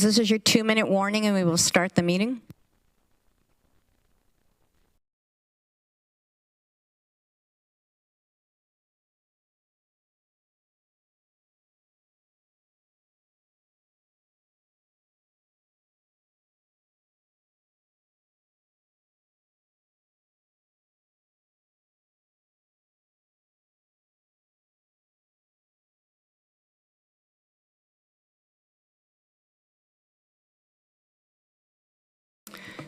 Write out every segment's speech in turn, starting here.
this is your 2-minute warning, and we will start the meeting.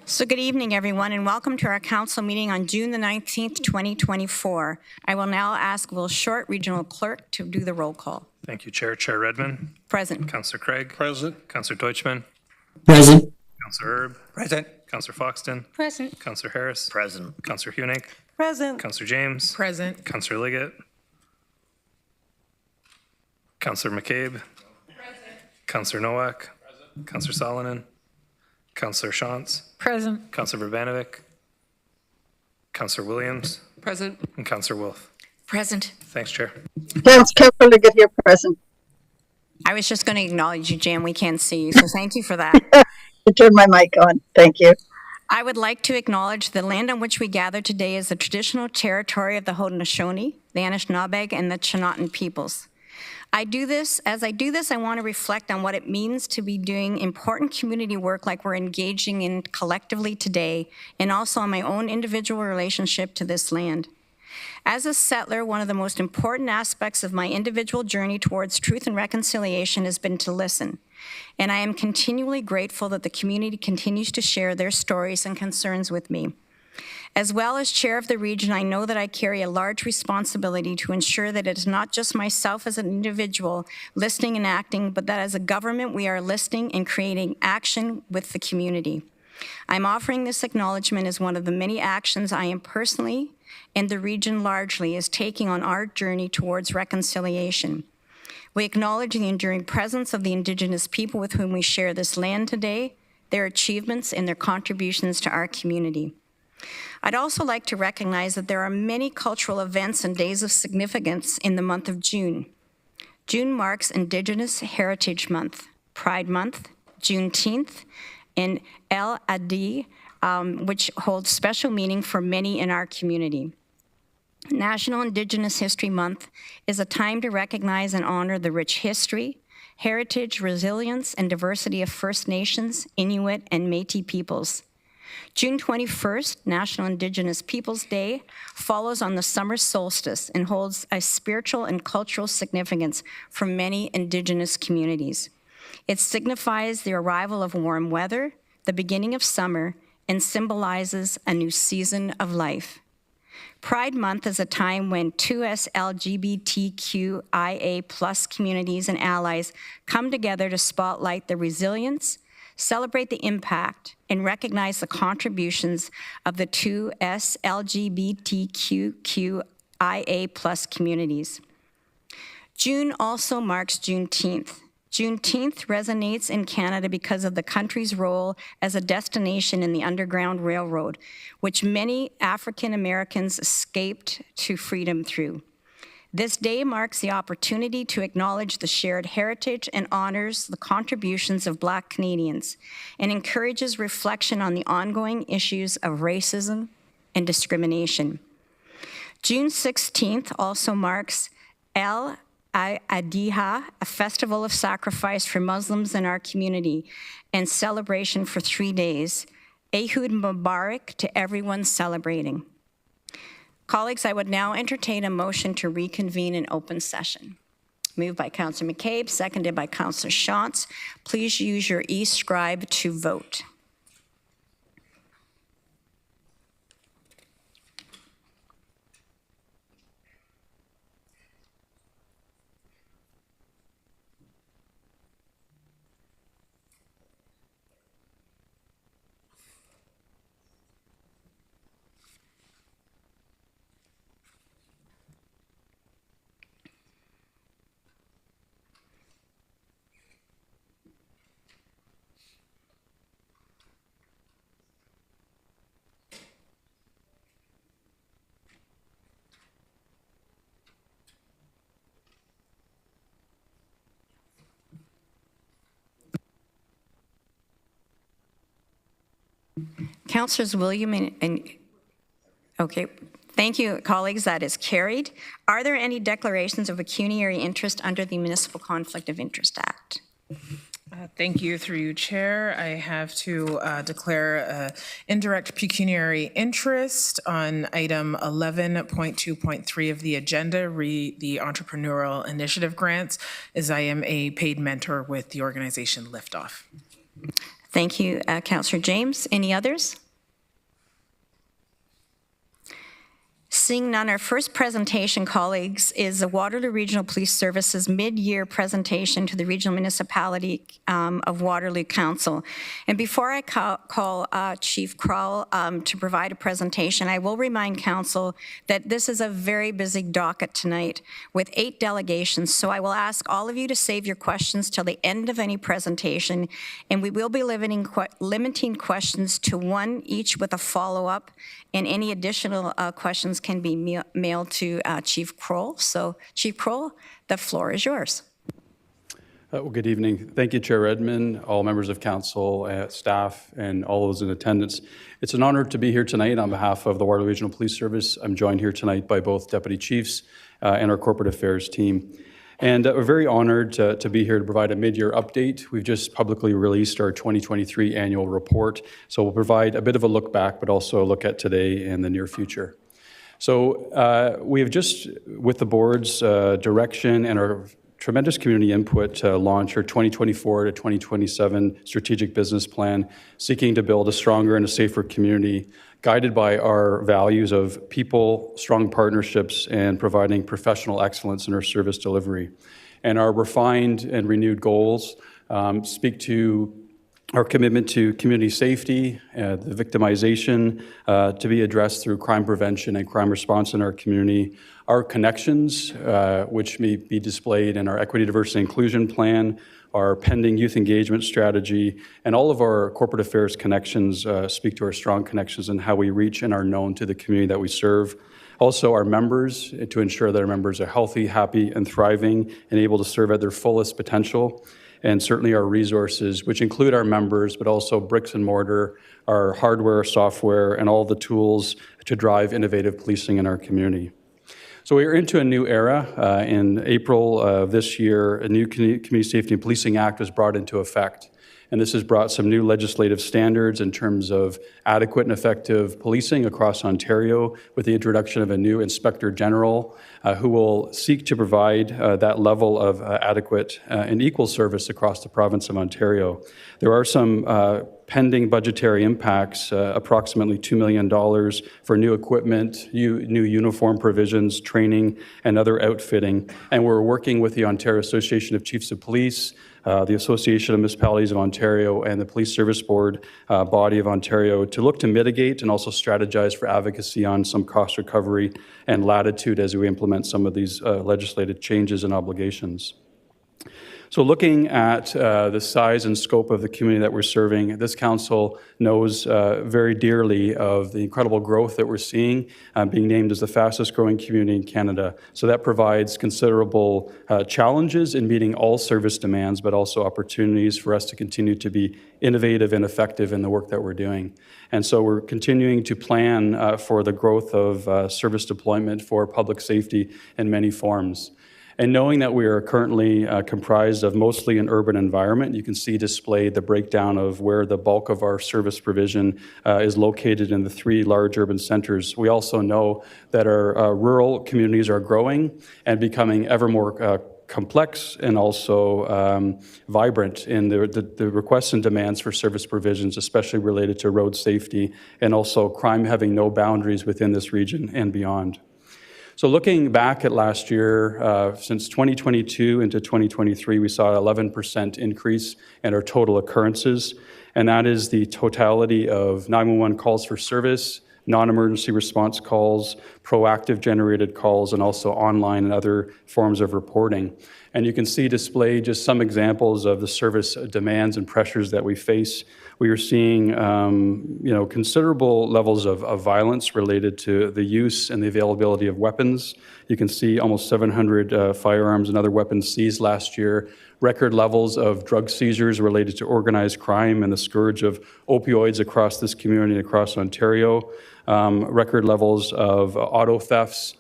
So good evening, everyone, and welcome to our council meeting on June the 19th, 2024. I will now ask Will Short, Regional Clerk, to do the roll call. Thank you, Chair. Chair Redmond. Present. Councillor Craig. Present. Councillor Deutschman. Present. Councillor Erb. Present. Councillor Foxton. Present. Councillor Harris. Present. Councillor Hunig. Present. Councillor James. Present. Councillor Liggett. Councillor McCabe. Present. Councillor Nowak. Present. Councillor Solonen. Councillor Shantz. Present. Councillor Verbanovic. Councillor Williams. Present. And Councillor Wolf. Present. Thanks, Chair. Councillor Liggett here, present. I was just going to acknowledge you, Jan. We can't see you, so thank you for that. I turned my mic on. Thank you. I would like to acknowledge the land on which we gather today is the traditional territory of the Haudenosaunee, the Anishinaabe, and the Chinootan peoples. As I do this, I want to reflect on what it means to be doing important community work like we're engaging in collectively today, and also on my own individual relationship to this land. As a settler, one of the most important aspects of my individual journey towards truth and reconciliation has been to listen. And I am continually grateful that the community continues to share their stories and concerns with me. As well as chair of the region, I know that I carry a large responsibility to ensure that it is not just myself as an individual listening and acting, but that as a government, we are listening and creating action with the community. I'm offering this acknowledgement as one of the many actions I am personally, and the region largely, is taking on our journey towards reconciliation. We acknowledge the enduring presence of the Indigenous people with whom we share this land today, their achievements, and their contributions to our community. I'd also like to recognize that there are many cultural events and days of significance in the month of June. June marks Indigenous Heritage Month, Pride Month, Juneteenth, and El Adi, which holds special meaning for many in our community. National Indigenous History Month is a time to recognize and honor the rich history, heritage, resilience, and diversity of First Nations, Inuit, and Métis peoples. June 21st, National Indigenous Peoples Day, follows on the summer solstice and holds a spiritual and cultural significance for many Indigenous communities. It signifies the arrival of warm weather, the beginning of summer, and symbolizes a new season of life. Pride Month is a time when 2S LGBTQIA+ communities and allies come together to spotlight the resilience, celebrate the impact, and recognize the contributions of the 2S LGBTQIA+ communities. June also marks Juneteenth. Juneteenth resonates in Canada because of the country's role as a destination in the Underground Railroad, which many African Americans escaped to freedom through. This day marks the opportunity to acknowledge the shared heritage and honors the contributions of Black Canadians, and encourages reflection on the ongoing issues of racism and discrimination. June 16th also marks El Adha, a festival of sacrifice for Muslims in our community and celebration for 3 days. Ehud Mubarak to everyone celebrating. Colleagues, I would now entertain a motion to reconvene in open session. Moved by Councillor McCabe, seconded by Councillor Shantz. Please use your e-scribe to vote. Councillors William okay, thank you, colleagues, that is carried. Are there any declarations of pecuniary interest under the Municipal Conflict of Interest Act? Thank you. Through you, Chair. I have to declare indirect pecuniary interest on item 11.2.3 of the agenda, the Entrepreneurial Initiative Grants, as I am a paid mentor with the organization Liftoff. Thank you, Councillor James. Any others? Seeing none, our first presentation, colleagues, is the Waterloo Regional Police Service's mid-year presentation to the Regional Municipality of Waterloo Council. And before I call Chief Crowell to provide a presentation, I will remind Council that this is a very busy docket tonight with 8 delegations. So I will ask all of you to save your questions till the end of any presentation, and we will be limiting questions to 1 each with a follow-up, and any additional questions can be mailed to Chief Crowell. So, Chief Crowell, the floor is yours. Well, good evening. Thank you, Chair Redmond, all members of council, staff, and all those in attendance. It's an honor to be here tonight on behalf of the Waterloo Regional Police Service. I'm joined here tonight by both deputy chiefs and our corporate affairs team. And we're very honored to be here to provide a mid-year update. We've just publicly released our 2023 annual report. So we'll provide a bit of a look back, but also a look at today and the near future. So we have just, with the board's direction and our tremendous community input, launch our 2024 to 2027 strategic business plan, seeking to build a stronger and a safer community, guided by our values of people, strong partnerships, and providing professional excellence in our service delivery. And our refined and renewed goals speak to our commitment to community safety, the victimization to be addressed through crime prevention and crime response in our community, our connections, which may be displayed in our equity, diversity, inclusion plan, our pending youth engagement strategy, and all of our corporate affairs connections speak to our strong connections and how we reach and are known to the community that we serve. Also, our members, to ensure that our members are healthy, happy, and thriving, and able to serve at their fullest potential. And certainly our resources, which include our members, but also bricks and mortar, our hardware, software, and all the tools to drive innovative policing in our community. So we are into a new era. In April of this year, a new Community Safety and Policing Act was brought into effect. And this has brought some new legislative standards in terms of adequate and effective policing across Ontario, with the introduction of a new Inspector General who will seek to provide that level of adequate and equal service across the province of Ontario. There are some pending budgetary impacts, approximately $2 million for new equipment, new uniform provisions, training, and other outfitting. And we're working with the Ontario Association of Chiefs of Police, the Association of Municipalities of Ontario, and the Police Service Board body of Ontario to look to mitigate and also strategize for advocacy on some cost recovery and latitude as we implement some of these legislative changes and obligations. So looking at the size and scope of the community that we're serving, this council knows very dearly of the incredible growth that we're seeing, being named as the fastest growing community in Canada. So that provides considerable challenges in meeting all service demands, but also opportunities for us to continue to be innovative and effective in the work that we're doing. And so we're continuing to plan for the growth of service deployment for public safety in many forms. And knowing that we are currently comprised of mostly an urban environment, you can see displayed the breakdown of where the bulk of our service provision is located in the 3 large urban centers. We also know that our rural communities are growing and becoming ever more complex and also vibrant in the requests and demands for service provisions, especially related to road safety and also crime having no boundaries within this region and beyond. So looking back at last year, since 2022 into 2023, we saw an 11% increase in our total occurrences, and that is the totality of 911 calls for service, non-emergency response calls, proactive generated calls, and also online and other forms of reporting. And you can see displayed just some examples of the service demands and pressures that we face. We are seeing considerable levels of violence related to the use and the availability of weapons. You can see almost 700 firearms and other weapons seized last year, record levels of drug seizures related to organized crime and the scourge of opioids across this community and across Ontario, record levels of auto thefts,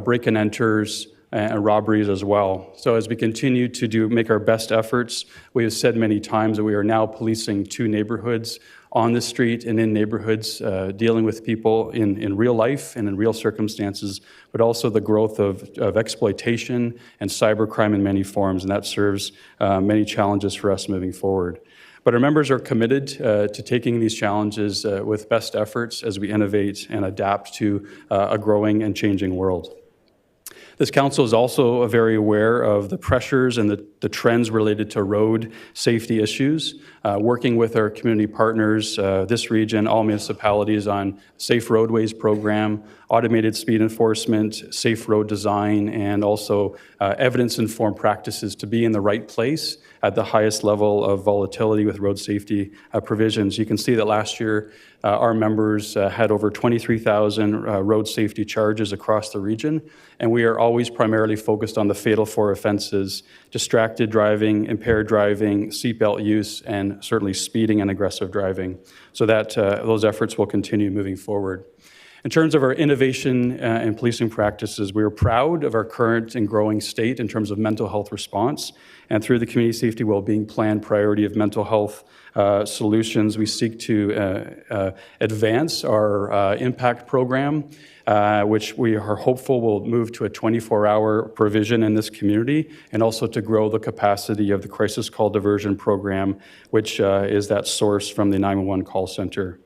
break-and-enters, and robberies as well. So as we continue to make our best efforts, we have said many times that we are now policing 2 neighborhoods on the street and in neighborhoods, dealing with people in real life and in real circumstances, but also the growth of exploitation and cybercrime in many forms, and that serves many challenges for us moving forward. But our members are committed to taking these challenges with best efforts as we innovate and adapt to a growing and changing world. This council is also very aware of the pressures and the trends related to road safety issues, working with our community partners, this region, all municipalities on Safe Roadways program, automated speed enforcement, safe road design, and also evidence-informed practices to be in the right place at the highest level of volatility with road safety provisions. You can see that last year our members had over 23,000 road safety charges across the region, and we are always primarily focused on the fatal 4 offenses: distracted driving, impaired driving, seatbelt use, and certainly speeding and aggressive driving. So that those efforts will continue moving forward. In terms of our innovation and policing practices, we are proud of our current and growing state in terms of mental health response. And through the Community Safety Wellbeing Plan priority of mental health solutions, we seek to advance our impact program, which we are hopeful will move to a 24-hour provision in this community, and also to grow the capacity of the crisis call diversion program, which is that source from the 911 call center.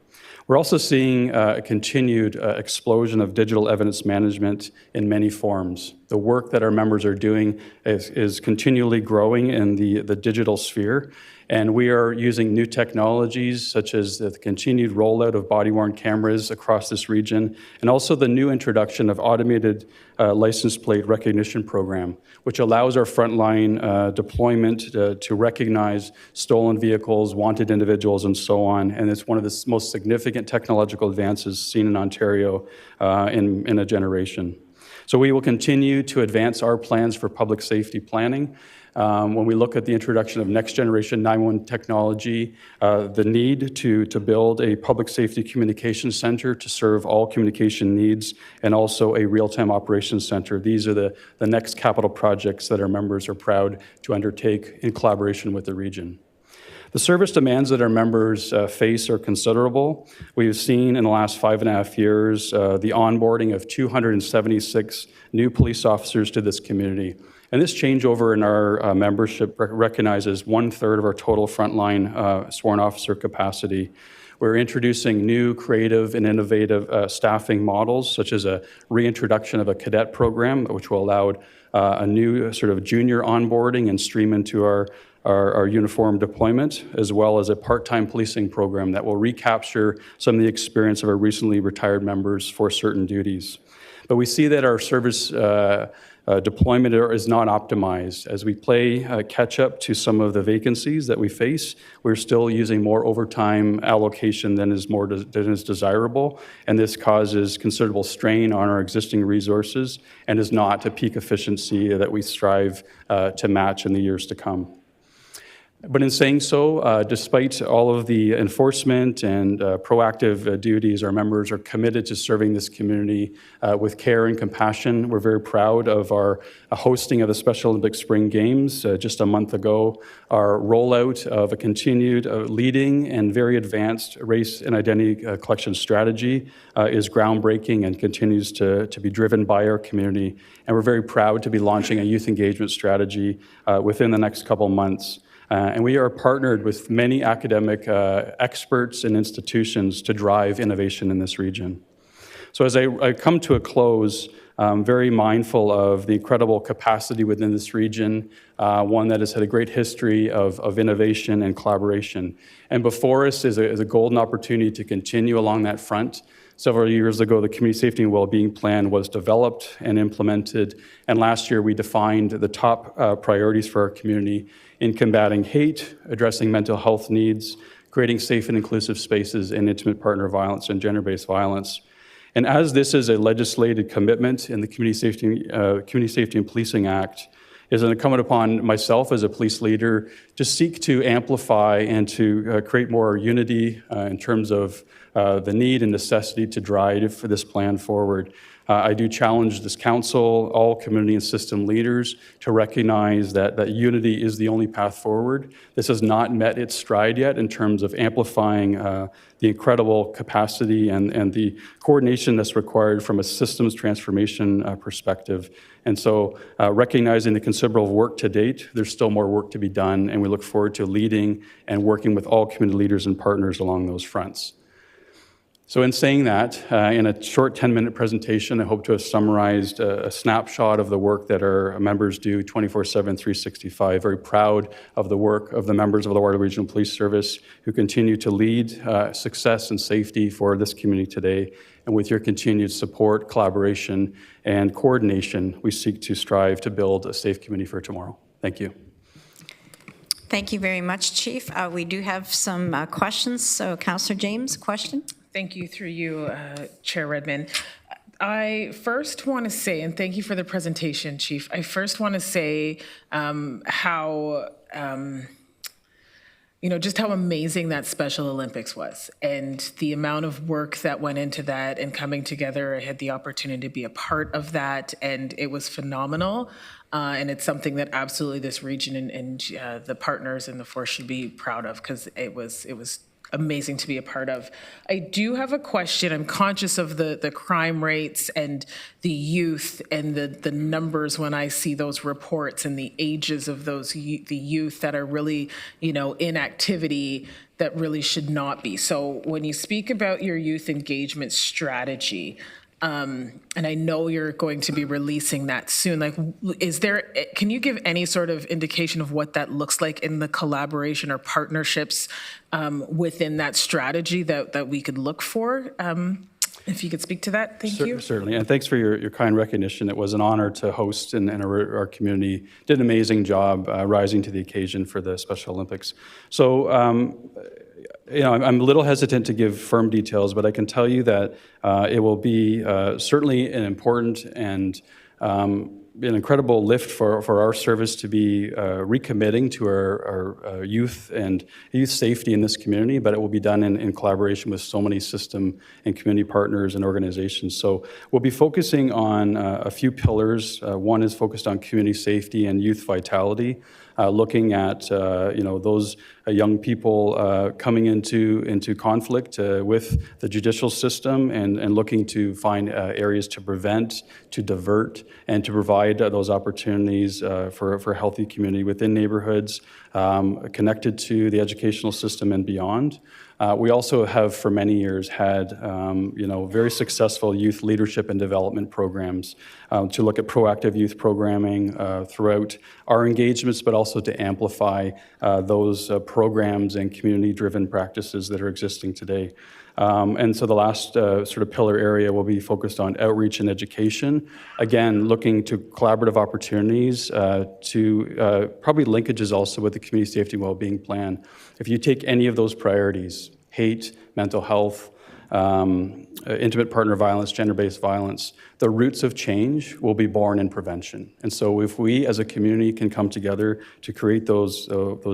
We're also seeing a continued explosion of digital evidence management in many forms. The work that our members are doing is continually growing in the digital sphere, and we are using new technologies such as the continued rollout of body-worn cameras across this region, and also the new introduction of automated license plate recognition program, which allows our frontline deployment to recognize stolen vehicles, wanted individuals, and so on. And it's one of the most significant technological advances seen in Ontario in a generation. So we will continue to advance our plans for public safety planning. When we look at the introduction of next generation 911 technology, the need to build a public safety communications center to serve all communication needs, and also a real-time operations center. These are the next capital projects that our members are proud to undertake in collaboration with the region. The service demands that our members face are considerable. We've seen in the last 5.5 years the onboarding of 276 new police officers to this community. And this changeover in our membership recognizes 1/3 of our total frontline sworn officer capacity. We're introducing new creative and innovative staffing models, such as a reintroduction of a cadet program, which will allow a new sort of junior onboarding and stream into our uniform deployment, as well as a part-time policing program that will recapture some of the experience of our recently retired members for certain duties. But we see that our service deployment is not optimized. As we play catch up to some of the vacancies that we face, we're still using more overtime allocation than is desirable, and this causes considerable strain on our existing resources and is not a peak efficiency that we strive to match in the years to come. But in saying so, despite all of the enforcement and proactive duties, our members are committed to serving this community with care and compassion. We're very proud of our hosting of the Special Olympic Spring Games just a month ago. Our rollout of a continued leading and very advanced race and identity collection strategy is groundbreaking and continues to be driven by our community. And we're very proud to be launching a youth engagement strategy within the next couple months. And we are partnered with many academic experts and institutions to drive innovation in this region. So as I come to a close, I'm very mindful of the incredible capacity within this region, one that has had a great history of innovation and collaboration. And before us is a golden opportunity to continue along that front, Several years ago, the Community Safety and Wellbeing Plan was developed and implemented, and last year we defined the top priorities for our community in combating hate, addressing mental health needs, creating safe and inclusive spaces in intimate partner violence and gender-based violence. And as this is a legislated commitment in the Community Safety and Policing Act, it is incumbent upon myself as a police leader to seek to amplify and to create more unity in terms of the need and necessity to drive this plan forward. I do challenge this council, all community and system leaders, to recognize that unity is the only path forward. This has not met its stride yet in terms of amplifying the incredible capacity and the coordination that's required from a systems transformation perspective. And so recognizing the considerable work to date, there's still more work to be done, and we look forward to leading and working with all community leaders and partners along those fronts. So in saying that, in a short 10-minute presentation, I hope to have summarized a snapshot of the work that our members do 24/7, 365. Very proud of the work of the members of the Waterloo Regional Police Service who continue to lead success and safety for this community today. And with your continued support, collaboration, and coordination, we seek to strive to build a safe community for tomorrow. Thank you. Thank you very much, Chief. We do have some questions. So, Councillor James, question? Thank you, through you, Chair Redmond. I first want to say, and thank you for the presentation, Chief. I first want to say how, just how amazing that Special Olympics was, and the amount of work that went into that and coming together. I had the opportunity to be a part of that, and it was phenomenal. And it's something that absolutely this region and the partners in the force should be proud of, because it was amazing to be a part of. I do have a question. I'm conscious of the crime rates and the youth and the numbers when I see those reports and the ages of the youth that are really, in activity that really should not be. So when you speak about your youth engagement strategy, and I know you're going to be releasing that soon. Can you give any sort of indication of what that looks like in the collaboration or partnerships within that strategy that we could look for? If you could speak to that, thank you. Certainly, and thanks for your kind recognition. It was an honor to host, and our community did an amazing job rising to the occasion for the Special Olympics. So, I'm a little hesitant to give firm details, but I can tell you that it will be certainly an important and an incredible lift for our service to be recommitting to our youth and youth safety in this community, but it will be done in collaboration with so many system and community partners and organizations. So we'll be focusing on a few pillars. One is focused on community safety and youth vitality, looking at those young people coming into conflict with the judicial system and looking to find areas to prevent, to divert, and to provide those opportunities for a healthy community within neighborhoods, connected to the educational system and beyond. We also have for many years had very successful youth leadership and development programs to look at proactive youth programming throughout our engagements, but also to amplify those programs and community-driven practices that are existing today. And so the last sort of pillar area will be focused on outreach and education. Again, looking to collaborative opportunities to probably linkages also with the Community Safety and Wellbeing Plan. If you take any of those priorities, hate, mental health, intimate partner violence, gender-based violence, the roots of change will be born in prevention. And so if we as a community can come together to create those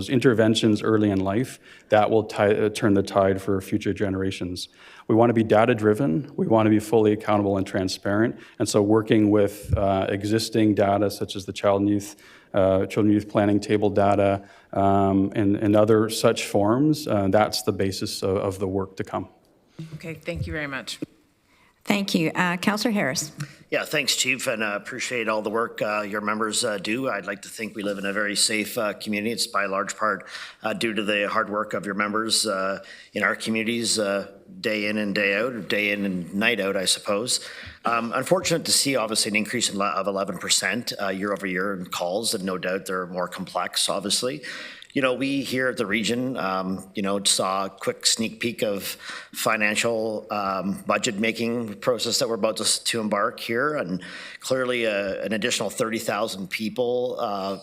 interventions early in life, that will turn the tide for future generations. We want to be data-driven. We want to be fully accountable and transparent. And so working with existing data such as the Children and Youth Planning Table data and other such forms, that's the basis of the work to come. Okay, thank you very much. Thank you. Councillor Harris. Yeah, thanks, Chief, and appreciate all the work your members do. I'd like to think we live in a very safe community. It's by large part due to the hard work of your members in our communities day in and day out, or day in and night out, I suppose. Unfortunate to see, obviously, an increase of 11% year over year in calls, and no doubt they're more complex, obviously. We here at the region, saw a quick sneak peek of financial budget making process that we're about to embark here, and clearly an additional 30,000 people,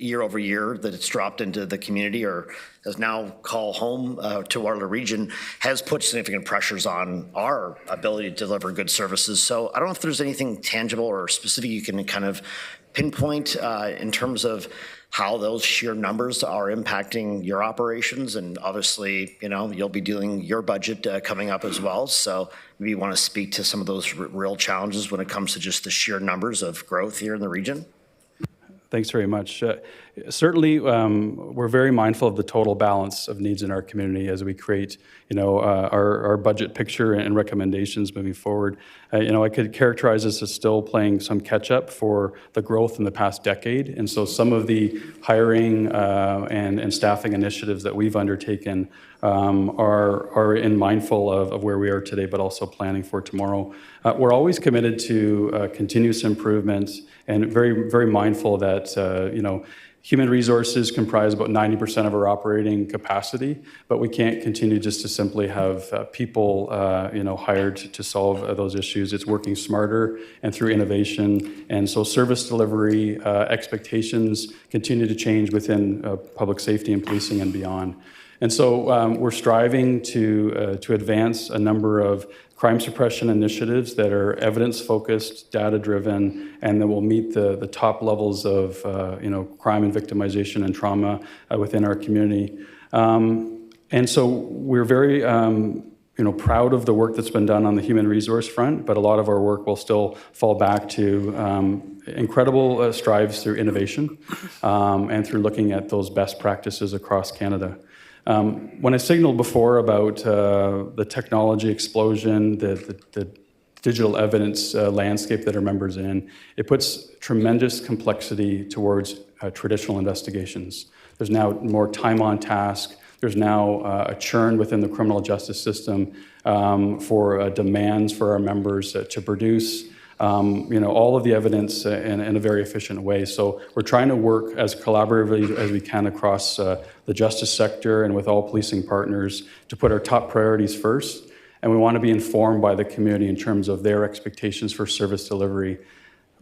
year over year that it's dropped into the community or has now call home to Waterloo region has put significant pressures on our ability to deliver good services. So I don't know if there's anything tangible or specific you can kind of pinpoint in terms of how those sheer numbers are impacting your operations. And obviously, you'll be doing your budget coming up as well. So maybe you want to speak to some of those real challenges when it comes to just the sheer numbers of growth here in the region. Thanks very much. Certainly, we're very mindful of the total balance of needs in our community as we create, our budget picture and recommendations moving forward. I could characterize this as still playing some catch up for the growth in the past decade. And so some of the hiring and staffing initiatives that we've undertaken are in mindful of where we are today, but also planning for tomorrow. We're always committed to continuous improvement and very, very mindful that, human resources comprise about 90% of our operating capacity, but we can't continue just to simply have people, hired to solve those issues. It's working smarter and through innovation. And so service delivery expectations continue to change within public safety and policing and beyond. And so we're striving to advance a number of crime suppression initiatives that are evidence-focused, data-driven, and that will meet the top levels of crime and victimization and trauma within our community. And so we're very proud of the work that's been done on the human resource front, but a lot of our work will still fall back to incredible strives through innovation and through looking at those best practices across Canada. When I signaled before about the technology explosion, the digital evidence landscape that our members in, it puts tremendous complexity towards traditional investigations. There's now more time on task. There's now a churn within the criminal justice system for demands for our members to produce all of the evidence in a very efficient way. So we're trying to work as collaboratively as we can across the justice sector and with all policing partners to put our top priorities first. And we want to be informed by the community in terms of their expectations for service delivery.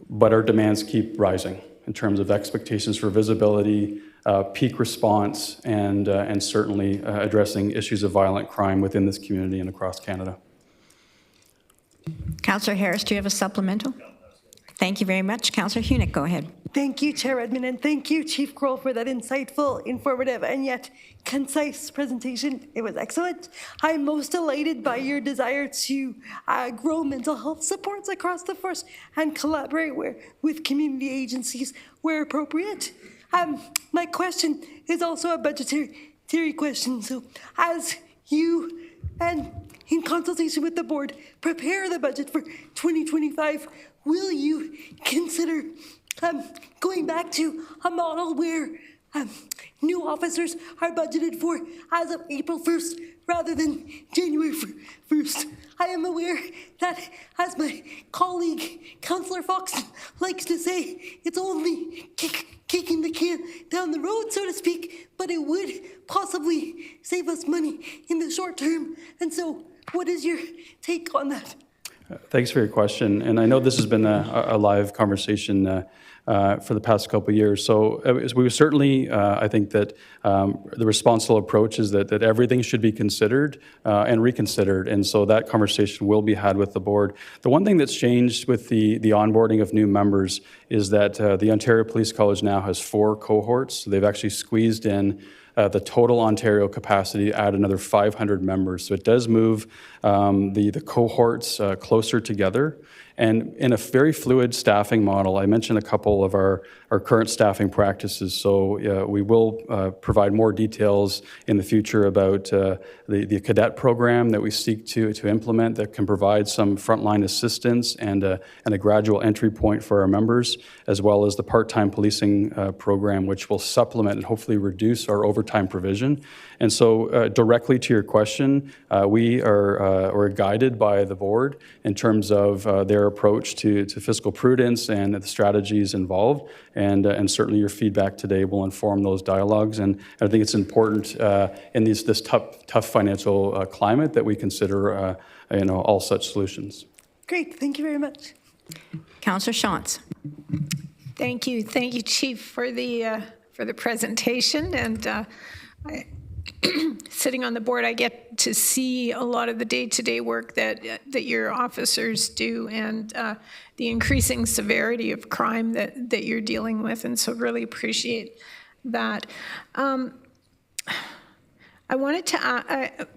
But our demands keep rising in terms of expectations for visibility, peak response, and certainly addressing issues of violent crime within this community and across Canada. Councillor Harris, do you have a supplemental? Thank you very much. Councillor Hunick, go ahead. Thank you, Chair Edmund, and thank you, Chief Kroll, for that insightful, informative, and yet concise presentation. It was excellent. I'm most delighted by your desire to grow mental health supports across the force and collaborate with community agencies where appropriate. My question is also a budgetary question. So as you and in consultation with the board prepare the budget for 2025, will you consider going back to a model where new officers are budgeted for as of April 1st rather than January 1st? I am aware that, as my colleague, Councillor Fox, likes to say, it's only kicking the can down the road, so to speak, but it would possibly save us money in the short term. And so what is your take on that? Thanks for your question. And I know this has been a live conversation for the past couple of years. So we certainly, I think that the responsible approach is that everything should be considered and reconsidered. And so that conversation will be had with the board. The one thing that's changed with the onboarding of new members is that the Ontario Police College now has 4 cohorts. So they've actually squeezed in the total Ontario capacity, add another 500 members. So it does move the cohorts closer together. And in a very fluid staffing model, I mentioned a couple of our current staffing practices. So we will provide more details in the future about the cadet program that we seek to implement that can provide some frontline assistance and a gradual entry point for our members, as well as the part-time policing program, which will supplement and hopefully reduce our overtime provision. And so directly to your question, we are guided by the board in terms of their their approach to fiscal prudence and the strategies involved. And certainly your feedback today will inform those dialogues. And I think it's important in this tough financial climate that we consider all such solutions. Great, thank you very much. Councillor Shantz. Thank you, Chief, for the presentation. And sitting on the board, I get to see a lot of the day-to-day work that your officers do, and the increasing severity of crime that you're dealing with. And so, really appreciate that. I wanted to.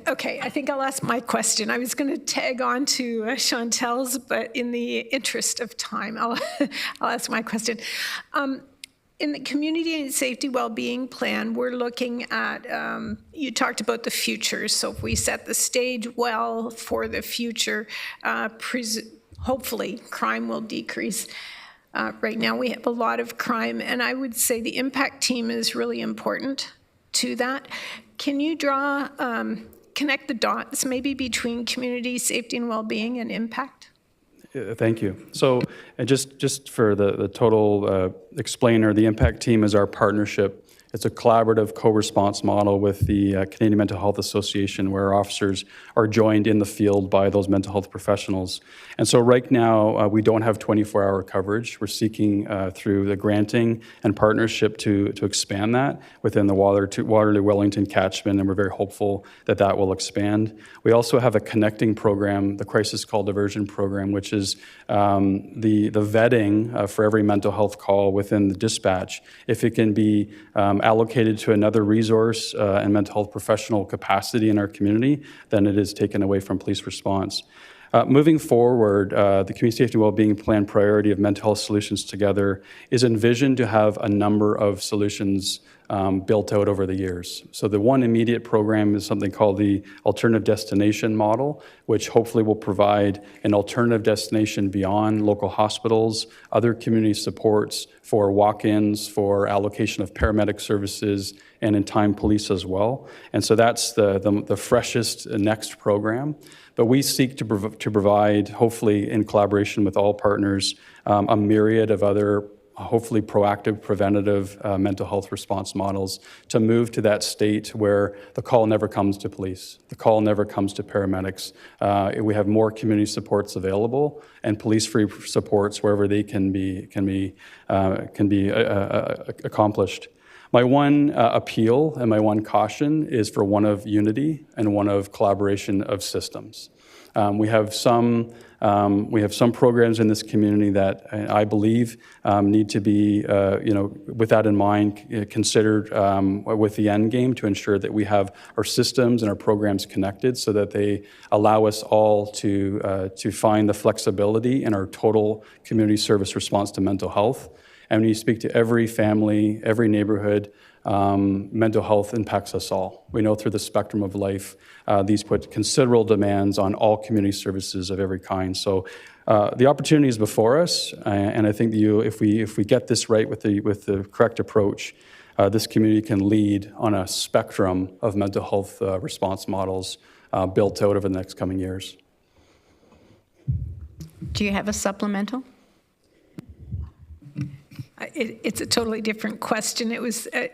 Okay, I think I'll ask my question. I was going to tag on to Chantel's, but in the interest of time, I'll ask my question. In the Community and Safety Wellbeing Plan, we're looking at, you talked about the future. So if we set the stage well for the future, hopefully crime will decrease. Right now we have a lot of crime, and I would say the impact team is really important to that. Can you connect the dots maybe between community safety and well-being and impact? Thank you. So just for the total explainer, the impact team is our partnership. It's a collaborative co-response model with the Canadian Mental Health Association, where officers are joined in the field by those mental health professionals. And so right now, we don't have 24-hour coverage. We're seeking through the granting and partnership to expand that within the Waterloo Wellington catchment, and we're very hopeful that that will expand. We also have a connecting program, the Crisis Call Diversion Program, which is the vetting for every mental health call within the dispatch. If it can be allocated to another resource and mental health professional capacity in our community, then it is taken away from police response. Moving forward, the Community Safety and Wellbeing Plan priority of mental health solutions together is envisioned to have a number of solutions built out over the years. So the one immediate program is something called the Alternative Destination Model, which hopefully will provide an alternative destination beyond local hospitals, other community supports for walk-ins, for allocation of paramedic services, and in time police as well. And so that's the freshest next program. But we seek to provide, hopefully in collaboration with all partners, a myriad of other hopefully proactive, preventative mental health response models to move to that state where the call never comes to police, the call never comes to paramedics. We have more community supports available and police-free supports wherever they can be accomplished. My one appeal and my one caution is for one of unity and one of collaboration of systems. We have some programs in this community that I believe need to be, with that in mind, considered with the end game to ensure that we have our systems and our programs connected so that they allow us all to find the flexibility in our total community service response to mental health. And when you speak to every family, every neighborhood, mental health impacts us all. We know through the spectrum of life, these put considerable demands on all community services of every kind. So the opportunity is before us, and I think if we get this right with the correct approach, this community can lead on a spectrum of mental health response models built out over the next coming years. Do you have a supplemental? It's a totally different question.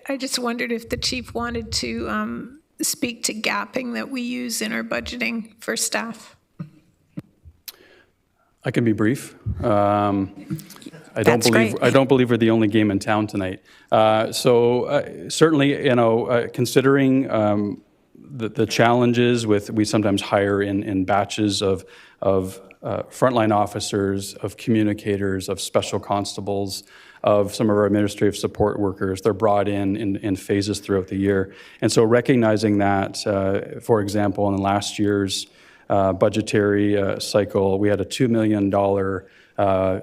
I just wondered if the chief wanted to speak to gapping that we use in our budgeting for staff. I can be brief. I don't believe we're the only game in town tonight. Certainly, considering the challenges we sometimes hire in batches of frontline officers, of communicators, of special constables, of some of our administrative support workers. They're brought in phases throughout the year. And so recognizing that, for example, in last year's budgetary cycle, we had a $2 million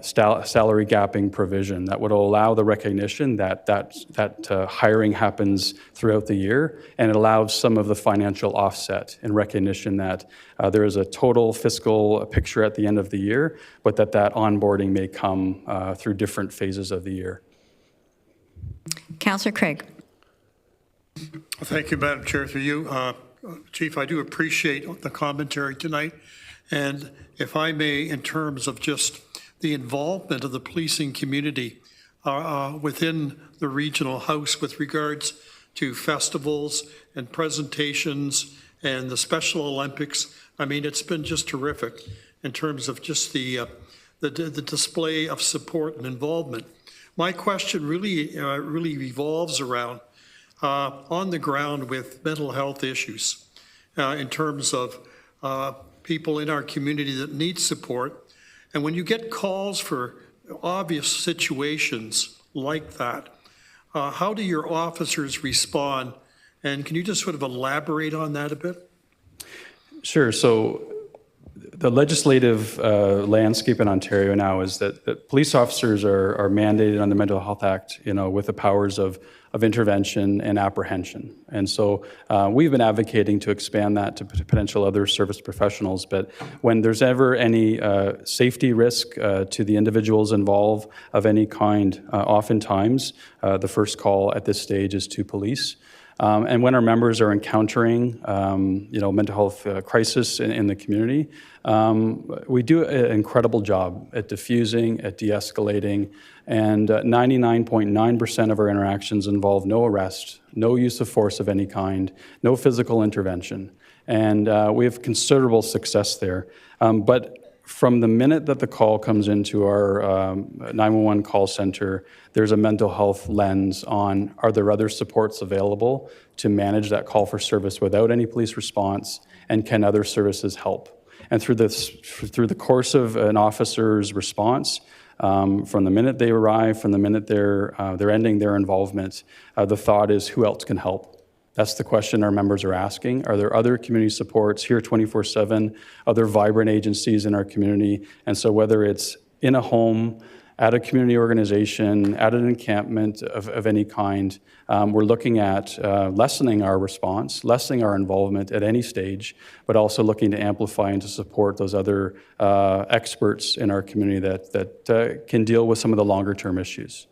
salary gapping provision that would allow the recognition that hiring happens throughout the year, and it allows some of the financial offset in recognition that there is a total fiscal picture at the end of the year, but that onboarding may come through different phases of the year. Councillor Craig. Thank you, Madam Chair. Through you, Chief, I do appreciate the commentary tonight And if I may, in terms of just the involvement of the policing community within the regional house with regards to festivals and presentations and the Special Olympics, I mean, it's been just terrific in terms of just the display of support and involvement. My question really revolves around on the ground with mental health issues in terms of people in our community that need support. And when you get calls for obvious situations like that, how do your officers respond? And can you just sort of elaborate on that a bit? Sure. So the legislative landscape in Ontario now is that police officers are mandated under the Mental Health Act, with the powers of intervention and apprehension. And so we've been advocating to expand that to potential other service professionals. But when there's ever any safety risk to the individuals involved of any kind, oftentimes the first call at this stage is to police. And when our members are encountering, mental health crisis in the community, we do an incredible job at diffusing, at de-escalating, and 99.9% of our interactions involve no arrest, no use of force of any kind, no physical intervention. And we have considerable success there. But from the minute that the call comes into our 911 call center, there's a mental health lens on, are there other supports available to manage that call for service without any police response, and can other services help? And through the course of an officer's response, from the minute they arrive, from the minute they're ending their involvement, the thought is, who else can help? That's the question our members are asking. Are there other community supports here 24/7, other vibrant agencies in our community? And so whether it's in a home, at a community organization, at an encampment of any kind, we're looking at lessening our response, lessening our involvement at any stage, but also looking to amplify and to support those other experts in our community that can deal with some of the longer term issues.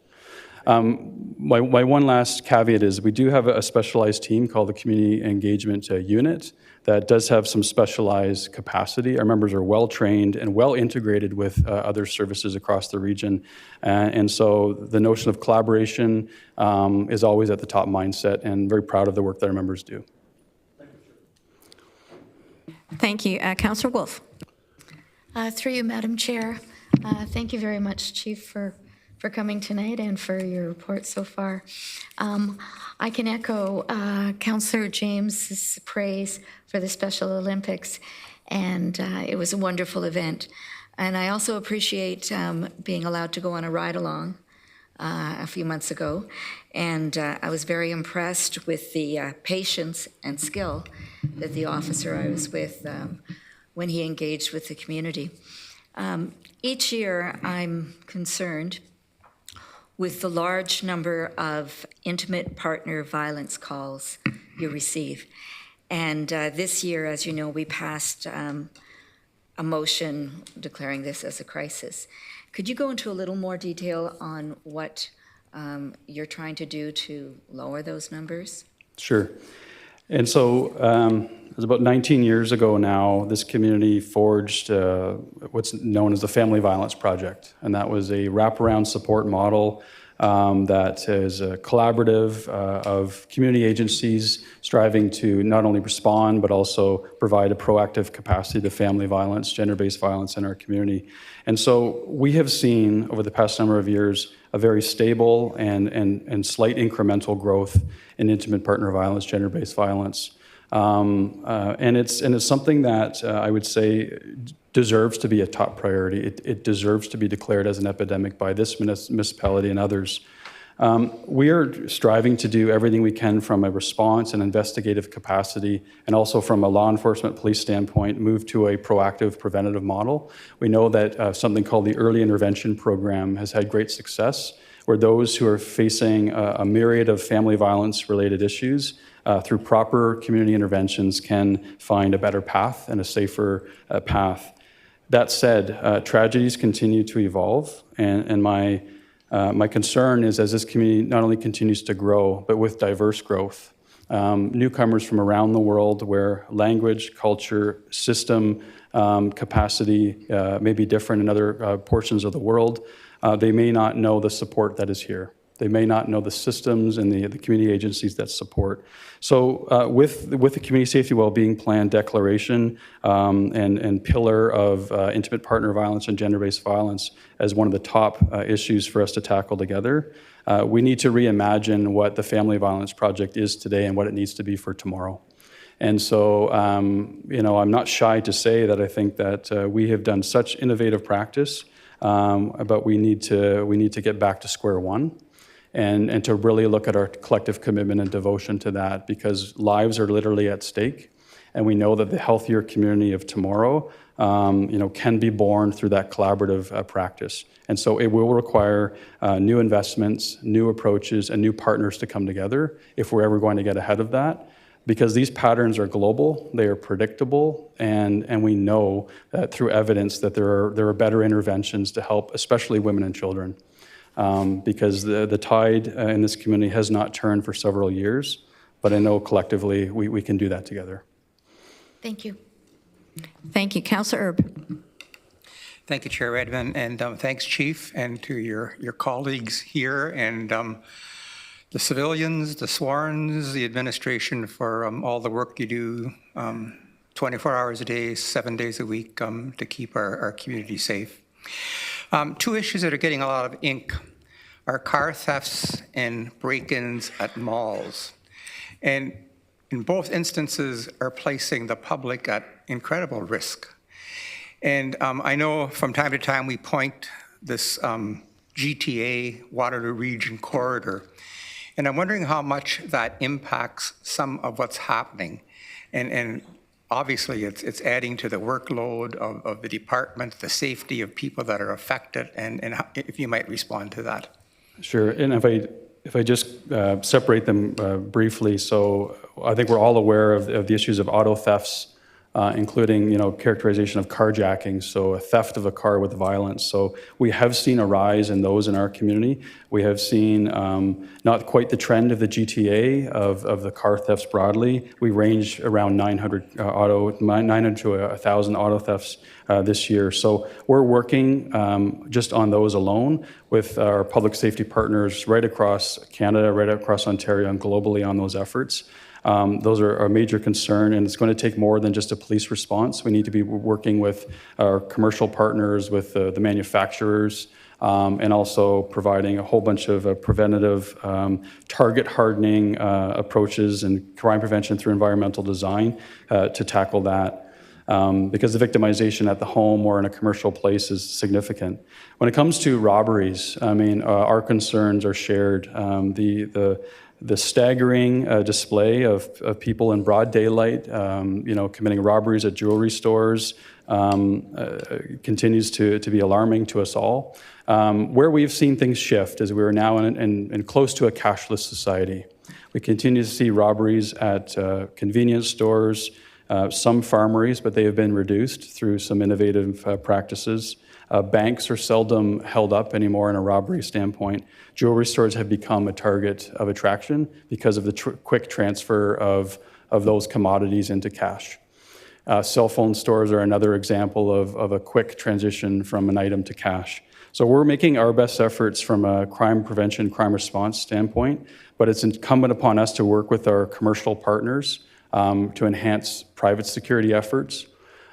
My one last caveat is we do have a specialized team called the Community Engagement Unit that does have some specialized capacity. Our members are well trained and well integrated with other services across the region. And so the notion of collaboration is always at the top mindset, and very proud of the work that our members do. Thank you. Councillor Wolf. Through you, Madam Chair. Thank you very much, Chief, for coming tonight and for your report so far. I can echo Councillor James's praise for the Special Olympics, and it was a wonderful event. And I also appreciate being allowed to go on a ride-along a few months ago, and I was very impressed with the patience and skill that the officer I was with when he engaged with the community. Each year, I'm concerned with the large number of intimate partner violence calls you receive. And this year, as you know, we passed a motion declaring this as a crisis. Could you go into a little more detail on what you're trying to do to lower those numbers? Sure. And so it was about 19 years ago now, this community forged what's known as the Family Violence Project. And that was a wraparound support model that is a collaborative of community agencies striving to not only respond, but also provide a proactive capacity to family violence, gender-based violence in our community. And so we have seen over the past number of years a very stable and slight incremental growth in intimate partner violence, gender-based violence. And it's something that I would say deserves to be a top priority. It deserves to be declared as an epidemic by this municipality and others. We are striving to do everything we can from a response and investigative capacity, and also from a law enforcement police standpoint, move to a proactive preventative model. We know that something called the Early Intervention Program has had great success, where those who are facing a myriad of family violence related issues through proper community interventions can find a better path and a safer path. That said, tragedies continue to evolve, and my concern is as this community not only continues to grow, but with diverse growth, newcomers from around the world where language, culture, system, capacity may be different in other portions of the world. They may not know the support that is here. They may not know the systems and the community agencies that support. So with the Community Safety Wellbeing Plan declaration and pillar of intimate partner violence and gender-based violence as one of the top issues for us to tackle together, we need to reimagine what the Family Violence Project is today and what it needs to be for tomorrow. And so, you know, I'm not shy to say that I think that we have done such innovative practice, but we need to get back to square one. And to really look at our collective commitment and devotion to that, because lives are literally at stake, and we know that the healthier community of tomorrow, you know, can be born through that collaborative practice. And so it will require new investments, new approaches, and new partners to come together if we're ever going to get ahead of that, because these patterns are global, they are predictable, and we know that through evidence that there are better interventions to help, especially women and children. Because the tide in this community has not turned for several years, but I know collectively we can do that together. Thank you. Thank you. Councillor Erb. Thank you, Chair Redmond, and thanks, Chief, and to your colleagues here, and the civilians, the sworns, the administration for all the work you do 24 hours a day, 7 days a week to keep our community safe. Two issues that are getting a lot of ink are car thefts and break-ins at malls. And in both instances are placing the public at incredible risk. And I know from time to time we point this GTA, Waterloo Region Corridor, and I'm wondering how much that impacts some of what's happening. And obviously, it's adding to the workload of the department, the safety of people that are affected, and if you might respond to that. Sure, and if I just separate them briefly, so I think we're all aware of the issues of auto thefts, including, you know, characterization of carjacking, so a theft of a car with violence. So we have seen a rise in those in our community. We have seen not quite the trend of the GTA of the car thefts broadly. We range around 900 to 1,000 auto thefts this year. So we're working just on those alone with our public safety partners right across Canada, right across Ontario, and globally on those efforts. Those are a major concern, and it's going to take more than just a police response. We need to be working with our commercial partners, with the manufacturers, and also providing a whole bunch of preventative target hardening approaches and crime prevention through environmental design to tackle that. Because the victimization at the home or in a commercial place is significant. When it comes to robberies, I mean, our concerns are shared. The staggering display of people in broad daylight, you know, committing robberies at jewelry stores continues to be alarming to us all. Where we've seen things shift is we're now in close to a cashless society. We continue to see robberies at convenience stores, some farmeries, but they have been reduced through some innovative practices. Banks are seldom held up anymore in a robbery standpoint. Jewelry stores have become a target of attraction because of the quick transfer of those commodities into cash. Cell phone stores are another example of a quick transition from an item to cash. So we're making our best efforts from a crime prevention, crime response standpoint, but it's incumbent upon us to work with our commercial partners to enhance private security efforts.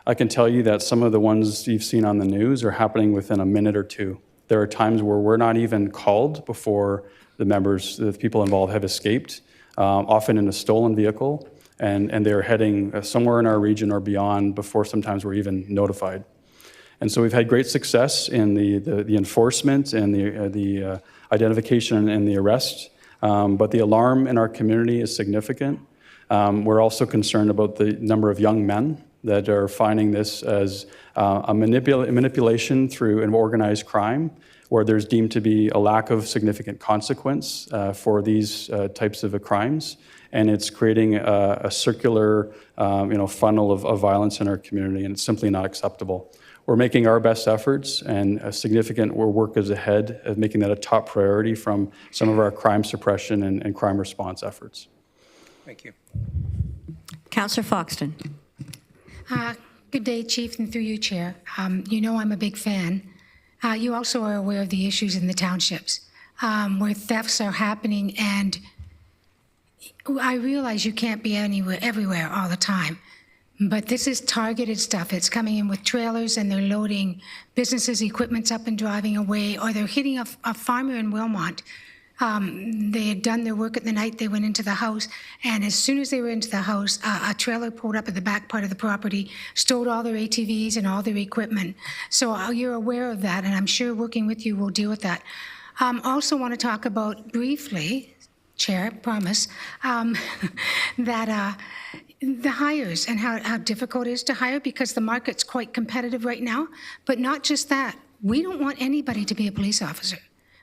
I can tell you that some of the ones you've seen on the news are happening within a minute or two. There are times where we're not even called before the people involved have escaped, often in a stolen vehicle, and they're heading somewhere in our region or beyond before sometimes we're even notified. And so we've had great success in the enforcement and the identification and the arrest, but the alarm in our community is significant. We're also concerned about the number of young men that are finding this as a manipulation through an organized crime, where there's deemed to be a lack of significant consequence for these types of crimes, and it's creating a circular, funnel of violence in our community, and it's simply not acceptable. We're making our best efforts, and a significant work is ahead of making that a top priority from some of our crime suppression and crime response efforts. Thank you. Councillor Foxton. Good day, Chief, and through you, Chair. You know I'm a big fan. You also are aware of the issues in the townships where thefts are happening, and I realize you can't be everywhere all the time, but this is targeted stuff. It's coming in with trailers and they're loading businesses' equipments up and driving away, or they're hitting a farmer in Wilmot. They had done their work at the night, they went into the house, and as soon as they were into the house, a trailer pulled up at the back part of the property, stowed all their ATVs and all their equipment. So you're aware of that, and I'm sure working with you will deal with that. Also want to talk about briefly, Chair, promise, that the hires and how difficult it is to hire, because the market's quite competitive right now. But not just that, we don't want anybody to be a police officer.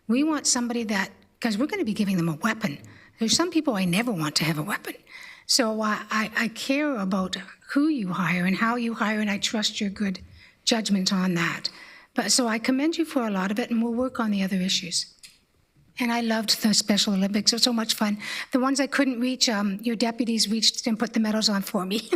We want somebody that, because we're going to be giving them a weapon. There's some people I never want to have a weapon. So I care about who you hire and how you hire, and I trust your good judgment on that. But so I commend you for a lot of it, and we'll work on the other issues. And I loved the Special Olympics. It was so much fun. The ones I couldn't reach, your deputies reached and put the medals on for me.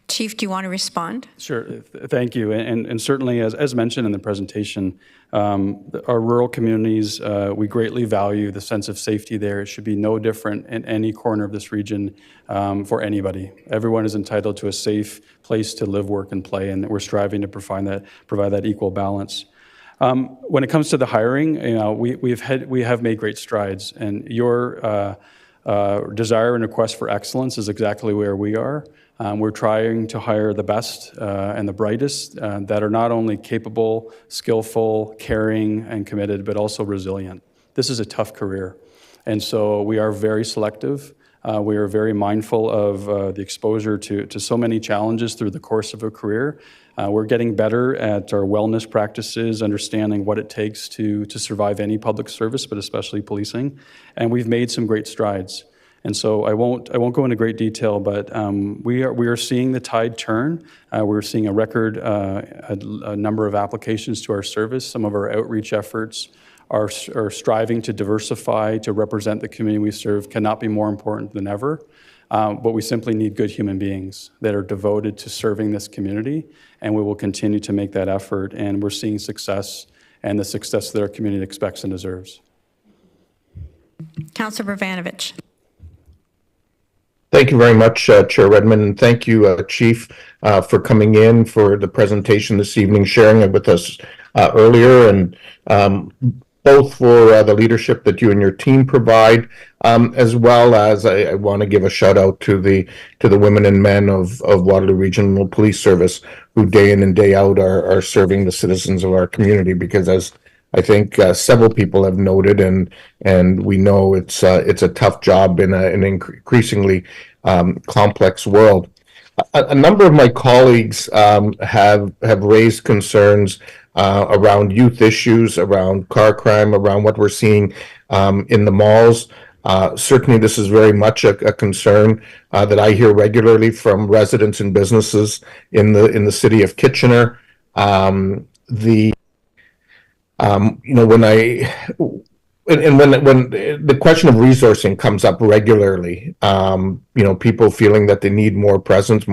Chief, do you want to respond? Sure, thank you. And certainly, as mentioned in the presentation, our rural communities, we greatly value the sense of safety there. It should be no different in any corner of this region for anybody. Everyone is entitled to a safe place to live, work, and play, and we're striving to provide that equal balance. When it comes to the hiring, we have made great strides, and your desire and request for excellence is exactly where we are. We're trying to hire the best and the brightest that are not only capable, skillful, caring, and committed, but also resilient. This is a tough career, and so we are very selective. We are very mindful of the exposure to so many challenges through the course of a career. We're getting better at our wellness practices, understanding what it takes to survive any public service, but especially policing. And we've made some great strides. And so I won't go into great detail, but we are seeing the tide turn. We're seeing a record a number of applications to our service. Some of our outreach efforts are striving to diversify, to represent the community we serve, cannot be more important than ever. But we simply need good human beings that are devoted to serving this community, and we will continue to make that effort, and we're seeing success, and the success that our community expects and deserves. Councillor Bravanovich. Thank you very much, Chair Redmond, and thank you, Chief, for coming in for the presentation this evening, sharing it with us earlier, and both for the leadership that you and your team provide, as well as I want to give a shout out to the women and men of Waterloo Regional Police Service, who day in and day out are serving the citizens of our community, because as I think several people have noted, and we know it's a tough job in an increasingly complex world. A number of my colleagues have raised concerns around youth issues, around car crime, around what we're seeing in the malls. Certainly, this is very much a concern that I hear regularly from residents and businesses in the city of Kitchener. When the question of resourcing comes up regularly, people feeling that they need more presence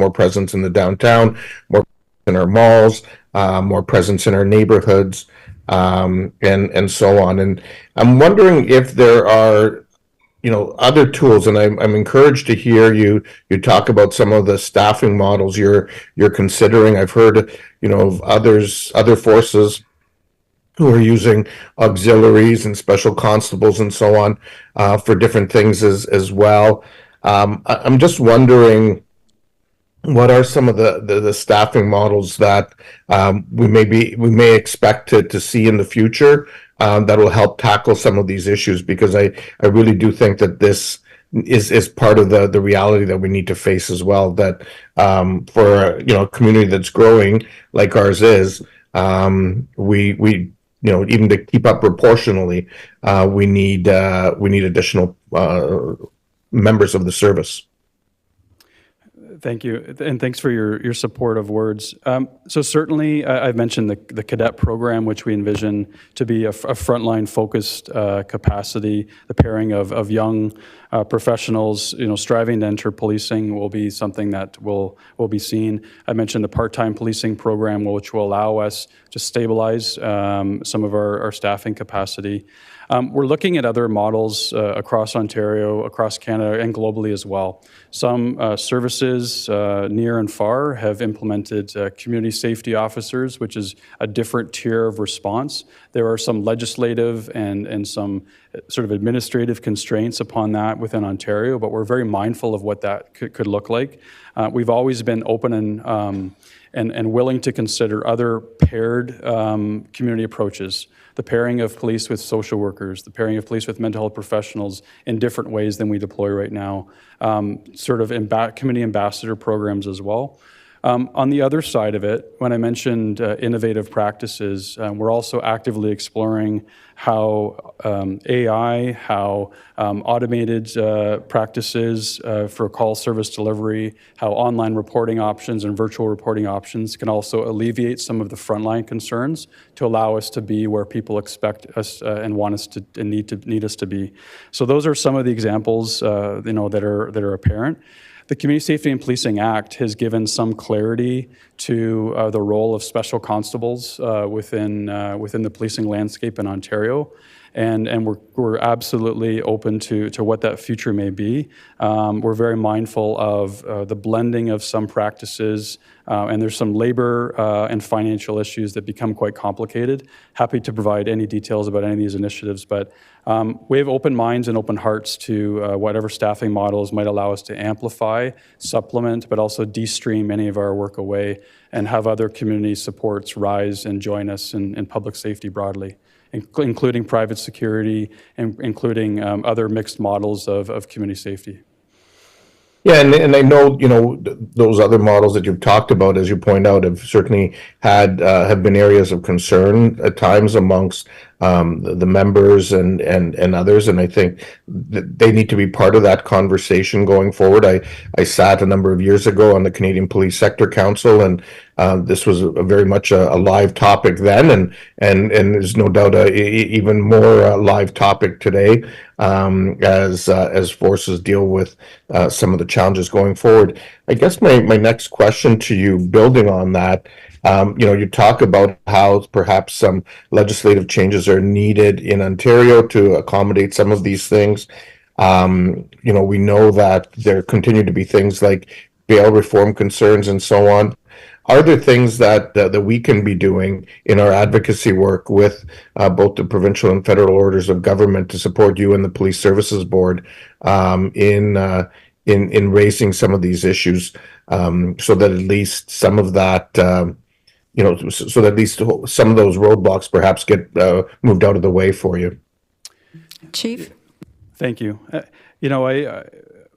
in the downtown, more in our malls, more presence in our neighborhoods, and so on. And I'm wondering if there are, other tools, and I'm encouraged to hear you talk about some of the staffing models you're considering. I've heard, of other forces who are using auxiliaries and special constables and so on for different things as well. I'm just wondering, what are some of the staffing models that we may expect to see in the future that will help tackle some of these issues? Because I really do think that this is part of the reality that we need to face as well, that for a community that's growing like ours is, we even to keep up proportionally, we need additional members of the service. Thank you, and thanks for your supportive words. So certainly, I've mentioned the cadet program, which we envision to be a frontline focused capacity. The pairing of young professionals, striving to enter policing will be something that will be seen. I mentioned the part-time policing program, which will allow us to stabilize some of our staffing capacity. We're looking at other models across Ontario, across Canada, and globally as well. Some services near and far have implemented community safety officers, which is a different tier of response. There are some legislative and some sort of administrative constraints upon that within Ontario, but we're very mindful of what that could look like. We've always been open and willing to consider other paired community approaches. The pairing of police with social workers, the pairing of police with mental health professionals in different ways than we deploy right now, sort of community ambassador programs as well. On the other side of it, when I mentioned innovative practices, we're also actively exploring how AI, how automated practices for call service delivery, how online reporting options and virtual reporting options can also alleviate some of the frontline concerns to allow us to be where people expect us and want us to and need us to be. So those are some of the examples that are apparent. The Community Safety and Policing Act has given some clarity to the role of special constables within the policing landscape in Ontario, and we're absolutely open to what that future may be. We're very mindful of the blending of some practices, and there's some labor and financial issues that become quite complicated. Happy to provide any details about any of these initiatives, but we have open minds and open hearts to whatever staffing models might allow us to amplify, supplement, but also de-stream any of our work away and have other community supports rise and join us in public safety broadly, including private security and including other mixed models of community safety. Yeah, and I know, those other models that you've talked about, as you point out, have certainly have been areas of concern at times amongst the members and others, and I think that they need to be part of that conversation going forward. I sat a number of years ago on the Canadian Police Sector Council, and this was very much a live topic then, and there's no doubt even more live topic today as forces deal with some of the challenges going forward. I guess my next question to you, building on that, you talk about how perhaps some legislative changes are needed in Ontario to accommodate some of these things. We know that there continue to be things like bail reform concerns and so on. Are there things that we can be doing in our advocacy work with both the provincial and federal orders of government to support you and the Police Services Board in raising some of these issues, so that at least some of that, so that at least some of those roadblocks perhaps get moved out of the way for you? Chief? Thank you.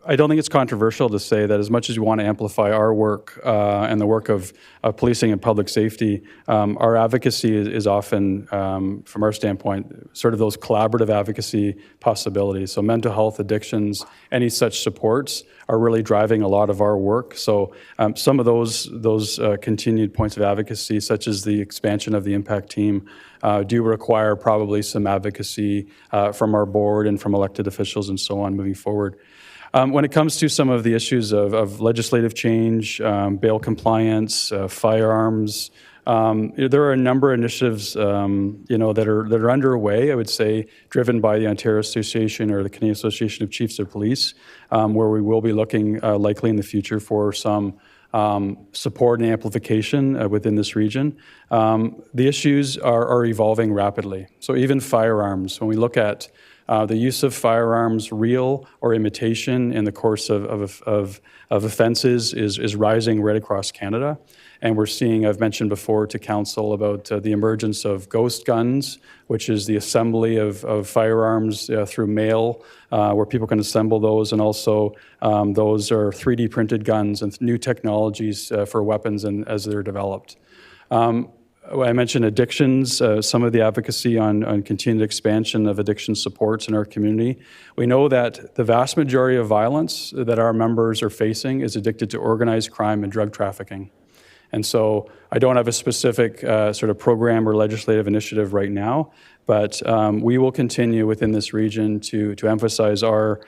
I don't think it's controversial to say that as much as we want to amplify our work and the work of policing and public safety, our advocacy is often, from our standpoint, sort of those collaborative advocacy possibilities. So mental health, addictions, any such supports are really driving a lot of our work. So some of those continued points of advocacy, such as the expansion of the impact team, do require probably some advocacy from our board and from elected officials and so on moving forward. When it comes to some of the issues of legislative change, bail compliance, firearms, there are a number of initiatives, that are underway, I would say, driven by the Ontario Association or the Canadian Association of Chiefs of Police, where we will be looking likely in the future for some support and amplification within this region. The issues are evolving rapidly. So even firearms, when we look at the use of firearms, real or imitation, in the course of offenses is rising right across Canada. And we're seeing, I've mentioned before to council about the emergence of ghost guns, which is the assembly of firearms through mail, where people can assemble those, and also those are 3D printed guns and new technologies for weapons and as they're developed. I mentioned addictions, some of the advocacy on continued expansion of addiction supports in our community. We know that the vast majority of violence that our members are facing is addicted to organized crime and drug trafficking. And so I don't have a specific sort of program or legislative initiative right now, but we will continue within this region to emphasize our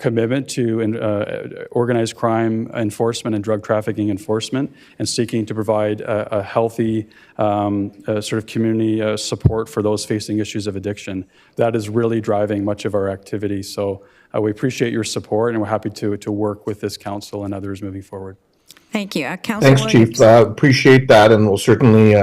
commitment to organized crime enforcement and drug trafficking enforcement, and seeking to provide a healthy sort of community support for those facing issues of addiction. That is really driving much of our activity. So we appreciate your support, and we're happy to work with this council and others moving forward. Thank you. Councilor Thanks, Williams. Chief. Appreciate that, and we'll certainly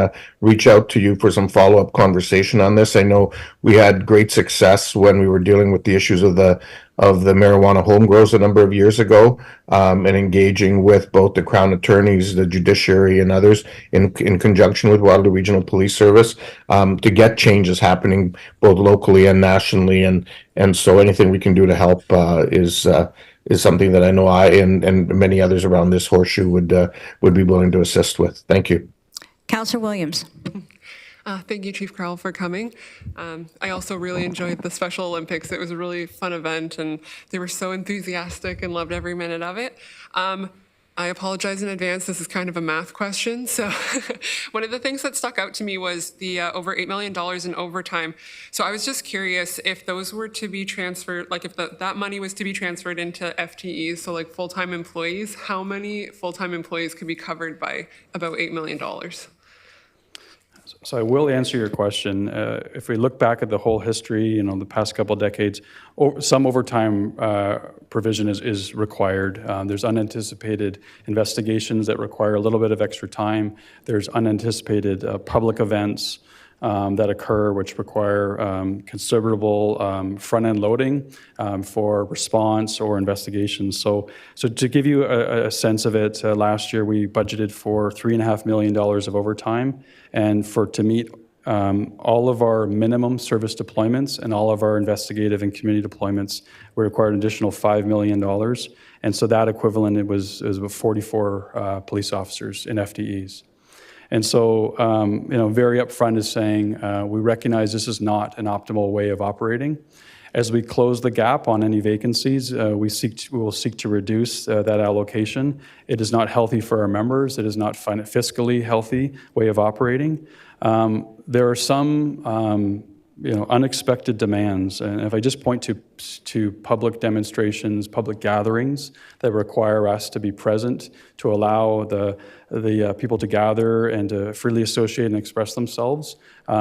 reach out to you for some follow-up conversation on this. I know we had great success when we were dealing with the issues of the marijuana home grows a number of years ago, and engaging with both the Crown attorneys, the judiciary, and others in conjunction with Waterloo Regional Police Service to get changes happening both locally and nationally. And so anything we can do to help is something that I know I and many others around this horseshoe would be willing to assist with. Thank you. Councilor Williams. Thank you, Chief Carroll, for coming. I also really enjoyed the Special Olympics. It was a really fun event, and they were so enthusiastic and loved every minute of it. I apologize in advance. This is kind of a math question. So one of the things that stuck out to me was the over $8 million in overtime. So I was just curious if those were to be transferred, like if that money was to be transferred into FTEs, so like full-time employees, how many full-time employees could be covered by about $8 million? So I will answer your question. If we look back at the whole history, the past couple of decades, some overtime provision is required. There's unanticipated investigations that require a little bit of extra time. There's unanticipated public events that occur, which require considerable front-end loading for response or investigations. So to give you a sense of it, last year we budgeted for $3.5 million of overtime, and to meet all of our minimum service deployments and all of our investigative and community deployments, we required an additional $5 million. And so that equivalent, it was about 44 police officers in FTEs. And so, very upfront is saying we recognize this is not an optimal way of operating. As we close the gap on any vacancies, we will seek to reduce that allocation. It is not healthy for our members. It is not fiscally healthy way of operating. There are some unexpected demands, and if I just point to public demonstrations, public gatherings that require us to be present to allow the people to gather and to freely associate and express themselves.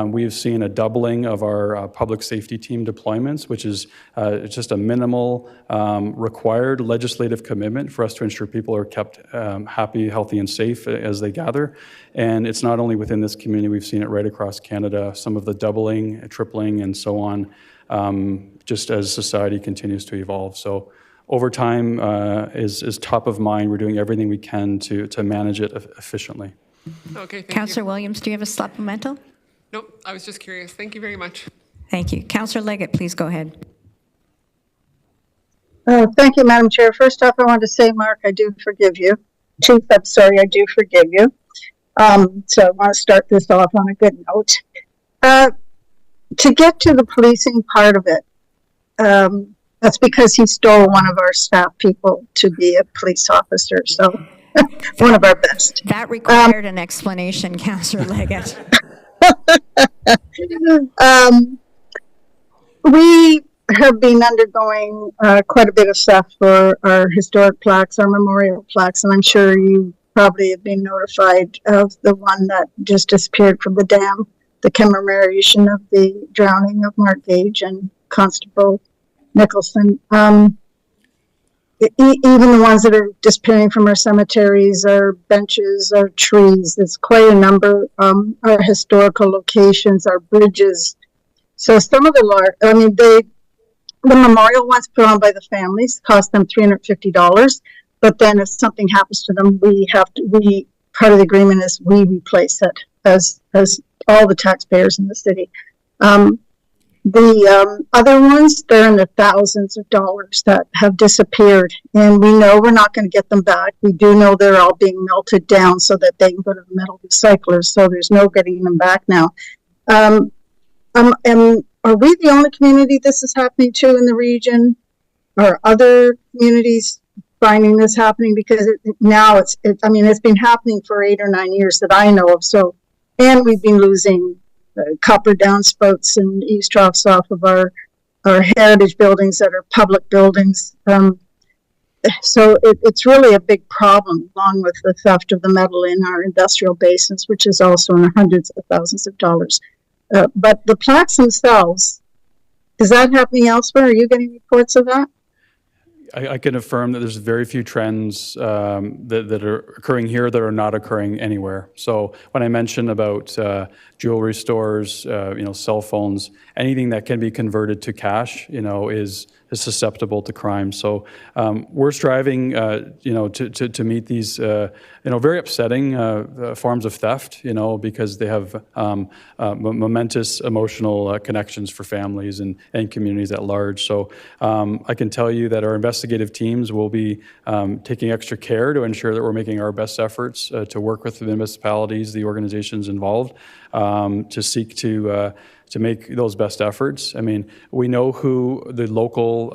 We have seen a doubling of our public safety team deployments, which is just a minimal required legislative commitment for us to ensure people are kept happy, healthy, and safe as they gather. And it's not only within this community, we've seen it right across Canada, some of the doubling, tripling, and so on, just as society continues to evolve. So overtime is top of mind. We're doing everything we can to manage it efficiently. Okay, thank Councillor you. Williams, do you have a supplemental? Nope, I was just curious. Thank you very much. Thank you. Councillor Leggett, please go ahead. Thank you, Madam Chair. First off, I want to say, Mark, I do forgive you. Chief, I'm sorry, I do forgive you. So I want to start this off on a good note. To get to the policing part of it, that's because he stole one of our staff people to be a police officer. So one of our best. That required an explanation, Councillor Leggett. We have been undergoing quite a bit of stuff for our historic plaques, our memorial plaques, and I'm sure you probably have been notified of the one that just disappeared from the dam, the commemoration of the drowning of Mark Gage and Constable Nicholson. Even the ones that are disappearing from our cemeteries, our benches, our trees, there's quite a number, our historical locations, our bridges. So some of the memorial ones put on by the families cost them $350, but then if something happens to them, part of the agreement is we replace it as all the taxpayers in the city. The other ones, they're in the thousands of dollars that have disappeared, and we know we're not going to get them back. We do know they're all being melted down so that they can go to the metal recyclers, so there's no getting them back now. And are we the only community this is happening to in the region? Are other communities finding this happening? Because now it's been happening for 8 or 9 years that I know of. So, and we've been losing copper downspouts and eaves troughs off of our heritage buildings that are public buildings. So it's really a big problem, along with the theft of the metal in our industrial basins, which is also in the hundreds of thousands of dollars. But the plaques themselves, is that happening elsewhere? Are you getting reports of that? I can affirm that there's very few trends that are occurring here that are not occurring anywhere. So when I mentioned about jewelry stores, cell phones, anything that can be converted to cash, is susceptible to crime. So we're striving, to meet these, very upsetting forms of theft, because they have momentous emotional connections for families and communities at large. So I can tell you that our investigative teams will be taking extra care to ensure that we're making our best efforts to work with the municipalities, the organizations involved, to seek to make those best efforts. I mean, we know who the local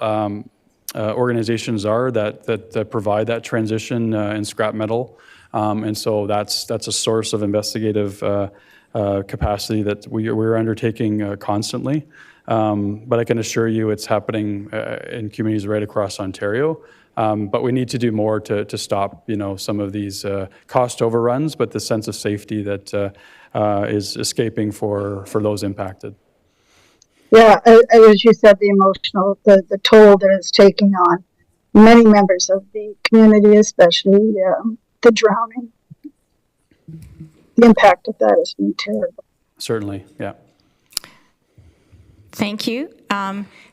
organizations are that provide that transition in scrap metal, and so that's a source of investigative capacity that we're undertaking constantly. But I can assure you it's happening in communities right across Ontario. But we need to do more to stop, some of these cost overruns, but the sense of safety that is escaping for those impacted. Yeah, as you said, the emotional, the toll that it's taking on many members of the community, especially the drowning. The impact of that has been terrible. Certainly, yeah. Thank you.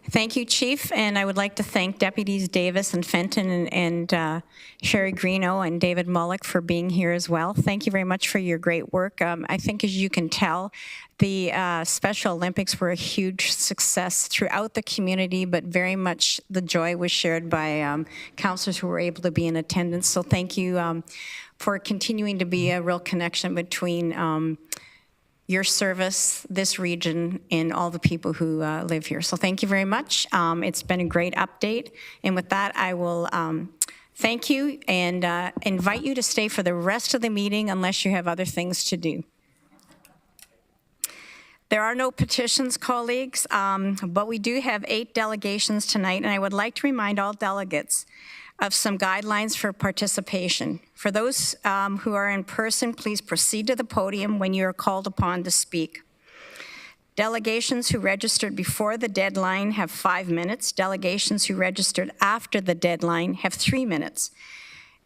Thank you, Chief. And I would like to thank Deputies Davis and Fenton and Sherry Greeno and David Mullock for being here as well. Thank you very much for your great work. I think, as you can tell, the Special Olympics were a huge success throughout the community, but very much the joy was shared by councillors who were able to be in attendance. So thank you for continuing to be a real connection between your service, this region, and all the people who live here. So thank you very much. It's been a great update. And with that, I will thank you and invite you to stay for the rest of the meeting unless you have other things to do. There are no petitions, colleagues, but we do have 8 delegations tonight, and I would like to remind all delegates of some guidelines for participation. For those who are in person, please proceed to the podium when you are called upon to speak. Delegations who registered before the deadline have 5 minutes. Delegations who registered after the deadline have 3 minutes.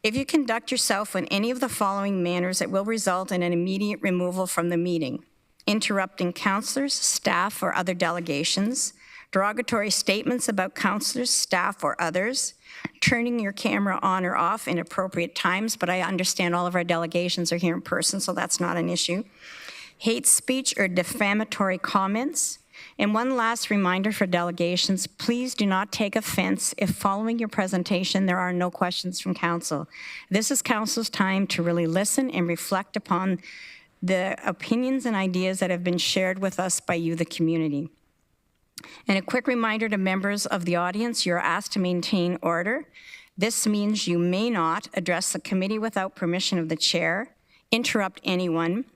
If you conduct yourself in any of the following manners, it will result in an immediate removal from the meeting: interrupting councillors, staff, or other delegations, derogatory statements about councillors, staff, or others, turning your camera on or off in appropriate times, but I understand all of our delegations are here in person, so that's not an issue, hate speech or defamatory comments. And one last reminder for delegations, please do not take offense if following your presentation there are no questions from council. This is council's time to really listen and reflect upon the opinions and ideas that have been shared with us by you, the community. And a quick reminder to members of the audience, you're asked to maintain order. This means you may not address the committee without permission of the chair, interrupt anyone,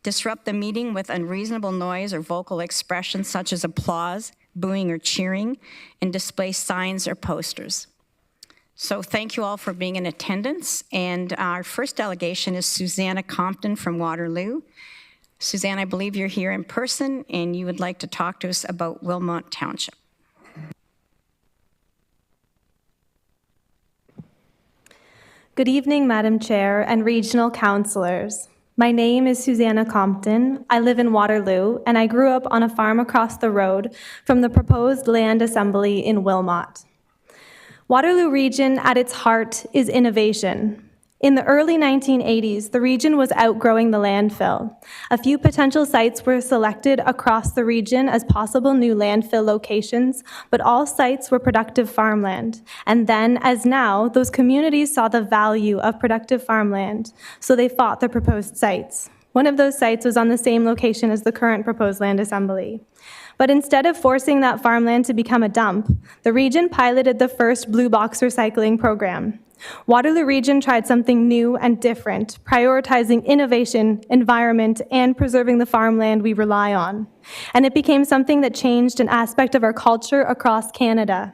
disrupt the meeting with unreasonable noise or vocal expressions such as applause, booing, or cheering, and display signs or posters. So thank you all for being in attendance. And our first delegation is Susanna Compton from Waterloo. Suzanne, I believe you're here in person and you would like to talk to us about Wilmot Township. Good evening, Madam Chair and regional councillors. My name is Susanna Compton. I live in Waterloo and I grew up on a farm across the road from the proposed land assembly in Wilmot. Waterloo region at its heart is innovation. In the early 1980s, the region was outgrowing the landfill. A few potential sites were selected across the region as possible new landfill locations, but all sites were productive farmland. And then, as now, those communities saw the value of productive farmland, so they fought the proposed sites. One of those sites was on the same location as the current proposed land assembly. But instead of forcing that farmland to become a dump, the region piloted the first blue box recycling program. Waterloo Region tried something new and different, prioritizing innovation, environment, and preserving the farmland we rely on. And it became something that changed an aspect of our culture across Canada.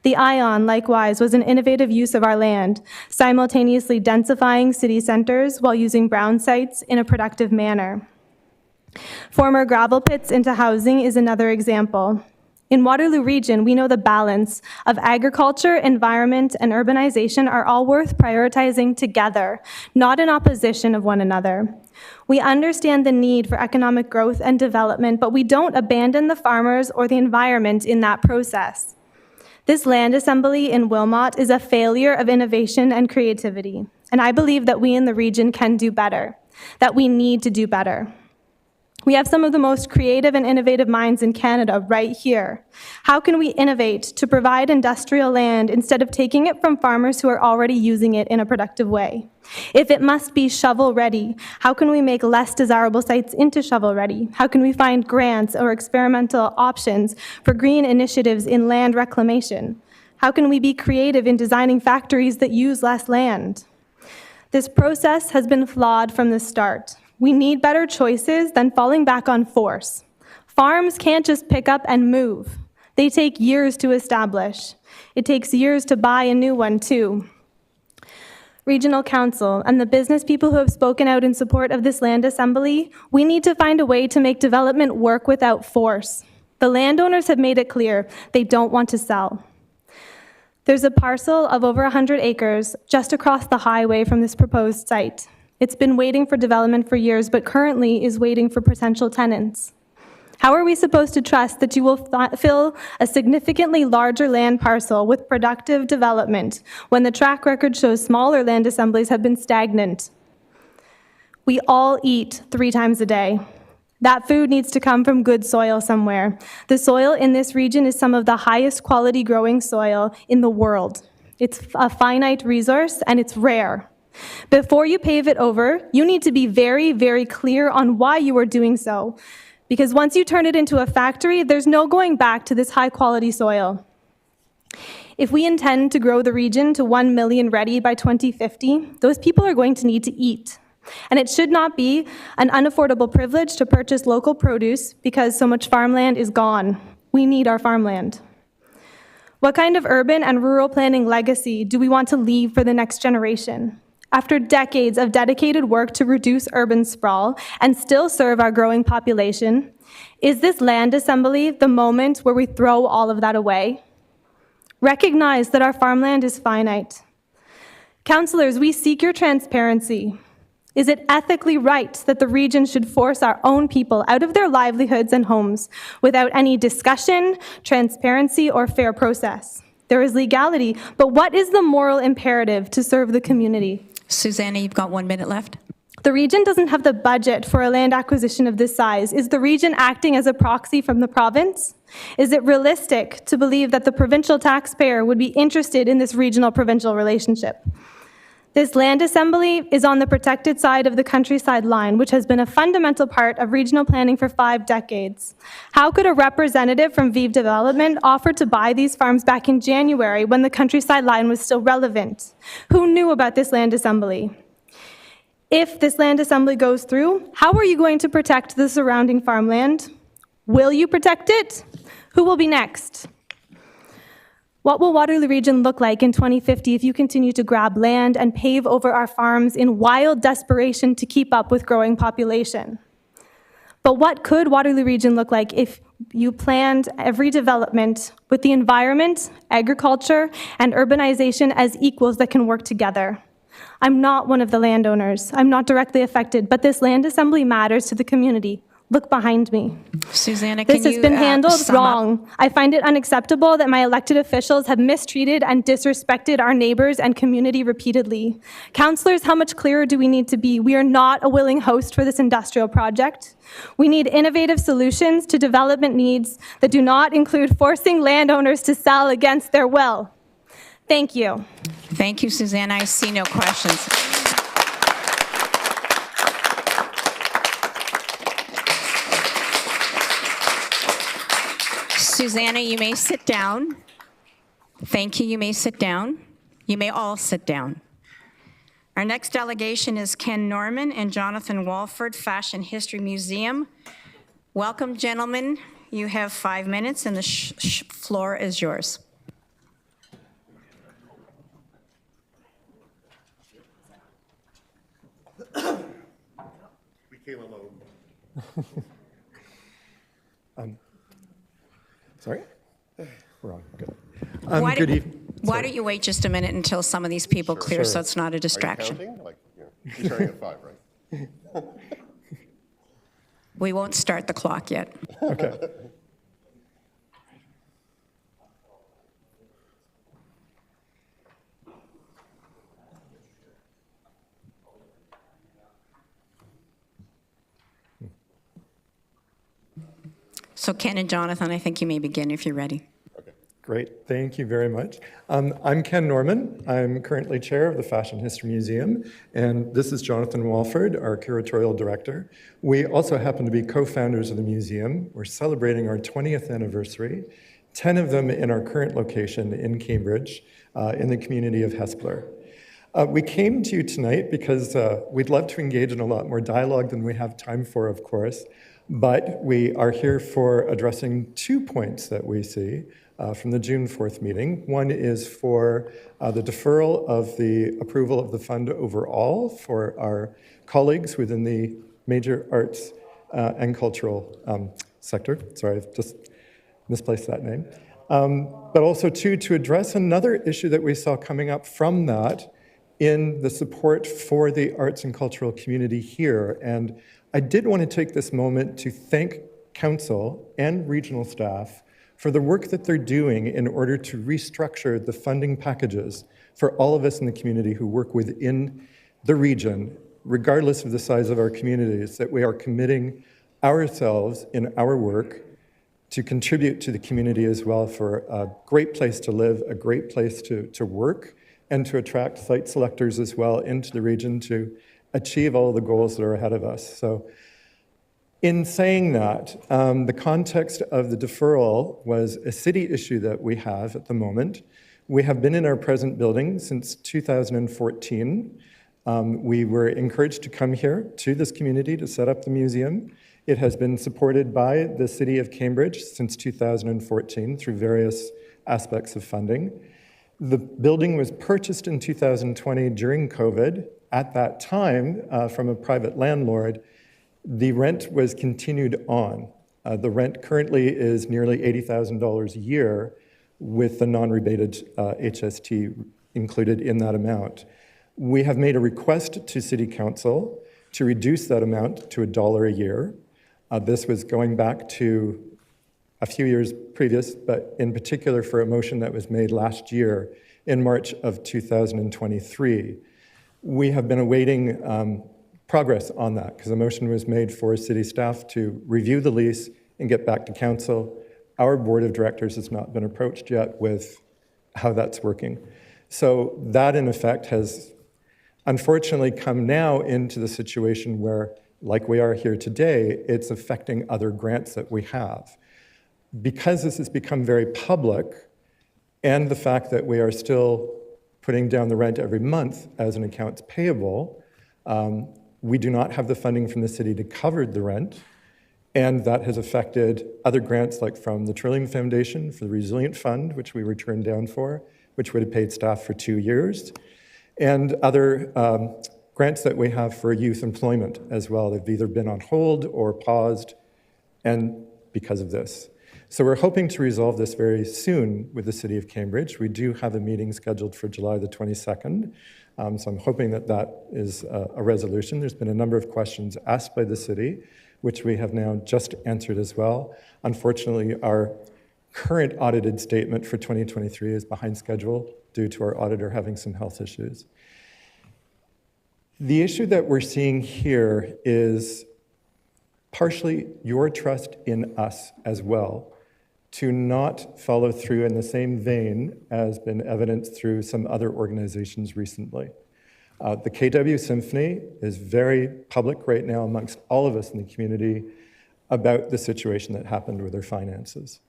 The ION, likewise, was an innovative use of our land, simultaneously densifying city centers while using brown sites in a productive manner. Former gravel pits into housing is another example. In Waterloo Region, we know the balance of agriculture, environment, and urbanization are all worth prioritizing together, not in opposition of one another. We understand the need for economic growth and development, but we don't abandon the farmers or the environment in that process. This land assembly in Wilmot is a failure of innovation and creativity, and I believe that we in the region can do better, that we need to do better. We have some of the most creative and innovative minds in Canada right here. How can we innovate to provide industrial land instead of taking it from farmers who are already using it in a productive way? If it must be shovel-ready, how can we make less desirable sites into shovel-ready? How can we find grants or experimental options for green initiatives in land reclamation? How can we be creative in designing factories that use less land? This process has been flawed from the start. We need better choices than falling back on force. Farms can't just pick up and move. They take years to establish. It takes years to buy a new one, too. Regional Council and the business people who have spoken out in support of this land assembly, we need to find a way to make development work without force. The landowners have made it clear they don't want to sell. There's a parcel of over 100 acres just across the highway from this proposed site. It's been waiting for development for years, but currently is waiting for potential tenants. How are we supposed to trust that you will fill a significantly larger land parcel with productive development when the track record shows smaller land assemblies have been stagnant? We all eat 3 times a day. That food needs to come from good soil somewhere. The soil in this region is some of the highest quality growing soil in the world. It's a finite resource and it's rare. Before you pave it over, you need to be very, very clear on why you are doing so. Because once you turn it into a factory, there's no going back to this high-quality soil. If we intend to grow the region to 1 million ready by 2050, those people are going to need to eat. And it should not be an unaffordable privilege to purchase local produce because so much farmland is gone. We need our farmland. What kind of urban and rural planning legacy do we want to leave for the next generation? After decades of dedicated work to reduce urban sprawl and still serve our growing population, is this land assembly the moment where we throw all of that away? Recognize that our farmland is finite. Councillors, we seek your transparency. Is it ethically right that the region should force our own people out of their livelihoods and homes without any discussion, transparency, or fair process? There is legality, but what is the moral imperative to serve the community? Susanna, you've got 1 minute left. The region doesn't have the budget for a land acquisition of this size. Is the region acting as a proxy from the province? Is it realistic to believe that the provincial taxpayer would be interested in this regional-provincial relationship? This land assembly is on the protected side of the countryside line, which has been a fundamental part of regional planning for 5 decades. How could a representative from Vive Development offer to buy these farms back in January when the countryside line was still relevant? Who knew about this land assembly? If this land assembly goes through, how are you going to protect the surrounding farmland? Will you protect it? Who will be next? What will Waterloo Region look like in 2050 if you continue to grab land and pave over our farms in wild desperation to keep up with growing population? But what could Waterloo Region look like if you planned every development with the environment, agriculture, and urbanization as equals that can work together? I'm not one of the landowners. I'm not directly affected, but this land assembly matters to the community. Look behind me. Susanna, can you... This has been handled sum up? wrong. I find it unacceptable that my elected officials have mistreated and disrespected our neighbors and community repeatedly. Councillors, how much clearer do we need to be? We are not a willing host for this industrial project. We need innovative solutions to development needs that do not include forcing landowners to sell against their will. Thank you. Thank you, Susanna. I see no questions. Susanna, you may sit down. Thank you. You may sit down. You may all sit down. Our next delegation is Ken Norman and Jonathan Walford, Fashion History Museum. Welcome, gentlemen. You have 5 minutes, and the floor is yours. We came alone. Sorry? We're on. Good. Good evening. Why don't you wait just a minute until some of these people clear so it's not a distraction? Are you counting? Like, you're starting at 5, right? We won't start the clock yet. Okay. So Ken and Jonathan, I think you may begin if you're ready. Great, thank you very much. I'm Ken Norman. I'm currently chair of the Fashion History Museum, and this is Jonathan Walford, our curatorial director. We also happen to be co-founders of the museum. We're celebrating our 20th anniversary, 10 of them in our current location in Cambridge, in the community of Hespeler. We came to you tonight because we'd love to engage in a lot more dialogue than we have time for, of course, but we are here for addressing 2 points that we see from the June 4th meeting. One is for the deferral of the approval of the fund overall for our colleagues within the major arts and cultural sector. Sorry, I've just misplaced that name. But also, two, to address another issue that we saw coming up from that in the support for the arts and cultural community here. And I did want to take this moment to thank council and regional staff for the work that they're doing in order to restructure the funding packages for all of us in the community who work within the region, regardless of the size of our communities, that we are committing ourselves in our work to contribute to the community as well for a great place to live, a great place to work, and to attract site selectors as well into the region to achieve all the goals that are ahead of us. So, in saying that, the context of the deferral was a city issue that we have at the moment. We have been in our present building since 2014. We were encouraged to come here to this community to set up the museum. It has been supported by the City of Cambridge since 2014 through various aspects of funding. The building was purchased in 2020 during COVID. At that time, from a private landlord, the rent was continued on. The rent currently is nearly $80,000 a year with the non-rebated HST included in that amount. We have made a request to City Council to reduce that amount to $1 a year. This was going back to a few years previous, but in particular for a motion that was made last year in March of 2023. We have been awaiting progress on that because a motion was made for city staff to review the lease and get back to council. Our board of directors has not been approached yet with how that's working. So that in effect has unfortunately come now into the situation where, like we are here today, it's affecting other grants that we have. Because this has become very public, and the fact that we are still putting down the rent every month as an accounts payable, we do not have the funding from the city to cover the rent, and that has affected other grants like from the Trillium Foundation for the Resilient Fund, which we were turned down for, which would have paid staff for 2 years, and other grants that we have for youth employment as well. They've either been on hold or paused, and because of this. So we're hoping to resolve this very soon with the City of Cambridge. We do have a meeting scheduled for July the 22nd. So I'm hoping that that is a resolution. There's been a number of questions asked by the city, which we have now just answered as well. Unfortunately, our current audited statement for 2023 is behind schedule due to our auditor having some health issues. The issue that we're seeing here is partially your trust in us as well to not follow through in the same vein as been evidenced through some other organizations recently. The KW Symphony is very public right now amongst all of us in the community about the situation that happened with their finances.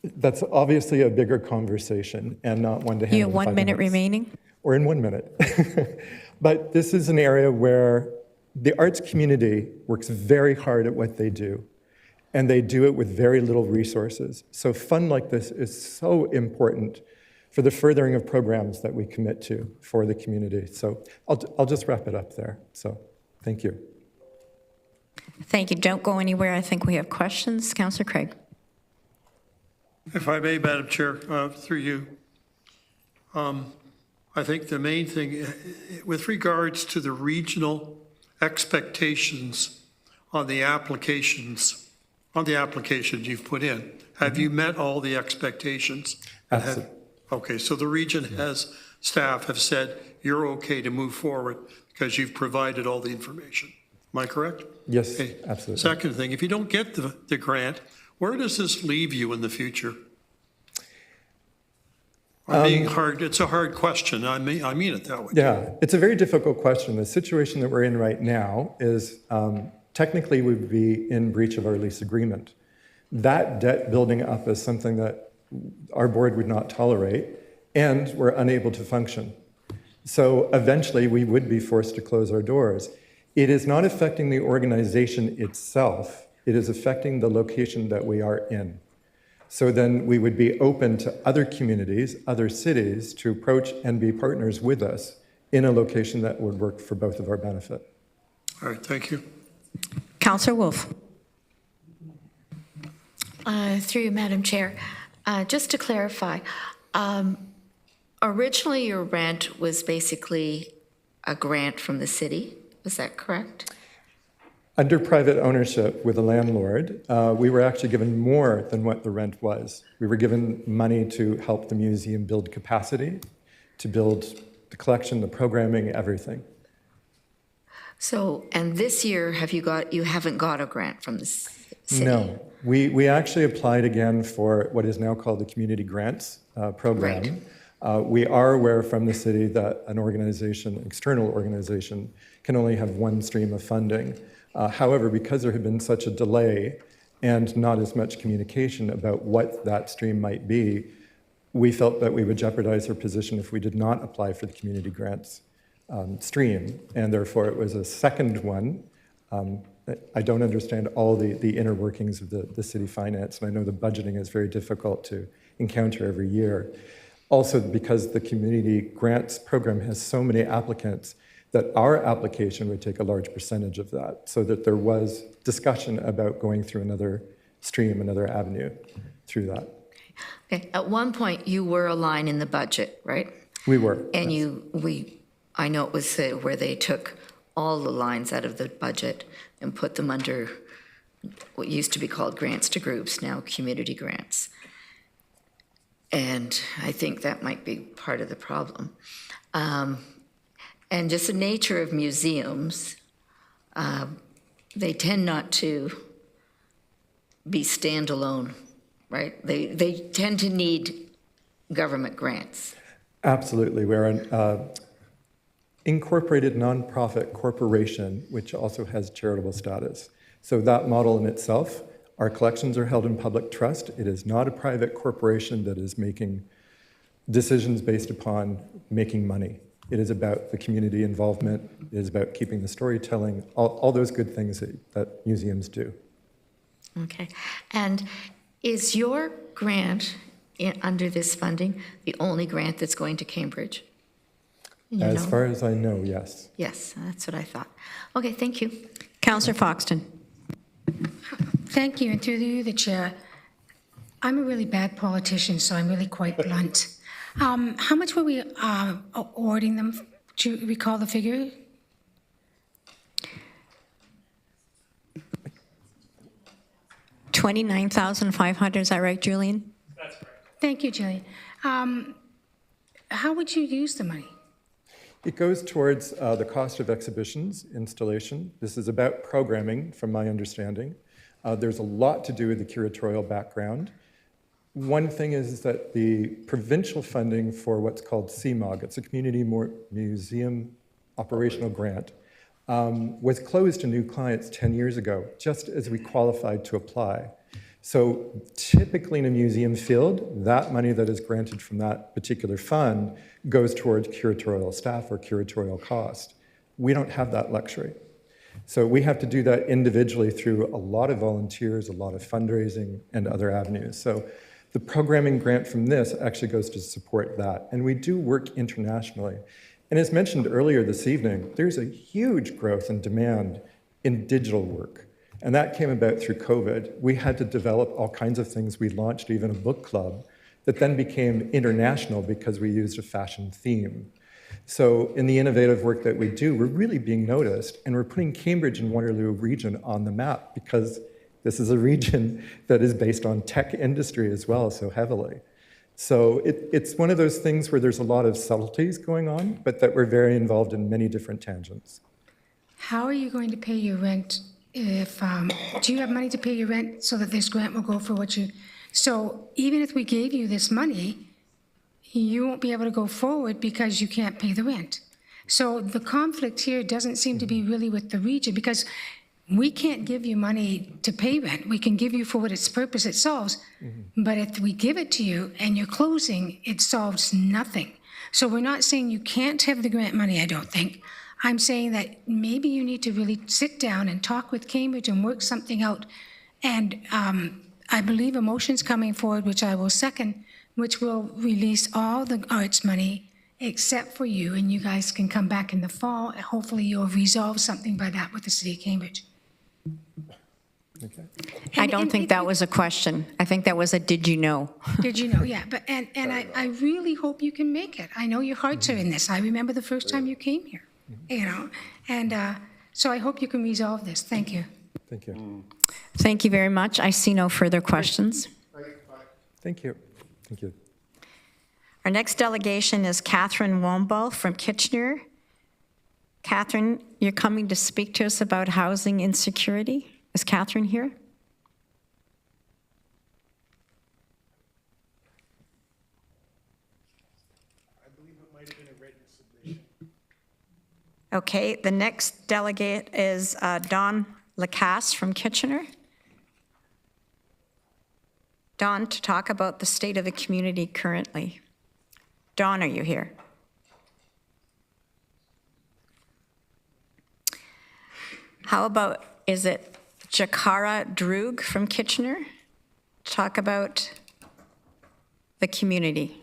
That's obviously a bigger conversation and not one to handle. You have 1 minute remaining? Or in 1 minute. But this is an area where the arts community works very hard at what they do, and they do it with very little resources. So fun like this is so important for the furthering of programs that we commit to for the community. So I'll just wrap it up there. So thank you. Thank you. Don't go anywhere. I think we have questions. Councillor Craig. If I may, Madam Chair, through you, I think the main thing, with regards to the regional expectations on the applications you've put in, have you met all the expectations? Absolutely. Okay, so the region staff have said you're okay to move forward because you've provided all the information. Am I correct? Yes, Okay. absolutely. Second thing, if you don't get the grant, where does this leave you in the future? It's a hard question. I mean it that way. Yeah, it's a very difficult question. The situation that we're in right now is technically we would be in breach of our lease agreement. That debt building up is something that our board would not tolerate, and we're unable to function. So eventually we would be forced to close our doors. It is not affecting the organization itself. It is affecting the location that we are in. So then we would be open to other communities, other cities to approach and be partners with us in a location that would work for both of our benefit. All right, thank you. Councillor Wolf. Through you, Madam Chair. Just to clarify, originally your rent was basically a grant from the city. Was that correct? Under private ownership with a landlord, we were actually given more than what the rent was. We were given money to help the museum build capacity, to build the collection, the programming, everything. So, and this year, you haven't got a grant from the city? No, we actually applied again for what is now called the Community Grants Program. Right. We are aware from the city that an organization, external organization, can only have one stream of funding. However, because there had been such a delay and not as much communication about what that stream might be, we felt that we would jeopardize our position if we did not apply for the community grants stream, and therefore it was a second one. I don't understand all the inner workings of the city finance, and I know the budgeting is very difficult to encounter every year. Also, because the community grants program has so many applicants, that our application would take a large percentage of that, so that there was discussion about going through another stream, another avenue through that. Okay. At one point, you were a line in the budget, right? We were. And yes. I know it was where they took all the lines out of the budget and put them under what used to be called grants to groups, now community grants. And I think that might be part of the problem. And just the nature of museums, they tend not to be standalone, right? They tend to need government grants. Absolutely. We're an incorporated nonprofit corporation, which also has charitable status. So that model in itself, our collections are held in public trust. It is not a private corporation that is making decisions based upon making money. It is about the community involvement. It is about keeping the storytelling, all those good things that museums do. Okay. And is your grant under this funding the only grant that's going to Cambridge? As far as I know, yes. Yes, that's what I thought. Okay, thank you. Councillor Foxton. Thank you, and through you, the chair. I'm a really bad politician, so I'm really quite blunt. How much were we awarding them? Do you recall the figure? $29,500, is that right, Julian? Thank you, Jillian. How would you use the money? It goes towards the cost of exhibitions, installation. This is about programming, from my understanding. There's a lot to do with the curatorial background. One thing is that the provincial funding for what's called CMOG, it's a Community Museum Operational Grant, was closed to new clients 10 years ago, just as we qualified to apply. So typically in a museum field, that money that is granted from that particular fund goes towards curatorial staff or curatorial cost. We don't have that luxury. So we have to do that individually through a lot of volunteers, a lot of fundraising, and other avenues. So the programming grant from this actually goes to support that. And we do work internationally. And as mentioned earlier this evening, there's a huge growth in demand in digital work. And that came about through COVID. We had to develop all kinds of things. We launched even a book club that then became international because we used a fashion theme. So in the innovative work that we do, we're really being noticed, and we're putting Cambridge and Waterloo region on the map because this is a region that is based on tech industry as well, so heavily. So it's one of those things where there's a lot of subtleties going on, but that we're very involved in many different tangents. How are you going to pay your rent if, do you have money to pay your rent so that this grant will go for what you, so even if we gave you this money, you won't be able to go forward because you can't pay the rent. So the conflict here doesn't seem to be really with the region, because we can't give you money to pay rent. We can give you for what its purpose it solves. But if we give it to you and you're closing, it solves nothing. So we're not saying you can't have the grant money, I don't think. I'm saying that maybe you need to really sit down and talk with Cambridge and work something out. And I believe a motion's coming forward, which I will second, which will release all the arts money except for you, and you guys can come back in the fall, and hopefully you'll resolve something by that with the city of Cambridge. Okay. I don't think that was a question. I think that was a did you know? Did you know? Yeah, but and I really hope you can make it. I know your hearts are in this. I remember the first time you came here, you know, and so I hope you can resolve this. Thank you. Thank you. Thank you very much. I see no further questions. Thank you. Thank you. Our next delegation is Catherine Womball from Kitchener. Catherine, you're coming to speak to us about housing insecurity. Is Catherine here? I believe it might have been a written submission. Okay, the next delegate is Don Lacasse from Kitchener. Don, to talk about the state of the community currently. Don, are you here? How about, is it Jakara Droog from Kitchener? Talk about the community.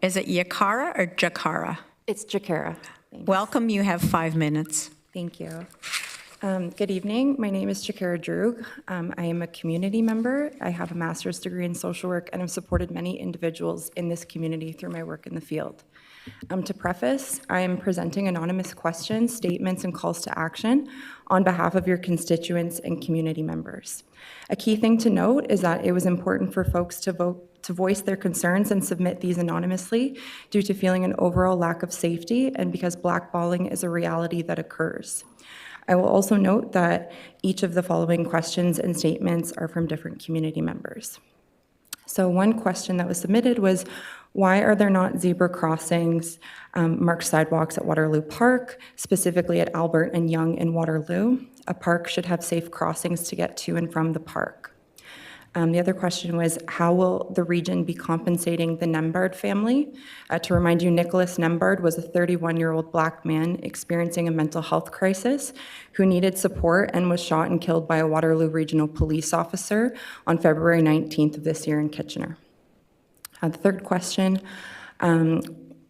Is it Yakara or Jakara? It's Jakara. Welcome, you have 5 minutes. Thank you. Good evening. My name is Jakara Droog. I am a community member. I have a master's degree in social work and have supported many individuals in this community through my work in the field. To preface, I am presenting anonymous questions, statements, and calls to action on behalf of your constituents and community members. A key thing to note is that it was important for folks to voice their concerns and submit these anonymously due to feeling an overall lack of safety and because blackballing is a reality that occurs. I will also note that each of the following questions and statements are from different community members. So one question that was submitted was, why are there not zebra crossings, marked sidewalks at Waterloo Park, specifically at Albert and Yonge in Waterloo? A park should have safe crossings to get to and from the park. The other question was, how will the region be compensating the Nembard family? To remind you, Nicholas Nembard was a 31-year-old Black man experiencing a mental health crisis who needed support and was shot and killed by a Waterloo Regional Police officer on February 19th of this year in Kitchener. The third question,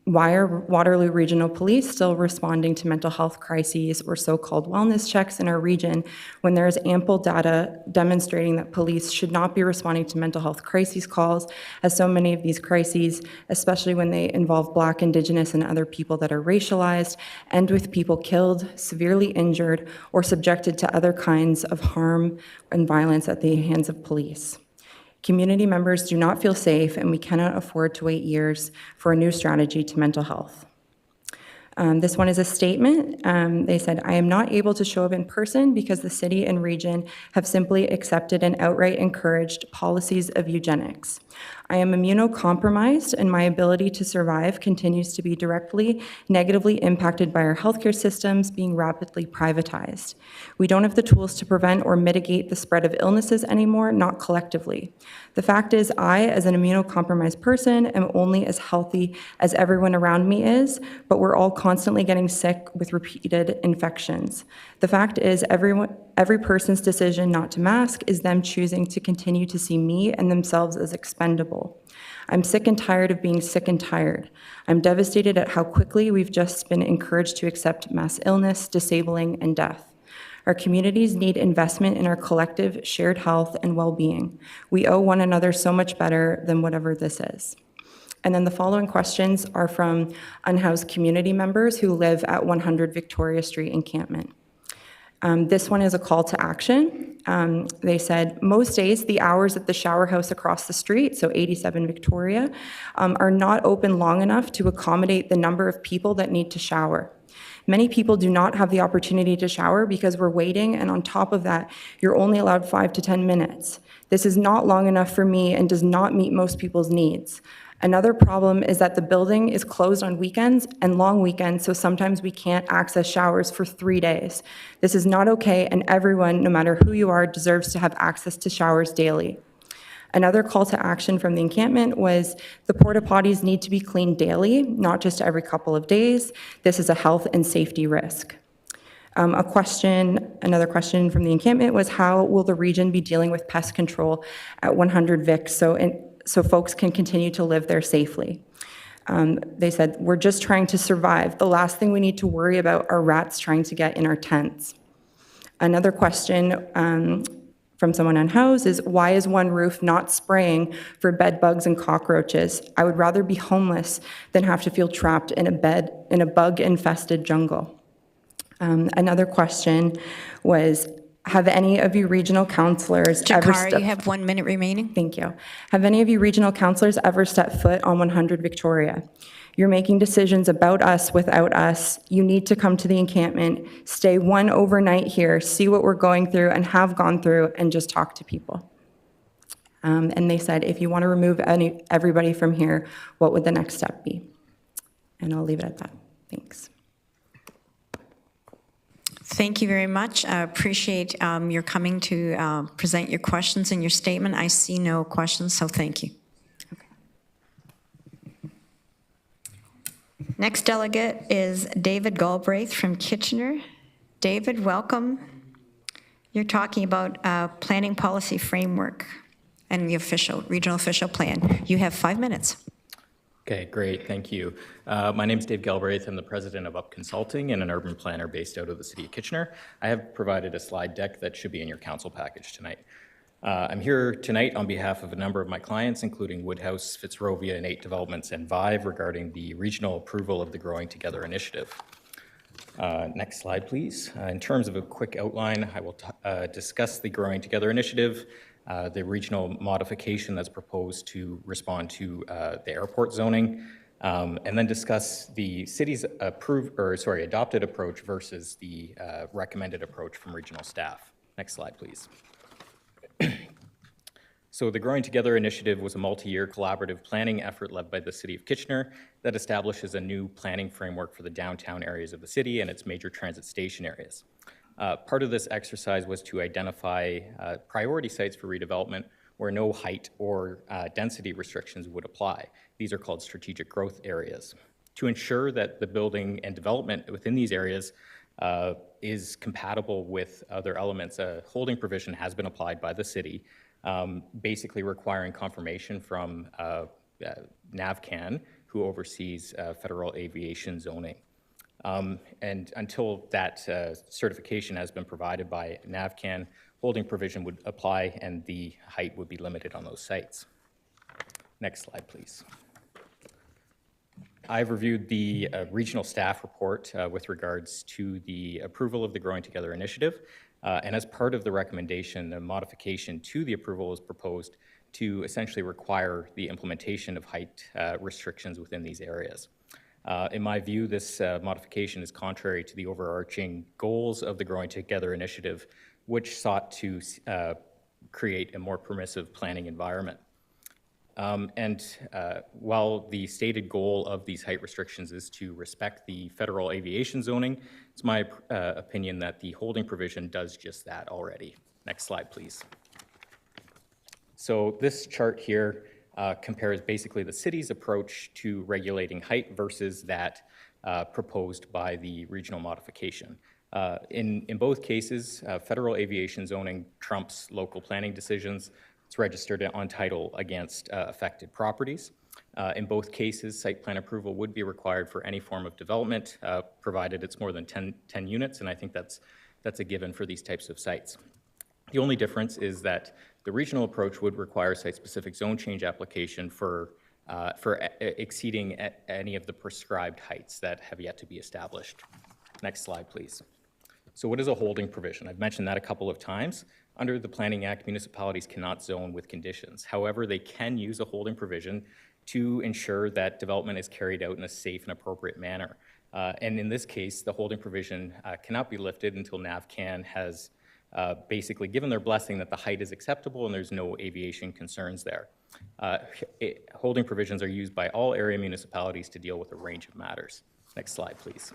Why are Waterloo Regional Police still responding to mental health crises or so-called wellness checks in our region when there is ample data demonstrating that police should not be responding to mental health crises calls, as so many of these crises, especially when they involve Black, Indigenous, and other people that are racialized, end with people killed, severely injured, or subjected to other kinds of harm and violence at the hands of police. Community members do not feel safe, and we cannot afford to wait years for a new strategy to mental health. This one is a statement. They said, I am not able to show up in person because the city and region have simply accepted and outright encouraged policies of eugenics. I am immunocompromised, and my ability to survive continues to be directly negatively impacted by our healthcare systems being rapidly privatized. We don't have the tools to prevent or mitigate the spread of illnesses anymore, not collectively. The fact is, I, as an immunocompromised person, am only as healthy as everyone around me is, but we're all constantly getting sick with repeated infections. The fact is, every person's decision not to mask is them choosing to continue to see me and themselves as expendable. I'm sick and tired of being sick and tired. I'm devastated at how quickly we've just been encouraged to accept mass illness, disabling, and death. Our communities need investment in our collective shared health and well-being. We owe one another so much better than whatever this is. And then the following questions are from unhoused community members who live at 100 Victoria Street encampment. This one is a call to action. They said, most days the hours at the shower house across the street, so 87 Victoria, are not open long enough to accommodate the number of people that need to shower. Many people do not have the opportunity to shower because we're waiting, and on top of that, you're only allowed 5 to 10 minutes. This is not long enough for me and does not meet most people's needs. Another problem is that the building is closed on weekends and long weekends, so sometimes we can't access showers for 3 days. This is not okay, and everyone, no matter who you are, deserves to have access to showers daily. Another call to action from the encampment was the porta potties need to be cleaned daily, not just every couple of days. This is a health and safety risk. Another question from the encampment was, how will the region be dealing with pest control at 100 Vic so folks can continue to live there safely? They said, we're just trying to survive. The last thing we need to worry about are rats trying to get in our tents. Another question from someone unhoused is, why is one roof not spraying for bed bugs and cockroaches? I would rather be homeless than have to feel trapped in a bug-infested jungle. Another question was, have any of you regional councillors ever Jakar, you have 1 minute remaining. Thank you. Have any of you regional councillors ever stepped foot on 100 Victoria? You're making decisions about us without us. You need to come to the encampment, stay one overnight here, see what we're going through and have gone through, and just talk to people. And they said, if you want to remove everybody from here, what would the next step be? And I'll leave it at that. Thanks. Thank you very much. I appreciate your coming to present your questions and your statement. I see no questions, so thank you. Next delegate is David Galbraith from Kitchener. David, welcome. You're talking about planning policy framework and the regional official plan. You have 5 minutes. Okay, great, thank you. My name is Dave Galbraith. I'm the president of Up Consulting and an urban planner based out of the city of Kitchener. I have provided a slide deck that should be in your council package tonight. I'm here tonight on behalf of a number of my clients, including Woodhouse, Fitzrovia, and 8 Developments and Vive, regarding the regional approval of the Growing Together initiative. Next slide, please. In terms of a quick outline, I will discuss the Growing Together initiative, the regional modification that's proposed to respond to the airport zoning, and then discuss the city's adopted approach versus the recommended approach from regional staff. Next slide, please. So the Growing Together initiative was a multi-year collaborative planning effort led by the City of Kitchener that establishes a new planning framework for the downtown areas of the city and its major transit station areas. Part of this exercise was to identify priority sites for redevelopment where no height or density restrictions would apply. These are called strategic growth areas. To ensure that the building and development within these areas is compatible with other elements, a holding provision has been applied by the city, basically requiring confirmation from NAVCAN who oversees federal aviation zoning. And until that certification has been provided by NAVCAN, holding provision would apply and the height would be limited on those sites. Next slide, please. I've reviewed the regional staff report with regards to the approval of the Growing Together initiative. And as part of the recommendation, a modification to the approval is proposed to essentially require the implementation of height restrictions within these areas. In my view, this modification is contrary to the overarching goals of the Growing Together initiative, which sought to create a more permissive planning environment. While the stated goal of these height restrictions is to respect the federal aviation zoning, it's my opinion that the holding provision does just that already. Next slide, please. So this chart here compares basically the city's approach to regulating height versus that proposed by the regional modification. In both cases, federal aviation zoning trumps local planning decisions. It's registered on title against affected properties. In both cases, site plan approval would be required for any form of development, provided it's more than 10 units, and I think that's a given for these types of sites. The only difference is that the regional approach would require site-specific zone change application for exceeding any of the prescribed heights that have yet to be established. Next slide, please. So what is a holding provision? I've mentioned that a couple of times. Under the Planning Act, municipalities cannot zone with conditions. However, they can use a holding provision to ensure that development is carried out in a safe and appropriate manner. And in this case, the holding provision cannot be lifted until NAVCAN has basically given their blessing that the height is acceptable and there's no aviation concerns there. Holding provisions are used by all area municipalities to deal with a range of matters. Next slide, please.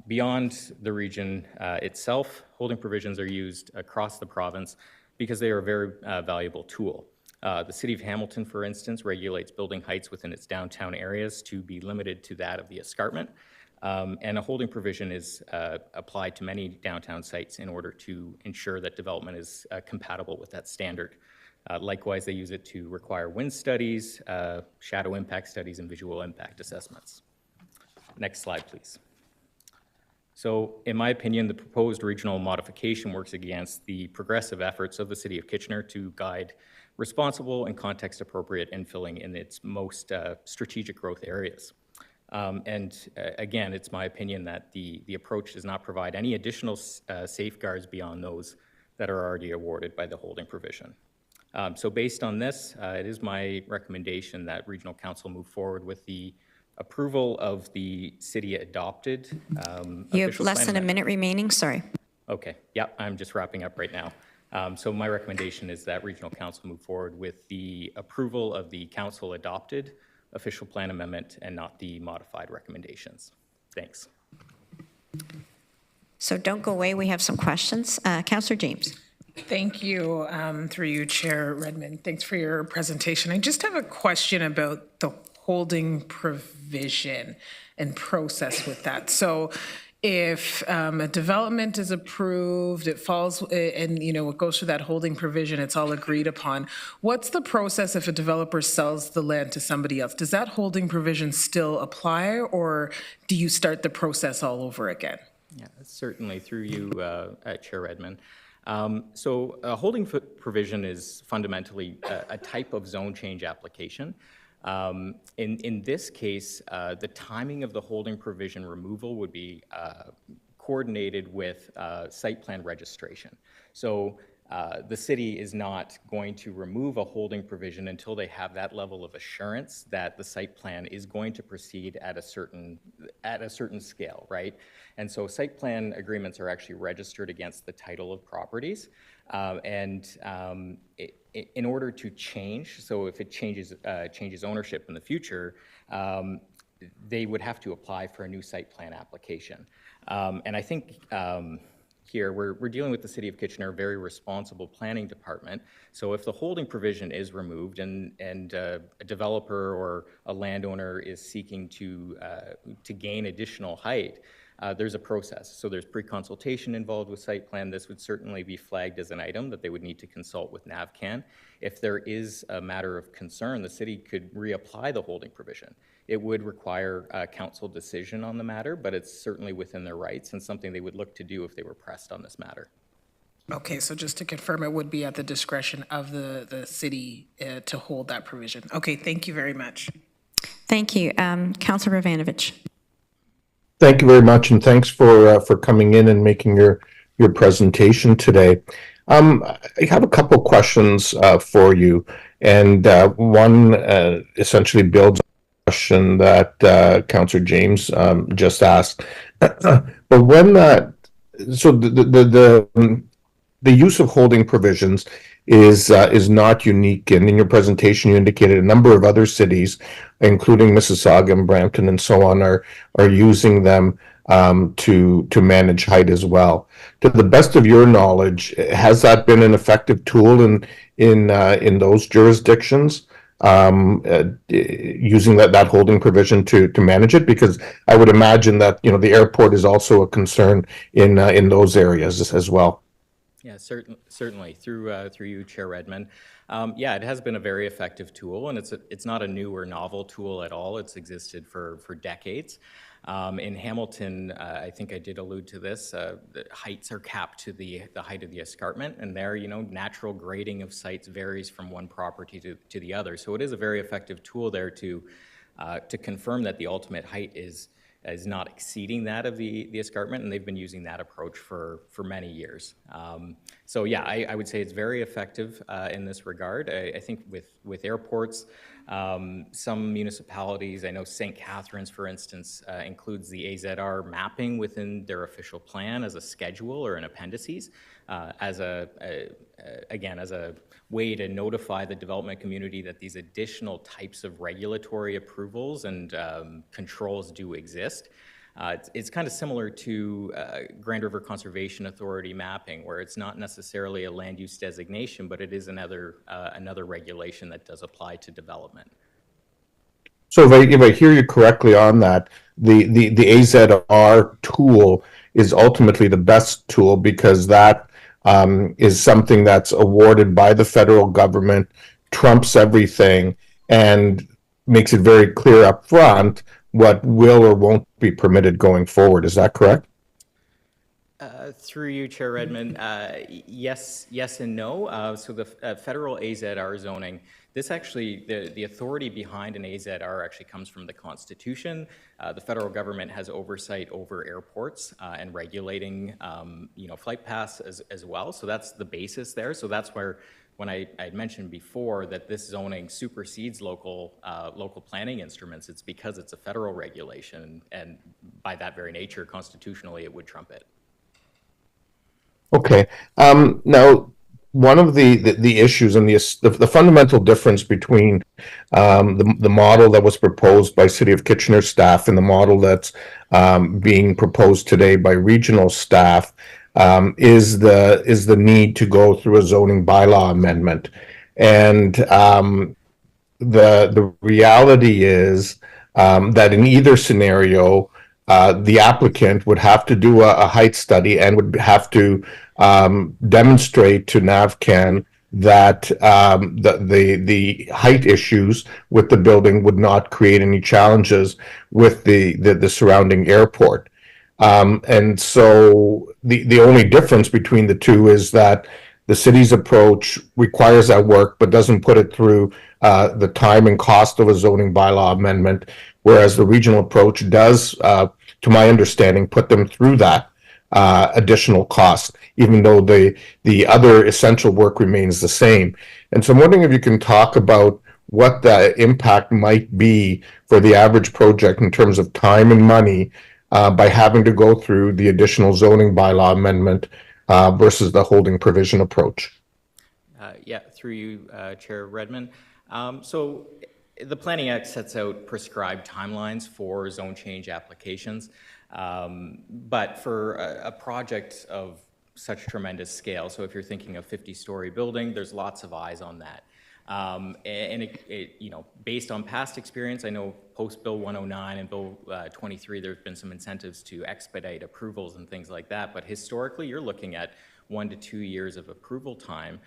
Beyond the region itself, holding provisions are used across the province because they are a very valuable tool. The City of Hamilton, for instance, regulates building heights within its downtown areas to be limited to that of the escarpment. And a holding provision is applied to many downtown sites in order to ensure that development is compatible with that standard. Likewise, they use it to require wind studies, shadow impact studies, and visual impact assessments. Next slide, please. So, in my opinion, the proposed regional modification works against the progressive efforts of the City of Kitchener to guide responsible and context-appropriate infilling in its most strategic growth areas. Again, it's my opinion that the approach does not provide any additional safeguards beyond those that are already awarded by the holding provision. So based on this, it is my recommendation that Regional Council move forward with the approval of the city-adopted You have less than a minute remaining, sorry. Okay, yep, I'm just wrapping up right now. So my recommendation is that Regional Council move forward with the approval of the council-adopted official plan amendment and not the modified recommendations. Thanks. So don't go away, we have some questions. Councillor James. Thank you, through you, Chair Redmond. Thanks for your presentation. I just have a question about the holding provision and process with that. So if a development is approved, it falls, and it goes through that holding provision, it's all agreed upon. What's the process if a developer sells the land to somebody else? Does that holding provision still apply, or do you start the process all over again? Yeah, certainly, through you, Chair Redmond. So a holding provision is fundamentally a type of zone change application. In this case, the timing of the holding provision removal would be coordinated with site plan registration. So the city is not going to remove a holding provision until they have that level of assurance that the site plan is going to proceed at a certain scale, right? And so site plan agreements are actually registered against the title of properties. In order to change, so if it changes ownership in the future, they would have to apply for a new site plan application. And I think here we're dealing with the City of Kitchener, a very responsible planning department. So if the holding provision is removed and a developer or a landowner is seeking to gain additional height, there's a process. So there's pre-consultation involved with site plan. This would certainly be flagged as an item that they would need to consult with NAVCAN. If there is a matter of concern, the city could reapply the holding provision. It would require a council decision on the matter, but it's certainly within their rights and something they would look to do if they were pressed on this matter. Okay, so just to confirm, it would be at the discretion of the city to hold that provision. Okay, thank you very much. Thank you. Councilor Ravanovich. Thank you very much, and thanks for coming in and making your presentation today. I have a couple questions for you, and one essentially builds on the question that Councillor James just asked. But when so the use of holding provisions is not unique, and in your presentation you indicated a number of other cities, including Mississauga and Brampton and so on, are using them to manage height as well. To the best of your knowledge, has that been an effective tool in those jurisdictions, using that holding provision to manage it? Because I would imagine that the airport is also a concern in those areas as well. Yeah, certainly. Through you, Chair Redmond. Yeah, it has been a very effective tool, and it's not a new or novel tool at all. It's existed for decades. In Hamilton, I think I did allude to this, the heights are capped to the height of the escarpment, and there, natural grading of sites varies from one property to the other. So it is a very effective tool there to confirm that the ultimate height is not exceeding that of the escarpment, and they've been using that approach for many years. So yeah, I would say it's very effective in this regard. I think with airports, some municipalities, I know St. Catharines, for instance, includes the AZR mapping within their official plan as a schedule or an appendices, as a way to notify the development community that these additional types of regulatory approvals and controls do exist. It's kind of similar to Grand River Conservation Authority mapping, where it's not necessarily a land use designation, but it is another regulation that does apply to development. So if I hear you correctly on that, the AZR tool is ultimately the best tool because that is something that's awarded by the federal government, trumps everything, and makes it very clear up front what will or won't be permitted going forward. Is that correct? Through you, Chair Redmond, yes and no. So the federal AZR zoning, this actually, the authority behind an AZR actually comes from the Constitution. The federal government has oversight over airports and regulating, flight paths as well. So that's the basis there. So that's where, when I had mentioned before that this zoning supersedes local planning instruments, it's because it's a federal regulation, and by that very nature, constitutionally, it would trump it. Okay. Now, one of the issues and the fundamental difference between the model that was proposed by City of Kitchener staff and the model that's being proposed today by regional staff is the need to go through a zoning bylaw amendment. And the reality is that in either scenario, the applicant would have to do a height study and would have to demonstrate to NAVCAN that the height issues with the building would not create any challenges with the surrounding airport. And so the only difference between the two is that the city's approach requires that work, but doesn't put it through the time and cost of a zoning bylaw amendment, whereas the regional approach does, to my understanding, put them through that additional cost, even though the other essential work remains the same. And so I'm wondering if you can talk about what the impact might be for the average project in terms of time and money by having to go through the additional zoning bylaw amendment versus the holding provision approach. Yeah, through you, Chair Redmond. So the Planning Act sets out prescribed timelines for zone change applications, but for a project of such tremendous scale, so if you're thinking of 50-story building, there's lots of eyes on that. And based on past experience, I know post Bill 109 and Bill 23, there's been some incentives to expedite approvals and things like that. But historically, you're looking at 1 to 2 years of approval time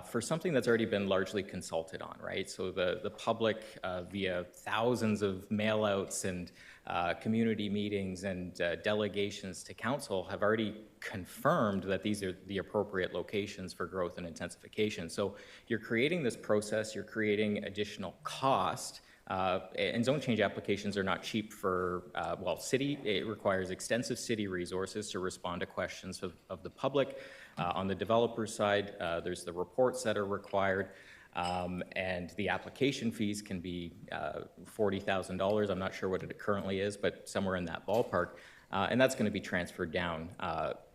for something that's already been largely consulted on, right? So the public, via thousands of mailouts and community meetings and delegations to council, have already confirmed that these are the appropriate locations for growth and intensification. So you're creating this process, you're creating additional cost, and zone change applications are not cheap for, it requires extensive city resources to respond to questions of the public. On the developer side, there's the reports that are required, and the application fees can be $40,000. I'm not sure what it currently is, but somewhere in that ballpark. And that's going to be transferred down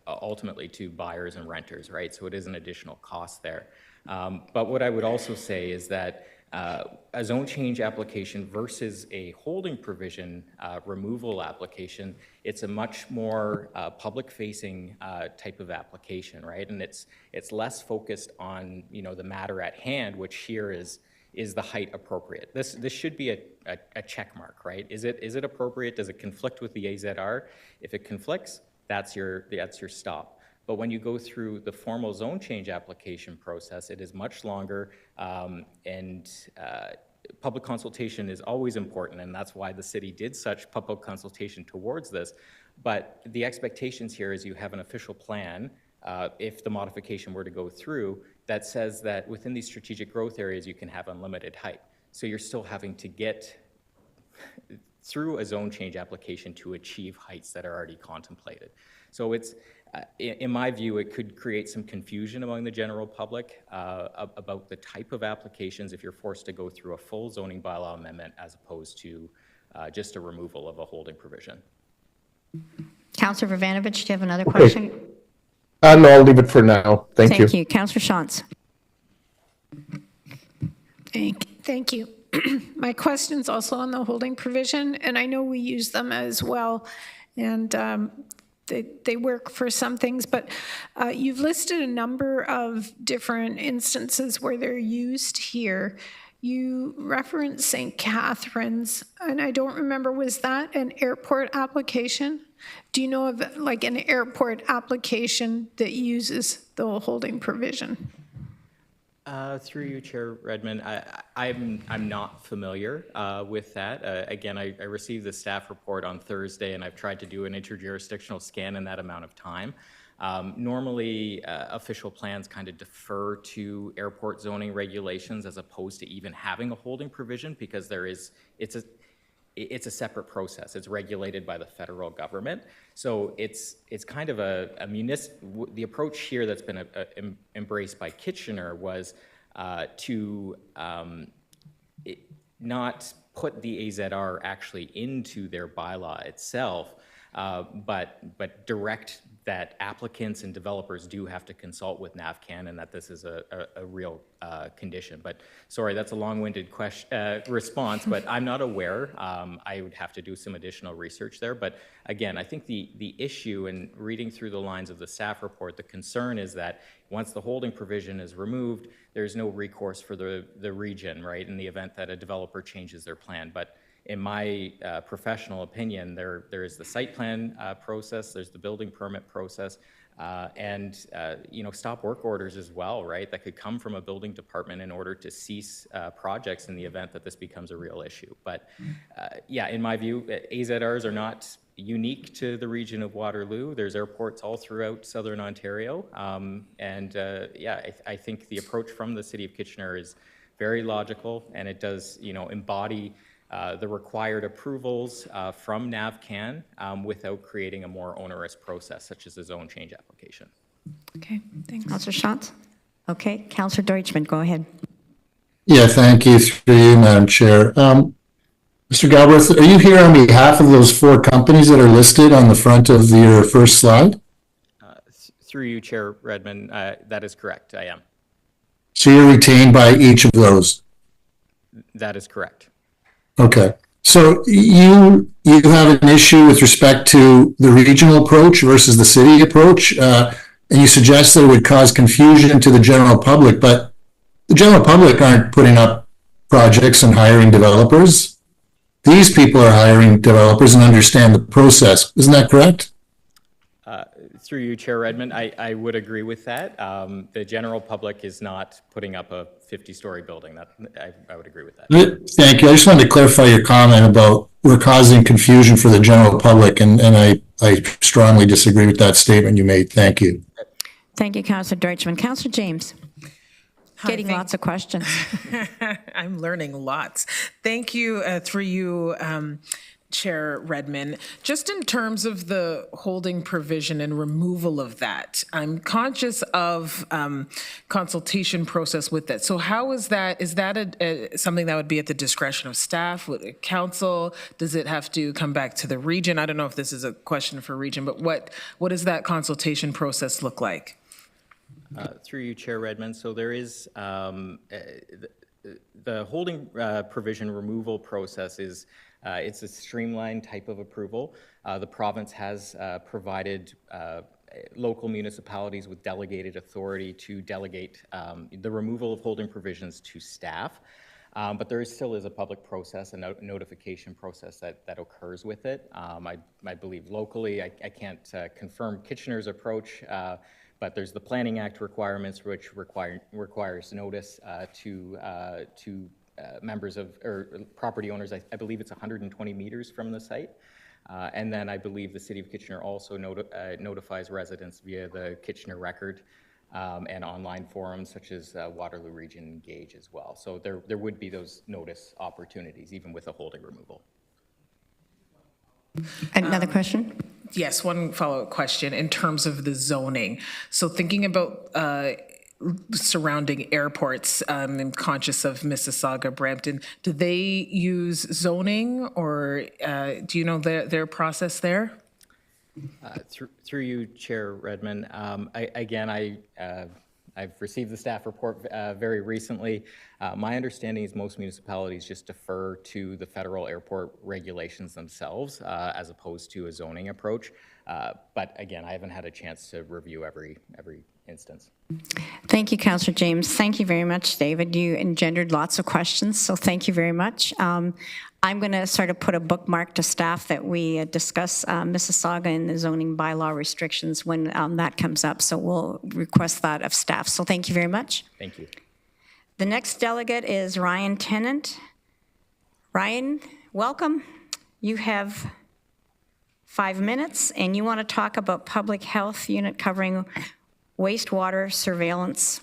ultimately to buyers and renters, right? So it is an additional cost there. But what I would also say is that a zone change application versus a holding provision removal application, it's a much more public-facing type of application, right? And it's less focused on the matter at hand, which here is the height appropriate. This should be a check mark, right? Is it appropriate? Does it conflict with the AZR? If it conflicts, that's your stop. But when you go through the formal zone change application process, it is much longer, and public consultation is always important, and that's why the city did such public consultation towards this. But the expectations here is you have an official plan, if the modification were to go through, that says that within these strategic growth areas, you can have unlimited height. So you're still having to get through a zone change application to achieve heights that are already contemplated. So it's, in my view, it could create some confusion among the general public about the type of applications if you're forced to go through a full zoning bylaw amendment as opposed to just a removal of a holding provision. Councillor Vavanovich, do you have another question? No, I'll leave it for now. Thank you. Thank you. Councillor Shantz. Thank you. My question's also on the holding provision, and I know we use them as well, and they work for some things, but you've listed a number of different instances where they're used here. You referenced St. Catharines, and I don't remember, was that an airport application? Do you know of like an airport application that uses the holding provision? Through you, Chair Redmond, I'm not familiar with that. Again, I received the staff report on Thursday, and I've tried to do an interjurisdictional scan in that amount of time. Normally, official plans kind of defer to airport zoning regulations as opposed to even having a holding provision, because it's a separate process. It's regulated by the federal government. So it's kind of the approach here that's been embraced by Kitchener was to not put the AZR actually into their bylaw itself, but direct that applicants and developers do have to consult with NAVCAN, and that this is a real condition. But sorry, that's a long-winded response, but I'm not aware. I would have to do some additional research there. But again, I think the issue in reading through the lines of the staff report, the concern is that once the holding provision is removed, there's no recourse for the region, right, in the event that a developer changes their plan. But in my professional opinion, there is the site plan process, there's the building permit process, and stop work orders as well, right? That could come from a building department in order to cease projects in the event that this becomes a real issue. But yeah, in my view, AZRs are not unique to the region of Waterloo. There's airports all throughout Southern Ontario, yeah, I think the approach from the City of Kitchener is very logical, and it does, embody the required approvals from NAVCAN without creating a more onerous process, such as a zone change application. Okay, thanks. Councillor Shantz? Okay, Councillor Deutschman, go ahead. Yeah, thank you, through you, Madam Chair. Mr. Galbraith, are you here on behalf of those 4 companies that are listed on the front of your first slide? Through you, Chair Redmond, that is correct, I am. So you're retained by each of those? That is correct. Okay, so you have an issue with respect to the regional approach versus the city approach, and you suggest that it would cause confusion to the general public, but The general public aren't putting up projects and hiring developers. These people are hiring developers and understand the process. Isn't that correct? Through you, Chair Redmond, I would agree with that. The general public is not putting up a 50-story building. I would agree with that. Thank you. I just wanted to clarify your comment about we're causing confusion for the general public, and I strongly disagree with that statement you made. Thank you. Thank you, Councillor Deutschman. Councillor James. Getting lots of questions. I'm learning lots. Thank you, through you, Chair Redmond. Just in terms of the holding provision and removal of that, I'm conscious of consultation process with that. So how is that? Is that something that would be at the discretion of staff, with council? Does it have to come back to the region? I don't know if this is a question for region, but what does that consultation process look like? Through you, Chair Redmond. So there is the holding provision removal process is it's a streamlined type of approval. The province has provided local municipalities with delegated authority to delegate the removal of holding provisions to staff. But there still is a public process, a notification process that occurs with it. I believe locally, I can't confirm Kitchener's approach, but there's the Planning Act requirements, which requires notice to members of or property owners. I believe it's 120 meters from the site. And then I believe the City of Kitchener also notifies residents via the Kitchener Record and online forums such as Waterloo Region Engage as well. So there would be those notice opportunities even with a holding removal. Another question? Yes, one follow-up question in terms of the zoning. So thinking about surrounding airports, I'm conscious of Mississauga, Brampton. Do they use zoning, or do you know their process there? Through you, Chair Redmond. I've received the staff report very recently. My understanding is most municipalities just defer to the federal airport regulations themselves as opposed to a zoning approach. But again, I haven't had a chance to review every instance. Thank you, Councillor James. Thank you very much, David. You engendered lots of questions, so thank you very much. I'm going to sort of put a bookmark to staff that we discuss Mississauga and the zoning bylaw restrictions when that comes up, so we'll request that of staff. So thank you very much. Thank you. The next delegate is Ryan Tennant. Ryan, welcome. You have 5 minutes, and you want to talk about public health unit covering wastewater surveillance.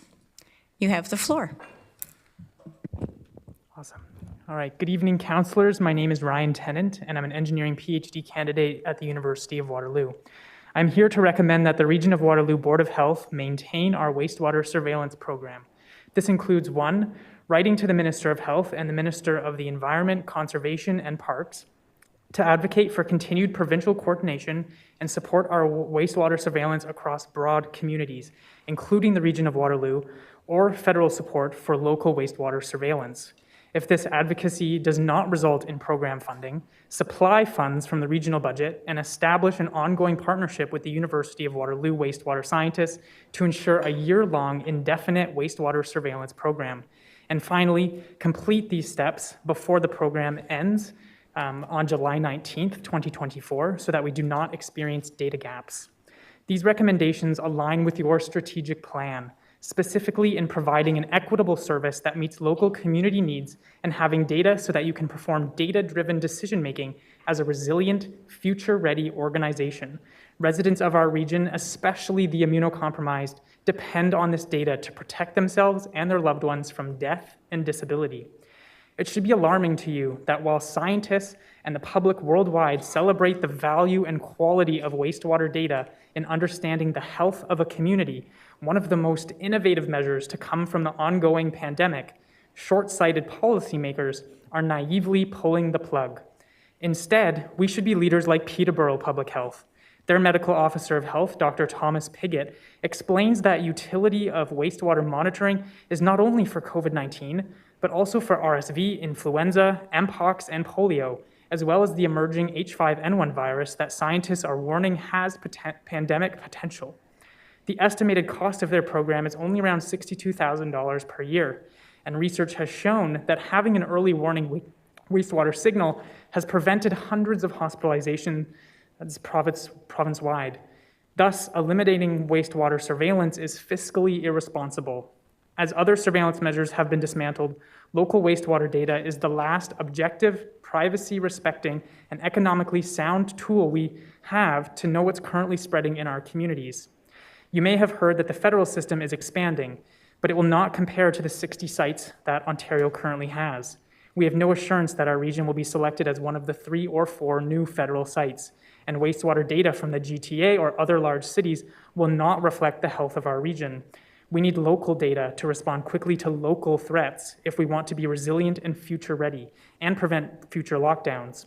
You have the floor. Awesome. All right. Good evening, councillors. My name is Ryan Tennant, and I'm an engineering PhD candidate at the University of Waterloo. I'm here to recommend that the Region of Waterloo Board of Health maintain our wastewater surveillance program. This includes 1, writing to the Minister of Health and the Minister of the Environment, Conservation, and Parks to advocate for continued provincial coordination and support our wastewater surveillance across broad communities, including the Region of Waterloo, or federal support for local wastewater surveillance. If this advocacy does not result in program funding, supply funds from the regional budget and establish an ongoing partnership with the University of Waterloo wastewater scientists to ensure a year-long indefinite wastewater surveillance program. And finally, complete these steps before the program ends on July 19th, 2024, so that we do not experience data gaps. These recommendations align with your strategic plan, specifically in providing an equitable service that meets local community needs and having data so that you can perform data-driven decision-making as a resilient, future-ready organization. Residents of our region, especially the immunocompromised, depend on this data to protect themselves and their loved ones from death and disability. It should be alarming to you that while scientists and the public worldwide celebrate the value and quality of wastewater data in understanding the health of a community, one of the most innovative measures to come from the ongoing pandemic, short-sighted policymakers are naively pulling the plug. Instead, we should be leaders like Peterborough Public Health. Their medical officer of health, Dr. Thomas Pigott, explains that utility of wastewater monitoring is not only for COVID-19, but also for RSV, influenza, mpox, and polio, as well as the emerging H5N1 virus that scientists are warning has pandemic potential. The estimated cost of their program is only around $62,000 per year, and research has shown that having an early warning wastewater signal has prevented hundreds of hospitalizations province-wide. Thus, eliminating wastewater surveillance is fiscally irresponsible. As other surveillance measures have been dismantled, local wastewater data is the last objective, privacy-respecting, and economically sound tool we have to know what's currently spreading in our communities. You may have heard that the federal system is expanding, but it will not compare to the 60 sites that Ontario currently has. We have no assurance that our region will be selected as one of the 3 or 4 new federal sites, and wastewater data from the GTA or other large cities will not reflect the health of our region. We need local data to respond quickly to local threats if we want to be resilient and future-ready and prevent future lockdowns.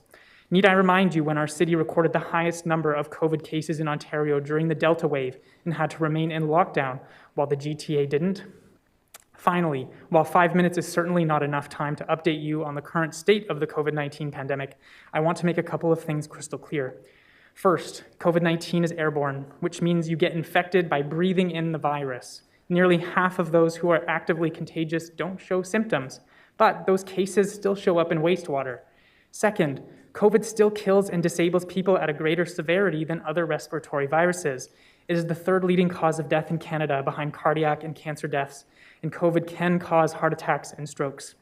Need I remind you when our city recorded the highest number of COVID cases in Ontario during the Delta wave and had to remain in lockdown while the GTA didn't? Finally, while 5 minutes is certainly not enough time to update you on the current state of the COVID-19 pandemic, I want to make a couple of things crystal clear. First, COVID-19 is airborne, which means you get infected by breathing in the virus. Nearly half of those who are actively contagious don't show symptoms, but those cases still show up in wastewater. Second, COVID still kills and disables people at a greater severity than other respiratory viruses. It is the 3rd leading cause of death in Canada behind cardiac and cancer deaths, and COVID can cause heart attacks and strokes.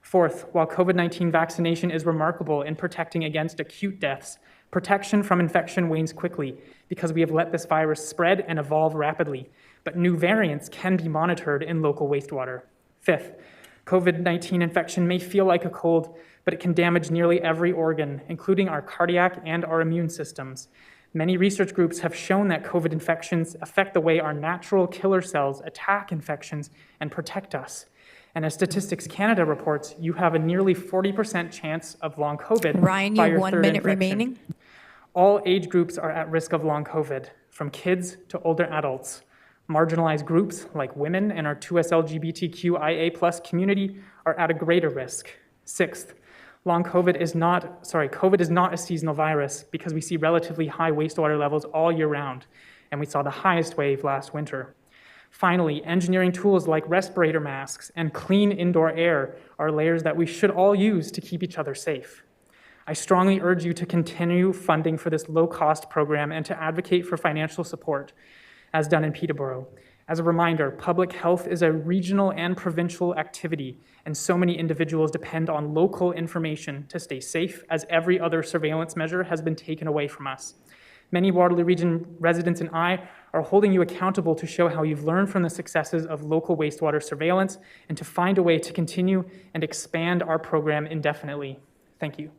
Fourth, while COVID-19 vaccination is remarkable in protecting against acute deaths, protection from infection wanes quickly because we have let this virus spread and evolve rapidly, but new variants can be monitored in local wastewater. Fifth, COVID-19 infection may feel like a cold, but it can damage nearly every organ, including our cardiac and our immune systems. Many research groups have shown that COVID infections affect the way our natural killer cells attack infections and protect us. And as Statistics Canada reports, you have a nearly 40% chance of long COVID. Ryan, by you have your 1 third minute infection. remaining. All age groups are at risk of long COVID, from kids to older adults. Marginalized groups like women and our 2SLGBTQIA+ community are at a greater risk. Sixth, COVID is not a seasonal virus because we see relatively high wastewater levels all year round, and we saw the highest wave last winter. Finally, engineering tools like respirator masks and clean indoor air are layers that we should all use to keep each other safe. I strongly urge you to continue funding for this low-cost program and to advocate for financial support, as done in Peterborough. As a reminder, public health is a regional and provincial activity, and so many individuals depend on local information to stay safe, as every other surveillance measure has been taken away from us. Many Waterloo Region residents and I are holding you accountable to show how you've learned from the successes of local wastewater surveillance and to find a way to continue and expand our program indefinitely. Thank you.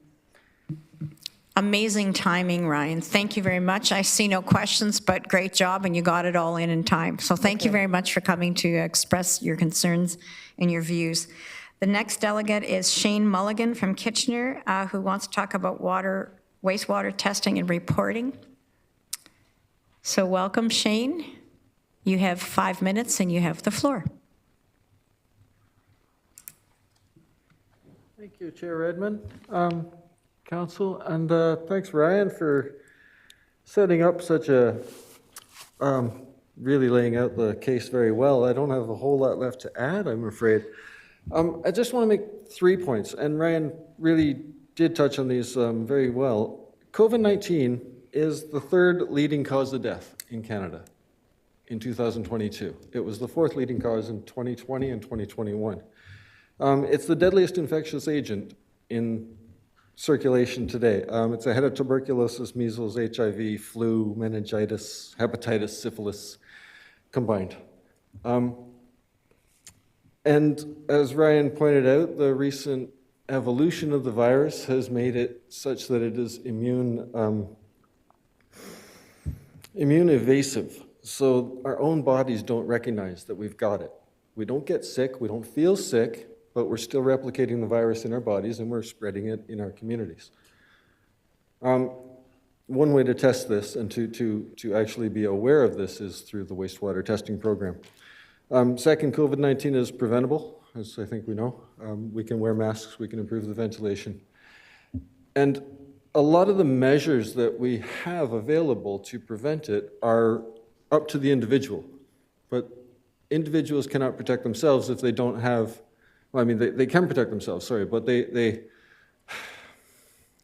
Amazing timing, Ryan. Thank you very much. I see no questions, but great job, and you got it all in time. So thank you very much for coming to express your concerns and your views. The next delegate is Shane Mulligan from Kitchener, who wants to talk about wastewater testing and reporting. So welcome, Shane. You have 5 minutes, and you have the floor. Thank you, Chair Redmond. Council, and thanks Ryan for setting up such a, really laying out the case very well. I don't have a whole lot left to add, I'm afraid. I just want to make 3 points, and Ryan really did touch on these very well. COVID-19 is the 3rd leading cause of death in Canada in 2022. It was the 4th leading cause in 2020 and 2021. It's the deadliest infectious agent in circulation today. It's ahead of tuberculosis, measles, HIV, flu, meningitis, hepatitis, syphilis combined. And as Ryan pointed out, the recent evolution of the virus has made it such that it is immune evasive. So our own bodies don't recognize that we've got it. We don't get sick, we don't feel sick, but we're still replicating the virus in our bodies and we're spreading it in our communities. One way to test this and to actually be aware of this is through the wastewater testing program. Second, COVID-19 is preventable, as I think we know. We can wear masks, we can improve the ventilation. And a lot of the measures that we have available to prevent it are up to the individual. But individuals cannot protect themselves if they don't have, well, I mean, they can protect themselves, sorry, but I'm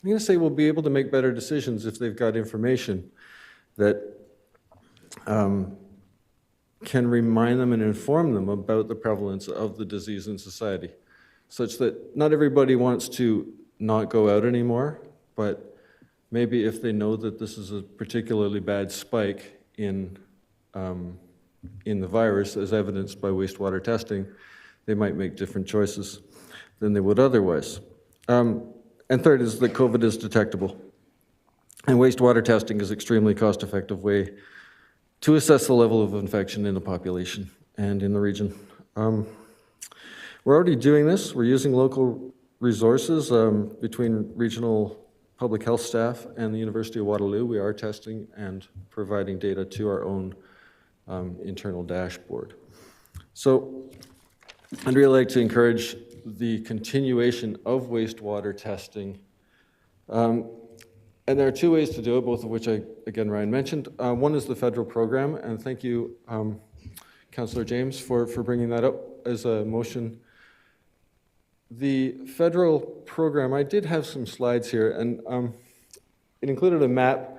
going to say will be able to make better decisions if they've got information that can remind them and inform them about the prevalence of the disease in society, such that not everybody wants to not go out anymore, but maybe if they know that this is a particularly bad spike in the virus, as evidenced by wastewater testing, they might make different choices than they would otherwise. And third is that COVID is detectable. And wastewater testing is an extremely cost-effective way to assess the level of infection in the population and in the region. We're already doing this. We're using local resources between regional public health staff and the University of Waterloo. We are testing and providing data to our own internal dashboard. So I'd really like to encourage the continuation of wastewater testing. And there are two ways to do it, both of which again, Ryan mentioned. One is the federal program, and thank you, Councillor James, for bringing that up as a motion. The federal program, I did have some slides here, and it included a map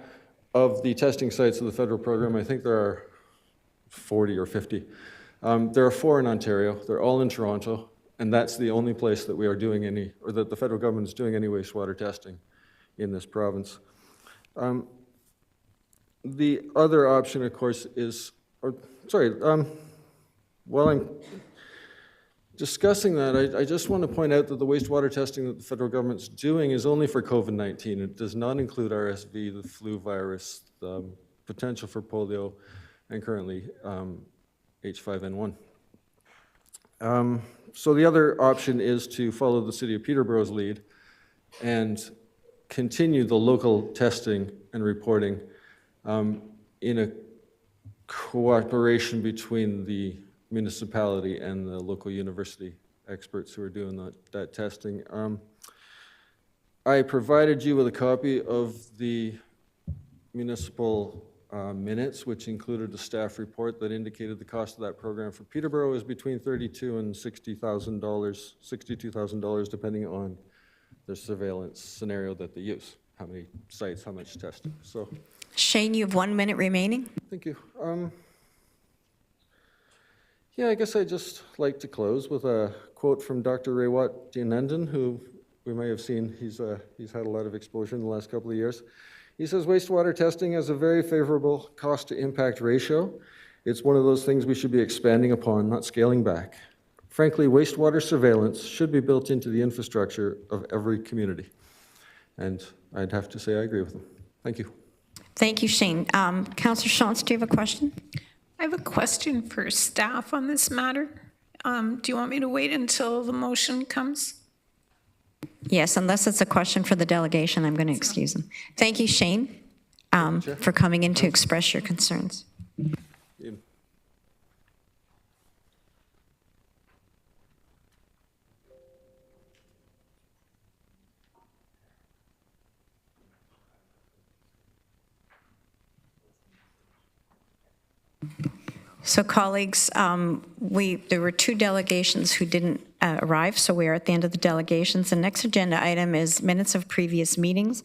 of the testing sites of the federal program. I think there are 40 or 50. There are 4 in Ontario. They're all in Toronto, and that's the only place that we are doing any, or that the federal government is doing any wastewater testing in this province. The other option, of course, is, while I'm discussing that, I just want to point out that the wastewater testing that the federal government's doing is only for COVID-19. It does not include RSV, the flu virus, the potential for polio, and currently H5N1. So the other option is to follow the City of Peterborough's lead and continue the local testing and reporting in a cooperation between the municipality and the local university experts who are doing that testing. I provided you with a copy of the municipal minutes, which included a staff report that indicated the cost of that program for Peterborough is between $32,000 and $62,000, depending on the surveillance scenario that they use, how many sites, how much testing. So, Shane, you have 1 minute remaining. thank you. Yeah, I guess I'd just like to close with a quote from Dr. Rewat Dinandan, who we may have seen. He's had a lot of exposure in the last couple of years. He says, wastewater testing has a very favorable cost to impact ratio. It's one of those things we should be expanding upon, not scaling back. Frankly, wastewater surveillance should be built into the infrastructure of every community. And I'd have to say I agree with him. Thank you. Thank you, Shane. Councillor Shantz, do you have a question? I have a question for staff on this matter. Do you want me to wait until the motion comes? Yes, unless it's a question for the delegation, I'm going to excuse him. Thank you, Shane, for coming in to express your concerns. So colleagues, there were 2 delegations who didn't arrive, so we are at the end of the delegations. The next agenda item is minutes of previous meetings.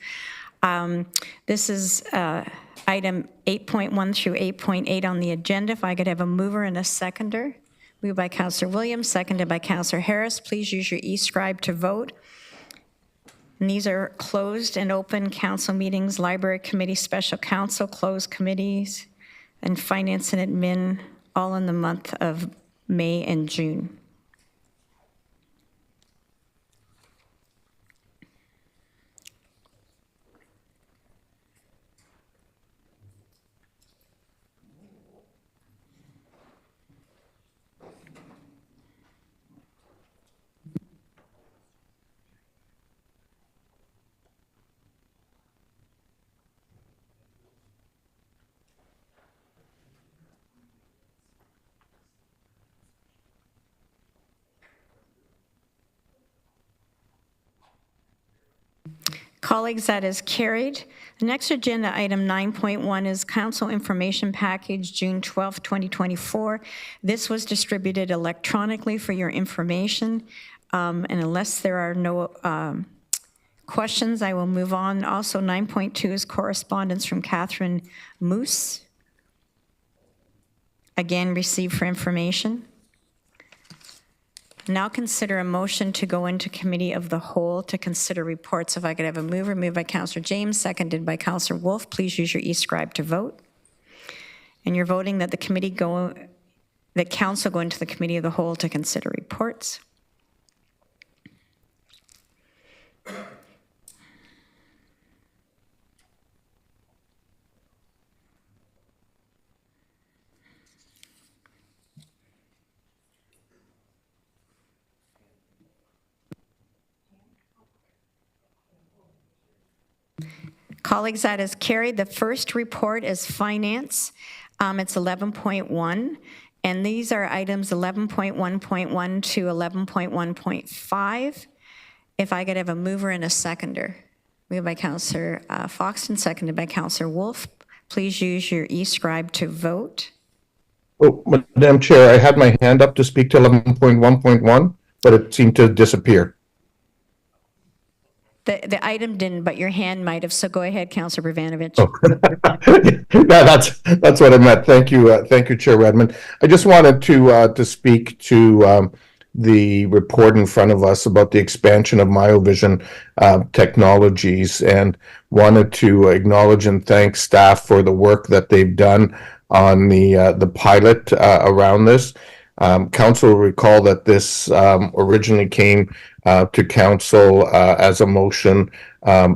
This is item 8.1 through 8.8 on the agenda. If I could have a mover and a seconder. Moved by Councillor Williams, seconded by Councillor Harris. Please use your e-scribe to vote. And these are closed and open council meetings, library committee, special council, closed committees, and finance and admin, all in the month of May and June. Colleagues, that is carried. The next agenda item 9.1 is Council Information Package, June 12, 2024. This was distributed electronically for your information. And unless there are no questions, I will move on. Also, 9.2 is correspondence from Catherine Moose. Again, received for information. Now consider a motion to go into committee of the whole to consider reports. If I could have a mover, moved by Councillor James, seconded by Councillor Wolf. Please use your e-scribe to vote. And you're voting that that council go into the committee of the whole to consider reports. Colleagues, that is carried. The first report is finance. It's 11.1, and these are items 11.1.1 to 11.1.5. If I could have a mover and a seconder. Moved by Councillor Foxton, seconded by Councillor Wolf. Please use your e-scribe to vote. Oh, Madam Chair, I had my hand up to speak to 11.1.1, but it seemed to disappear. The item didn't, but your hand might have, so go ahead, Councillor Bravanovich. Oh. That's what I meant. Thank you, Chair Redmond. I just wanted to speak to the report in front of us about the expansion of MyoVision technologies, and wanted to acknowledge and thank staff for the work that they've done on the pilot around this. Council will recall that this originally came to council as a motion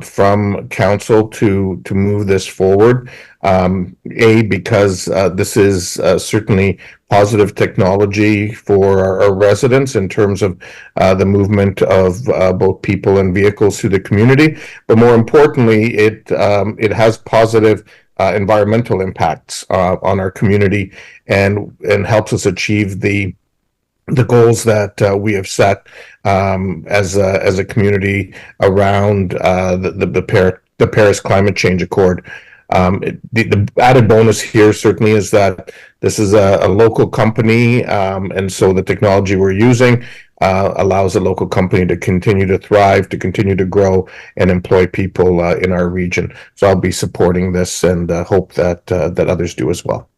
from council to move this forward. Because this is certainly positive technology for our residents in terms of the movement of both people and vehicles through the community, but more importantly, it has positive environmental impacts on our community and helps us achieve the goals that we have set as a community around the Paris Climate Change Accord. The added bonus here certainly is that this is a local company, and so the technology we're using allows a local company to continue to thrive, to continue to grow, and employ people in our region. So I'll be supporting this and hope that others do as well.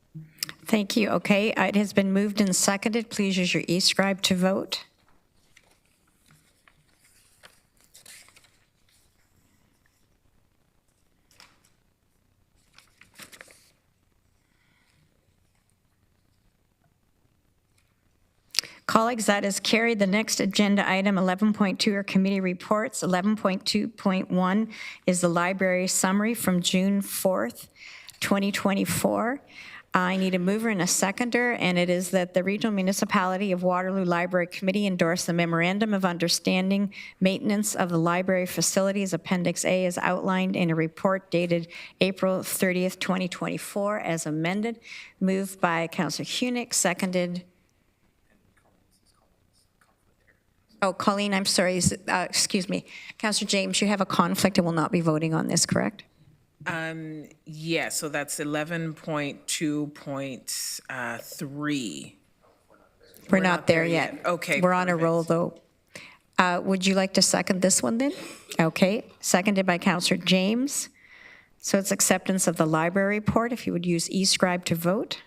Thank you. Okay, it has been moved and seconded. Please use your e-scribe to vote. Colleagues, that is carried. The next agenda item, 11.2, are committee reports. 11.2.1 is the library summary from June 4th, 2024. I need a mover and a seconder, and it is that the Regional Municipality of Waterloo Library Committee endorse the Memorandum of Understanding Maintenance of the Library Facilities, Appendix A, as outlined in a report dated April 30th, 2024, as amended. Moved by Councillor Hunick, seconded. Oh, Colleen, I'm sorry. Excuse me. Councillor James, you have a conflict and will not be voting on this, correct? Yeah, so that's 11.2.3. We're not there yet. Okay. We're on a roll, though. Would you like to second this one then? Okay, seconded by Councillor James. So it's acceptance of the library report. If you would use e-scribe to vote.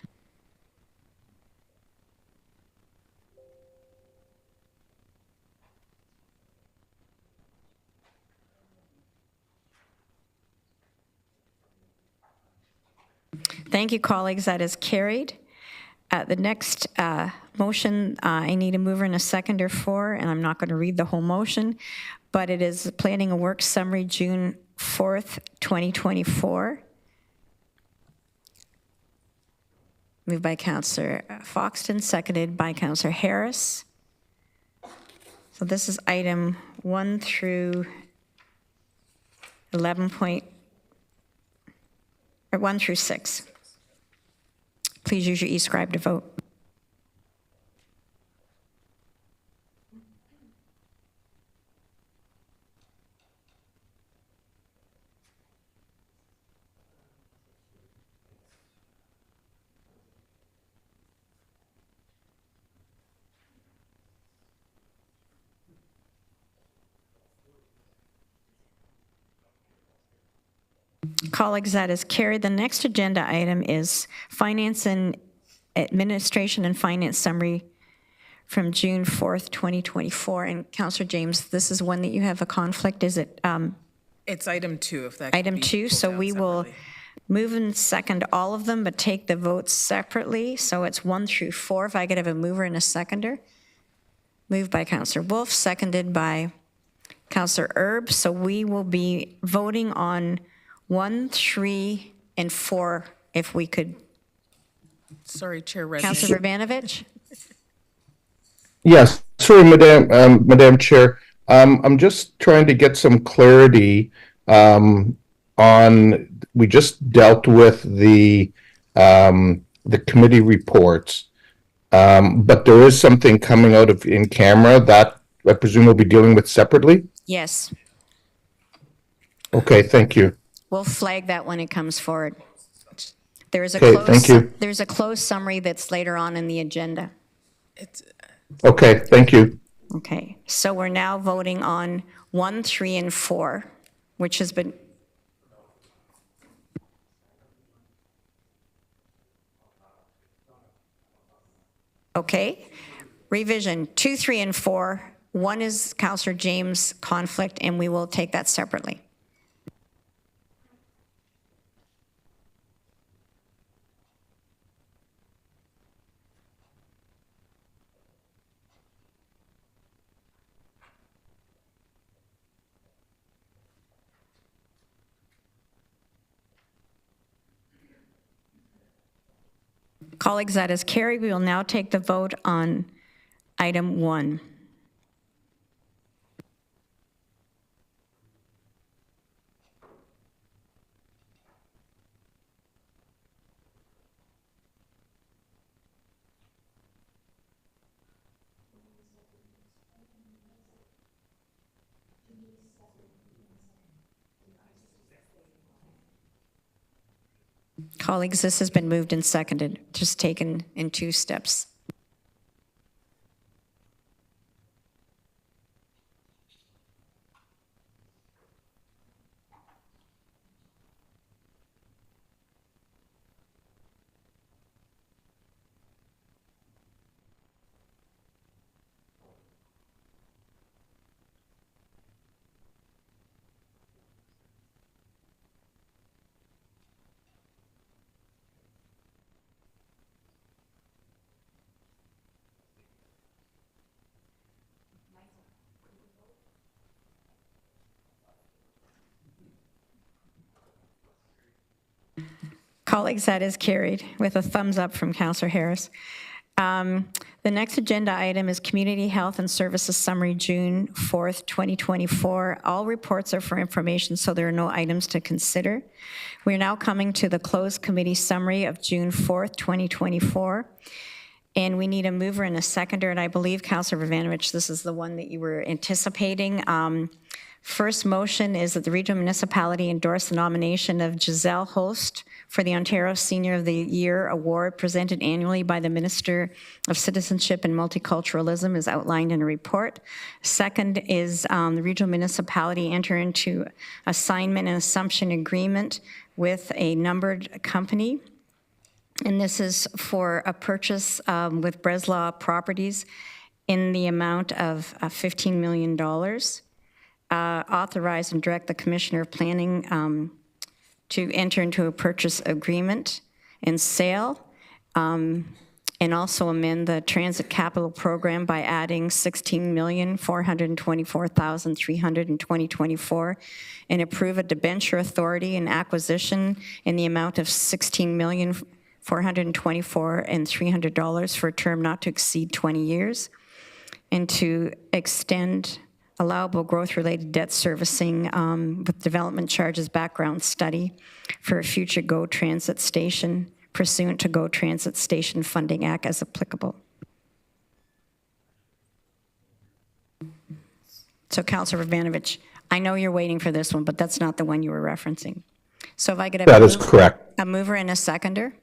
Thank you, colleagues. That is carried. The next motion, I need a mover and a seconder for, and I'm not going to read the whole motion, but it is planning a work summary, June 4th, 2024. Moved by Councillor Foxton, seconded by Councillor Harris. So this is item 1 through 1 through 6. Please use your e-scribe to vote. Colleagues, that is carried. The next agenda item is Finance and Administration and Finance Summary from June 4th, 2024. And Councillor James, this is one that you have a conflict. Is it It's item 2, if that could item be 2? pulled So down we will separately. move and second all of them, but take the votes separately. So it's 1 through 4. If I could have a mover and a seconder. Moved by Councillor Wolf, seconded by Councillor Erb. So we will be voting on 1, 3, and 4, if we could. Sorry, Chair Redmond. Councillor Urbanovich? Yes, sorry, Madam Chair. I'm just trying to get some clarity on, we just dealt with the committee reports, but there is something coming out of in camera that I presume we'll be dealing with separately? Yes. Okay, thank you. We'll flag that when it comes forward. There is a Okay, thank you. There's a closed summary that's later on in the agenda. Okay, thank you. Okay, so we're now voting on 1, 3, and 4, which has been. Okay, revision 2, 3, and 4. 1 is Councillor James' conflict, and we will take that separately. Colleagues, that is carried. We will now take the vote on item 1. Colleagues, this has been moved and seconded, just taken in 2 steps. Colleagues, that is carried with a thumbs up from Councillor Harris. The next agenda item is Community Health and Services Summary, June 4th, 2024. All reports are for information, so there are no items to consider. We're now coming to the closed committee summary of June 4th, 2024. And we need a mover and a seconder, and I believe, Councillor Urbanovich, this is the one that you were anticipating. First motion is that the regional municipality endorse the nomination of Giselle Host for the Ontario Senior of the Year Award presented annually by the Minister of Citizenship and Multiculturalism as outlined in a report. Second is the regional municipality enter into assignment and assumption agreement with a numbered company. And this is for a purchase with Breslau Properties in the amount of $15 million. Authorize and direct the Commissioner of Planning to enter into a purchase agreement and sale, and also amend the Transit Capital Program by adding $16,424,300 in 2024, and approve a debenture authority and acquisition in the amount of $16,424,300 for a term not to exceed 20 years, and to extend allowable growth-related debt servicing with development charges background study for a future GO Transit station pursuant to GO Transit Station Funding Act as applicable. So Councillor Urbanovich, I know you're waiting for this one, but that's not the one you were referencing. So if I could have That is correct. a mover and a seconder,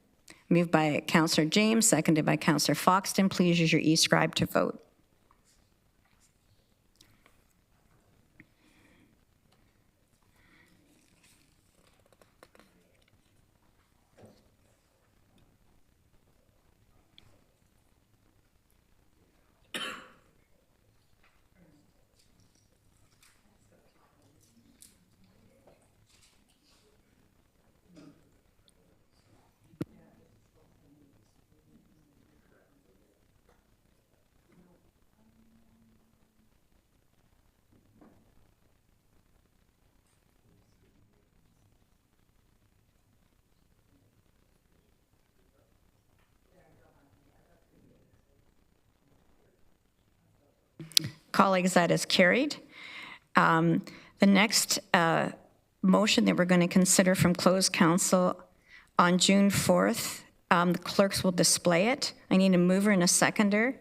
moved by Councillor James, seconded by Councillor Foxton, please use your e-scribe to vote. Colleagues, that is carried. The next motion that we're going to consider from closed council on June 4th, the clerks will display it. I need a mover and a seconder.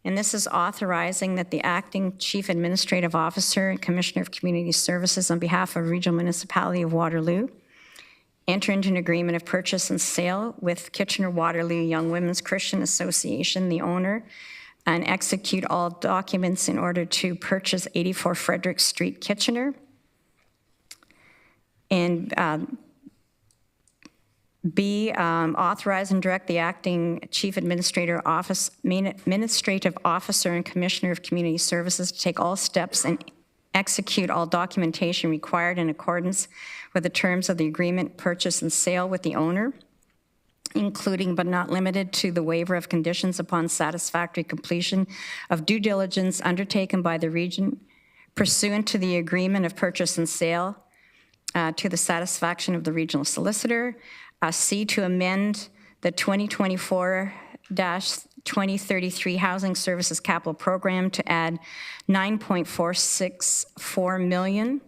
And this is authorizing that the acting chief administrative officer and commissioner of community services on behalf of Regional Municipality of Waterloo enter into an agreement of purchase and sale with Kitchener-Waterloo Young Women's Christian Association, the owner, and execute all documents in order to purchase 84 Frederick Street, Kitchener. And B, authorize and direct the acting chief administrative officer and commissioner of community services to take all steps and execute all documentation required in accordance with the terms of the agreement, purchase and sale with the owner, including but not limited to the waiver of conditions upon satisfactory completion of due diligence undertaken by the region pursuant to the agreement of purchase and sale to the satisfaction of the regional solicitor. C, to amend the 2024-2033 Housing Services Capital Program to add $9.464 million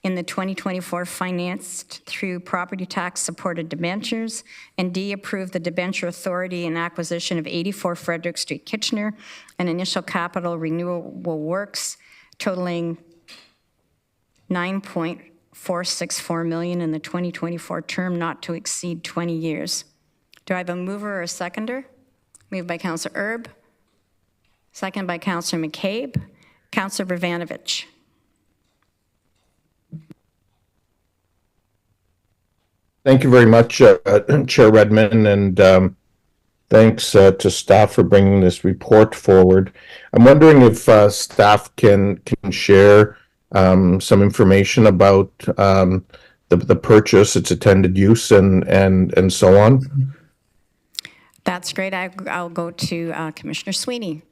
in the 2024 financed through property tax supported debentures, and D, approve the debenture authority and acquisition of 84 Frederick Street, Kitchener, and initial capital renewable works totaling $9.464 million in the 2024 term not to exceed 20 years. Do I have a mover or a seconder? Moved by Councillor Erb, second by Councillor McCabe. Councillor Bravanovich. Thank you very much, Chair Redmond, and thanks to staff for bringing this report forward. I'm wondering if staff can share some information about the purchase, its intended use, and so on. That's great. I'll go to Commissioner Sweeney.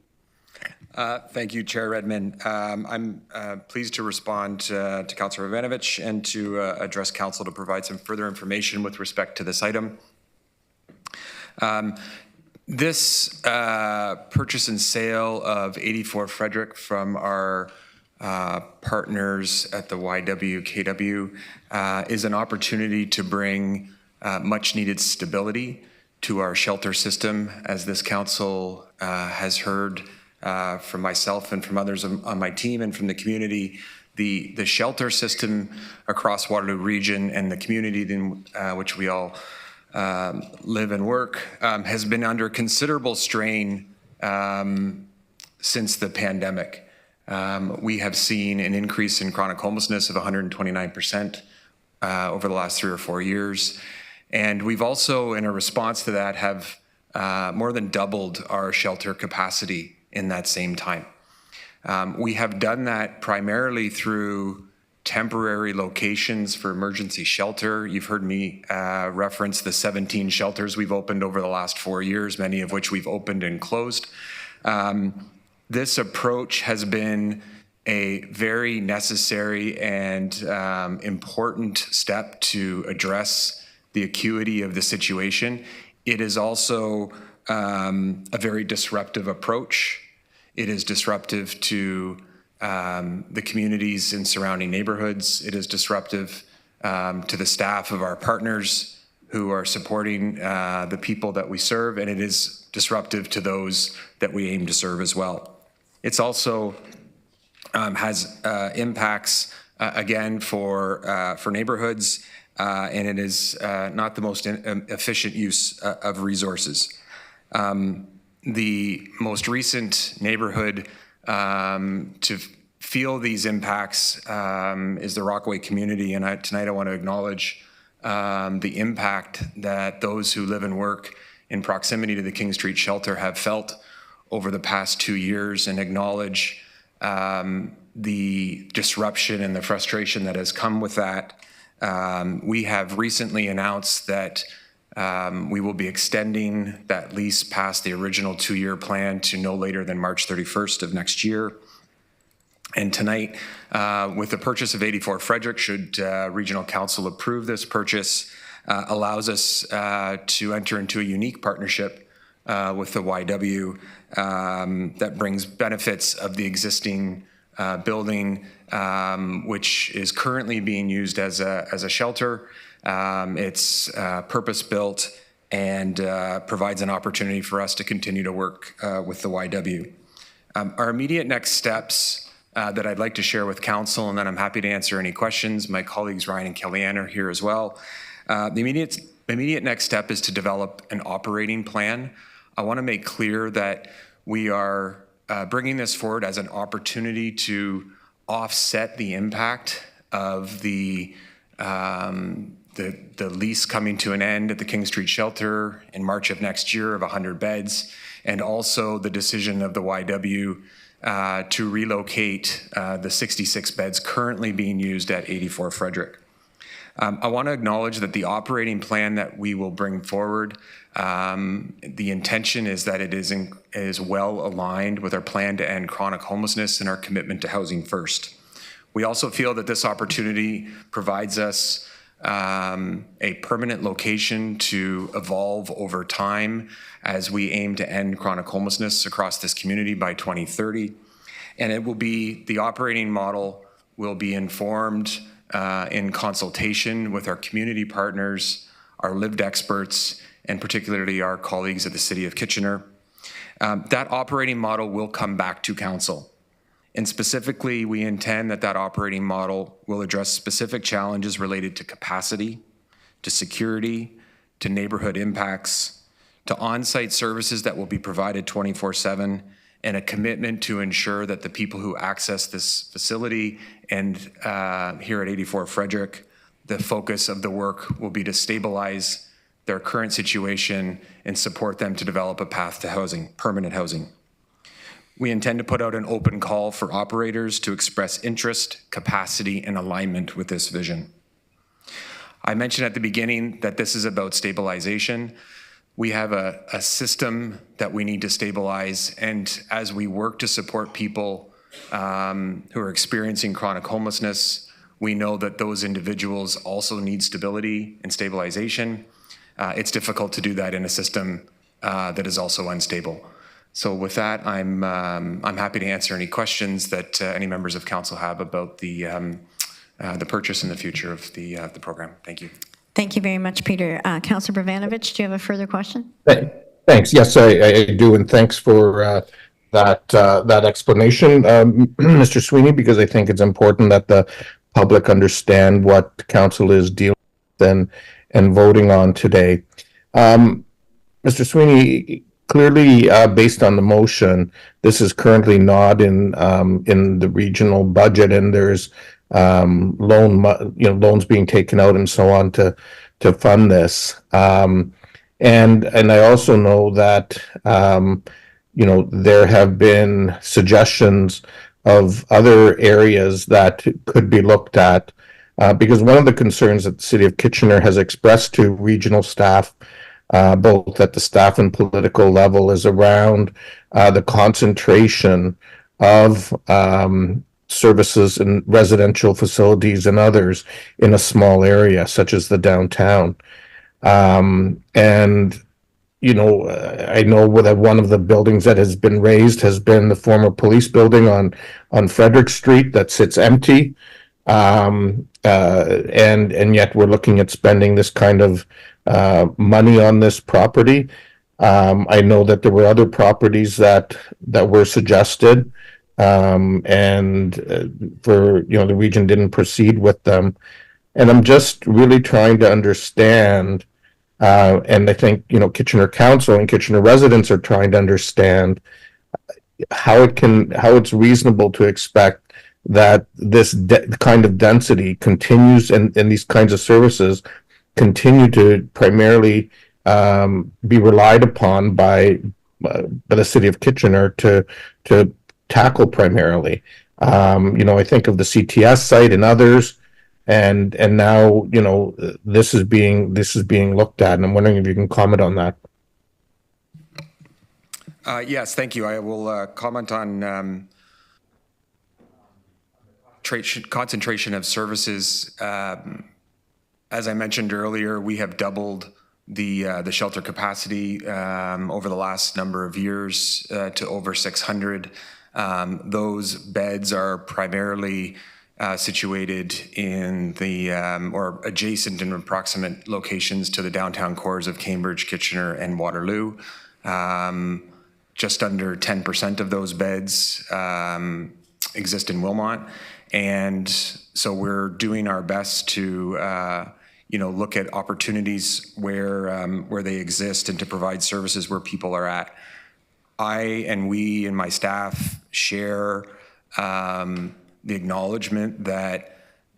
Thank you, Chair Redmond. I'm pleased to respond to Councillor Ivanovich and to address Council to provide some further information with respect to this item. This purchase and sale of 84 Frederick from our partners at the YWKW is an opportunity to bring much needed stability to our shelter system. As this council has heard from myself and from others on my team and from the community, the shelter system across Waterloo Region and the community in which we all live and work has been under considerable strain since the pandemic. We have seen an increase in chronic homelessness of 129% over the last 3 or 4 years. And we've also, in a response to that, have more than doubled our shelter capacity in that same time. We have done that primarily through temporary locations for emergency shelter. You've heard me reference the 17 shelters we've opened over the last 4 years, many of which we've opened and closed. This approach has been a very necessary and important step to address the acuity of the situation. It is also a very disruptive approach. It is disruptive to the communities in surrounding neighborhoods. It is disruptive to the staff of our partners who are supporting the people that we serve, and it is disruptive to those that we aim to serve as well. It's also has impacts, again, for neighborhoods, and it is not the most efficient use of resources. The most recent neighborhood to feel these impacts is the Rockaway community, and tonight I want to acknowledge the impact that those who live and work in proximity to the King Street shelter have felt over the past 2 years, and acknowledge the disruption and the frustration that has come with that. We have recently announced that we will be extending that lease past the original 2-year plan to no later than March 31st of next year. And tonight, with the purchase of 84 Frederick, should Regional Council approve this purchase, allows us to enter into a unique partnership with the YW that brings benefits of the existing building, which is currently being used as a shelter. It's purpose-built and provides an opportunity for us to continue to work with the YW. Our immediate next steps that I'd like to share with council, and then I'm happy to answer any questions. My colleagues Ryan and Kellyanne are here as well. The immediate next step is to develop an operating plan. I want to make clear that we are bringing this forward as an opportunity to offset the impact of the lease coming to an end at the King Street Shelter in March of next year of 100 beds, and also the decision of the YW to relocate the 66 beds currently being used at 84 Frederick. I want to acknowledge that the operating plan that we will bring forward, the intention is that it is well aligned with our plan to end chronic homelessness and our commitment to housing first. We also feel that this opportunity provides us a permanent location to evolve over time as we aim to end chronic homelessness across this community by 2030. And the operating model will be informed in consultation with our community partners, our lived experts, and particularly our colleagues at the City of Kitchener. That operating model will come back to council. And specifically, we intend that operating model will address specific challenges related to capacity, to security, to neighborhood impacts, to on-site services that will be provided 24/7, and a commitment to ensure that the people who access this facility and here at 84 Frederick, the focus of the work will be to stabilize their current situation and support them to develop a path to housing, permanent housing. We intend to put out an open call for operators to express interest, capacity, and alignment with this vision. I mentioned at the beginning that this is about stabilization. We have a system that we need to stabilize, and as we work to support people who are experiencing chronic homelessness, we know that those individuals also need stability and stabilization. It's difficult to do that in a system that is also unstable. So with that, I'm happy to answer any questions that any members of council have about the purchase and the future of the program. Thank you. Thank you very much, Peter. Councillor Bravanovich, do you have a further question? Thanks. Yes, I do, and thanks for that explanation, Mr. Sweeney, because I think it's important that the public understand what council is dealing with and voting on today. Mr. Sweeney, clearly, based on the motion, this is currently not in the regional budget, and there's loans being taken out and so on to fund this. And I also know that there have been suggestions of other areas that could be looked at, because one of the concerns that the City of Kitchener has expressed to regional staff, both at the staff and political level, is around the concentration of services and residential facilities and others in a small area, such as the downtown. And I know that one of the buildings that has been raised has been the former police building on Frederick Street that sits empty. And yet we're looking at spending this kind of money on this property. I know that there were other properties that were suggested, and the region didn't proceed with them. And I'm just really trying to understand, and I think Kitchener Council and Kitchener residents are trying to understand how it's reasonable to expect that this kind of density continues and these kinds of services continue to primarily be relied upon by the City of Kitchener to tackle primarily. I think of the CTS site and others, and now this is being looked at, and I'm wondering if you can comment on that. Yes, thank you. I will comment on concentration of services. As I mentioned earlier, we have doubled the shelter capacity over the last number of years to over 600. Those beds are primarily situated in the or adjacent and approximate locations to the downtown cores of Cambridge, Kitchener, and Waterloo. Just under 10% of those beds exist in Wilmot, and so we're doing our best to look at opportunities where they exist and to provide services where people are at. We and my staff share the acknowledgement that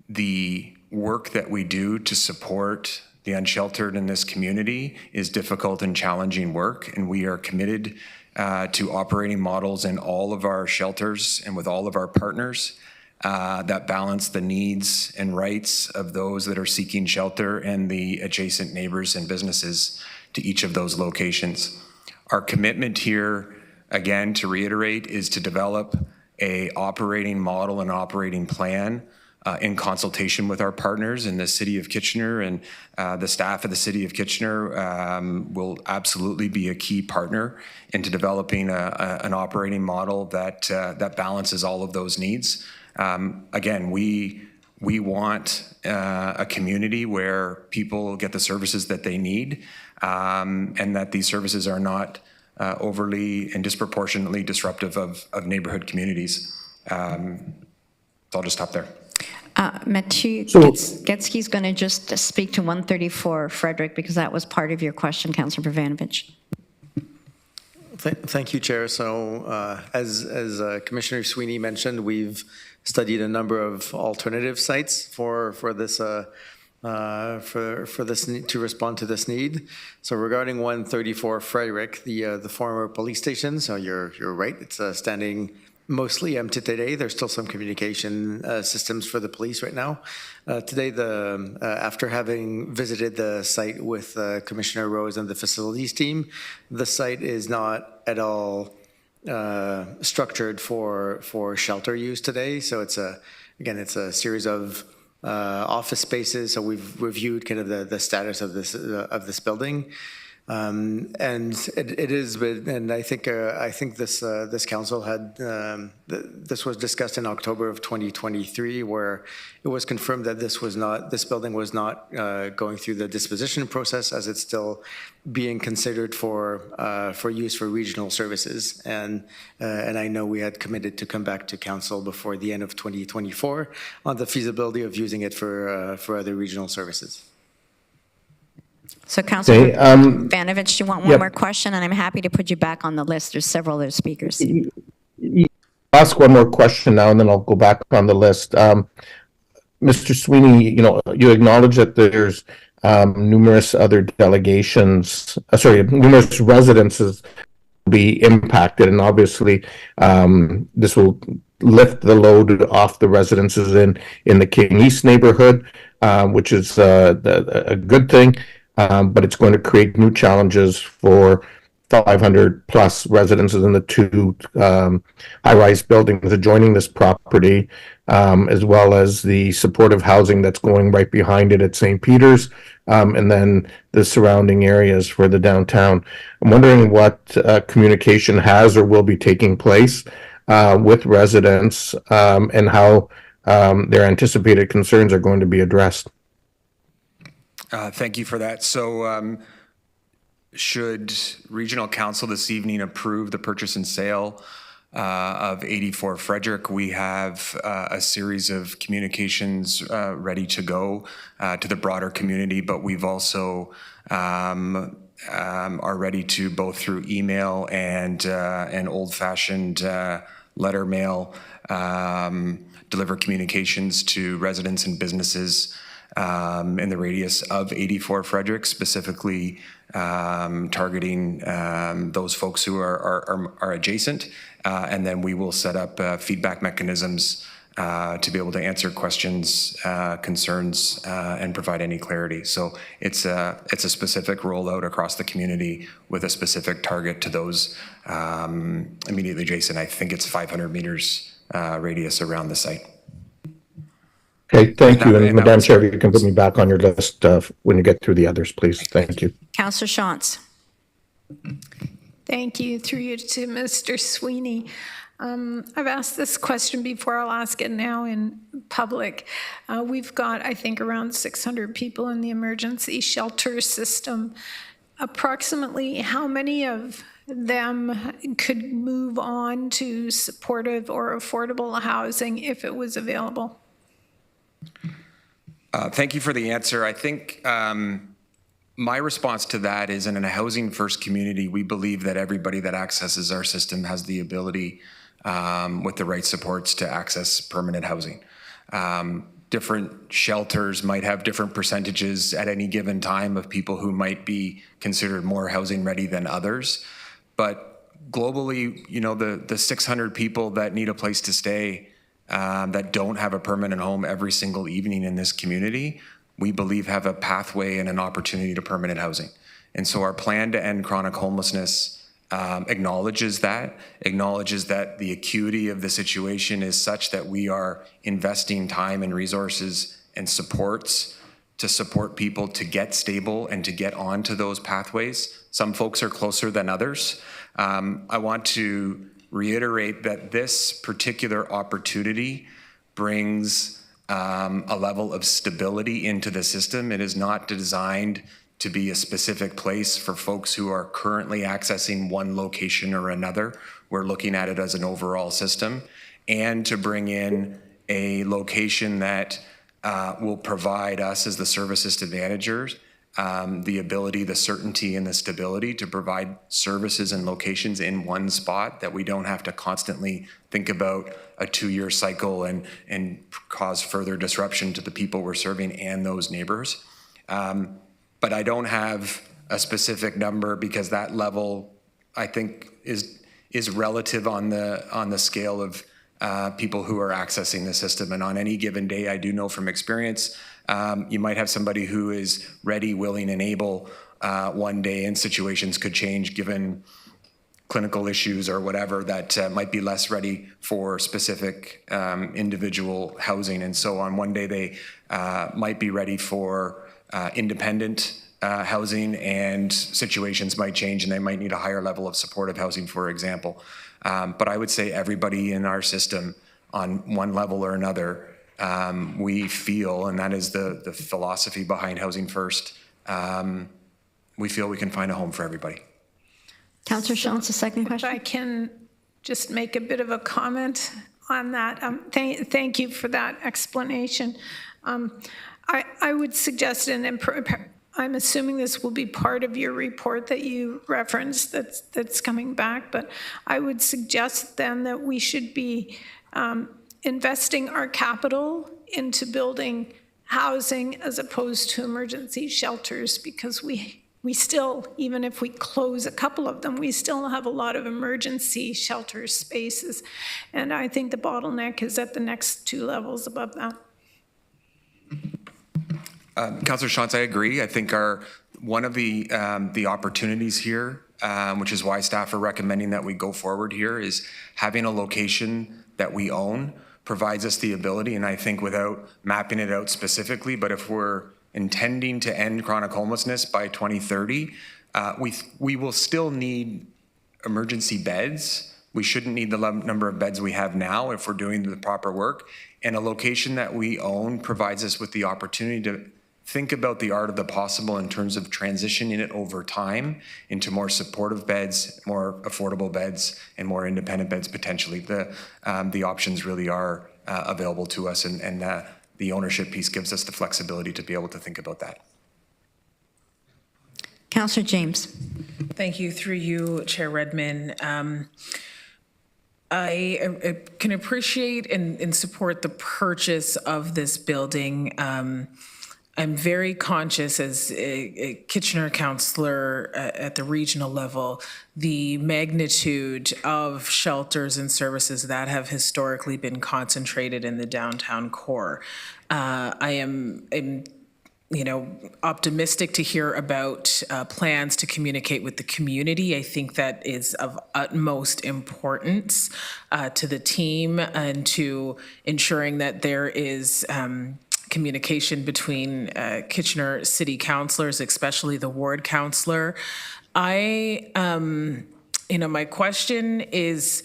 the work that we do to support the unsheltered in this community is difficult and challenging work, and we are committed to operating models in all of our shelters and with all of our partners that balance the needs and rights of those that are seeking shelter and the adjacent neighbors and businesses to each of those locations. Our commitment here, again, to reiterate, is to develop a operating model and operating plan in consultation with our partners in the City of Kitchener, and the staff of the City of Kitchener will absolutely be a key partner into developing an operating model that balances all of those needs. Again, we want a community where people get the services that they need, and that these services are not overly and disproportionately disruptive of neighborhood communities. So I'll just stop there. Mathieu Getsky's going to just speak to 134, Frederick, because that was part of your question, Councillor Pravanovich. Thank you, Chair. So as Commissioner Sweeney mentioned, we've studied a number of alternative sites for this to respond to this need. So regarding 134 Frederick, the former police station, so you're right, it's standing mostly empty today. There's still some communication systems for the police right now. Today, after having visited the site with Commissioner Rose and the facilities team, the site is not at all structured for shelter use today. So it's a series of office spaces. So we've reviewed kind of the status of this building. And it is, and I think this council had this was discussed in October of 2023, where it was confirmed that this building was not going through the disposition process, as it's still being considered for use for regional services. And I know we had committed to come back to council before the end of 2024 on the feasibility of using it for other regional services. So Councillor Vanovich, you want one more question? And I'm happy to put you back on the list. There's several other speakers. Ask one more question now, and then I'll go back on the list. Mr. Sweeney, you acknowledge that there's numerous other delegations, numerous residences be impacted, and obviously this will lift the load off the residences in the King East neighborhood, which is a good thing. But it's going to create new challenges for 500 plus residences in the two high-rise buildings adjoining this property, as well as the supportive housing that's going right behind it at St. Peter's, and then the surrounding areas for the downtown. I'm wondering what communication has or will be taking place with residents, and how their anticipated concerns are going to be addressed. Thank you for that. So should Regional Council this evening approve the purchase and sale of 84 Frederick, we have a series of communications ready to go to the broader community, but we've also are ready to, both through email and old-fashioned letter mail, deliver communications to residents and businesses in the radius of 84 Frederick, specifically targeting those folks who are adjacent, and then we will set up feedback mechanisms to be able to answer questions, concerns, and provide any clarity. So it's a specific rollout across the community with a specific target to those immediately adjacent. I think it's 500 meters radius around the site. Okay, thank you. And that Madam was- Chair, you can put me back on your list when you get through the others, please. Thank you. Councillor Shantz. Thank you. Through you to Mr. Sweeney. I've asked this question before. I'll ask it now in public. We've got, I think, around 600 people in the emergency shelter system. Approximately how many of them could move on to supportive or affordable housing if it was available? Thank you for the answer. I think my response to that is, in a housing first community, we believe that everybody that accesses our system has the ability with the right supports to access permanent housing. Different shelters might have different percentages at any given time of people who might be considered more housing ready than others. But globally, you know, the 600 people that need a place to stay that don't have a permanent home every single evening in this community, we believe have a pathway and an opportunity to permanent housing. And so our plan to end chronic homelessness acknowledges that the acuity of the situation is such that we are investing time and resources and supports to support people to get stable and to get onto those pathways. Some folks are closer than others. I want to reiterate that this particular opportunity brings a level of stability into the system. It is not designed to be a specific place for folks who are currently accessing one location or another. We're looking at it as an overall system, and to bring in a location that will provide us as the service system managers the ability, the certainty, and the stability to provide services and locations in one spot, that we don't have to constantly think about a 2-year cycle and cause further disruption to the people we're serving and those neighbors. But I don't have a specific number, because that level, I think, is relative on the scale of people who are accessing the system. And on any given day, I do know from experience, you might have somebody who is ready, willing, and able one day, and situations could change given clinical issues or whatever that might be less ready for specific individual housing. And so on one day, they might be ready for independent housing, and situations might change and they might need a higher level of supportive housing, for example. But I would say everybody in our system, on one level or another, we feel, and that is the philosophy behind Housing First, we feel we can find a home for everybody. Councillor Shantz, a second question. If I can just make a bit of a comment on that. Thank you for that explanation. I would suggest, and I'm assuming this will be part of your report that you referenced that's coming back, but I would suggest then that we should be investing our capital into building housing as opposed to emergency shelters, because we still, even if we close a couple of them, we still have a lot of emergency shelter spaces. And I think the bottleneck is at the next 2 levels above that. Councillor Shantz, I agree. I think one of the opportunities here, which is why staff are recommending that we go forward here, is having a location that we own provides us the ability, and I think without mapping it out specifically, but if we're intending to end chronic homelessness by 2030, we will still need emergency beds. We shouldn't need the number of beds we have now if we're doing the proper work. And a location that we own provides us with the opportunity to think about the art of the possible in terms of transitioning it over time into more supportive beds, more affordable beds, and more independent beds potentially. The options really are available to us, and the ownership piece gives us the flexibility to be able to think about that. Councillor James. Thank you. Through you, Chair Redmond. I can appreciate and support the purchase of this building. I'm very conscious as a Kitchener councillor at the regional level, the magnitude of shelters and services that have historically been concentrated in the downtown core. I am optimistic to hear about plans to communicate with the community. I think that is of utmost importance to the team and to ensuring that there is communication between Kitchener City councillors, especially the ward councillor. My question is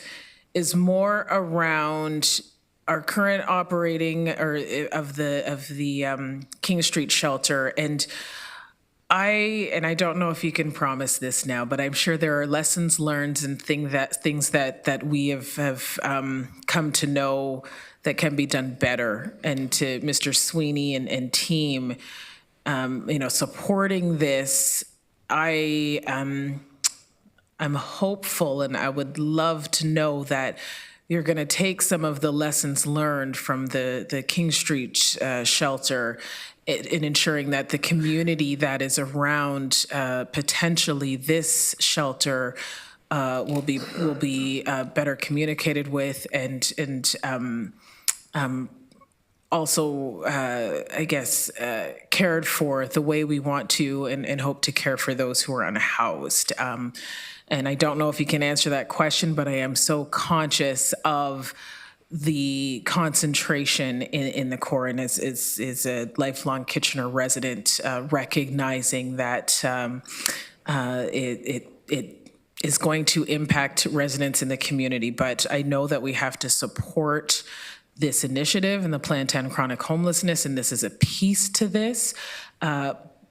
more around our current operating of the King Street shelter, and I don't know if you can promise this now, but I'm sure there are lessons learned and things that we have come to know that can be done better. And to Mr. Sweeney and team, supporting this, I'm hopeful, and I would love to know that you're going to take some of the lessons learned from the King Street shelter in ensuring that the community that is around potentially this shelter will be better communicated with and also, I guess, cared for the way we want to and hope to care for those who are unhoused. And I don't know if you can answer that question, but I am so conscious of the concentration in the core, and is a lifelong Kitchener resident, recognizing that it is going to impact residents in the community. But I know that we have to support this initiative and the Plan to End Chronic Homelessness, and this is a piece to this.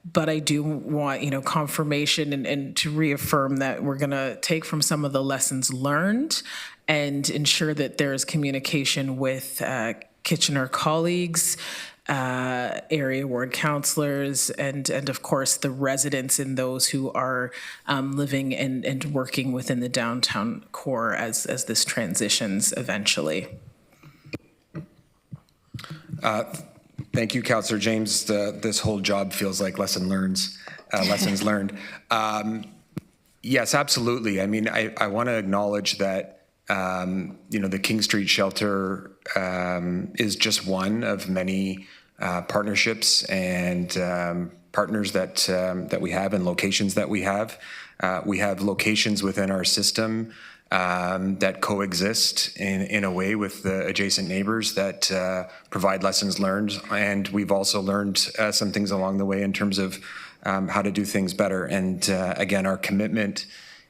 But I do want, confirmation and to reaffirm that we're going to take from some of the lessons learned and ensure that there is communication with Kitchener colleagues, area ward councillors, and of course the residents and those who are living and working within the downtown core as this transitions eventually. Thank you, Councillor James. This whole job feels like lessons learned. Yes, absolutely. I mean, I want to acknowledge that, the King Street shelter is just one of many partnerships and partners that we have and locations that we have. We have locations within our system that coexist in a way with the adjacent neighbors that provide lessons learned. And we've also learned some things along the way in terms of how to do things better. And again, our commitment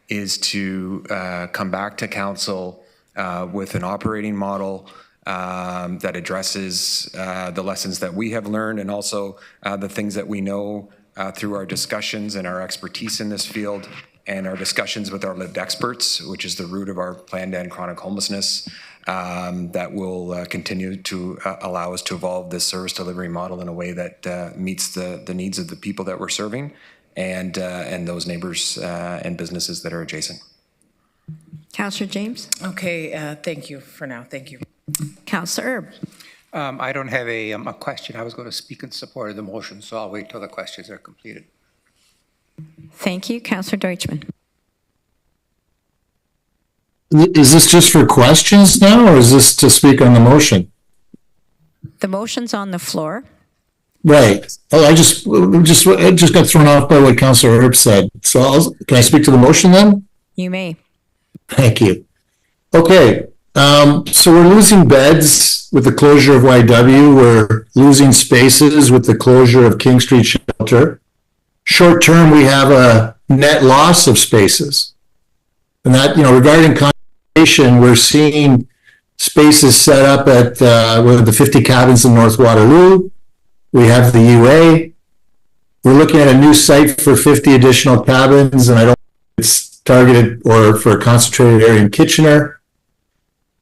is to come back to council with an operating model that addresses the lessons that we have learned and also the things that we know through our discussions and our expertise in this field and our discussions with our lived experts, which is the root of our Plan to End Chronic Homelessness, that will continue to allow us to evolve this service delivery model in a way that meets the needs of the people that we're serving and those neighbors and businesses that are adjacent. Councillor James? Okay, thank you for now. Thank you. Councillor Erb? I don't have a question. I was going to speak in support of the motion, so I'll wait till the questions are completed. Thank you. Councillor Deutschmann. Is this just for questions now, or is this to speak on the motion? The motion's on the floor. Right. Oh, I just got thrown off by what Councillor Erb said. So can I speak to the motion then? You may. Thank you. Okay. So we're losing beds with the closure of YW. We're losing spaces with the closure of King Street Shelter. Short term, we have a net loss of spaces. And that, regarding conservation, we're seeing spaces set up at the 50 cabins in North Waterloo. We have the UA. We're looking at a new site for 50 additional cabins, and I don't think it's targeted or for a concentrated area in Kitchener.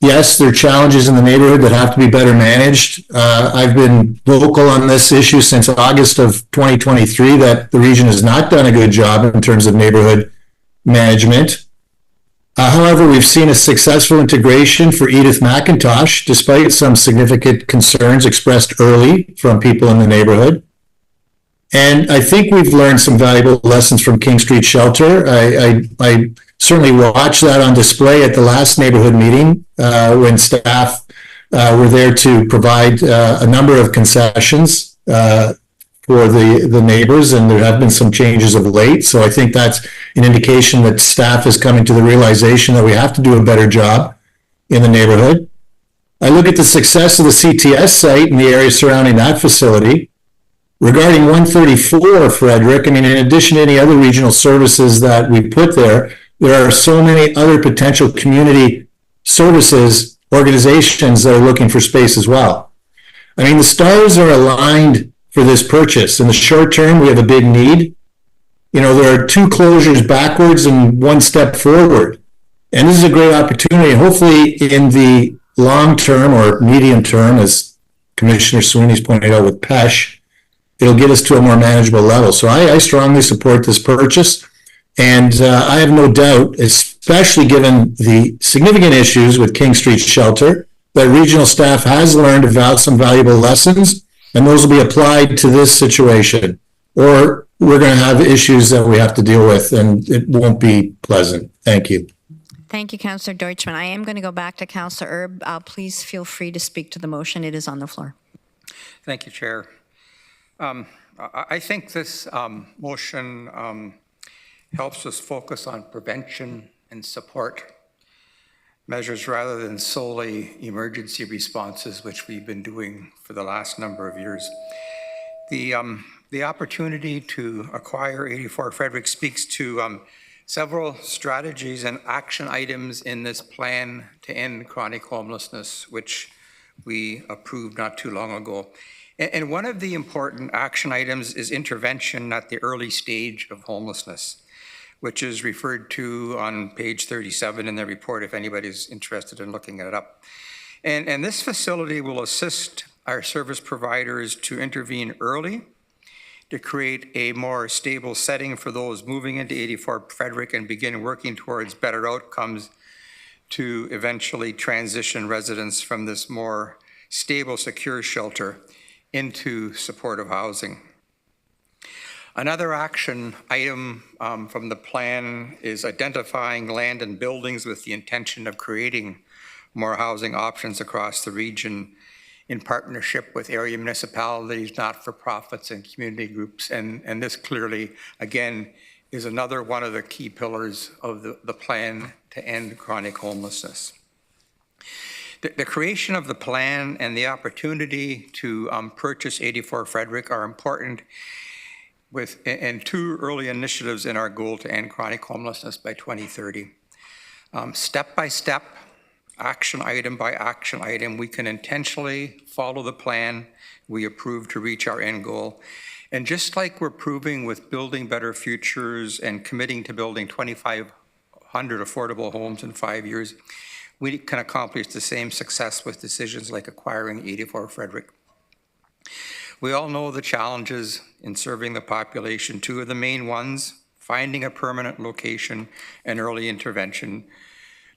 Yes, there are challenges in the neighborhood that have to be better managed. I've been vocal on this issue since August of 2023 that the region has not done a good job in terms of neighborhood management. However, we've seen a successful integration for Edith McIntosh, despite some significant concerns expressed early from people in the neighborhood. And I think we've learned some valuable lessons from King Street Shelter. I certainly watched that on display at the last neighborhood meeting when staff were there to provide a number of concessions for for the neighbors, and there have been some changes of late. So I think that's an indication that staff is coming to the realization that we have to do a better job in the neighborhood. I look at the success of the CTS site and the area surrounding that facility. Regarding 134, Frederick, I mean, in addition to any other regional services that we put there, there are so many other potential community services, organizations that are looking for space as well. I mean, the stars are aligned for this purchase. In the short term, we have a big need. You know, there are two closures backwards and one step forward. And this is a great opportunity. Hopefully in the long term or medium term, as Commissioner Sweeney's pointed out with PESH, it'll get us to a more manageable level. So I strongly support this purchase. And I have no doubt, especially given the significant issues with King Street Shelter, that regional staff has learned about some valuable lessons, and those will be applied to this situation. Or we're going to have issues that we have to deal with, and it won't be pleasant. Thank you. Thank you, Councillor Deutschmann. I am going to go back to Councillor Erb. Please feel free to speak to the motion. It is on the floor. Thank you, Chair. I think this motion helps us focus on prevention and support measures rather than solely emergency responses, which we've been doing for the last number of years. The opportunity to acquire 84 Frederick speaks to several strategies and action items in this plan to end chronic homelessness, which we approved not too long ago. And one of the important action items is intervention at the early stage of homelessness, which is referred to on page 37 in the report if anybody's interested in looking it up. And this facility will assist our service providers to intervene early, to create a more stable setting for those moving into 84 Frederick and begin working towards better outcomes to eventually transition residents from this more stable, secure shelter into supportive housing. Another action item from the plan is identifying land and buildings with the intention of creating more housing options across the region in partnership with area municipalities, not-for-profits, and community groups. And this clearly, again, is another one of the key pillars of the plan to end chronic homelessness. The creation of the plan and the opportunity to purchase 84 Frederick are important and two early initiatives in our goal to end chronic homelessness by 2030. Step by step, action item by action item, we can intentionally follow the plan we approve to reach our end goal. And just like we're proving with building better futures and committing to building 2,500 affordable homes in 5 years, we can accomplish the same success with decisions like acquiring 84 Frederick. We all know the challenges in serving the population. Two of the main ones, finding a permanent location and early intervention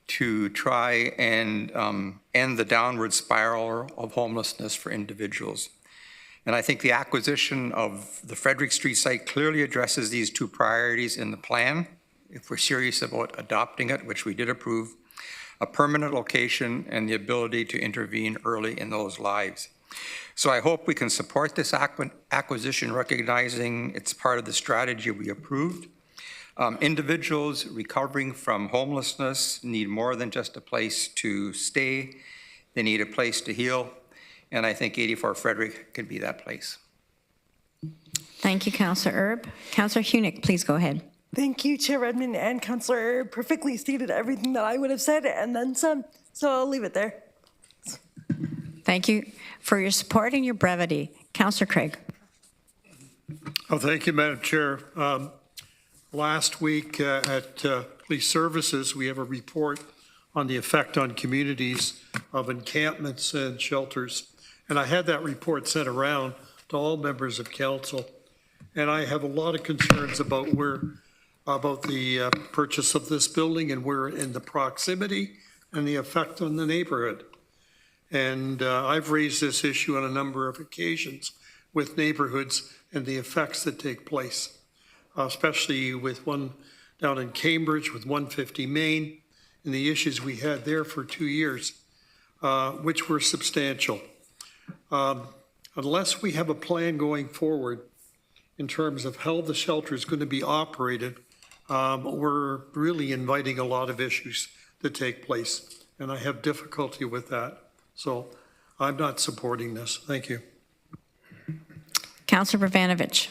to try and end the downward spiral of homelessness for individuals. And I think the acquisition of the Frederick Street site clearly addresses these two priorities in the plan. If we're serious about adopting it, which we did approve, a permanent location and the ability to intervene early in those lives. So I hope we can support this acquisition, recognizing it's part of the strategy we approved. Individuals recovering from homelessness need more than just a place to stay. They need a place to heal. And I think 84 Frederick can be that place. Thank you, Councillor Erb. Councillor Hunick, please go ahead. Thank you, Chair Redmond and Councillor Erb. Perfectly stated everything that I would have said and then some. So I'll leave it there. Thank you for your support and your brevity. Councillor Craig. Oh, thank you, Madam Chair. Last week at Police Services, we have a report on the effect on communities of encampments and shelters. And I had that report sent around to all members of council. And I have a lot of concerns about the purchase of this building and where in the proximity and the effect on the neighborhood. And I've raised this issue on a number of occasions with neighborhoods and the effects that take place, especially with one down in Cambridge with 150 Main and the issues we had there for 2 years, which were substantial. Unless we have a plan going forward in terms of how the shelter is going to be operated, we're really inviting a lot of issues to take place, and I have difficulty with that. So I'm not supporting this. Thank you. Councillor Bravanovich.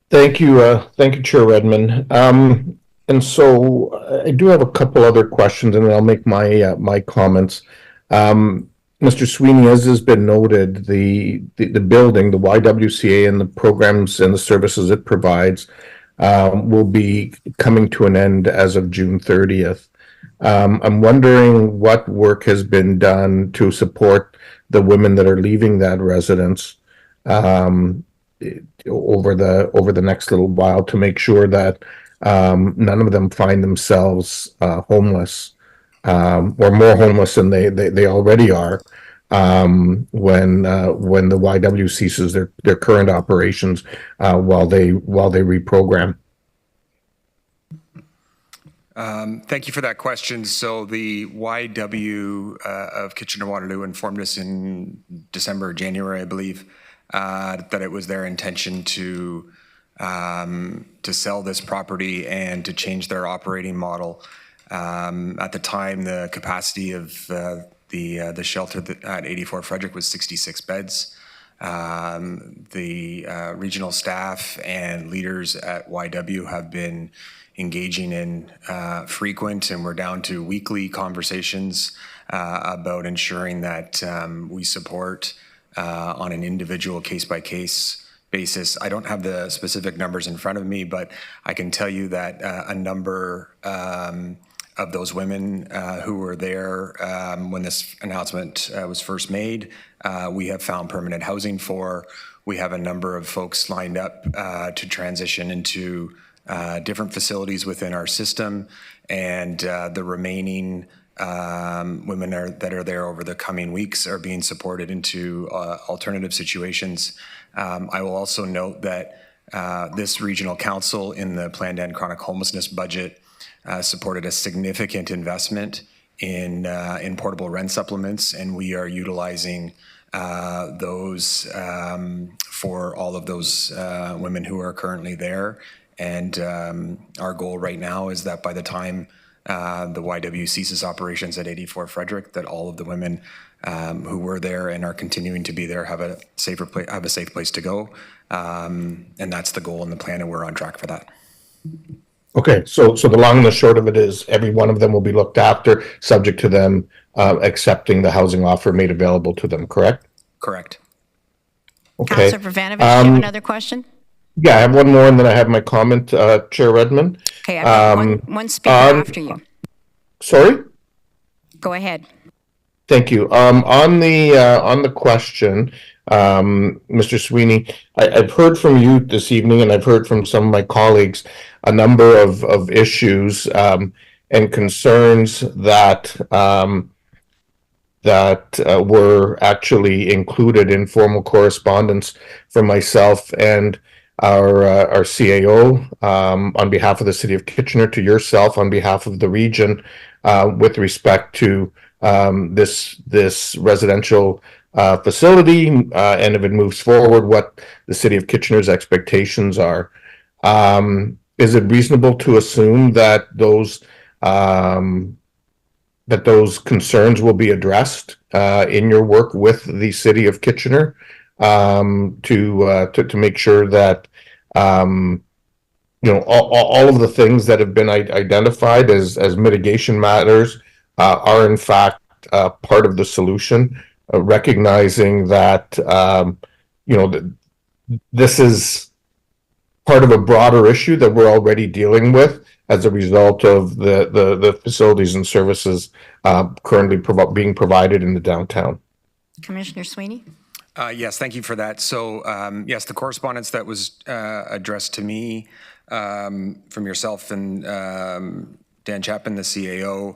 Thank you, Chair Redmond. And so I do have a couple other questions, and then I'll make my comments. Mr. Sweeney, as has been noted, the building, the YWCA, and the programs and the services it provides will be coming to an end as of June 30th. I'm wondering what work has been done to support the women that are leaving that residence over the next little while, to make sure that none of them find themselves homeless, or more homeless than they already are, when the YW ceases their current operations, while they reprogram. Thank you for that question. So the YW of Kitchener-Waterloo informed us in December or January, I believe, that it was their intention to sell this property and to change their operating model. At the time, the capacity of the shelter at 84 Frederick was 66 beds. The regional staff and leaders at YW have been engaging in frequent, and we're down to weekly conversations about ensuring that we support on an individual case-by-case basis. I don't have the specific numbers in front of me, but I can tell you that a number of those women who were there when this announcement was first made, we have found permanent housing for. We have a number of folks lined up to transition into different facilities within our system, and the remaining women that are there over the coming weeks are being supported into alternative situations. I will also note that this regional council in the Planned End Chronic Homelessness budget supported a significant investment in portable rent supplements, and we are utilizing those for all of those women who are currently there. And our goal right now is that by the time the YW ceases operations at 84 Frederick, that all of the women who were there and are continuing to be there have a safe place to go. And that's the goal in the plan, and we're on track for that. Okay, so the long and the short of it is every one of them will be looked after, subject to them accepting the housing offer made available to them, correct? Correct. Okay. Councillor Bravanovich, do you have another question? Yeah, I have one more, and then I have my comment, Chair Redmond. Okay, I've got one speaker after you. Sorry? Go ahead. Thank you. On the question, Mr. Sweeney, I've heard from you this evening, and I've heard from some of my colleagues a number of issues and concerns that were actually included in formal correspondence from myself and our CAO on behalf of the City of Kitchener, to yourself on behalf of the region, with respect to this residential facility, and if it moves forward, what the City of Kitchener's expectations are. Is it reasonable to assume that those concerns will be addressed in your work with the City of Kitchener, to make sure that all of the things that have been identified as mitigation matters are in fact part of the solution, recognizing that this is part of a broader issue that we're already dealing with as a result of the facilities and services currently being provided in the downtown. Commissioner Sweeney? Yes, thank you for that. So yes, the correspondence that was addressed to me from yourself and Dan Chapman, the CAO,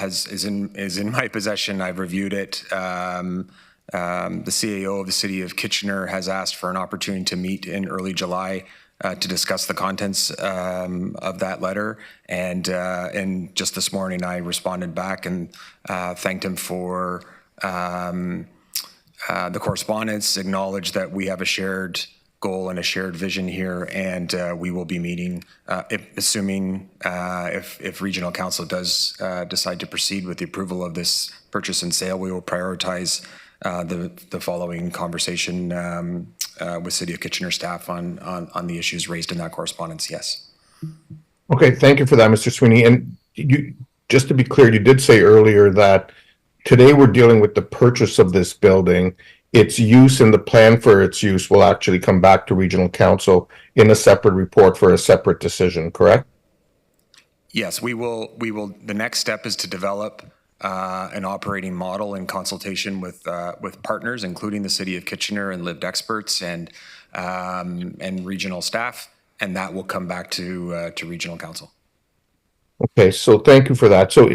is in my possession. I've reviewed it. The CAO of the City of Kitchener has asked for an opportunity to meet in early July to discuss the contents of that letter, and just this morning I responded back and thanked him for the correspondence, acknowledge that we have a shared goal and a shared vision here, and we will be meeting, assuming if Regional Council does decide to proceed with the approval of this purchase and sale, we will prioritize the following conversation with City of Kitchener staff on the issues raised in that correspondence. Yes. Okay, thank you for that, Mr. Sweeney. And you, just to be clear, you did say earlier that today we're dealing with the purchase of this building. Its use and the plan for its use will actually come back to Regional Council in a separate report for a separate decision, correct? Yes, we will. The next step is to develop an operating model in consultation with partners, including the City of Kitchener and lived experts and regional staff, and that will come back to Regional Council. Okay, so thank you for that. So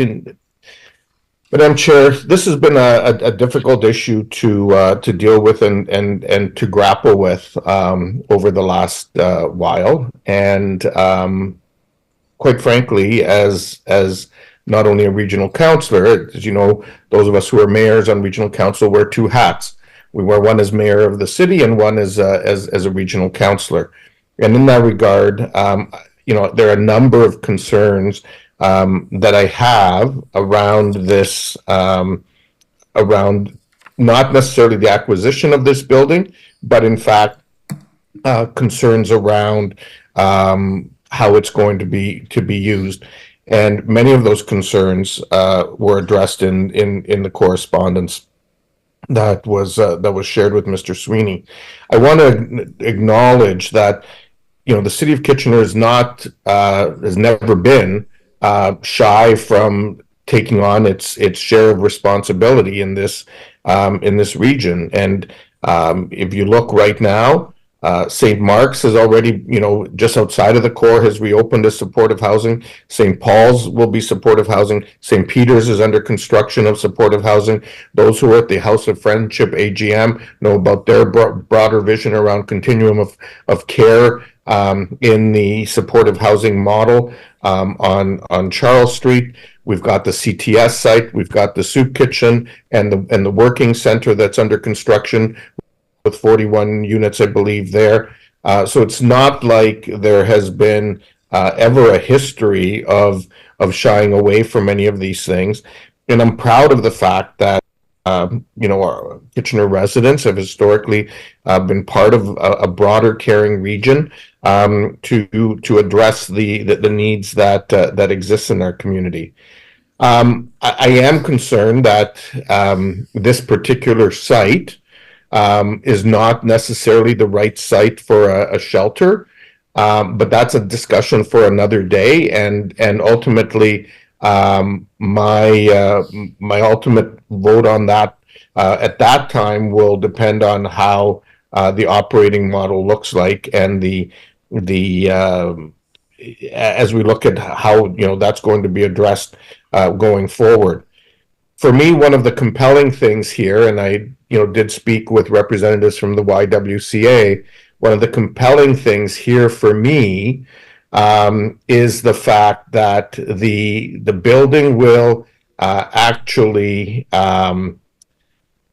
Madam Chair, this has been a difficult issue to deal with and to grapple with over the last while, and quite frankly, as not only a regional councillor, as you know, those of us who are mayors on regional council wear two hats. We wear one as mayor of the city and one as a regional councillor, and in that regard, there are a number of concerns that I have around this, around not necessarily the acquisition of this building, but in fact, concerns around how it's going to be used. And many of those concerns were addressed in the correspondence that was shared with Mr. Sweeney. I want to acknowledge that the City of Kitchener is not has never been shy from taking on its share of responsibility in this region. And if you look right now, St. Mark's has already, just outside of the core, has reopened as supportive housing. St. Paul's will be supportive housing. St. Peter's is under construction of supportive housing. Those who are at the House of Friendship AGM know about their broader vision around continuum of care in the supportive housing model on Charles Street. We've got the CTS site. We've got the soup kitchen and the working center that's under construction, with 41 units, I believe, there. So it's not like there has been ever a history of shying away from any of these things. And I'm proud of the fact that, our Kitchener residents have historically been part of a broader caring region to address the needs that exist in our community. I am concerned that this particular site is not necessarily the right site for a shelter, but that's a discussion for another day. And ultimately, my ultimate vote on that at that time will depend on how the operating model looks like, and as we look at how that's going to be addressed going forward. For me, one of the compelling things here, and I did speak with representatives from the YWCA, one of the compelling things here for me is the fact that the building will actually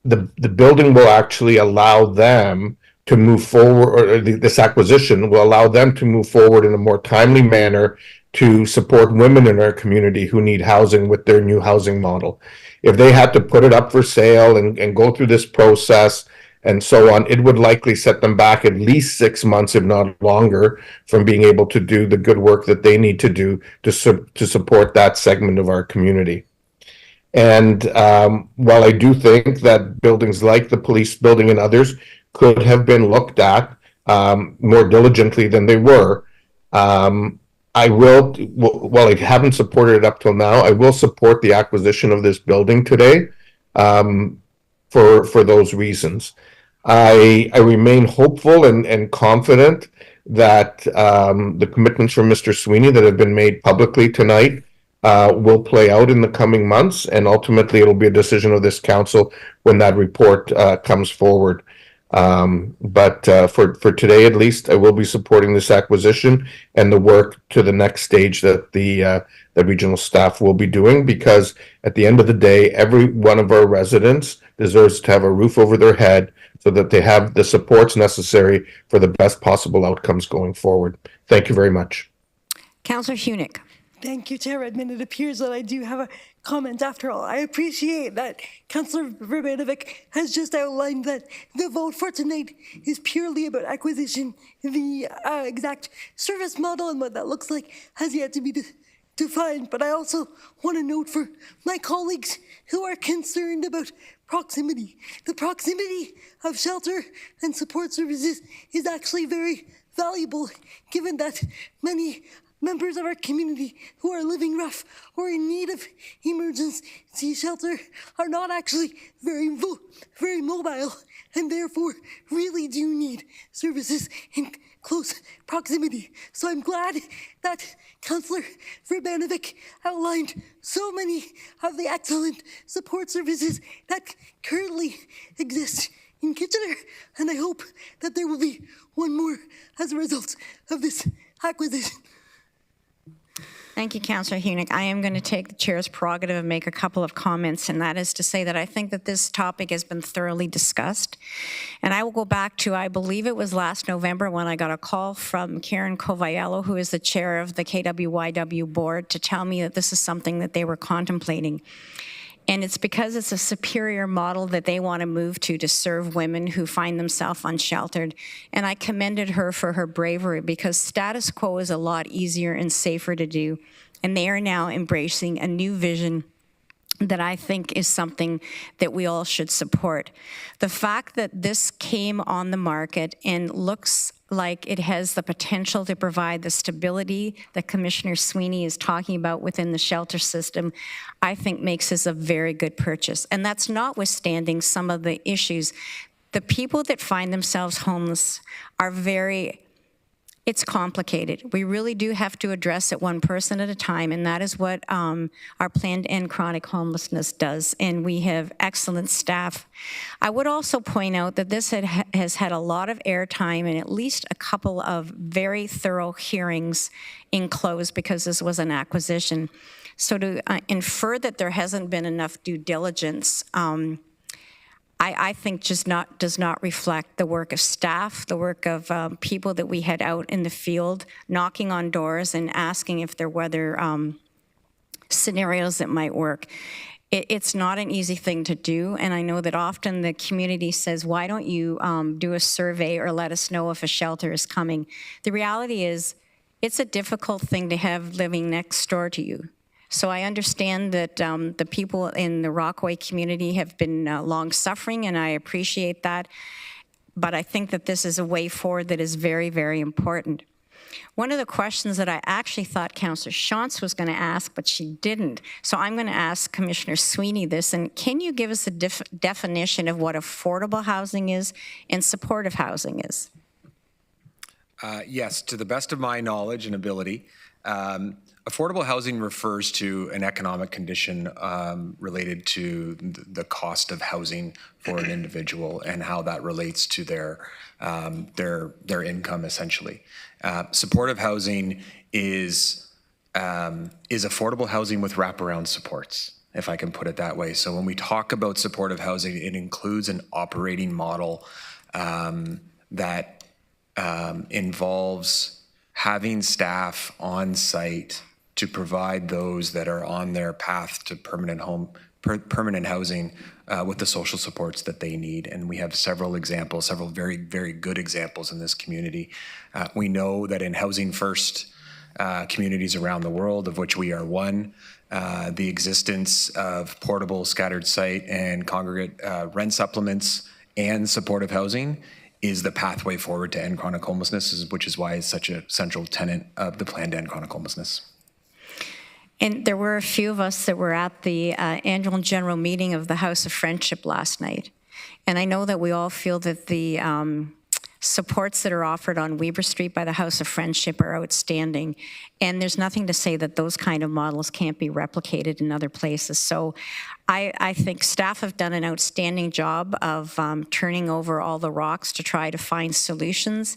the building will actually allow them to move forward, or this acquisition will allow them to move forward in a more timely manner to support women in our community who need housing with their new housing model. If they had to put it up for sale and go through this process and so on, it would likely set them back at least 6 months, if not longer, from being able to do the good work that they need to do to support that segment of our community. And while I do think that buildings like the police building and others could have been looked at more diligently than they were, I will, while I haven't supported it up till now, I will support the acquisition of this building today for those reasons. I remain hopeful and confident that the commitments from Mr. Sweeney that have been made publicly tonight will play out in the coming months, and ultimately it'll be a decision of this council when that report comes forward. But for today, at least, I will be supporting this acquisition and the work to the next stage that the regional staff will be doing, because at the end of the day, every one of our residents deserves to have a roof over their head so that they have the supports necessary for the best possible outcomes going forward. Thank you very much. Councillor Hunick. Thank you, Chair Redmond. It appears that I do have a comment after all. I appreciate that Councillor Verbanovic has just outlined that the vote for tonight is purely about acquisition. The exact service model and what that looks like has yet to be defined. But I also want to note for my colleagues who are concerned about proximity. The proximity of shelter and support services is actually very valuable, given that many members of our community who are living rough or in need of emergency shelter are not actually very mobile and therefore really do need services in close proximity. So I'm glad that Councillor Verbanovic outlined so many of the excellent support services that currently exist in Kitchener, and I hope that there will be one more as a result of this acquisition. Thank you, Councillor Hunick. I am going to take the chair's prerogative and make a couple of comments, and that is to say that I think that this topic has been thoroughly discussed. And I will go back to, I believe it was last November when I got a call from Karen Coviello, who is the chair of the KWYW board, to tell me that this is something that they were contemplating. And it's because it's a superior model that they want to move to serve women who find themselves unsheltered. And I commended her for her bravery, because status quo is a lot easier and safer to do. And they are now embracing a new vision that I think is something that we all should support. The fact that this came on the market and looks like it has the potential to provide the stability that Commissioner Sweeney is talking about within the shelter system, I think makes this a very good purchase. And that's notwithstanding some of the issues. The people that find themselves homeless are it's complicated. We really do have to address it one person at a time, and that is what our Plan to End Chronic Homelessness does, and we have excellent staff. I would also point out that this has had a lot of airtime and at least a couple of very thorough hearings in close, because this was an acquisition. So to infer that there hasn't been enough due diligence, I think just does not reflect the work of staff, the work of people that we had out in the field, knocking on doors and asking if there were other scenarios that might work. It's not an easy thing to do, and I know that often the community says, why don't you do a survey or let us know if a shelter is coming? The reality is, it's a difficult thing to have living next door to you. So I understand that the people in the Rockaway community have been long suffering, and I appreciate that. But I think that this is a way forward that is very, very important. One of the questions that I actually thought Councillor Shantz was going to ask, but she didn't. So I'm going to ask Commissioner Sweeney this. And can you give us a definition of what affordable housing is and supportive housing is? Yes, to the best of my knowledge and ability. Affordable housing refers to an economic condition related to the cost of housing for an individual and how that relates to their income, essentially. Supportive housing is affordable housing with wraparound supports, if I can put it that way. So when we talk about supportive housing, it includes an operating model that involves having staff on site to provide those that are on their path to permanent housing with the social supports that they need. And we have several examples, several very, very good examples in this community. We know that in housing first communities around the world, of which we are one, the existence of portable scattered site and congregate rent supplements and supportive housing is the pathway forward to end chronic homelessness, which is why it's such a central tenet of the Plan to End Chronic Homelessness. And there were a few of us that were at the annual general meeting of the House of Friendship last night. And I know that we all feel that the supports that are offered on Weber Street by the House of Friendship are outstanding. And there's nothing to say that those kind of models can't be replicated in other places. So I think staff have done an outstanding job of turning over all the rocks to try to find solutions.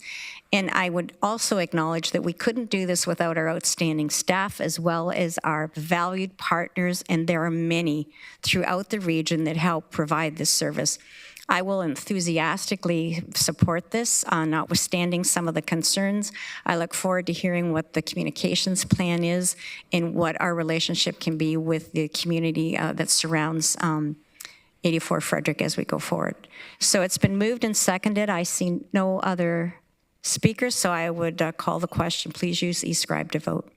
And I would also acknowledge that we couldn't do this without our outstanding staff as well as our valued partners, and there are many throughout the region that help provide this service. I will enthusiastically support this, notwithstanding some of the concerns. I look forward to hearing what the communications plan is and what our relationship can be with the community that surrounds 84 Frederick as we go forward. So it's been moved and seconded. I see no other speakers, so I would call the question. Please use e-scribe to vote.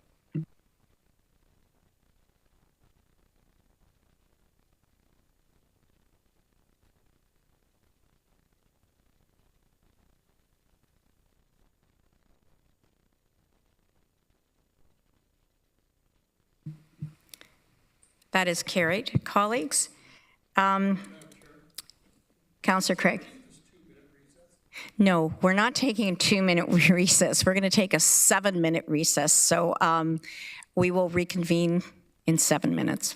That is carried. Colleagues, Councillor Craig. No, we're not taking a 2-minute recess. We're going to take a 7-minute recess. So we will reconvene in 7 minutes.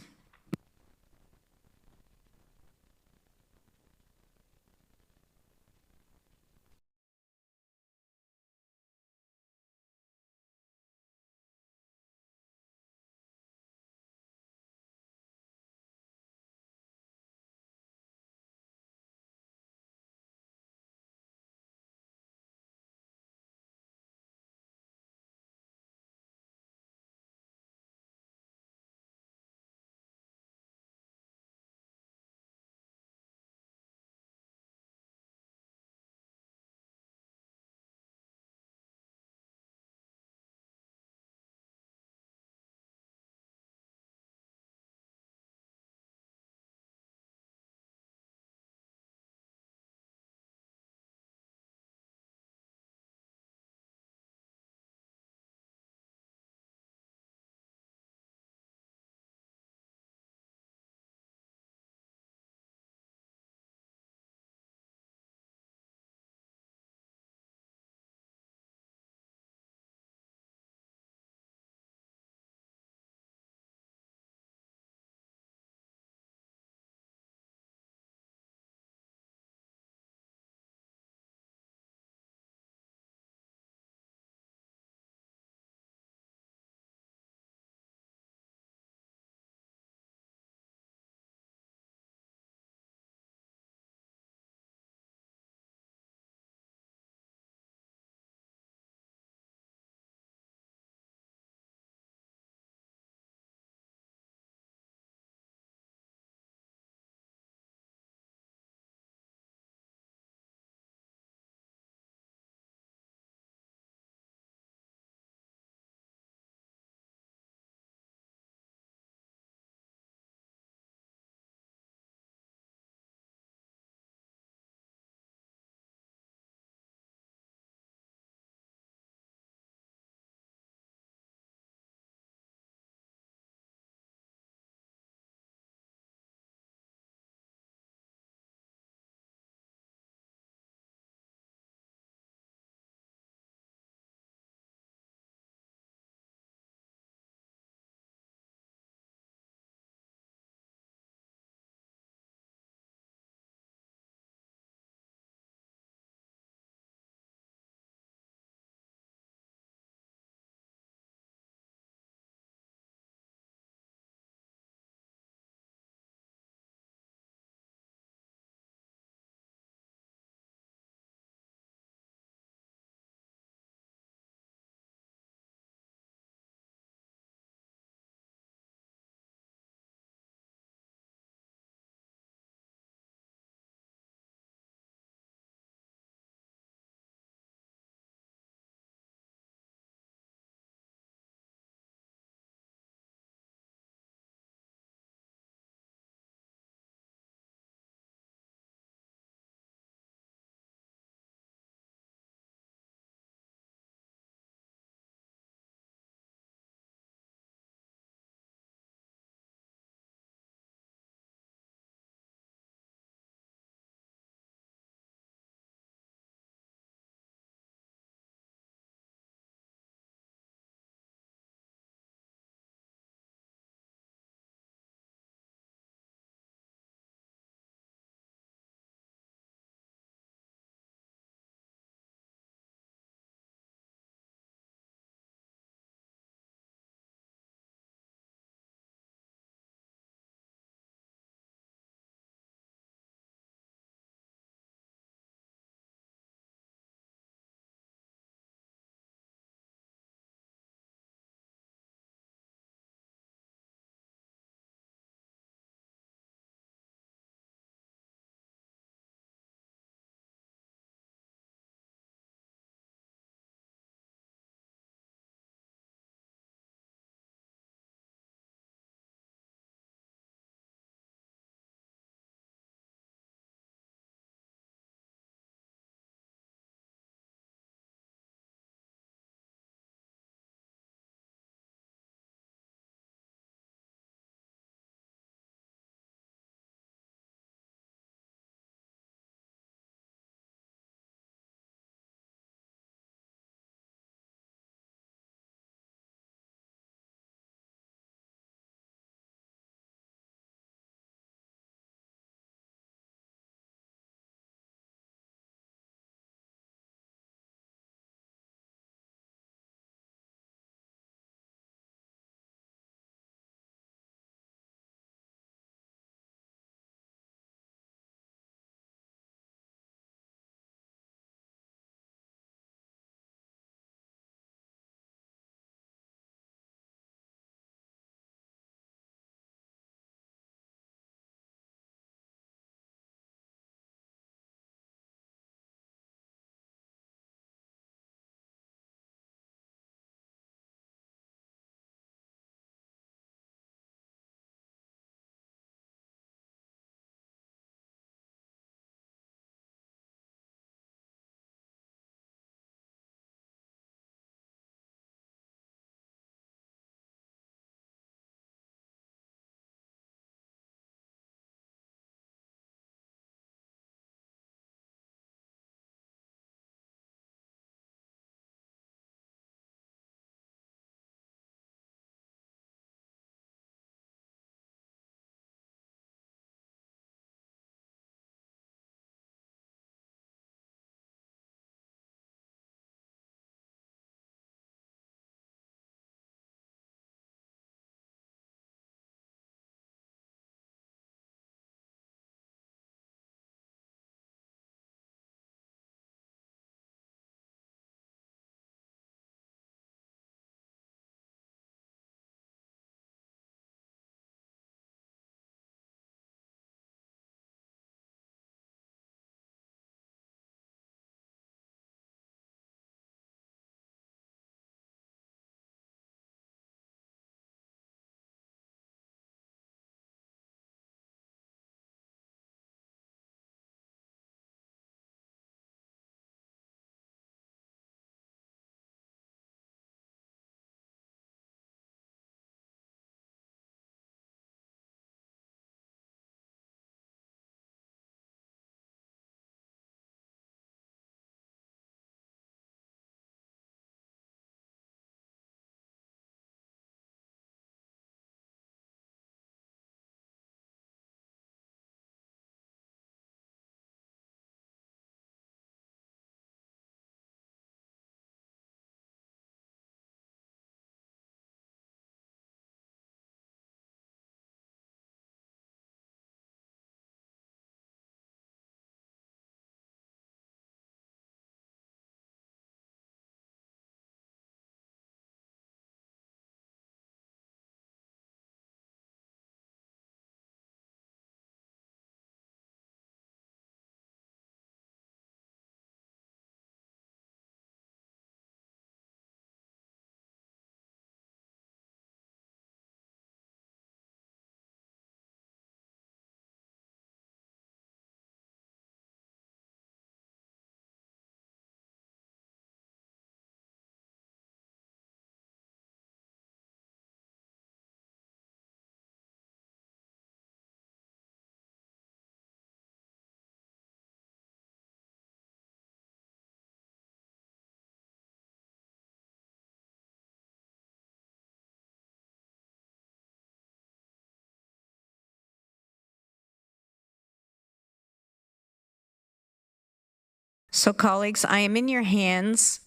So colleagues, I am in your hands.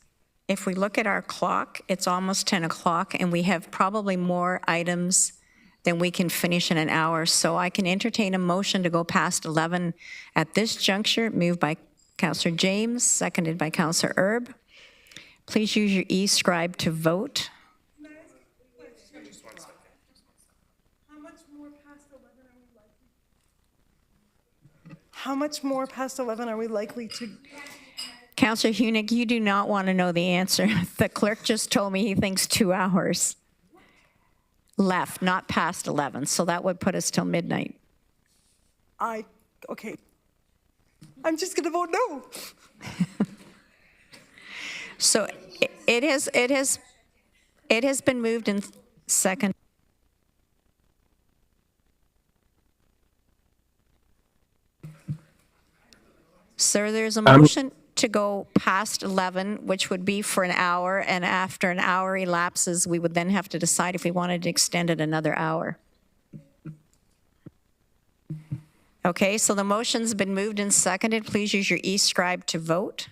If we look at our clock, it's almost 10 o'clock, and we have probably more items than we can finish in an hour. So I can entertain a motion to go past 11 at this juncture, moved by Councillor James, seconded by Councillor Erb. Please use your e-scribe to vote. How much more past 11 are we likely to? Councillor Hunick, you do not want to know the answer. The clerk just told me he thinks 2 hours left, not past 11. So that would put us till midnight. Okay. I'm just going to vote no. So it has been moved in second. Sir, there's a motion to go past 11, which would be for an hour, and after an hour elapses, we would then have to decide if we wanted to extend it another hour. Okay, so the motion's been moved and seconded. Please use your e-scribe to vote.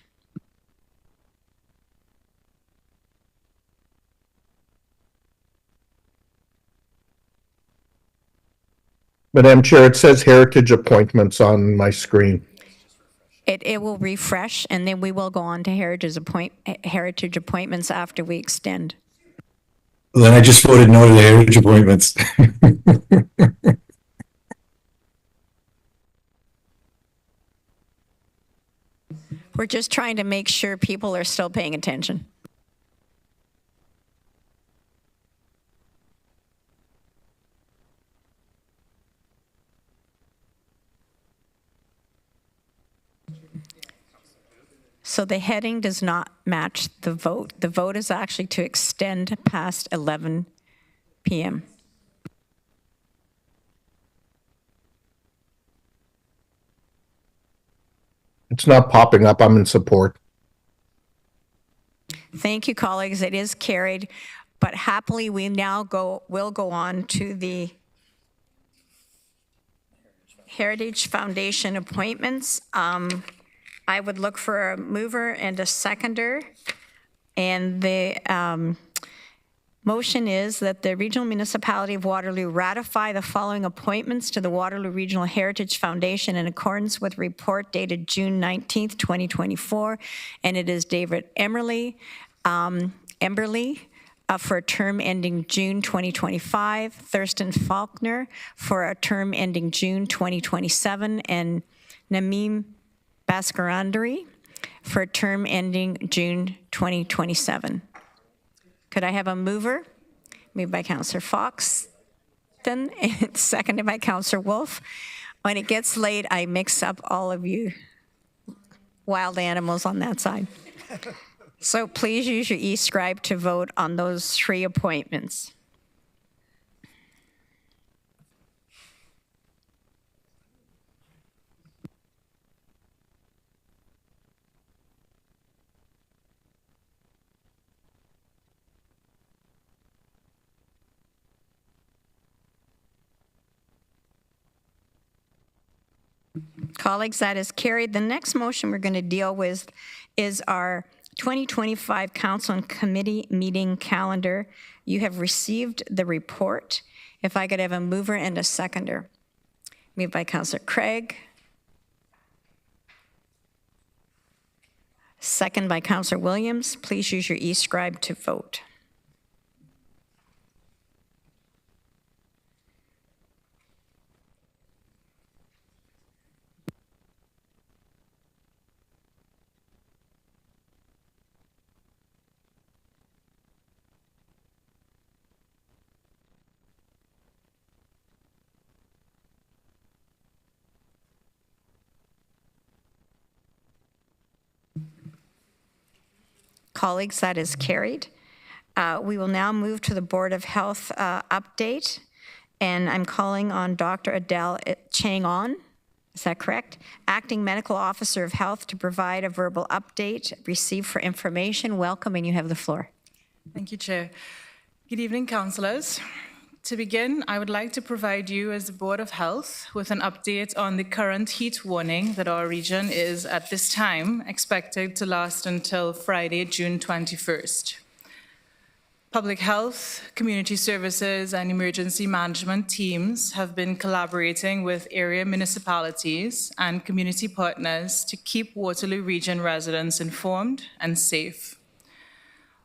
Madam Chair, it says heritage appointments on my screen. It will refresh, and then we will go on to heritage appointments after we extend. Then I just voted no to the heritage appointments. We're just trying to make sure people are still paying attention. So the heading does not match the vote. The vote is actually to extend past 11 p.m. It's not popping up. I'm in support. Thank you, colleagues. It is carried, but happily we now will go on to the Heritage Foundation appointments. I would look for a mover and a seconder, and the motion is that the Regional Municipality of Waterloo ratify the following appointments to the Waterloo Regional Heritage Foundation in accordance with report dated June 19th, 2024, and it is David Emberley for a term ending June 2025, Thurston Faulkner for a term ending June 2027, and Nameem Baskarandari for a term ending June 2027. Could I have a mover? Moved by Councillor Fox, then seconded by Councillor Wolf. When it gets late, I mix up all of you wild animals on that side. So please use your e-scribe to vote on those 3 appointments. Colleagues, that is carried. The next motion we're going to deal with is our 2025 Council and Committee meeting calendar. You have received the report. If I could have a mover and a seconder. Moved by Councillor Craig. Second by Councillor Williams. Please use your e-scribe to vote. Colleagues, that is carried. We will now move to the Board of Health update, and I'm calling on Dr. Adele Chang-on, is that correct? Acting Medical Officer of Health to provide a verbal update received for information. Welcome, and you have the floor. Thank you, Chair. Good evening, councillors. To begin, I would like to provide you as the Board of Health with an update on the current heat warning that our region is at this time expected to last until Friday, June 21st. Public health, community services, and emergency management teams have been collaborating with area municipalities and community partners to keep Waterloo Region residents informed and safe.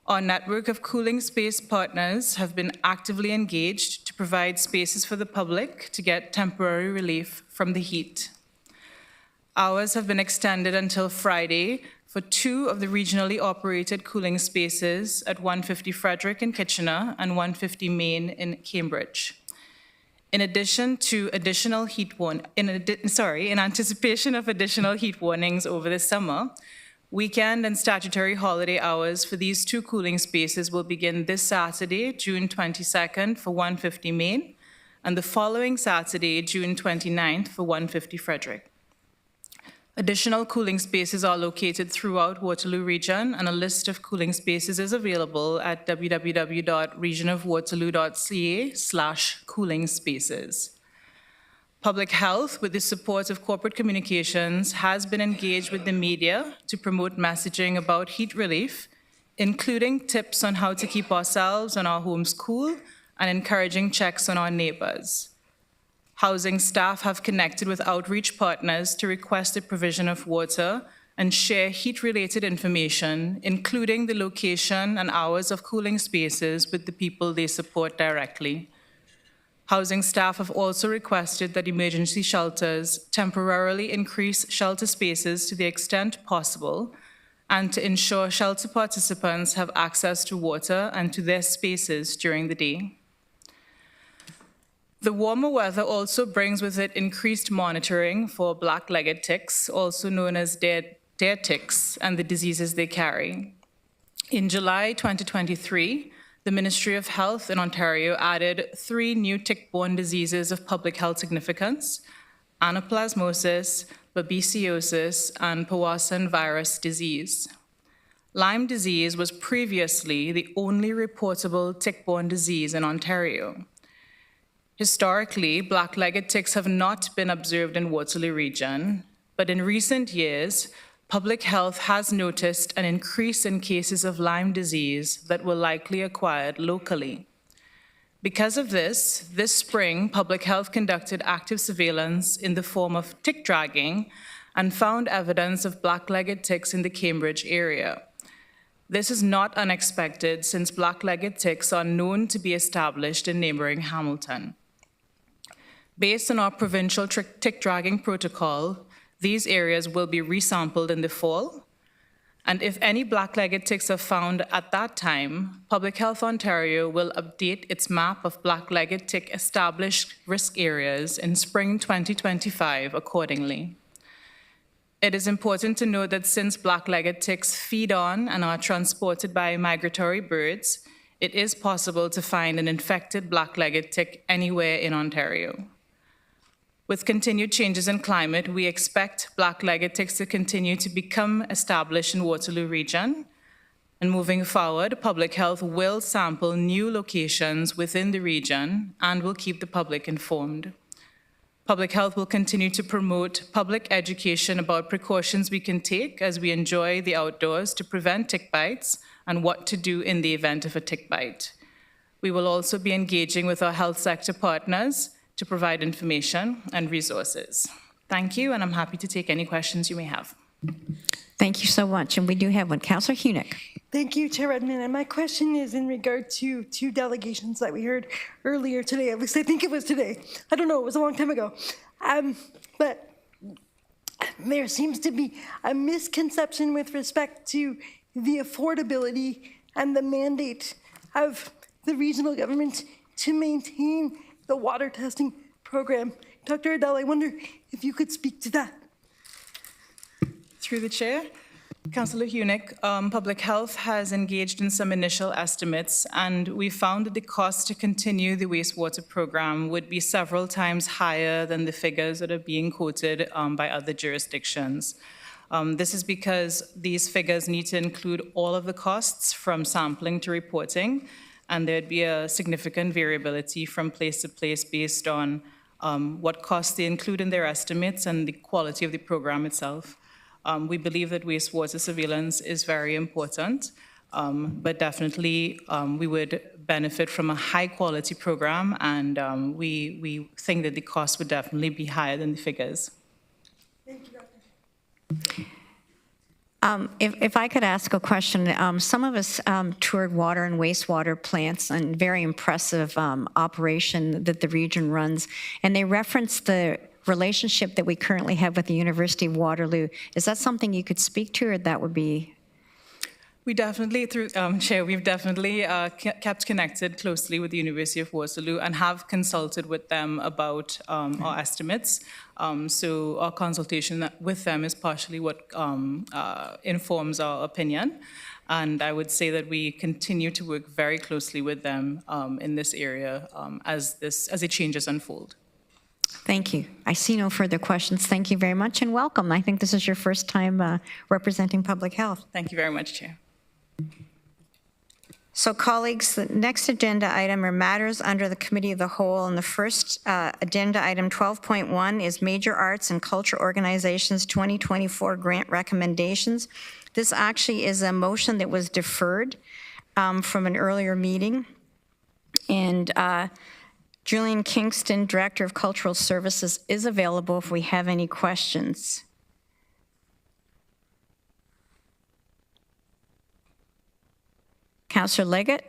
Our network of cooling space partners have been actively engaged to provide spaces for the public to get temporary relief from the heat. Hours have been extended until Friday for 2 of the regionally operated cooling spaces at 150 Frederick in Kitchener and 150 Main in Cambridge. In addition to additional in anticipation of additional heat warnings over the summer, weekend and statutory holiday hours for these 2 cooling spaces will begin this Saturday, June 22nd for 150 Main, and the following Saturday, June 29th for 150 Frederick. Additional cooling spaces are located throughout Waterloo Region, and a list of cooling spaces is available at www.regionofwaterloo.ca/cooling spaces. Public Health, with the support of corporate communications, has been engaged with the media to promote messaging about heat relief, including tips on how to keep ourselves and our homes cool and encouraging checks on our neighbors. Housing staff have connected with outreach partners to request the provision of water and share heat-related information, including the location and hours of cooling spaces, with the people they support directly. Housing staff have also requested that emergency shelters temporarily increase shelter spaces to the extent possible and to ensure shelter participants have access to water and to their spaces during the day. The warmer weather also brings with it increased monitoring for black-legged ticks, also known as deer ticks, and the diseases they carry. In July 2023, the Ministry of Health in Ontario added 3 new tick-borne diseases of public health significance: anaplasmosis, babesiosis, and Powassan virus disease. Lyme disease was previously the only reportable tick-borne disease in Ontario. Historically, black-legged ticks have not been observed in Waterloo Region, but in recent years, Public Health has noticed an increase in cases of Lyme disease that were likely acquired locally. Because of this spring, Public Health conducted active surveillance in the form of tick dragging and found evidence of black-legged ticks in the Cambridge area. This is not unexpected, since black-legged ticks are known to be established in neighboring Hamilton. Based on our provincial tick dragging protocol, these areas will be resampled in the fall, and if any black-legged ticks are found at that time, Public Health Ontario will update its map of black-legged tick established risk areas in spring 2025 accordingly. It is important to note that since black-legged ticks feed on and are transported by migratory birds, it is possible to find an infected black-legged tick anywhere in Ontario. With continued changes in climate, we expect black-legged ticks to continue to become established in Waterloo Region. And moving forward, Public Health will sample new locations within the region and will keep the public informed. Public Health will continue to promote public education about precautions we can take as we enjoy the outdoors to prevent tick bites and what to do in the event of a tick bite. We will also be engaging with our health sector partners to provide information and resources. Thank you, and I'm happy to take any questions you may have. Thank you so much, and we do have one. Councillor Hunick. Thank you, Chair Redmond. And my question is in regard to 2 delegations that we heard earlier today. At least I think it was today. I don't know, it was a long time ago. But there seems to be a misconception with respect to the affordability and the mandate of the regional government to maintain the water testing program. Dr. Adele, I wonder if you could speak to that. Through the chair, Councillor Hunick, Public Health has engaged in some initial estimates, and we found that the cost to continue the wastewater program would be several times higher than the figures that are being quoted by other jurisdictions. This is because these figures need to include all of the costs from sampling to reporting, and there'd be a significant variability from place to place based on what costs they include in their estimates and the quality of the program itself. We believe that wastewater surveillance is very important, but definitely we would benefit from a high-quality program, and we think that the cost would definitely be higher than the figures. Thank you, If I could ask a question, some of us toured water and wastewater plants and very impressive operation that the region runs, and they referenced the relationship that we currently have with the University of Waterloo. Is that something you could speak to, or that would be? We definitely, through Chair, we've definitely kept connected closely with the University of Waterloo and have consulted with them about our estimates. So our consultation with them is partially what informs our opinion. And I would say that we continue to work very closely with them in this area as the changes unfold. Thank you. I see no further questions. Thank you very much and welcome. I think this is your first time representing public health. Thank you very much, Chair. So colleagues, the next agenda item are matters under the Committee of the Whole, and the first agenda item 12.1 is Major Arts and Culture Organizations 2024 Grant Recommendations. This actually is a motion that was deferred from an earlier meeting, and Julian Kingston, Director of Cultural Services, is available if we have any questions. Councillor Leggett?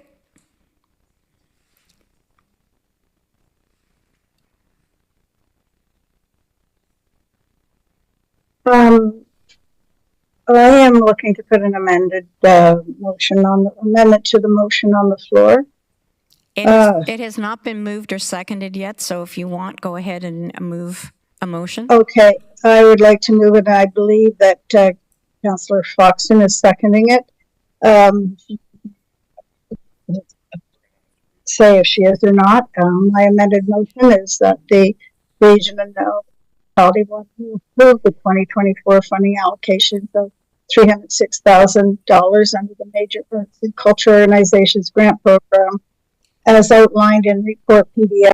I am looking to put an amended amendment to the motion on the floor. It has not been moved or seconded yet, so if you want, go ahead and move a motion. Okay, I would like to move it. I believe that Councillor Foxton is seconding it. Say if she is or not. My amended motion is that the region and municipality want to approve the 2024 funding allocations of $306,000 under the Major Arts and Culture Organizations Grant Program, as outlined in Report PDF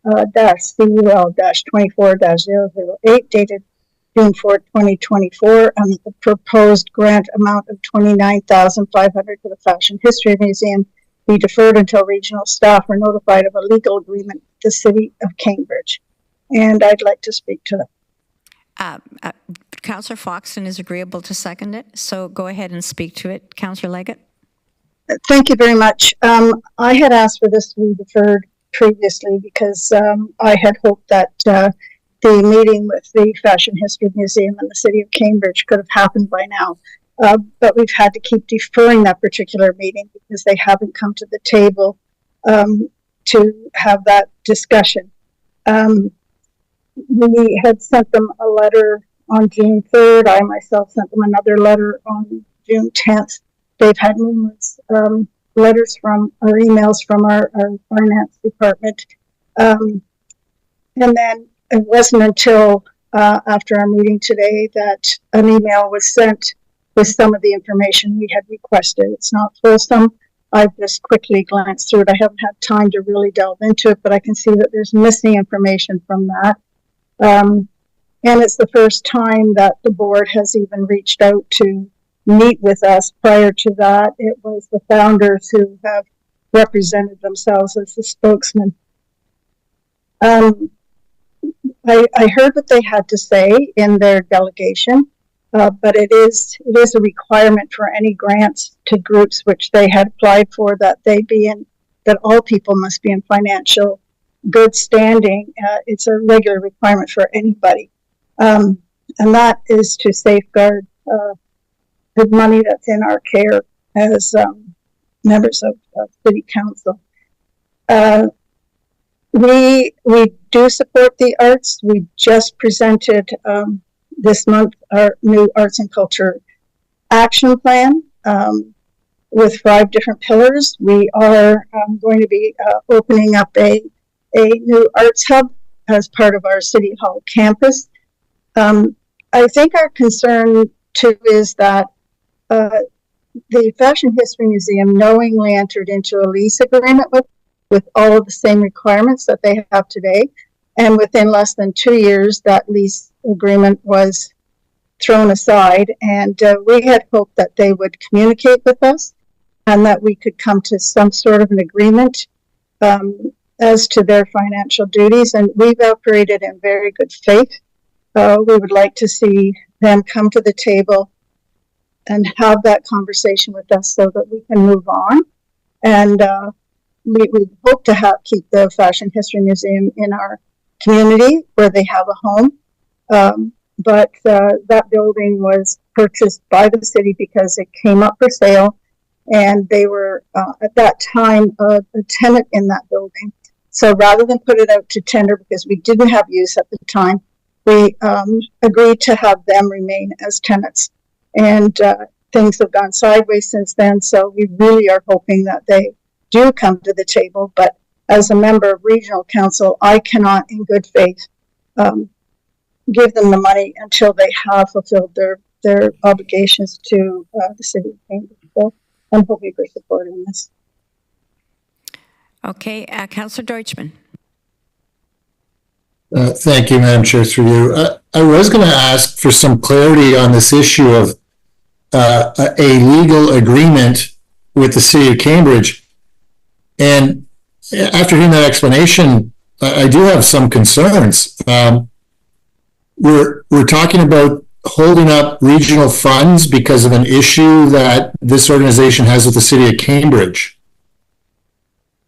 CUL-24-008 dated June 4, 2024, and the proposed grant amount of $29,500 for the Fashion History Museum be deferred until regional staff are notified of a legal agreement with the City of Cambridge. And I'd like to speak to that. Councillor Foxton is agreeable to second it, so go ahead and speak to it. Councillor Leggett? Thank you very much. I had asked for this to be deferred previously because I had hoped that the meeting with the Fashion History Museum and the City of Cambridge could have happened by now. But we've had to keep deferring that particular meeting because they haven't come to the table to have that discussion. We had sent them a letter on June 3rd. I myself sent them another letter on June 10th. They've had numerous letters or emails from our finance department. And then it wasn't until after our meeting today that an email was sent with some of the information we had requested. It's not fulsome. I've just quickly glanced through it. I haven't had time to really delve into it, but I can see that there's missing information from that. And it's the first time that the board has even reached out to meet with us. Prior to that, it was the founders who have represented themselves as the spokesman. I heard what they had to say in their delegation. But it is a requirement for any grants to groups which they had applied for that that all people must be in financial good standing. It's a regular requirement for anybody. And that is to safeguard the money that's in our care as members of City Council. We do support the arts. We just presented this month our new Arts and Culture Action Plan with 5 different pillars. We are going to be opening up a new arts hub as part of our City Hall campus. I think our concern too is that the Fashion History Museum knowingly entered into a lease agreement with all of the same requirements that they have today. And within less than 2 years, that lease agreement was thrown aside. And we had hoped that they would communicate with us and that we could come to some sort of an agreement as to their financial duties. And we've operated in very good faith. We would like to see them come to the table and have that conversation with us so that we can move on. And we hope to keep the Fashion History Museum in our community where they have a home. But that building was purchased by the city because it came up for sale, and they were at that time a tenant in that building. So rather than put it out to tender because we didn't have use at the time, we agreed to have them remain as tenants. And things have gone sideways since then, so we really are hoping that they do come to the table. But as a member of regional council, I cannot in good faith give them the money until they have fulfilled their obligations to the city of Cambridge. So I'm hoping for support in this. Okay, Councillor Deutschman. Thank you, Madam Chair, through you. I was going to ask for some clarity on this issue of a legal agreement with the city of Cambridge. And after hearing that explanation, I do have some concerns. We're talking about holding up regional funds because of an issue that this organization has with the city of Cambridge.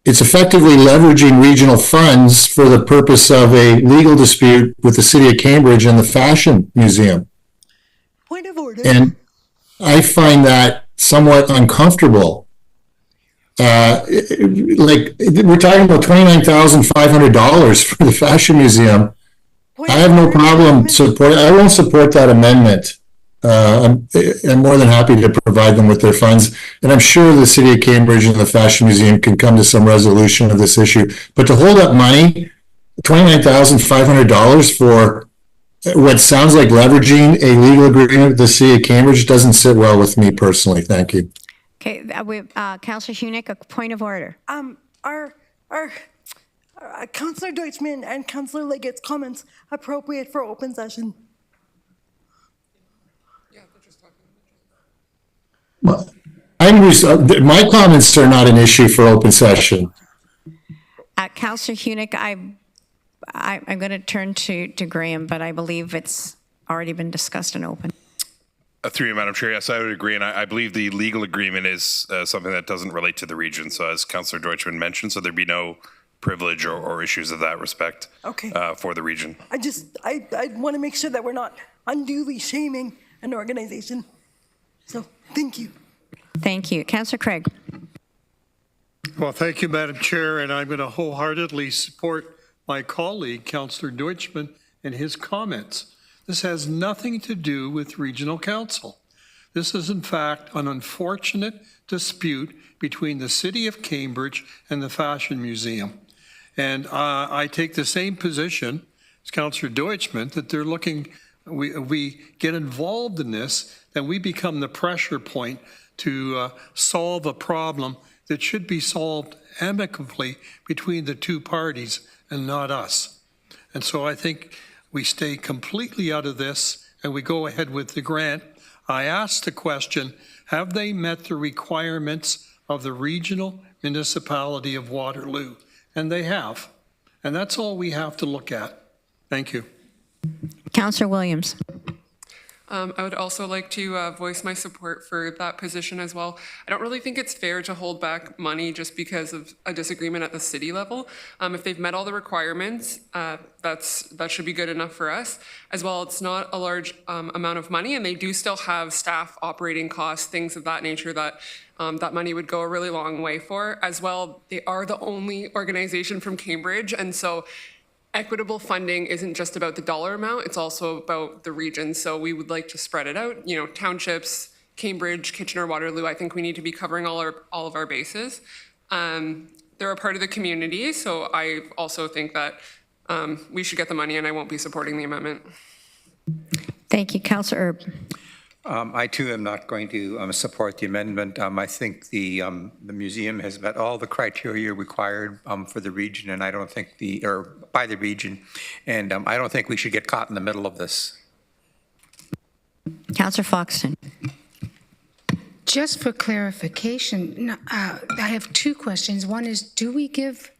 It's effectively leveraging regional funds for the purpose of a legal dispute with the city of Cambridge and the Fashion Museum. Point of order. And I find that somewhat uncomfortable. Like, we're talking about $29,500 for the Fashion Museum. I have no problem I won't support that amendment. I'm more than happy to provide them with their funds. And I'm sure the city of Cambridge and the Fashion Museum can come to some resolution of this issue. But to hold up money, $29,500 for what sounds like leveraging a legal agreement with the city of Cambridge doesn't sit well with me personally. Thank you. Okay, Councillor Hunick, a point of order. Our Councillor Deutschman and Councillor Leggett's comments appropriate for open session. Well, my comments are not an issue for open session. Councillor Hunick, I'm going to turn to Graham, but I believe it's already been discussed and open. Through you, Madam Chair, yes, I would agree, and I believe the legal agreement is something that doesn't relate to the region. So as Councillor Deutschman mentioned, so there'd be no privilege or issues of that respect for the region. I want to make sure that we're not unduly shaming an organization. So thank you. Thank you. Councillor Craig. Well, thank you, Madam Chair, and I'm going to wholeheartedly support my colleague, Councillor Deutschman, and his comments. This has nothing to do with regional council. This is, in fact, an unfortunate dispute between the city of Cambridge and the Fashion Museum. And I take the same position as Councillor Deutschman, that they're looking, we get involved in this, then we become the pressure point to solve a problem that should be solved amicably between the two parties and not us. And so I think we stay completely out of this and we go ahead with the grant. I asked the question, have they met the requirements of the regional municipality of Waterloo? And they have. And that's all we have to look at. Thank you. Councillor Williams. I would also like to voice my support for that position as well. I don't really think it's fair to hold back money just because of a disagreement at the city level. If they've met all the requirements, that should be good enough for us. As well, it's not a large amount of money, and they do still have staff operating costs, things of that nature that that money would go a really long way for. As well, they are the only organization from Cambridge, and so equitable funding isn't just about the dollar amount, it's also about the region. So we would like to spread it out. You know, townships, Cambridge, Kitchener, Waterloo, I think we need to be covering all of our bases. They're a part of the community, so I also think that we should get the money, and I won't be supporting the amendment. Thank you. Councillor Erb. I too am not going to support the amendment. I think the museum has met all the criteria required for the region, and I don't think by the region, and I don't think we should get caught in the middle of this. Councillor Foxton. Just for clarification, I have two questions. One is, do we give,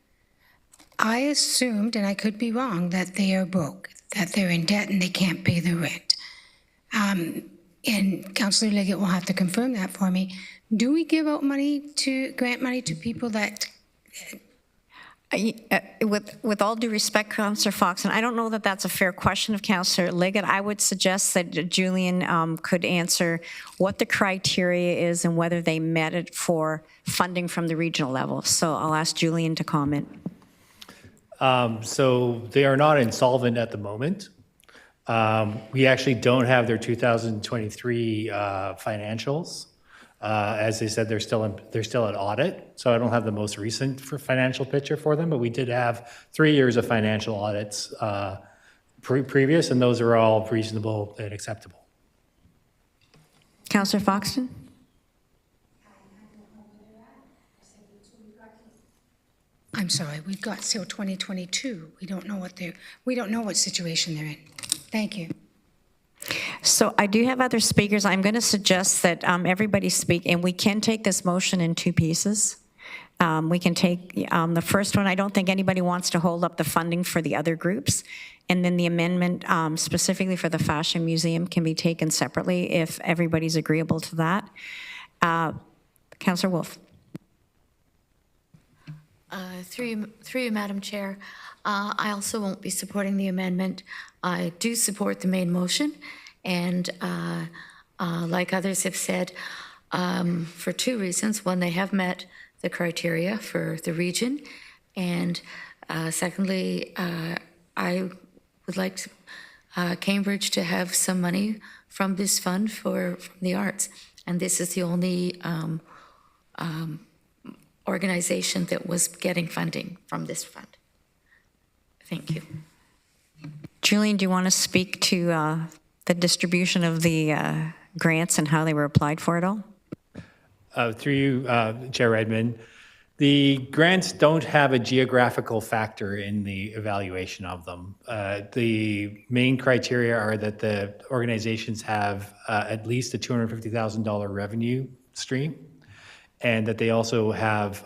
I assumed, and I could be wrong, that they are broke, that they're in debt and they can't pay the rent. And Councillor Liggett will have to confirm that for me. Do we give out grant money to people that... With all due respect, Councillor Foxton, I don't know that that's a fair question of Councillor Liggett. I would suggest that Julian could answer what the criteria is and whether they met it for funding from the regional level. So I'll ask Julian to comment. So they are not insolvent at the moment. We actually don't have their 2023 financials. As they said, they're still at audit, so I don't have the most recent financial picture for them, but we did have 3 years of financial audits previous, and those are all reasonable and acceptable. Councillor Foxton? I'm sorry, we've got till 2022. We don't know what situation they're in. Thank you. So I do have other speakers. I'm going to suggest that everybody speak, and we can take this motion in two pieces. We can take the first one. I don't think anybody wants to hold up the funding for the other groups. And then the amendment specifically for the Fashion Museum can be taken separately if everybody's agreeable to that. Councillor Wolf. Through you, Madam Chair, I also won't be supporting the amendment. I do support the main motion, and like others have said, for two reasons. One, they have met the criteria for the region, and secondly, I would like Cambridge to have some money from this fund from the arts, and this is the only organization that was getting funding from this fund. Thank you. Julian, do you want to speak to the distribution of the grants and how they were applied for at all? Through you, Chair Redmond, the grants don't have a geographical factor in the evaluation of them. The main criteria are that the organizations have at least a $250,000 revenue stream, and that they also have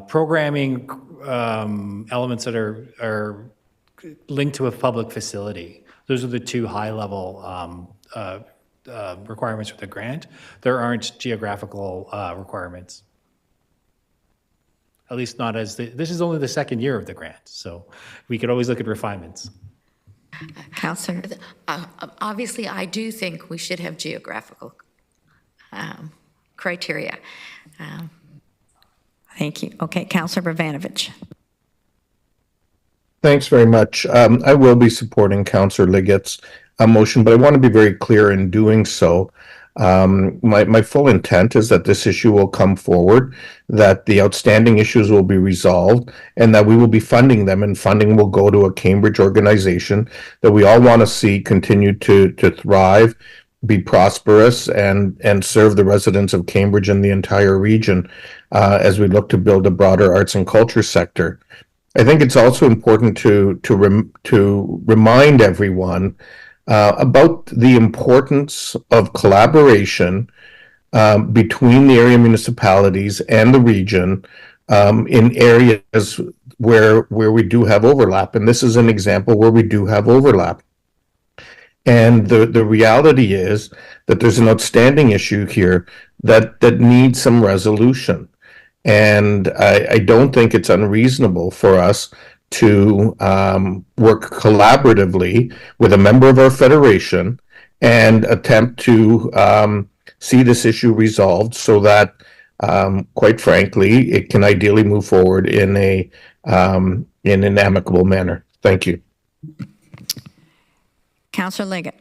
programming elements that are linked to a public facility. Those are the two high-level requirements for the grant. There aren't geographical requirements. At least not as this is only the second year of the grant, so we could always look at refinements. Councillor? Obviously, I do think we should have geographical criteria. Thank you. Okay, Councillor Bravanovich. Thanks very much. I will be supporting Councillor Liggett's motion, but I want to be very clear in doing so. My full intent is that this issue will come forward, that the outstanding issues will be resolved, and that we will be funding them, and funding will go to a Cambridge organization that we all want to see continue to thrive, be prosperous, and serve the residents of Cambridge and the entire region as we look to build a broader arts and culture sector. I think it's also important to remind everyone about the importance of collaboration between the area municipalities and the region in areas where we do have overlap. And this is an example where we do have overlap. And the reality is that there's an outstanding issue here that needs some resolution. And I don't think it's unreasonable for us to work collaboratively with a member of our federation and attempt to see this issue resolved so that, quite frankly, it can ideally move forward in an amicable manner. Thank you. Councillor Liggett.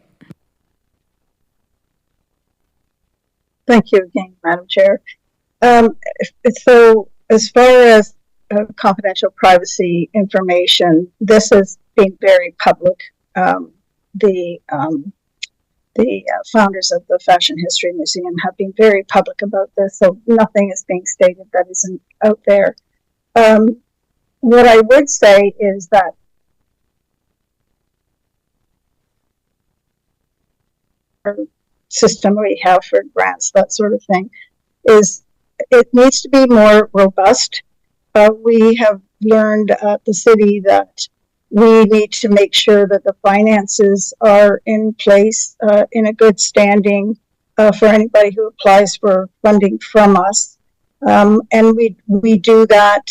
Thank you again, Madam Chair. So as far as confidential privacy information, this has been very public. The founders of the Fashion History Museum have been very public about this, so nothing is being stated that isn't out there. What I would say is that system we have for grants, that sort of thing, is it needs to be more robust. We have learned at the city that we need to make sure that the finances are in place, in a good standing for anybody who applies for funding from us. And we do that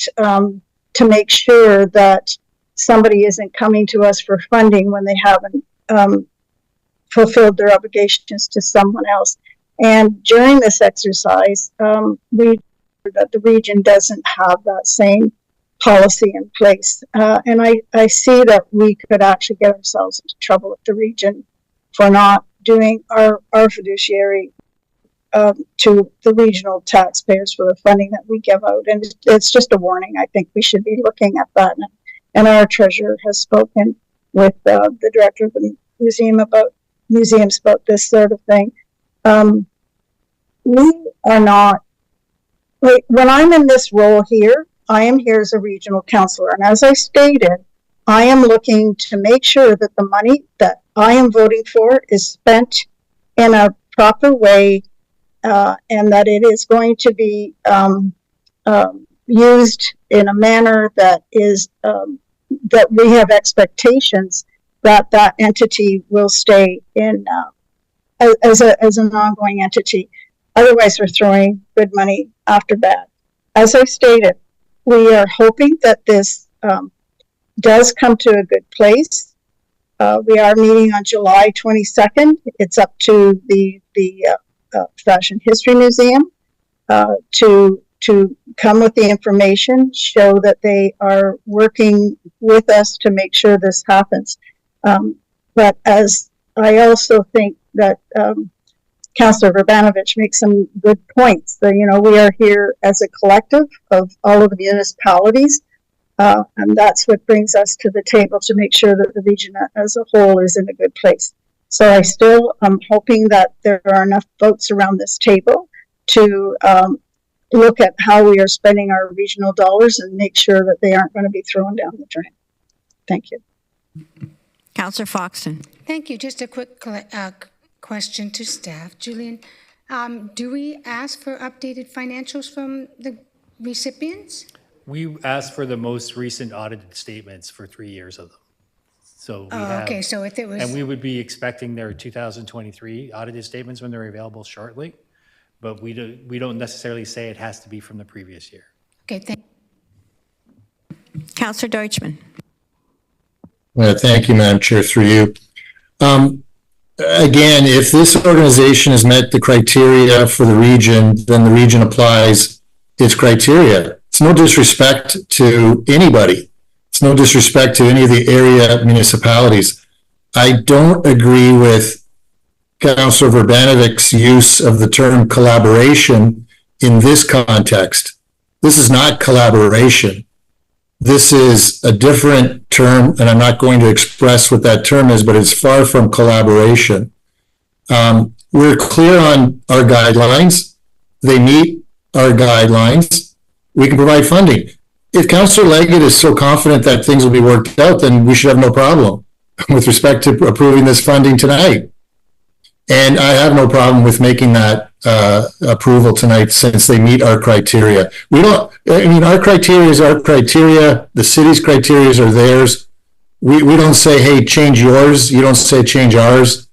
to make sure that somebody isn't coming to us for funding when they haven't fulfilled their obligations to someone else. And during this exercise, we that the region doesn't have that same policy in place. And I see that we could actually get ourselves into trouble with the region for not doing our fiduciary to the regional taxpayers for the funding that we give out. And it's just a warning. I think we should be looking at that. And our treasurer has spoken with the director of the museums about this sort of thing. We are not, like, when I'm in this role here, I am here as a regional councillor. And as I stated, I am looking to make sure that the money that I am voting for is spent in a proper way, and that it is going to be used in a manner that is that we have expectations that that entity will stay in as an ongoing entity. Otherwise, we're throwing good money after bad. As I stated, we are hoping that this does come to a good place. We are meeting on July 22nd. It's up to the Fashion History Museum to come with the information, show that they are working with us to make sure this happens. But as I also think that Councillor Verbanovich makes some good points. That, you know, we are here as a collective of all of the municipalities, and that's what brings us to the table to make sure that the region as a whole is in a good place. So I still am hoping that there are enough votes around this table to look at how we are spending our regional dollars and make sure that they aren't going to be thrown down the drain. Thank you. Councillor Foxton. Thank you. Just a quick question to staff. Julian, do we ask for updated financials from the recipients? We asked for the most recent audited statements for 3 years of them. So we have, okay. So if it was, and we would be expecting their 2023 audited statements when they're available shortly, but we don't necessarily say it has to be from the previous year. Okay, thank you. Councillor Deutschman. Thank you, Madam Chair, through you. Again, if this organization has met the criteria for the region, then the region applies its criteria. It's no disrespect to anybody. It's no disrespect to any of the area municipalities. I don't agree with Councillor Verbanovich's use of the term collaboration in this context. This is not collaboration. This is a different term, and I'm not going to express what that term is, but it's far from collaboration. We're clear on our guidelines. They meet our guidelines. We can provide funding. If Councillor Leggett is so confident that things will be worked out, then we should have no problem with respect to approving this funding tonight. And I have no problem with making that approval tonight since they meet our criteria. Our criteria is our criteria. The city's criteria are theirs. We don't say, hey, change yours. You don't say change ours.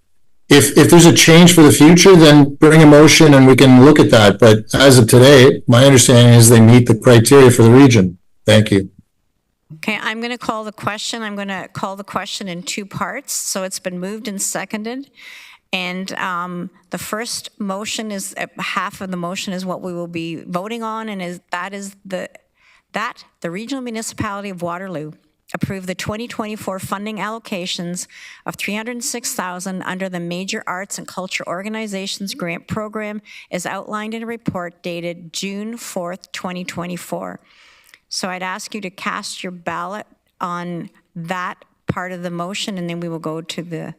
If there's a change for the future, then bring a motion and we can look at that. But as of today, my understanding is they meet the criteria for the region. Thank you. Okay, I'm going to call the question. I'm going to call the question in two parts. So it's been moved and seconded. And the first motion is, half of the motion is what we will be voting on, and that the Regional Municipality of Waterloo approve the 2024 funding allocations of $306,000 under the Major Arts and Culture Organizations Grant Program as outlined in a report dated June 4th, 2024. So I'd ask you to cast your ballot on that part of the motion, and then we will go to the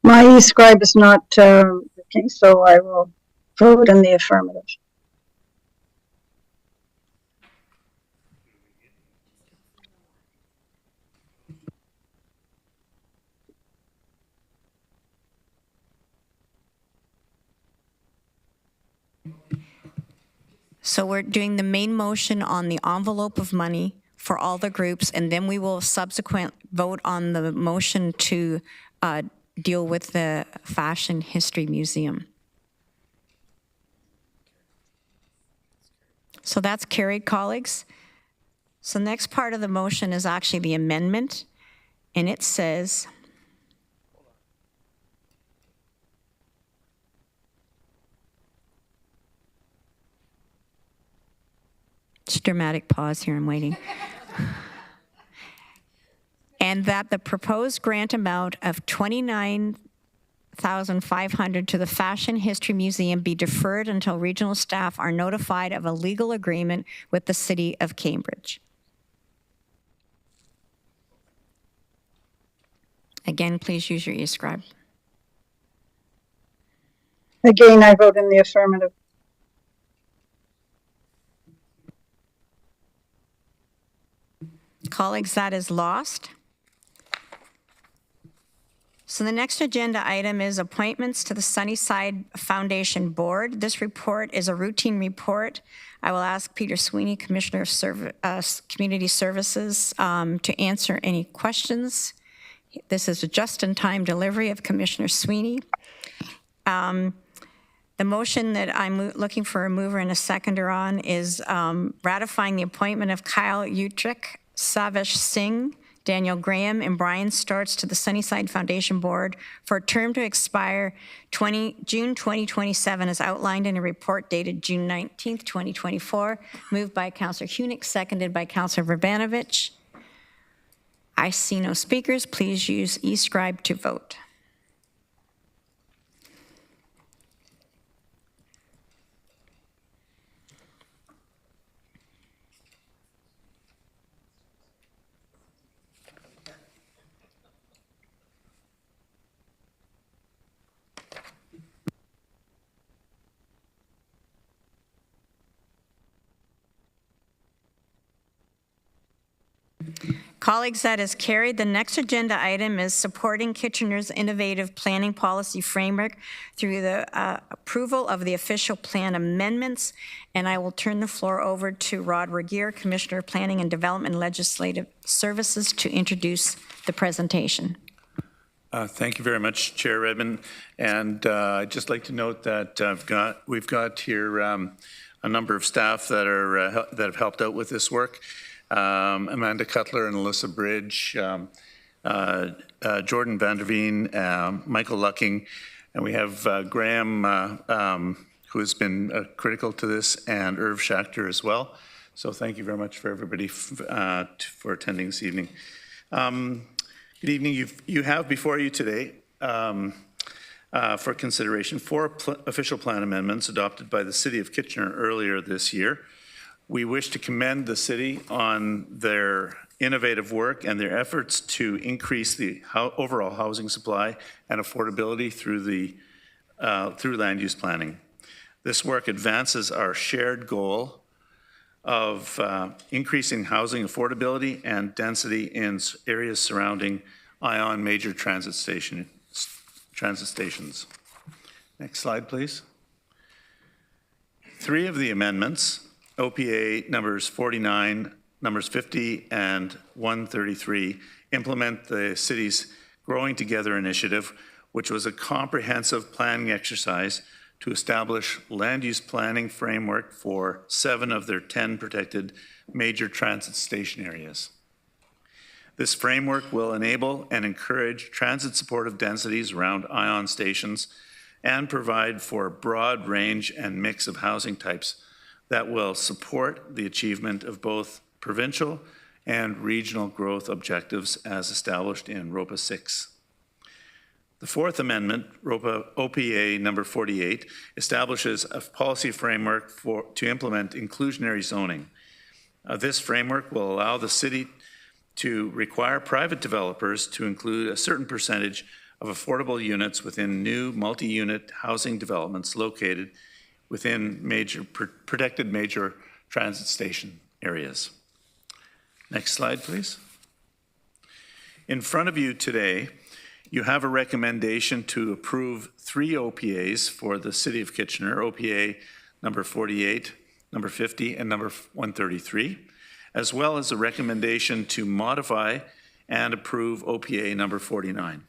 My e-scribe is not working, so I will vote in the affirmative. So we're doing the main motion on the envelope of money for all the groups, and then we will subsequent vote on the motion to deal with the Fashion History Museum. So that's carried, colleagues. So next part of the motion is actually the amendment, and it says, just dramatic pause here, I'm waiting. And that the proposed grant amount of $29,500 to the Fashion History Museum be deferred until regional staff are notified of a legal agreement with the City of Cambridge. Again, please use your e-scribe. Again, I vote in the affirmative. Colleagues, that is lost. So the next agenda item is appointments to the Sunnyside Foundation Board. This report is a routine report. I will ask Peter Sweeney, Commissioner of Community Services, to answer any questions. This is a just-in-time delivery of Commissioner Sweeney. The motion that I'm looking for a mover and a seconder on is ratifying the appointment of Kyle Utrick, Savesh Singh, Daniel Graham, and Brian Starts to the Sunnyside Foundation Board for a term to expire June 2027 as outlined in a report dated June 19th, 2024. Moved by Councillor Hunick, seconded by Councillor Vrbanovich. I see no speakers. Please use e-scribe to vote. Colleagues, that is carried. The next agenda item is supporting Kitchener's innovative planning policy framework through the approval of the official plan amendments. And I will turn the floor over to Rod Regier, Commissioner of Planning and Development and Legislative Services, to introduce the presentation. Thank you very much, Chair Redmond. And I'd just like to note that we've got here a number of staff that have helped out with this work. Amanda Cutler and Alyssa Bridge, Jordan Vanderveen, Michael Lucking, and we have Graham, who has been critical to this, and Irv Schachter as well. So thank you very much for everybody for attending this evening. Good evening. You have before you today for consideration 4 official plan amendments adopted by the City of Kitchener earlier this year. We wish to commend the city on their innovative work and their efforts to increase the overall housing supply and affordability through land use planning. This work advances our shared goal of increasing housing affordability and density in areas surrounding ION major transit stations. Next slide, please. 3 of the amendments, OPA numbers 49, numbers 50, and 133, implement the city's Growing Together initiative, which was a comprehensive planning exercise to establish land use planning framework for 7 of their 10 protected major transit station areas. This framework will enable and encourage transit supportive densities around ION stations and provide for a broad range and mix of housing types that will support the achievement of both provincial and regional growth objectives as established in ROPA 6. The 4th amendment, OPA number 48, establishes a policy framework to implement inclusionary zoning. This framework will allow the city to require private developers to include a certain percentage of affordable units within new multi-unit housing developments located within protected major transit station areas. Next slide, please. In front of you today, you have a recommendation to approve 3 OPAs for the City of Kitchener, OPA number 48, number 50, and number 133, as well as a recommendation to modify and approve OPA number 49.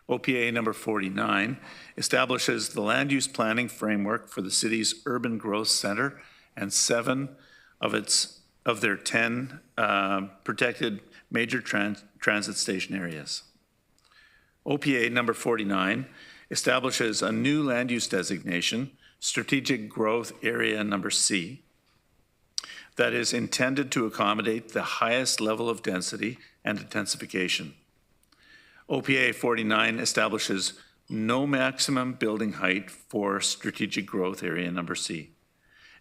OPA number 49 establishes the land use planning framework for the city's urban growth center and 7 of their 10 protected major transit station areas. OPA number 49 establishes a new land use designation, Strategic Growth Area number C, that is intended to accommodate the highest level of density and intensification. OPA 49 establishes no maximum building height for Strategic Growth Area number C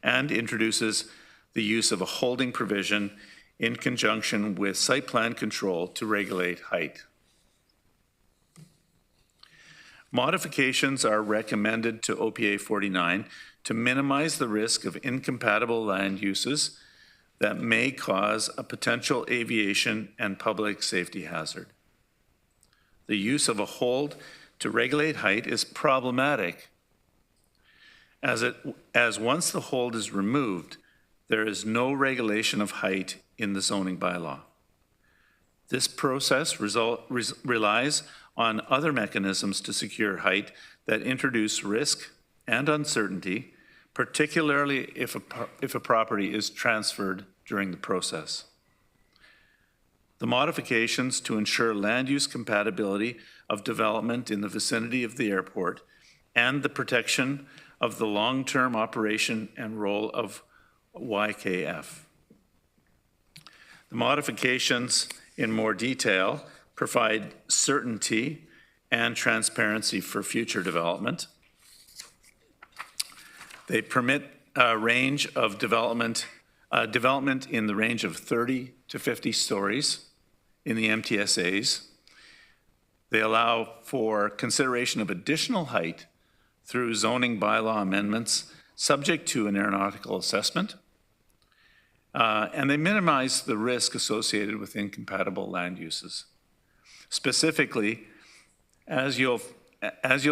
and introduces the use of a holding provision in conjunction with site plan control to regulate height. Modifications are recommended to OPA 49 to minimize the risk of incompatible land uses that may cause a potential aviation and public safety hazard. The use of a hold to regulate height is problematic as once the hold is removed, there is no regulation of height in the zoning bylaw. This process relies on other mechanisms to secure height that introduce risk and uncertainty, particularly if a property is transferred during the process. The modifications to ensure land use compatibility of development in the vicinity of the airport and the protection of the long-term operation and role of YKF. The modifications in more detail provide certainty and transparency for future development. They permit a range of development in the range of 30 to 50 stories in the MTSAs. They allow for consideration of additional height through zoning bylaw amendments subject to an aeronautical assessment. And they minimize the risk associated with incompatible land uses. Specifically, as you'll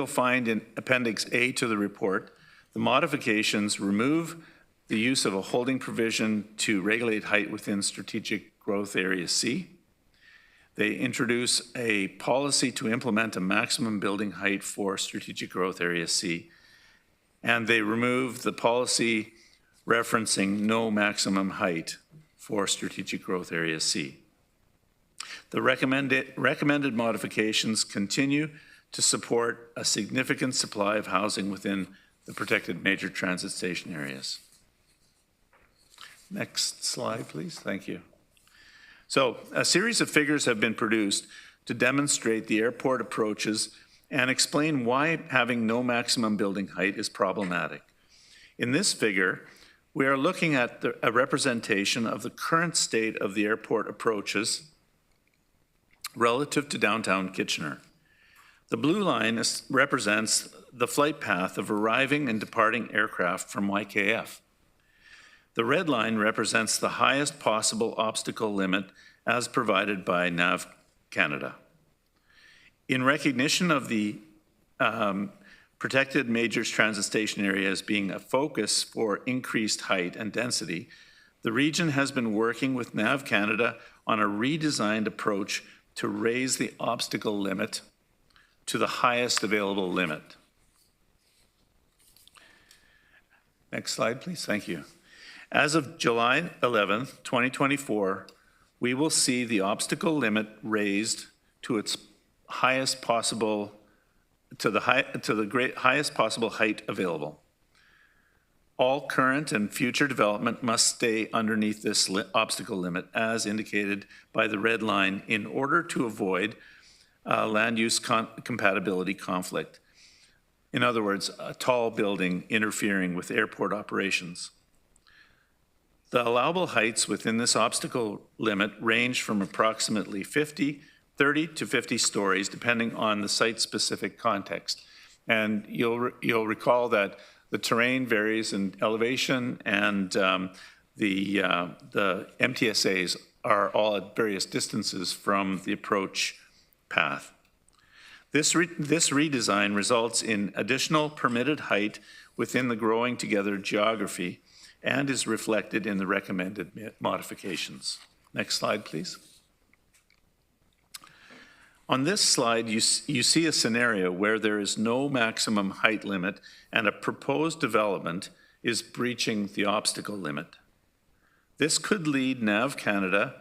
find in Appendix A to the report, the modifications remove the use of a holding provision to regulate height within Strategic Growth Area C. They introduce a policy to implement a maximum building height for Strategic Growth Area C. And they remove the policy referencing no maximum height for Strategic Growth Area C. The recommended modifications continue to support a significant supply of housing within the protected major transit station areas. Next slide, please. Thank you. So a series of figures have been produced to demonstrate the airport approaches and explain why having no maximum building height is problematic. In this figure, we are looking at a representation of the current state of the airport approaches relative to downtown Kitchener. The blue line represents the flight path of arriving and departing aircraft from YKF. The red line represents the highest possible obstacle limit as provided by NAV Canada. In recognition of the protected major transit station area as being a focus for increased height and density, the region has been working with NAV Canada on a redesigned approach to raise the obstacle limit to the highest available limit. Next slide, please. Thank you. As of July 11th, 2024, we will see the obstacle limit raised to its highest possible, highest possible height available. All current and future development must stay underneath this obstacle limit as indicated by the red line in order to avoid land use compatibility conflict. In other words, a tall building interfering with airport operations. The allowable heights within this obstacle limit range from approximately 50 30 to 50 stories, depending on the site-specific context. And you'll recall that the terrain varies in elevation, and the MTSAs are all at various distances from the approach path. This redesign results in additional permitted height within the growing together geography and is reflected in the recommended modifications. Next slide, please. On this slide, you see a scenario where there is no maximum height limit and a proposed development is breaching the obstacle limit. This could lead NAV Canada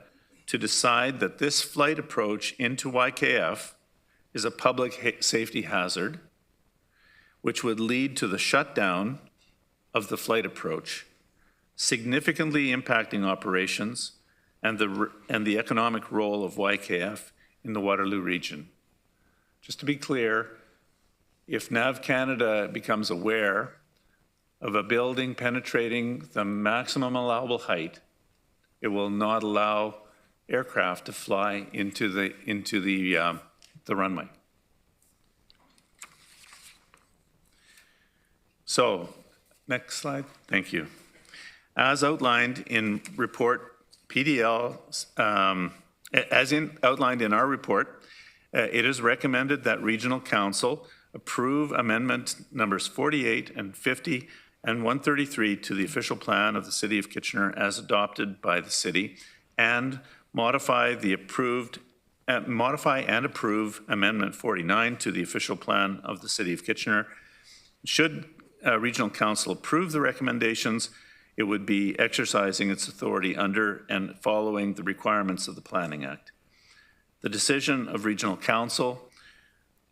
to decide that this flight approach into YKF is a public safety hazard, which would lead to the shutdown of the flight approach, significantly impacting operations and the economic role of YKF in the Waterloo region. Just to be clear, if NAV Canada becomes aware of a building penetrating the maximum allowable height, it will not allow aircraft to fly into the runway. So, next slide. Thank you. As outlined in report PDL, outlined in our report, it is recommended that Regional Council approve amendment numbers 48 and 50 and 133 to the official plan of the City of Kitchener as adopted by the City, and modify and approve Amendment 49 to the official plan of the City of Kitchener. Should Regional Council approve the recommendations, it would be exercising its authority under and following the requirements of the Planning Act. The decision of Regional Council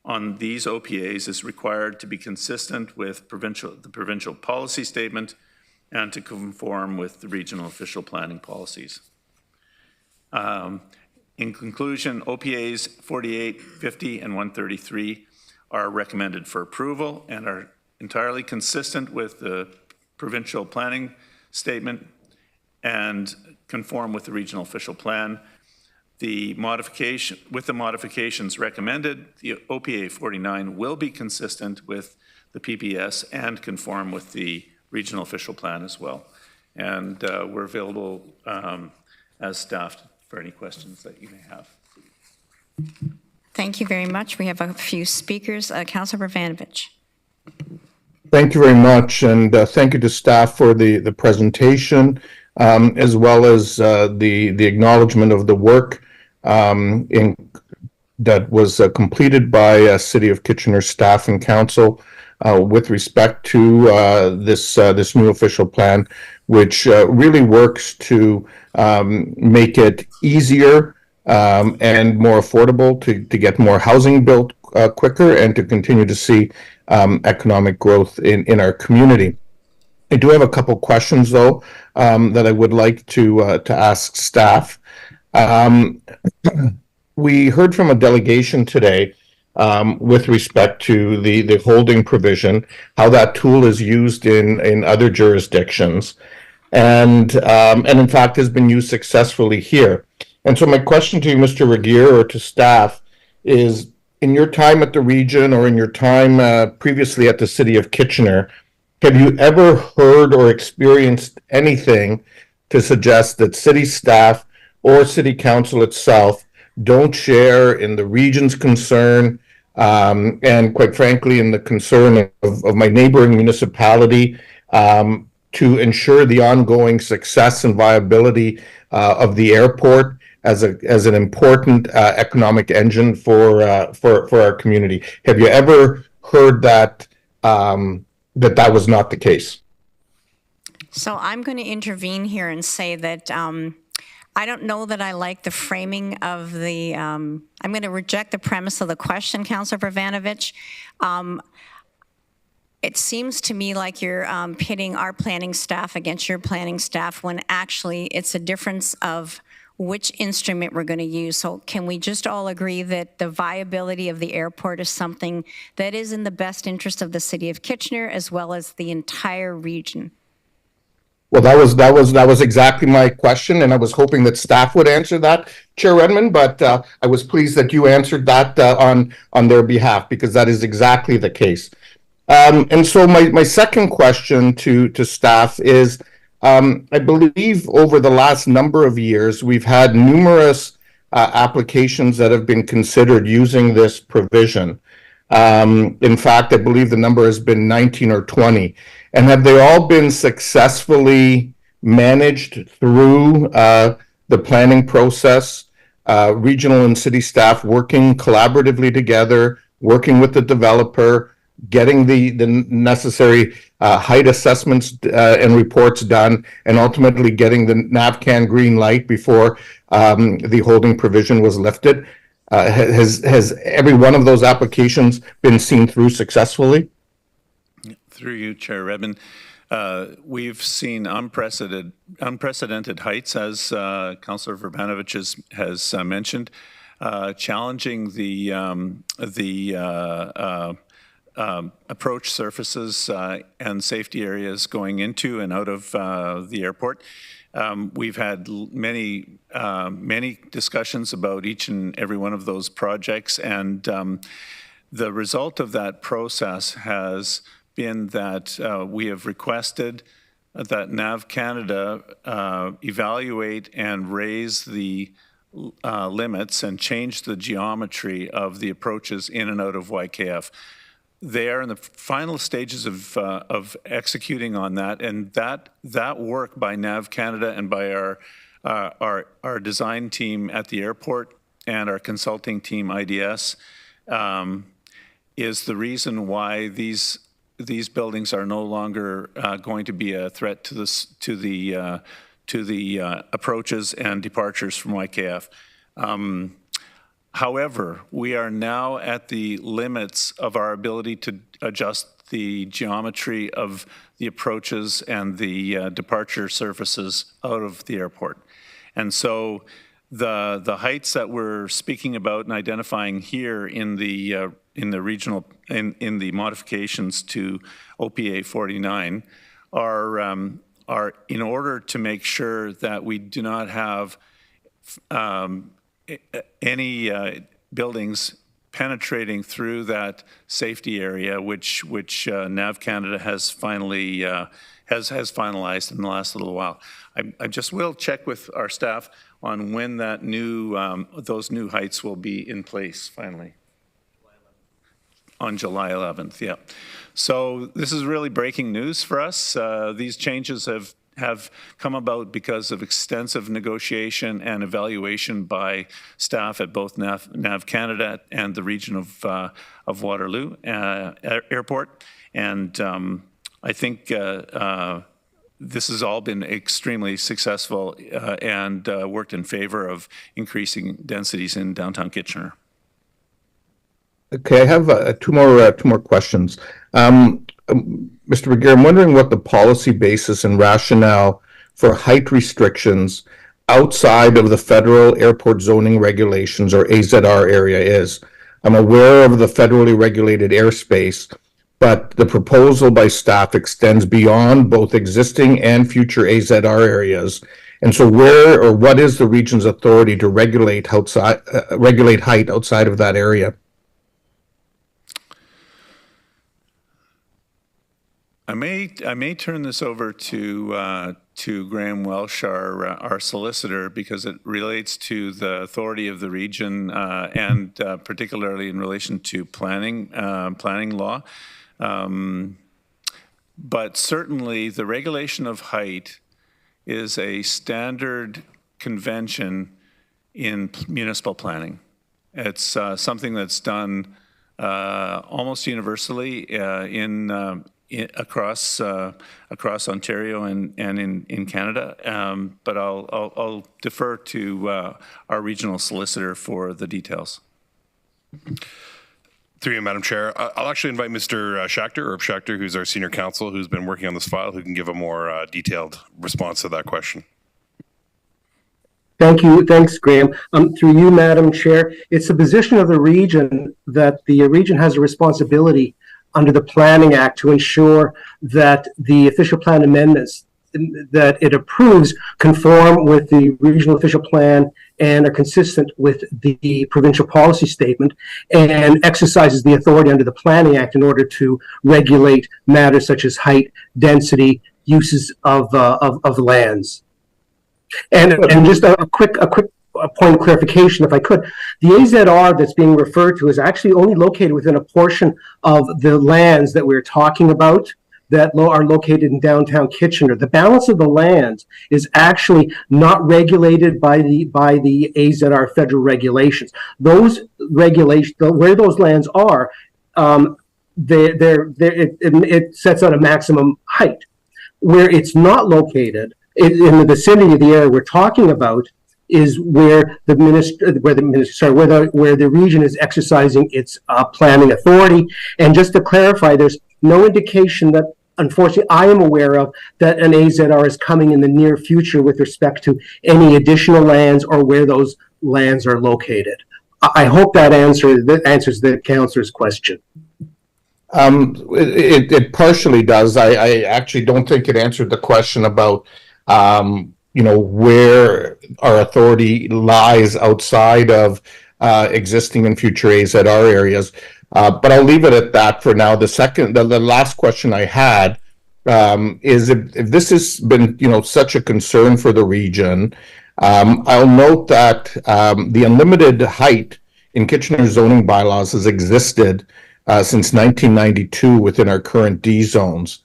on these OPAs is required to be consistent with the provincial policy statement and to conform with the regional official planning policies. In conclusion, OPAs 48, 50, and 133 are recommended for approval and are entirely consistent with the provincial planning statement and conform with the regional official plan. With the modifications recommended, the OPA 49 will be consistent with the PPS and conform with the regional official plan as well. And we're available as staff for any questions that you may have. Thank you very much. We have a few speakers. Councilor Bravanovich. Thank you very much, and thank you to staff for the presentation, as well as the acknowledgement of the work that was completed by City of Kitchener staff and council with respect to this new official plan, which really works to make it easier and more affordable to get more housing built quicker and to continue to see economic growth in our community. I do have a couple questions, though, that I would like to ask staff. We heard from a delegation today with respect to the holding provision, how that tool is used in other jurisdictions, and in fact has been used successfully here. And so my question to you, Mr. Regier, or to staff, is in your time at the region or in your time previously at the City of Kitchener, have you ever heard or experienced anything to suggest that city staff or city council itself don't share in the region's concern and, quite frankly, in the concern of my neighboring municipality to ensure the ongoing success and viability of the airport as an important economic engine for our community? Have you ever heard that that was not the case? So I'm going to intervene here and say that I don't know that I like the framing of the, I'm going to reject the premise of the question, Councilor Bravanovich. It seems to me like you're pitting our planning staff against your planning staff when actually it's a difference of which instrument we're going to use. So can we just all agree that the viability of the airport is something that is in the best interest of the City of Kitchener as well as the entire region? Well, that was exactly my question, and I was hoping that staff would answer that, Chair Redmond. But I was pleased that you answered that on their behalf, because that is exactly the case. And so my second question to staff is, I believe over the last number of years we've had numerous applications that have been considered using this provision. In fact, I believe the number has been 19 or 20. And have they all been successfully managed through the planning process, regional and city staff working collaboratively together, working with the developer, getting the necessary height assessments and reports done, and ultimately getting the NAVCAN green light before the holding provision was lifted? Has every one of those applications been seen through successfully? Through you, Chair Redmond, we've seen unprecedented heights, as Councillor Vrbanovich has mentioned, challenging the approach surfaces and safety areas going into and out of the airport. We've had many discussions about each and every one of those projects, and the result of that process has been that we have requested that NAV Canada evaluate and raise the limits and change the geometry of the approaches in and out of YKF. They are in the final stages of executing on that, and that work by NAV Canada and by our design team at the airport and our consulting team IDS is the reason why these buildings are no longer going to be a threat to the approaches and departures from YKF. However, we are now at the limits of our ability to adjust the geometry of the approaches and the departure surfaces out of the airport. And so the heights that we're speaking about and identifying here in the regional in the modifications to OPA 49 are in order to make sure that we do not have any buildings penetrating through that safety area, which NAV Canada has finally has finalized in the last little while. I just will check with our staff on when that new those new heights will be in place finally. On July 11th, yeah. So this is really breaking news for us. These changes have come about because of extensive negotiation and evaluation by staff at both NAV Canada and the region of Waterloo Airport. And I think this has all been extremely successful and worked in favor of increasing densities in downtown Kitchener. Okay, I have two more questions. Mr. Begier, I'm wondering what the policy basis and rationale for height restrictions outside of the federal airport zoning regulations, or AZR area, is. I'm aware of the federally regulated airspace, but the proposal by staff extends beyond both existing and future AZR areas. And so where or what is the region's authority to regulate height outside of that area? I may turn this over to Graham Welsh, our solicitor, because it relates to the authority of the region and particularly in relation to planning law. But certainly the regulation of height is a standard convention in municipal planning. It's something that's done almost universally across Ontario and in Canada, but I'll defer to our regional solicitor for the details. Through you, Madam Chair, I'll actually invite Mr. Schachter, who's our senior counsel, who's been working on this file, who can give a more detailed response to that question. Thank you. Thanks, Graham. Through you, Madam Chair, it's the position of the region that the region has a responsibility under the Planning Act to ensure that the official plan amendments that it approves conform with the regional official plan and are consistent with the provincial policy statement, and exercises the authority under the Planning Act in order to regulate matters such as height, density, uses of lands. And just a quick point of clarification, if I could. The AZR that's being referred to is actually only located within a portion of the lands that we're talking about that are located in downtown Kitchener. The balance of the lands is actually not regulated by the AZR federal regulations. Those regulations, where those lands are, it sets out a maximum height. Where it's not located, in the vicinity of the area we're talking about, is where the region is exercising its planning authority. And just to clarify, there's no indication that, unfortunately, I am aware of, that an AZR is coming in the near future with respect to any additional lands or where those lands are located. I hope that answers the councillor's question. It partially does. I actually don't think it answered the question about where our authority lies outside of existing and future AZR areas. But I'll leave it at that for now. The last question I had is if this has been, such a concern for the region, I'll note that the unlimited height in Kitchener zoning bylaws has existed since 1992 within our current D zones.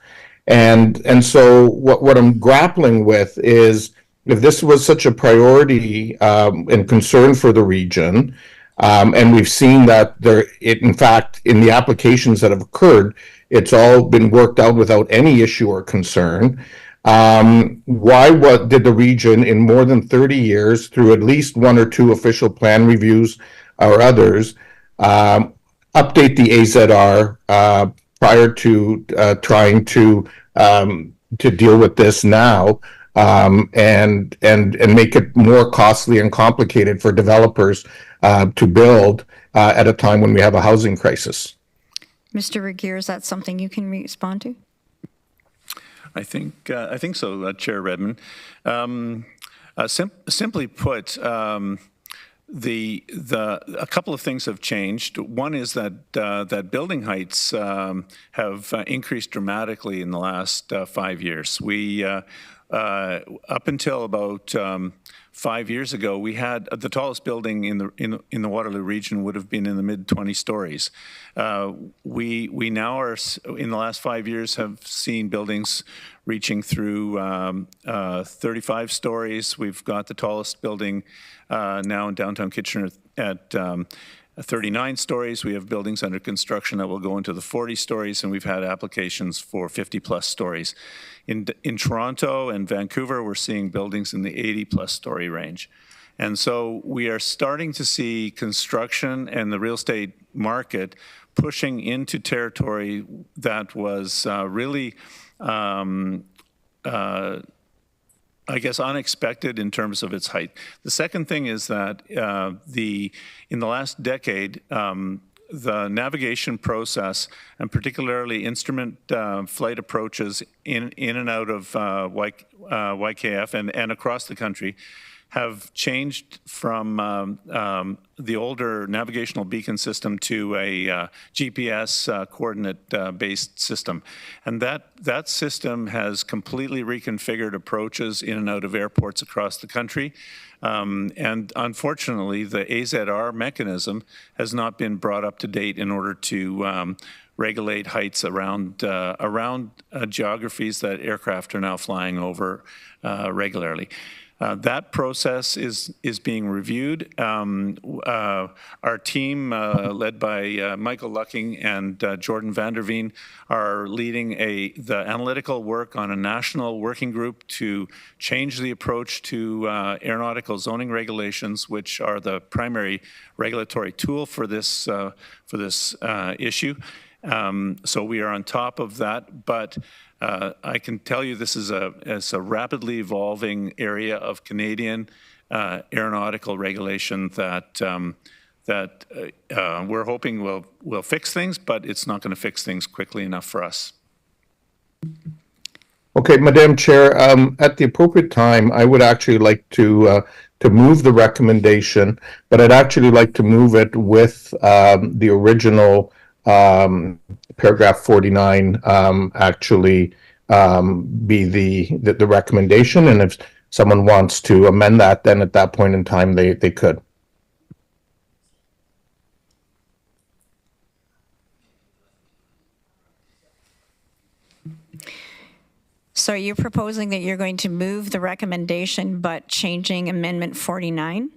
And so what I'm grappling with is, if this was such a priority and concern for the region, and we've seen that in fact, in the applications that have occurred, it's all been worked out without any issue or concern. What did the region, in more than 30 years, through at least one or two official plan reviews or others, update the AZR prior to trying to deal with this now, and make it more costly and complicated for developers to build at a time when we have a housing crisis? Mr. Regier, is that something you can respond to? I think so, Chair Redmond. Simply put, a couple of things have changed. One is that building heights have increased dramatically in the last 5 years. We up until about 5 years ago, we had the tallest building in the Waterloo region would have been in the mid 20 stories. We now are, in the last 5 years, have seen buildings reaching through 35 stories. We've got the tallest building now in downtown Kitchener at 39 stories. We have buildings under construction that will go into the 40 stories, and we've had applications for 50 plus stories. In Toronto and Vancouver, we're seeing buildings in the 80 plus story range. And so we are starting to see construction and the real estate market pushing into territory that was really, I guess, unexpected in terms of its height. The second thing is that in the last decade, the navigation process, and particularly instrument flight approaches in and out of YKF and across the country, have changed from the older navigational beacon system to a GPS coordinate-based system. And that system has completely reconfigured approaches in and out of airports across the country. And unfortunately, the AZR mechanism has not been brought up to date in order to regulate heights around geographies that aircraft are now flying over regularly. That process is being reviewed. Our team, led by Michael Lucking and Jordan Vanderveen, are leading the analytical work on a national working group to change the approach to aeronautical zoning regulations, which are the primary regulatory tool for this issue. So we are on top of that, but I can tell you this is a rapidly evolving area of Canadian aeronautical regulation that we're hoping will fix things, but it's not going to fix things quickly enough for us. Okay, Madam Chair, at the appropriate time, I would actually like to move the recommendation, but I'd actually like to move it with the original paragraph 49 actually be the recommendation, and if someone wants to amend that, then at that point in time they could. So you're proposing that you're going to move the recommendation but changing Amendment 49?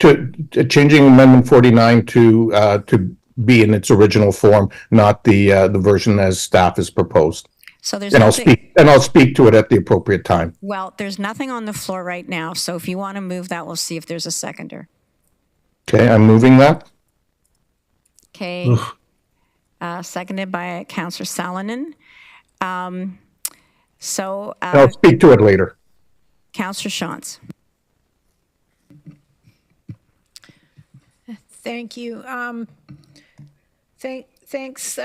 To changing Amendment 49 to be in its original form, not the version as staff has proposed. So there's And nothing, I'll speak to it at the appropriate time. well, there's nothing on the floor right now, so if you want to move that, we'll see if there's a seconder. Okay, I'm moving that. Okay. Seconded by Councillor Salonen. I'll speak to it later. Councillor Shantz. Thank you. Thanks,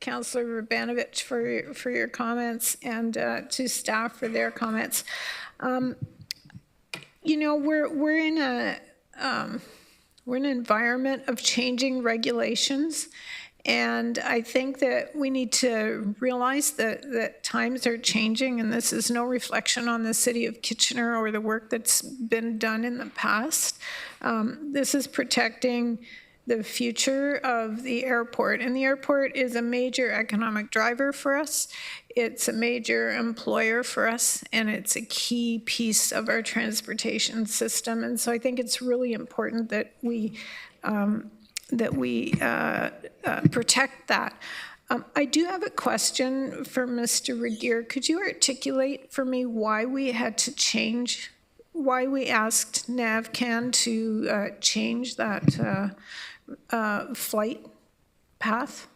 Councillor Urbanovich, for your comments, and to staff for their comments. You know, we're in an environment of changing regulations, and I think that we need to realize that times are changing, and this is no reflection on the City of Kitchener or the work that's been done in the past. This is protecting the future of the airport, and the airport is a major economic driver for us. It's a major employer for us, and it's a key piece of our transportation system. And so I think it's really important that we protect that. I do have a question for Mr. Regier. Could you articulate for me why we had to change, why we asked NAVCAN to change that flight path?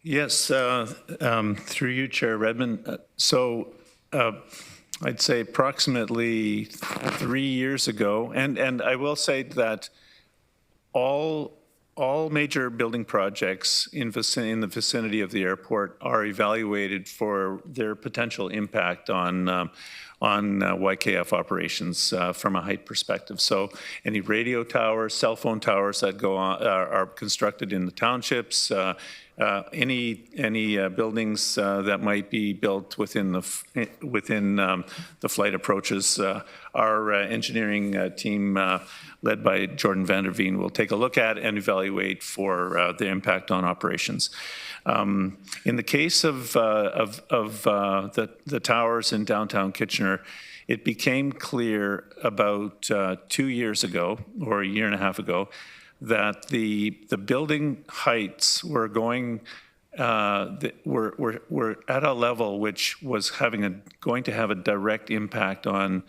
Yes, through you, Chair Redmond. I'd say approximately 3 years ago, and I will say that all major building projects in the vicinity of the airport are evaluated for their potential impact on YKF operations from a height perspective. So any radio towers, cell phone towers that go on are constructed in the townships, any buildings that might be built within the flight approaches. Our engineering team, led by Jordan Vanderveen, will take a look at and evaluate for the impact on operations. In the case of the towers in downtown Kitchener, it became clear about 2 years ago, or a year and a half ago, that the building heights were going were at a level which was going to have a direct impact on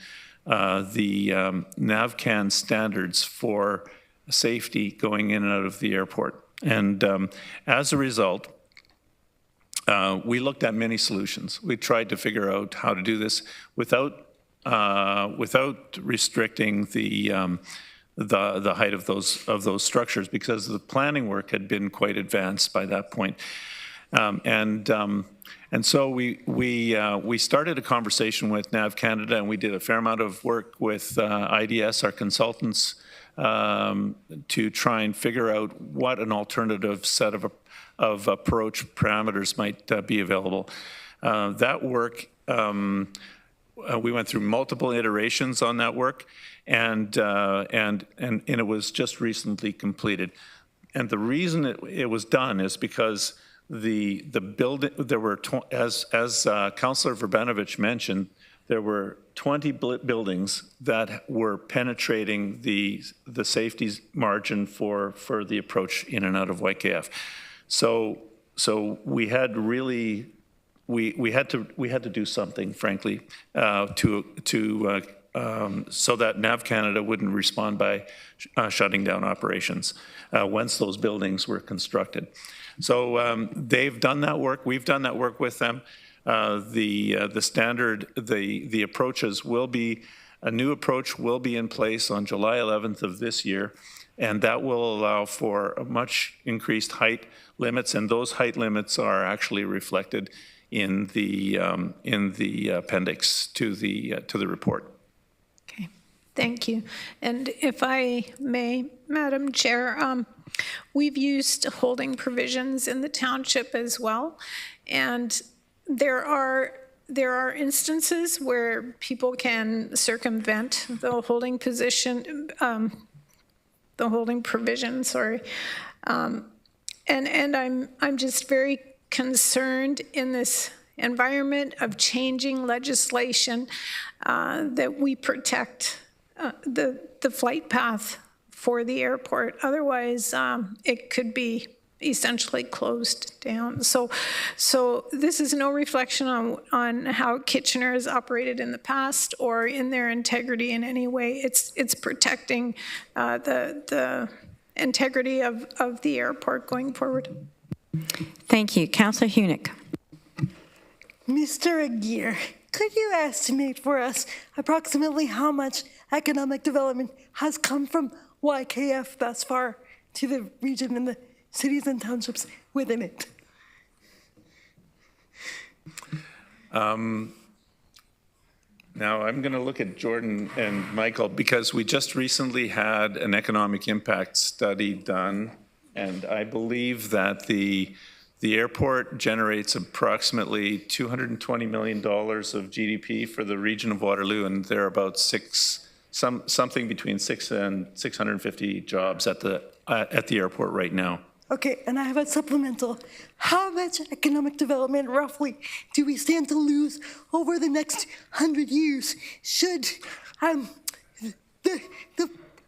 the NAVCAN standards for safety going in and out of the airport. And as a result, we looked at many solutions. We tried to figure out how to do this without restricting the height of those structures, because the planning work had been quite advanced by that point. And so we started a conversation with NAV Canada, and we did a fair amount of work with IDS, our consultants, to try and figure out what an alternative set of approach parameters might be available. That work, we went through multiple iterations on that work, and it was just recently completed. And the reason it was done is because the building, there were, as Councillor Verbanovich mentioned, there were 20 buildings that were penetrating the safety margin for the approach in and out of YKF. So we had really, we had to do something, frankly, so that NAV Canada wouldn't respond by shutting down operations once those buildings were constructed. So they've done that work. We've done that work with them. The standard, the approaches will be, a new approach will be in place on July 11th of this year, and that will allow for a much increased height limits, and those height limits are actually reflected in the appendix to the report. Thank you. And if I may, Madam Chair, we've used holding provisions in the township as well. And there are instances where people can circumvent the holding position, the holding provision, sorry. And I'm just very concerned in this environment of changing legislation that we protect the flight path for the airport. Otherwise, it could be essentially closed down. So this is no reflection on how Kitchener has operated in the past or in their integrity in any way. It's protecting the integrity of the airport going forward. Thank you. Councillor Hunick. Mr. Aguirre, could you estimate for us approximately how much economic development has come from YKF thus far to the region and the cities and townships within it? Now, I'm going to look at Jordan and Michael because we just recently had an economic impact study done, and I believe that the airport generates approximately $220 million of GDP for the region of Waterloo, and there are about something between 6 and 650 jobs at the airport right now. Okay, and I have a supplemental. How much economic development, roughly, do we stand to lose over the next 100 years should the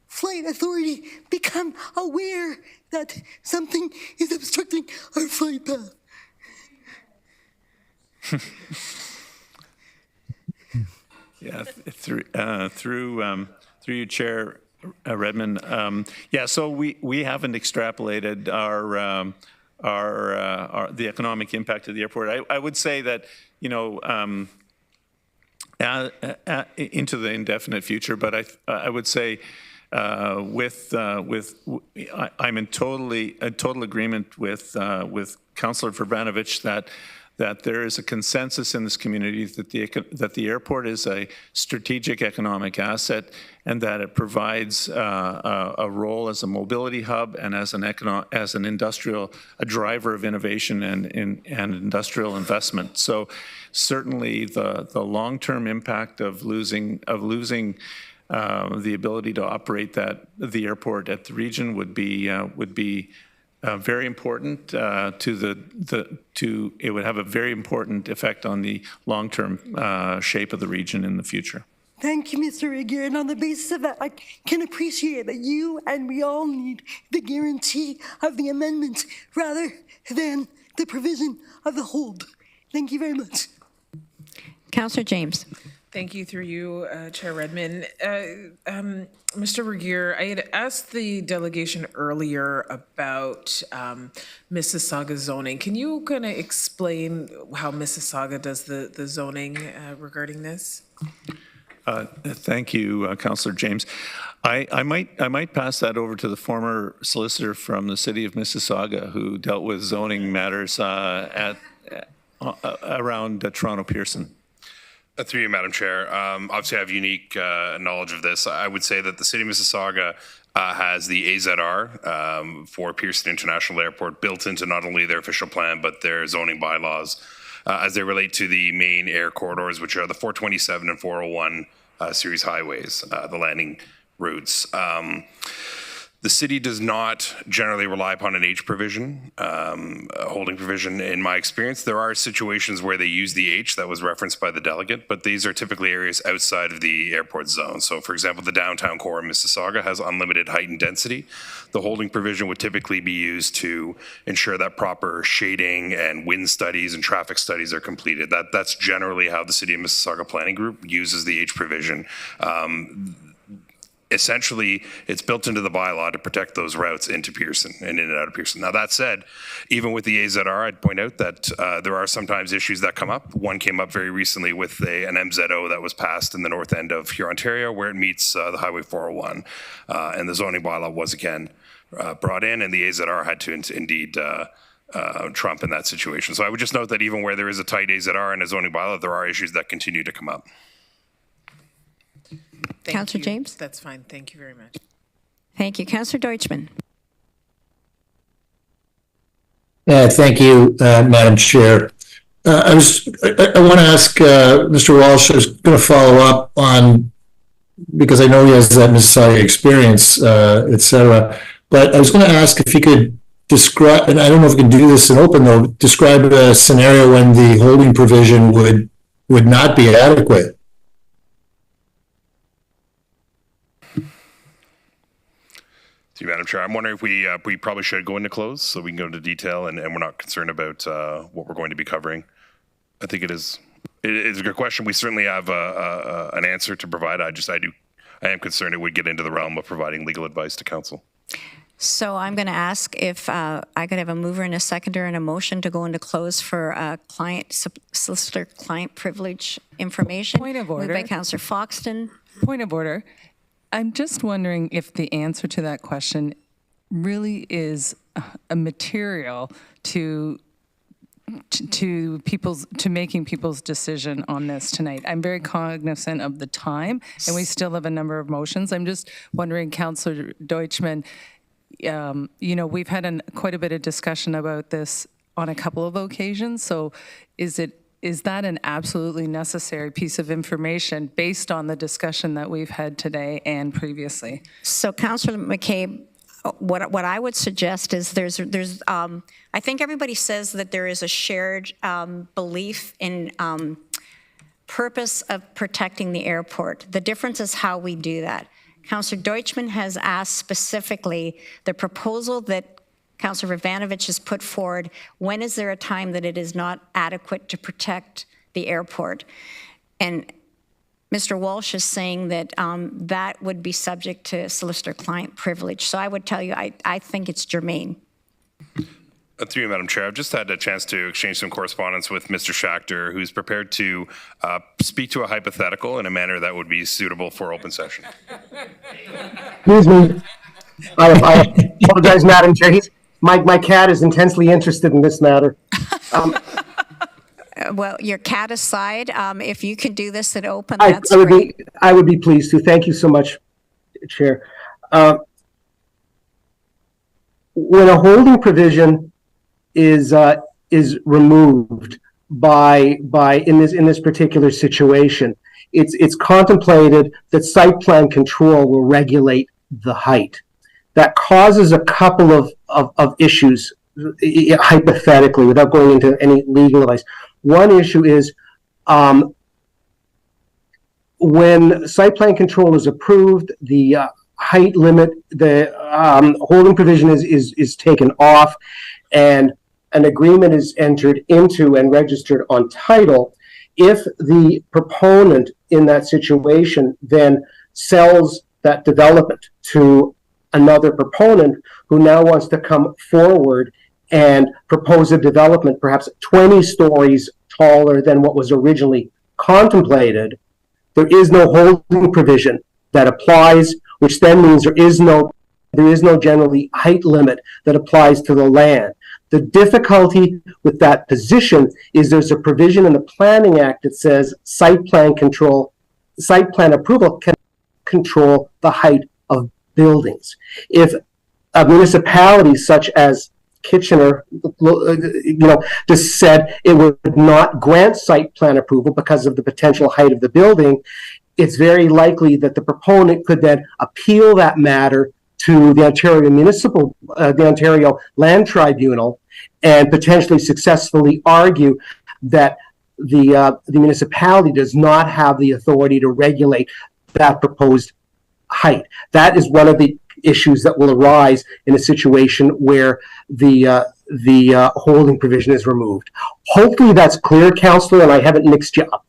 flight authority become aware that something is obstructing our flight path? Yeah, through you, Chair Redmond. So we haven't extrapolated the economic impact of the airport. I would say that into the indefinite future, but I would say I'm in total agreement with Councillor Verbanovich that there is a consensus in this community that the airport is a strategic economic asset and that it provides a role as a mobility hub and as an industrial, a driver of innovation and industrial investment. So certainly the long-term impact of losing the ability to operate the airport at the region would be very important it would have a very important effect on the long-term shape of the region in the future. Thank you, Mr. Aguirre. And on the basis of that, I can appreciate that you and we all need the guarantee of the amendment rather than the provision of the hold. Thank you very much. Councillor James. Thank you, through you, Chair Redmond. Mr. Aguirre, I had asked the delegation earlier about Mississauga zoning. Can you kind of explain how Mississauga does the zoning regarding this? Thank you, Councillor James. I might pass that over to the former solicitor from the city of Mississauga who dealt with zoning matters around Toronto Pearson. Through you, Madam Chair. Obviously, I have unique knowledge of this. I would say that the City of Mississauga has the AZR for Pearson International Airport built into not only their official plan, but their zoning bylaws as they relate to the main air corridors, which are the 427 and 401 series highways, the landing routes. The city does not generally rely upon an H provision, a holding provision. In my experience, there are situations where they use the H that was referenced by the delegate, but these are typically areas outside of the airport zone. So for example, the downtown core of Mississauga has unlimited height and density. The holding provision would typically be used to ensure that proper shading and wind studies and traffic studies are completed. That's generally how the City of Mississauga Planning Group uses the H provision. Essentially, it's built into the bylaw to protect those routes into Pearson and in and out of Pearson. Now, that said, even with the AZR, I'd point out that there are sometimes issues that come up. One came up very recently with an MZO that was passed in the north end of Hurontario, where it meets the Highway 401. And the zoning bylaw was again brought in, and the AZR had to indeed trump in that situation. So I would just note that even where there is a tight AZR and a zoning bylaw, there are issues that continue to come up. Councillor James? That's fine. Thank you very much. Thank you. Councillor Deutschmann. Thank you, Madam Chair. I want to ask Mr. Walsh, I was going to follow up on, because I know he has that Mississauga experience, et cetera, but I was going to ask if he could describe, and I don't know if we can do this in open though, describe a scenario when the holding provision would not be adequate. To you, Madam Chair, I'm wondering if we probably should go into close so we can go into detail and we're not concerned about what we're going to be covering. I think it is a good question. We certainly have an answer to provide. I am concerned it would get into the realm of providing legal advice to council. So I'm going to ask if I could have a mover and a seconder and a motion to go into close for solicitor-client privilege information. Point of order. Moved by Councillor Foxton. Point of order. I'm just wondering if the answer to that question really is a material to making people's decision on this tonight. I'm very cognizant of the time, and we still have a number of motions. I'm just wondering, Councillor Deutschmann, we've had quite a bit of discussion about this on a couple of occasions. So is that an absolutely necessary piece of information based on the discussion that we've had today and previously? So, Councillor McCabe, what I would suggest is I think everybody says that there is a shared belief in purpose of protecting the airport. The difference is how we do that. Councillor Deutschmann has asked specifically the proposal that Councillor Vrvanovich has put forward, when is there a time that it is not adequate to protect the airport? And Mr. Walsh is saying that that would be subject to solicitor-client privilege. So I would tell you, I think it's germane. Through you, Madam Chair, I've just had a chance to exchange some correspondence with Mr. Schachter, who's prepared to speak to a hypothetical in a manner that would be suitable for open session. Excuse me. I apologize, Madam Chair. My cat is intensely interested in this matter. Well, your cat aside, if you can do this at open, I that's great. I would be pleased to. Thank you so much, Chair. When a holding provision is removed in this particular situation, it's contemplated that site plan control will regulate the height. That causes a couple of issues, hypothetically, without going into any legal advice. One issue is when site plan control is approved, the height limit, the holding provision is taken off, and an agreement is entered into and registered on title. If the proponent in that situation then sells that development to another proponent who now wants to come forward and propose a development perhaps 20 stories taller than what was originally contemplated, there is no holding provision that applies, which then means there is no generally height limit that applies to the land. The difficulty with that position is there's a provision in the Planning Act that says site plan approval can control the height of buildings. If a municipality such as Kitchener, just said it would not grant site plan approval because of the potential height of the building, it's very likely that the proponent could then appeal that matter to the Ontario Land Tribunal and potentially successfully argue that the municipality does not have the authority to regulate that proposed height. That is one of the issues that will arise in a situation where the holding provision is removed. Hopefully that's clear, Councillor, and I haven't mixed you up.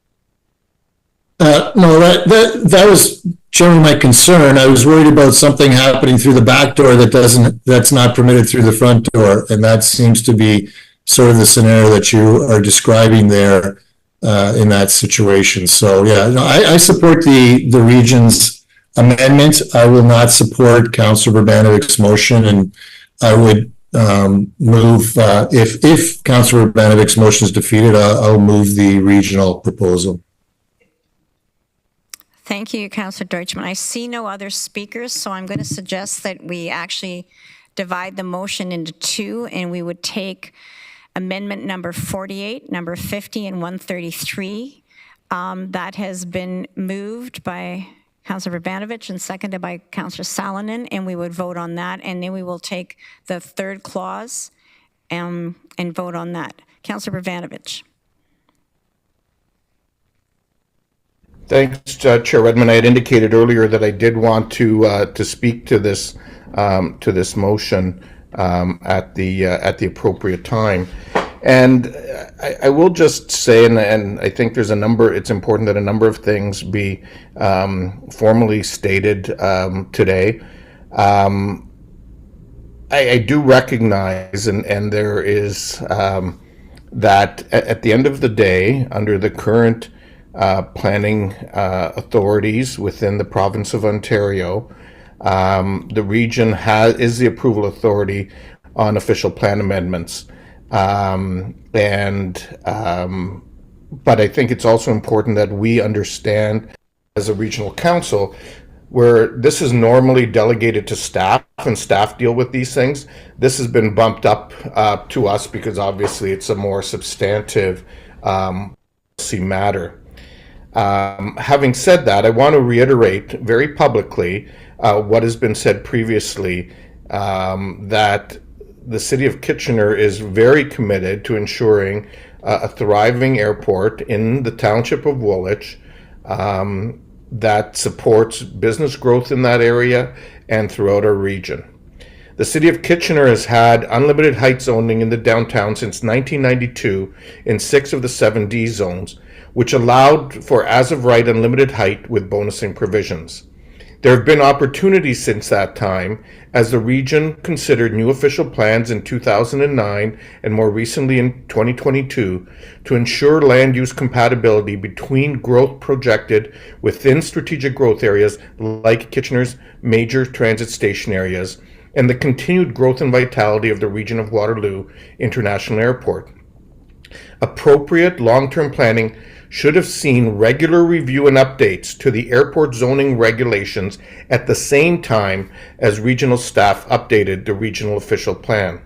No, that was generally my concern. I was worried about something happening through the back door that's not permitted through the front door, and that seems to be sort of the scenario that you are describing there in that situation. So yeah, no, I support the region's amendment. I will not support Councillor Urbanovich's motion, and I would move, if Councillor Urbanovic's motion is defeated, I'll move the regional proposal. Thank you, Councillor Deutschman. I see no other speakers, so I'm going to suggest that we actually divide the motion into two, and we would take amendment number 48, number 50, and 133. That has been moved by Councillor Urbanovich and seconded by Councillor Salonen, and we would vote on that, and then we will take the third clause and vote on that. Councillor Urbanovich. Thanks, Chair Redmond. I had indicated earlier that I did want to speak to this motion at the appropriate time, and I will just say, and I think there's it's important that a number of things be formally stated today. I do recognize, and there is that at the end of the day, under the current planning authorities within the province of Ontario, the region is the approval authority on official plan amendments. But I think it's also important that we understand as a regional council, where this is normally delegated to staff and staff deal with these things, this has been bumped up to us because obviously it's a more substantive policy matter. Having said that, I want to reiterate very publicly what has been said previously, that the City of Kitchener is very committed to ensuring a thriving airport in the township of Woolwich that supports business growth in that area and throughout our region. The City of Kitchener has had unlimited height zoning in the downtown since 1992 in 6 of the 7 D zones, which allowed for as-of-right unlimited height with bonusing provisions. There have been opportunities since that time as the region considered new official plans in 2009 and more recently in 2022 to ensure land use compatibility between growth projected within strategic growth areas like Kitchener's major transit station areas and the continued growth and vitality of the region of Waterloo International Airport. Appropriate long-term planning should have seen regular review and updates to the airport zoning regulations at the same time as regional staff updated the regional official plan.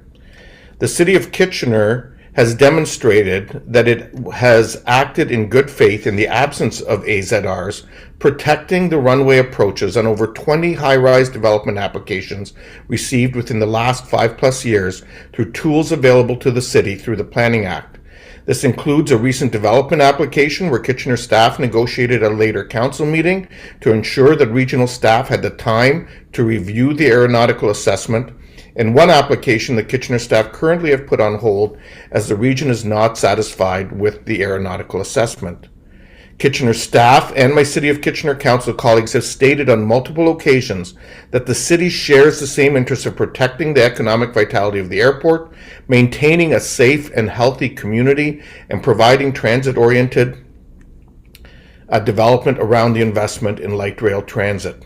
The City of Kitchener has demonstrated that it has acted in good faith in the absence of AZRs, protecting the runway approaches on over 20 high-rise development applications received within the last 5+ years through tools available to the city through the Planning Act. This includes a recent development application where Kitchener staff negotiated a later council meeting to ensure that regional staff had the time to review the aeronautical assessment, and one application that Kitchener staff currently have put on hold as the region is not satisfied with the aeronautical assessment. Kitchener staff and my City of Kitchener Council colleagues have stated on multiple occasions that the city shares the same interest of protecting the economic vitality of the airport, maintaining a safe and healthy community, and providing transit-oriented development around the investment in light rail transit.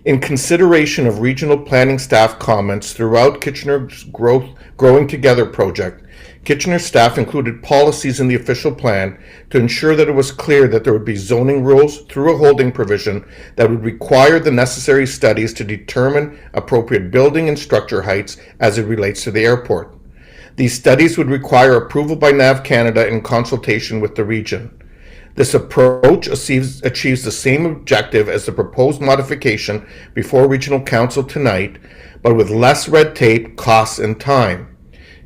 In consideration of regional planning staff comments throughout Kitchener's Growing Together project, Kitchener staff included policies in the official plan to ensure that it was clear that there would be zoning rules through a holding provision that would require the necessary studies to determine appropriate building and structure heights as it relates to the airport. These studies would require approval by NAV Canada in consultation with the region. This approach achieves the same objective as the proposed modification before Regional Council tonight, but with less red tape, costs, and time.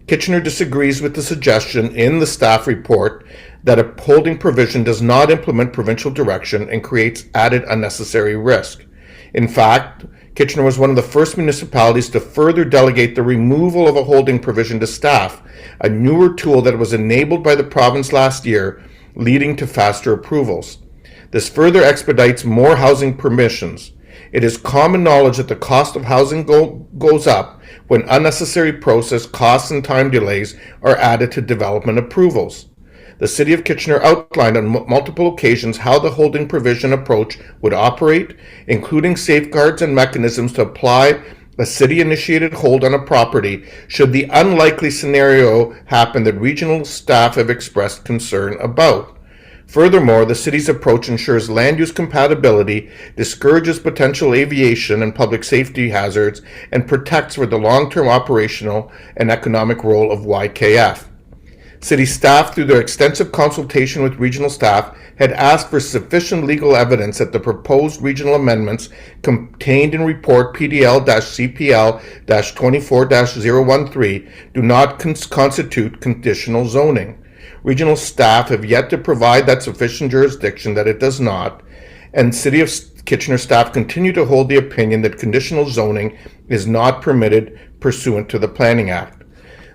Kitchener disagrees with the suggestion in the staff report that a holding provision does not implement provincial direction and creates added unnecessary risk. In fact, Kitchener was one of the first municipalities to further delegate the removal of a holding provision to staff, a newer tool that was enabled by the province last year, leading to faster approvals. This further expedites more housing permissions. It is common knowledge that the cost of housing goes up when unnecessary process costs and time delays are added to development approvals. The City of Kitchener outlined on multiple occasions how the holding provision approach would operate, including safeguards and mechanisms to apply a city-initiated hold on a property should the unlikely scenario happen that regional staff have expressed concern about. Furthermore, the city's approach ensures land use compatibility, discourages potential aviation and public safety hazards, and protects for the long-term operational and economic role of YKF. City staff, through their extensive consultation with regional staff, had asked for sufficient legal evidence that the proposed regional amendments contained in report PDL-CPL-24-013 do not constitute conditional zoning. Regional staff have yet to provide that sufficient jurisdiction that it does not, and City of Kitchener staff continue to hold the opinion that conditional zoning is not permitted pursuant to the Planning Act.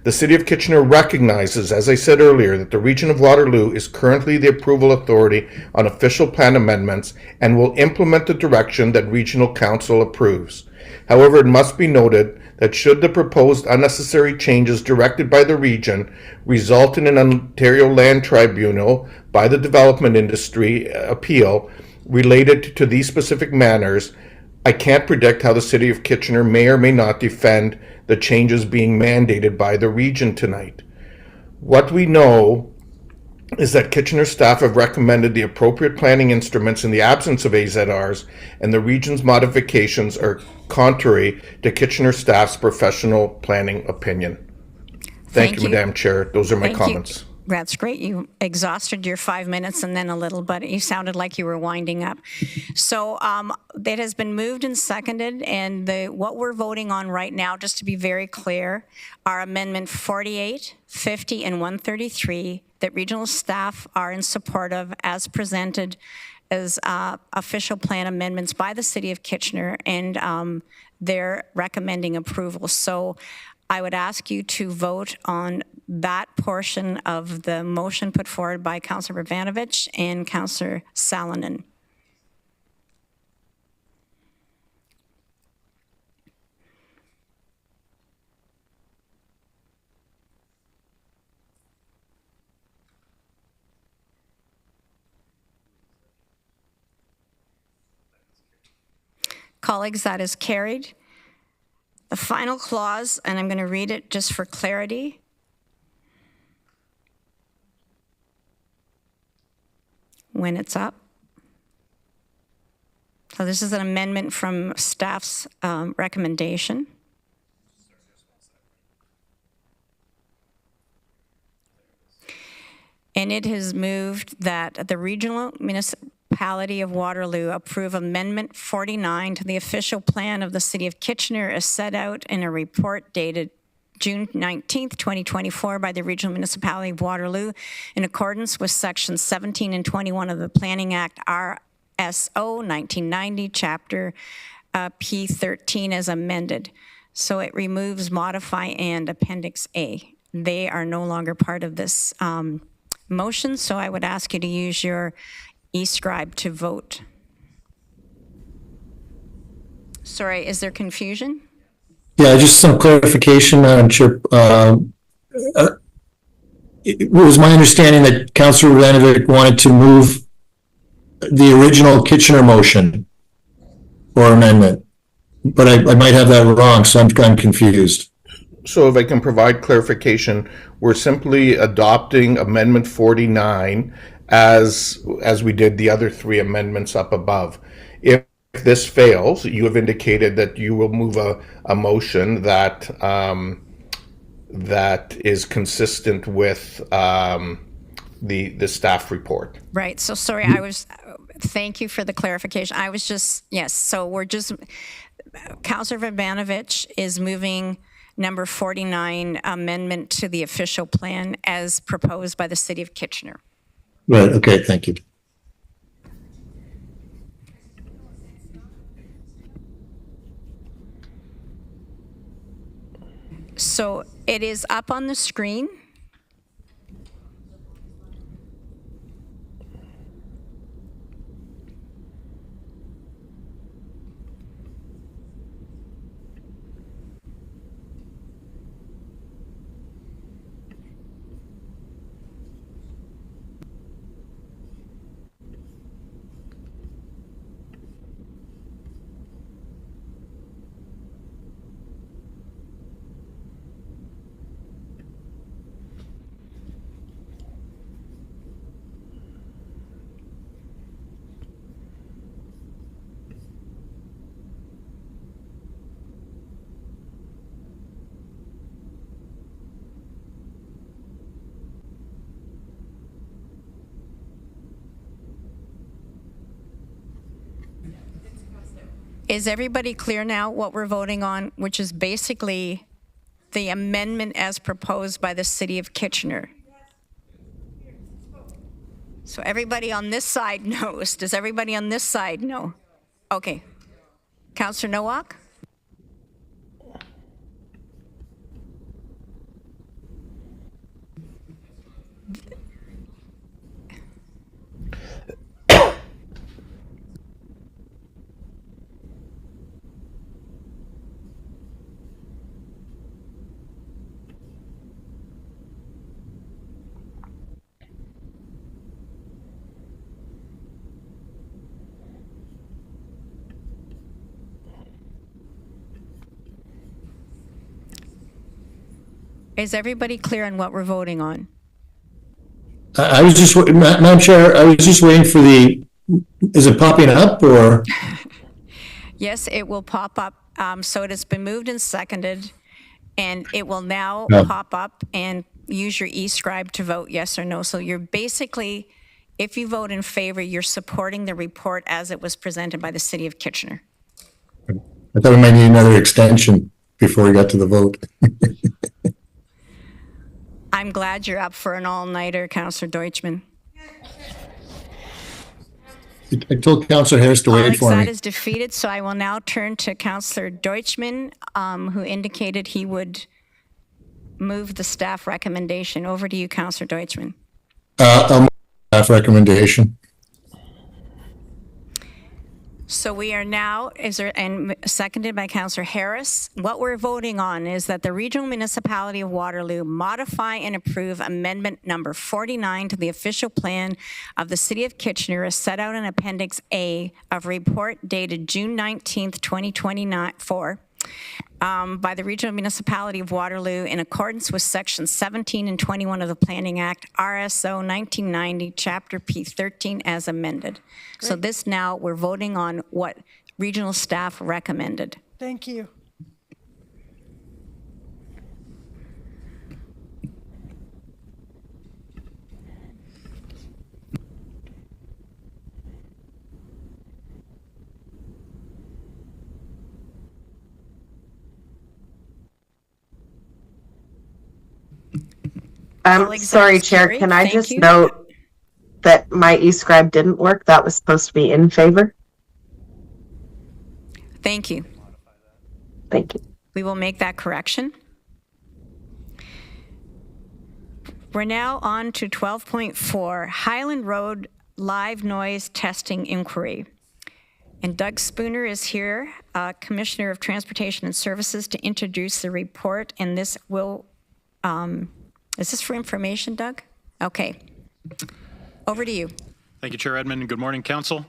The City of Kitchener recognizes, as I said earlier, that the Region of Waterloo is currently the approval authority on official plan amendments and will implement the direction that Regional Council approves. However, it must be noted that should the proposed unnecessary changes directed by the region result in an Ontario Land Tribunal by the development industry appeal related to these specific matters, I can't predict how the City of Kitchener may or may not defend the changes being mandated by the region tonight. What we know is that Kitchener staff have recommended the appropriate planning instruments in the absence of AZRs, and the region's modifications are contrary to Kitchener staff's professional planning opinion. Thank you, Madam Chair. Those are my comments. That's great. You exhausted your 5 minutes and then a little, but you sounded like you were winding up. So that has been moved and seconded, and what we're voting on right now, just to be very clear, are Amendment 48, 50, and 133 that regional staff are in support of as presented as official plan amendments by the City of Kitchener, and they're recommending approval. So I would ask you to vote on that portion of the motion put forward by Councillor Vrbanovich and Councillor Salonen. Colleagues, that is carried. The final clause, and I'm going to read it just for clarity. When it's up. So this is an amendment from staff's recommendation. And it has moved that the regional municipality of Waterloo approve Amendment 49 to the official plan of the City of Kitchener as set out in a report dated June 19th, 2024 by the Regional Municipality of Waterloo in accordance with Sections 17 and 21 of the Planning Act RSO 1990, Chapter P13 as amended. So it removes modify and Appendix A. They are no longer part of this motion, so I would ask you to use your e-scribe to vote. Sorry, is there confusion? Yeah, just some clarification, Madam Chair. It was my understanding that Councillor Vrbanovich wanted to move the original Kitchener motion or amendment, but I might have that wrong, so I'm confused. So if I can provide clarification, we're simply adopting Amendment 49 as we did the other three amendments up above. If this fails, you have indicated that you will move a motion that that is consistent with the staff report. Right. So sorry, thank you for the clarification. I was just, yes, so we're just, Councillor Vrbanovich is moving number 49 amendment to the official plan as proposed by the City of Kitchener. Right, okay, thank you. So it is up on the screen. Is everybody clear now what we're voting on, which is basically the amendment as proposed by the City of Kitchener? So everybody on this side knows. Does everybody on this side know? Okay. Councillor Nowak? Is everybody clear on what we're voting on? I was just, Madam Chair, I was just waiting for is it popping up or? Yes, it will pop up. So it has been moved and seconded, and it will now No. pop up and use your e-scribe to vote yes or no. So you're basically, if you vote in favor, you're supporting the report as it was presented by the City of Kitchener. I thought we might need another extension before we got to the vote. I'm glad you're up for an all-nighter, Councillor Deutschman. I told Councillor Harris to wait for Alex, me. that is defeated, so I will now turn to Councillor Deutschman, who indicated he would move the staff recommendation. Over to you, Councillor Deutschman. I'll move staff recommendation. So we are now, and seconded by Councillor Harris. What we're voting on is that the Regional Municipality of Waterloo modify and approve amendment number 49 to the official plan of the City of Kitchener as set out in Appendix A of report dated June 19th, 2024, by the Regional Municipality of Waterloo in accordance with Sections 17 and 21 of the Planning Act, RSO 1990, Chapter P13 as amended. So this now, we're voting on what regional staff recommended. Thank you. Sorry, Chair, can I just note that my e-scribe didn't work? That was supposed to be in favor. Thank you. Thank you. We will make that correction. We're now on to 12.4, Highland Road Live Noise Testing Inquiry. And Doug Spooner is here, Commissioner of Transportation and Services, to introduce the report. And this will, is this for information, Doug? Okay. Over to you. Thank you, Chair Edmund, and good morning, Council.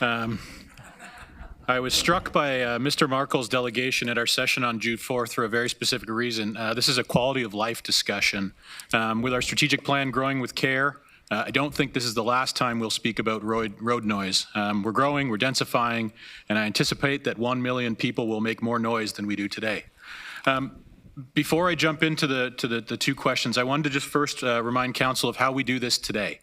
I was struck by Mr. Markle's delegation at our session on June 4th for a very specific reason. This is a quality of life discussion. With our strategic plan, Growing with Care, I don't think this is the last time we'll speak about road noise. We're growing, we're densifying, and I anticipate that 1 million people will make more noise than we do today. Before I jump into the two questions, I wanted to just first remind Council of how we do this today.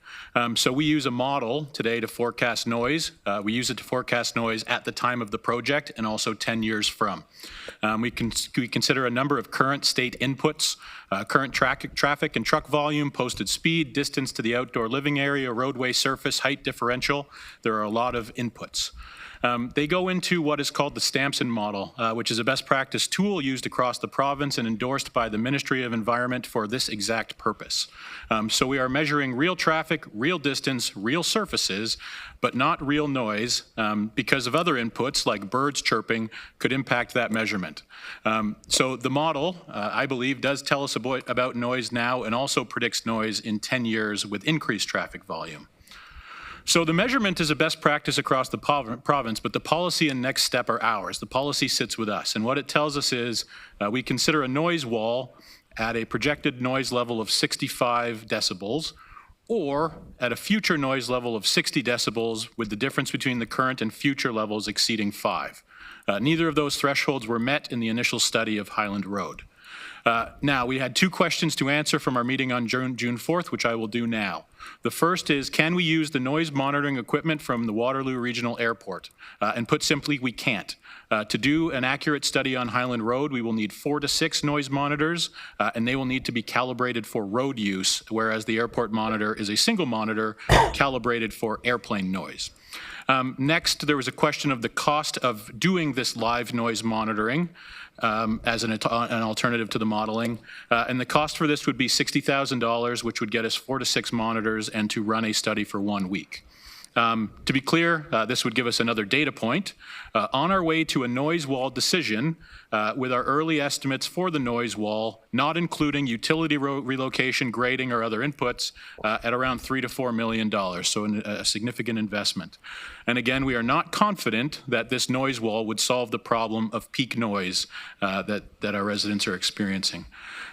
So we use a model today to forecast noise. We use it to forecast noise at the time of the project and also 10 years from. We consider a number of current state inputs, current traffic and truck volume, posted speed, distance to the outdoor living area, roadway surface, height differential. There are a lot of inputs. They go into what is called the Stamson model, which is a best practice tool used across the province and endorsed by the Ministry of Environment for this exact purpose. So we are measuring real traffic, real distance, real surfaces, but not real noise because of other inputs like birds chirping could impact that measurement. So the model, I believe, does tell us about noise now and also predicts noise in 10 years with increased traffic volume. So the measurement is a best practice across the province, but the policy and next step are ours. The policy sits with us, and what it tells us is we consider a noise wall at a projected noise level of 65 decibels or at a future noise level of 60 decibels with the difference between the current and future levels exceeding 5. Neither of those thresholds were met in the initial study of Highland Road. Now, we had 2 questions to answer from our meeting on June 4th, which I will do now. The first is, can we use the noise monitoring equipment from the Waterloo Regional Airport? And put simply, we can't. To do an accurate study on Highland Road, we will need 4 to 6 noise monitors, and they will need to be calibrated for road use, whereas the airport monitor is a single monitor calibrated for airplane noise. Next, there was a question of the cost of doing this live noise monitoring as an alternative to the modeling. And the cost for this would be $60,000, which would get us 4 to 6 monitors and to run a study for 1 week. To be clear, this would give us another data point. On our way to a noise wall decision, with our early estimates for the noise wall, not including utility relocation, grading, or other inputs, at around $3 to $4 million, so a significant investment. And again, we are not confident that this noise wall would solve the problem of peak noise that our residents are experiencing.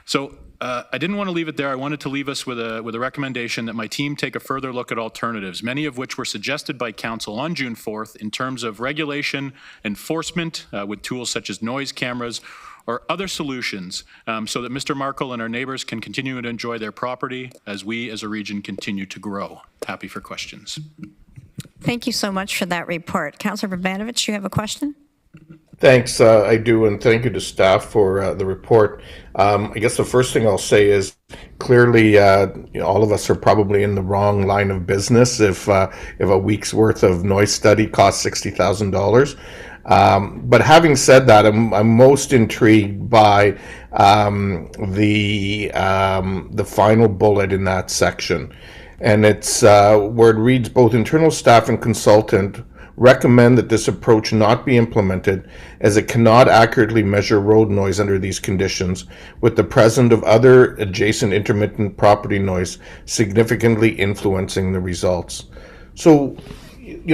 So I didn't want to leave it there. I wanted to leave us with a recommendation that my team take a further look at alternatives, many of which were suggested by Council on June 4th in terms of regulation, enforcement with tools such as noise cameras, or other solutions so that Mr. Markle and our neighbors can continue to enjoy their property as we as a region continue to grow. Happy for questions. Thank you so much for that report. Councillor Vrbanovich, you have a question? Thanks, I do, and thank you to staff for the report. I guess the first thing I'll say is clearly, all of us are probably in the wrong line of business if a week's worth of noise study costs $60,000. But having said that, I'm most intrigued by the final bullet in that section, and it's where it reads, both internal staff and consultant recommend that this approach not be implemented as it cannot accurately measure road noise under these conditions with the presence of other adjacent intermittent property noise significantly influencing the results. So,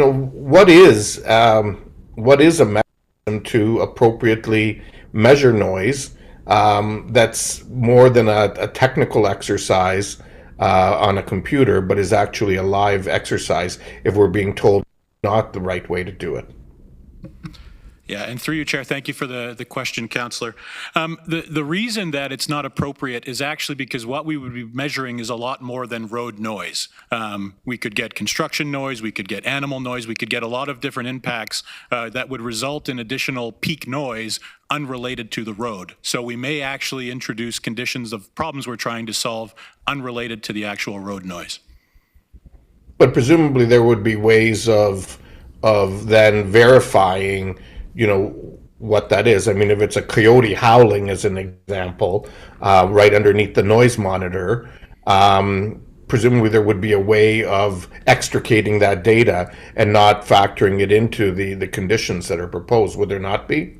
what is a mechanism to appropriately measure noise that's more than a technical exercise on a computer, but is actually a live exercise if we're being told not the right way to do it? Yeah, and through you, Chair, thank you for the question, Councillor. The reason that it's not appropriate is actually because what we would be measuring is a lot more than road noise. We could get construction noise, we could get animal noise, we could get a lot of different impacts that would result in additional peak noise unrelated to the road. So we may actually introduce conditions of problems we're trying to solve unrelated to the actual road noise. But presumably there would be ways of then verifying, what that is. I mean, if it's a coyote howling, as an example, right underneath the noise monitor, presumably there would be a way of extricating that data and not factoring it into the conditions that are proposed. Would there not be?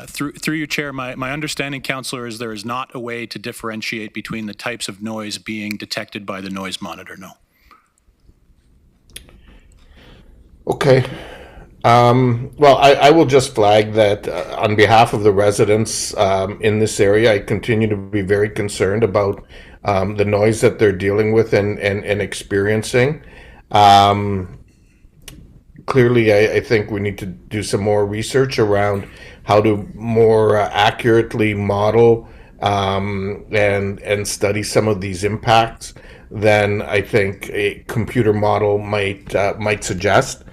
Through you, Chair, my understanding, Councillor, is there is not a way to differentiate between the types of noise being detected by the noise monitor, no. Okay. Well, I will just flag that on behalf of the residents in this area, I continue to be very concerned about the noise that they're dealing with and experiencing. Clearly, I think we need to do some more research around how to more accurately model and study some of these impacts than I think a computer model might suggest.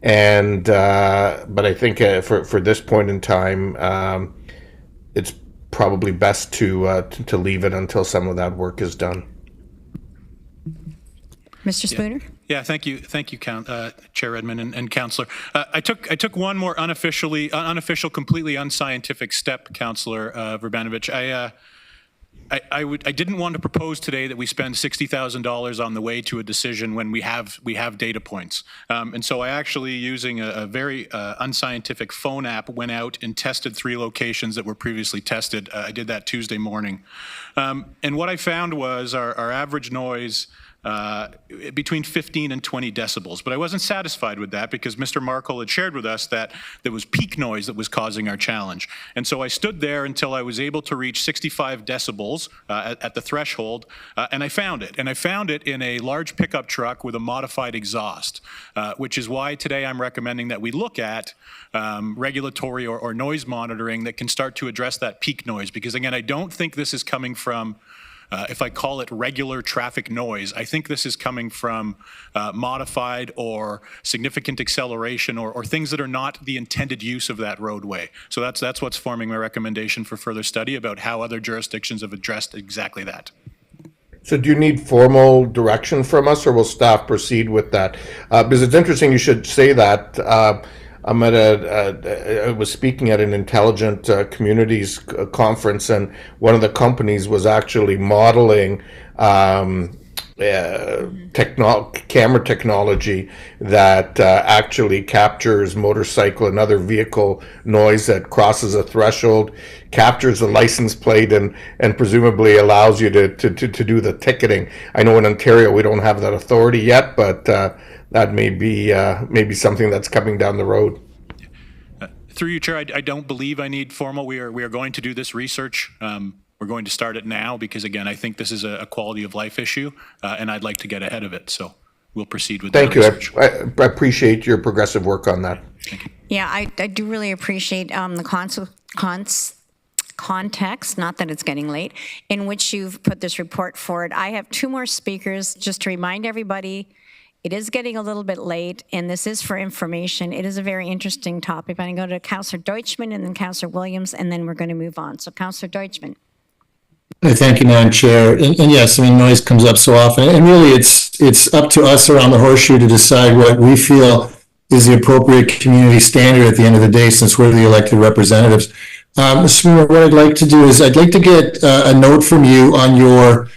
And but I think for this point in time, it's probably best to leave it until some of that work is done. Mr. Spooner? Yeah, thank you, Chair Edmund and Councillor. I took one more unofficial, completely unscientific step, Councillor Vrbanovich. I didn't want to propose today that we spend $60,000 on the way to a decision when we have data points. And so I actually, using a very unscientific phone app, went out and tested 3 locations that were previously tested. I did that Tuesday morning. And what I found was our average noise between 15 and 20 decibels. But I wasn't satisfied with that because Mr. Markle had shared with us that there was peak noise that was causing our challenge. And so I stood there until I was able to reach 65 decibels at the threshold, and I found it. And I found it in a large pickup truck with a modified exhaust, which is why today I'm recommending that we look at regulatory or noise monitoring that can start to address that peak noise. Because again, I don't think this is coming from if I call it regular traffic noise, I think this is coming from modified or significant acceleration or things that are not the intended use of that roadway. So that's what's forming my recommendation for further study about how other jurisdictions have addressed exactly that. So do you need formal direction from us, or will staff proceed with that? Because it's interesting you should say that. I was speaking at an Intelligent Communities conference, and one of the companies was actually modeling camera technology that actually captures motorcycle and other vehicle noise that crosses a threshold, captures the license plate, and presumably allows you to do the ticketing. I know in Ontario we don't have that authority yet, but that may be something that's coming down the road. Through you, Chair, I don't believe I need formal. We are going to do this research. We're going to start it now because, again, I think this is a quality of life issue, and I'd like to get ahead of it. So we'll proceed with that research. Thank you. I appreciate your progressive work on that. Thank you. Yeah, I do really appreciate the context, not that it's getting late, in which you've put this report forward. I have two more speakers just to remind everybody. It is getting a little bit late, and this is for information. It is a very interesting topic. I'm going to go to Councillor Deutschman and then Councillor Williams, and then we're going to move on. So, Councillor Deutschman. Thank you, Madam Chair. And yes, I mean, noise comes up so often, and really it's up to us around the horseshoe to decide what we feel is the appropriate community standard at the end of the day, since we're the elected representatives. Mr. Mayor, what I'd like to do is I'd like to get a note from you on your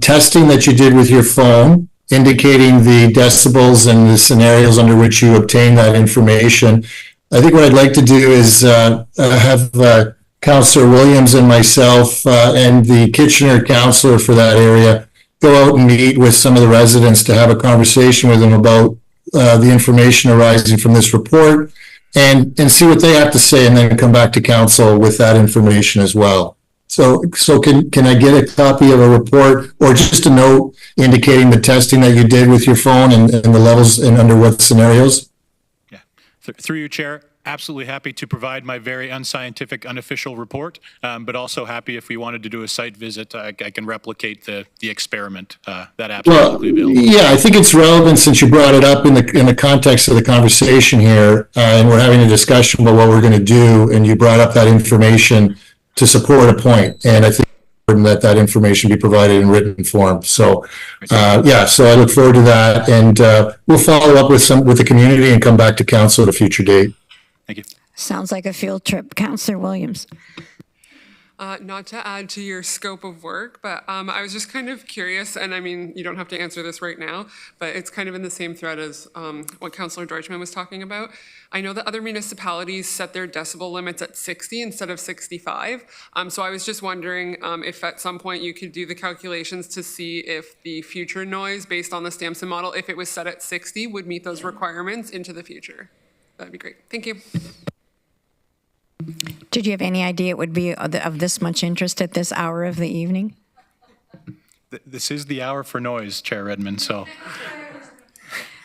testing that you did with your phone, indicating the decibels and the scenarios under which you obtain that information. I think what I'd like to do is have Councillor Williams and myself and the Kitchener councillor for that area go out and meet with some of the residents to have a conversation with them about the information arising from this report and see what they have to say, and then come back to council with that information as well. So can I get a copy of a report or just a note indicating the testing that you did with your phone and the levels and under what scenarios? Yeah. Through you, Chair, absolutely happy to provide my very unscientific, unofficial report, but also happy if we wanted to do a site visit, I can replicate the experiment. That absolutely available. Yeah, I think it's relevant since you brought it up in the context of the conversation here, and we're having a discussion about what we're going to do, and you brought up that information to support a point, and I think it's important that information be provided in written form. So, so I look forward to that, and we'll follow up with the community and come back to council at a future date. Thank you. Sounds like a field trip. Councillor Williams. Not to add to your scope of work, but I was just kind of curious, and I mean, you don't have to answer this right now, but it's kind of in the same thread as what Councillor Deutschman was talking about. I know that other municipalities set their decibel limits at 60 instead of 65. So I was just wondering if at some point you could do the calculations to see if the future noise based on the Stamson model, if it was set at 60, would meet those requirements into the future. That'd be great. Thank you. Did you have any idea it would be of this much interest at this hour of the evening? This is the hour for noise, Chair Redmond, so.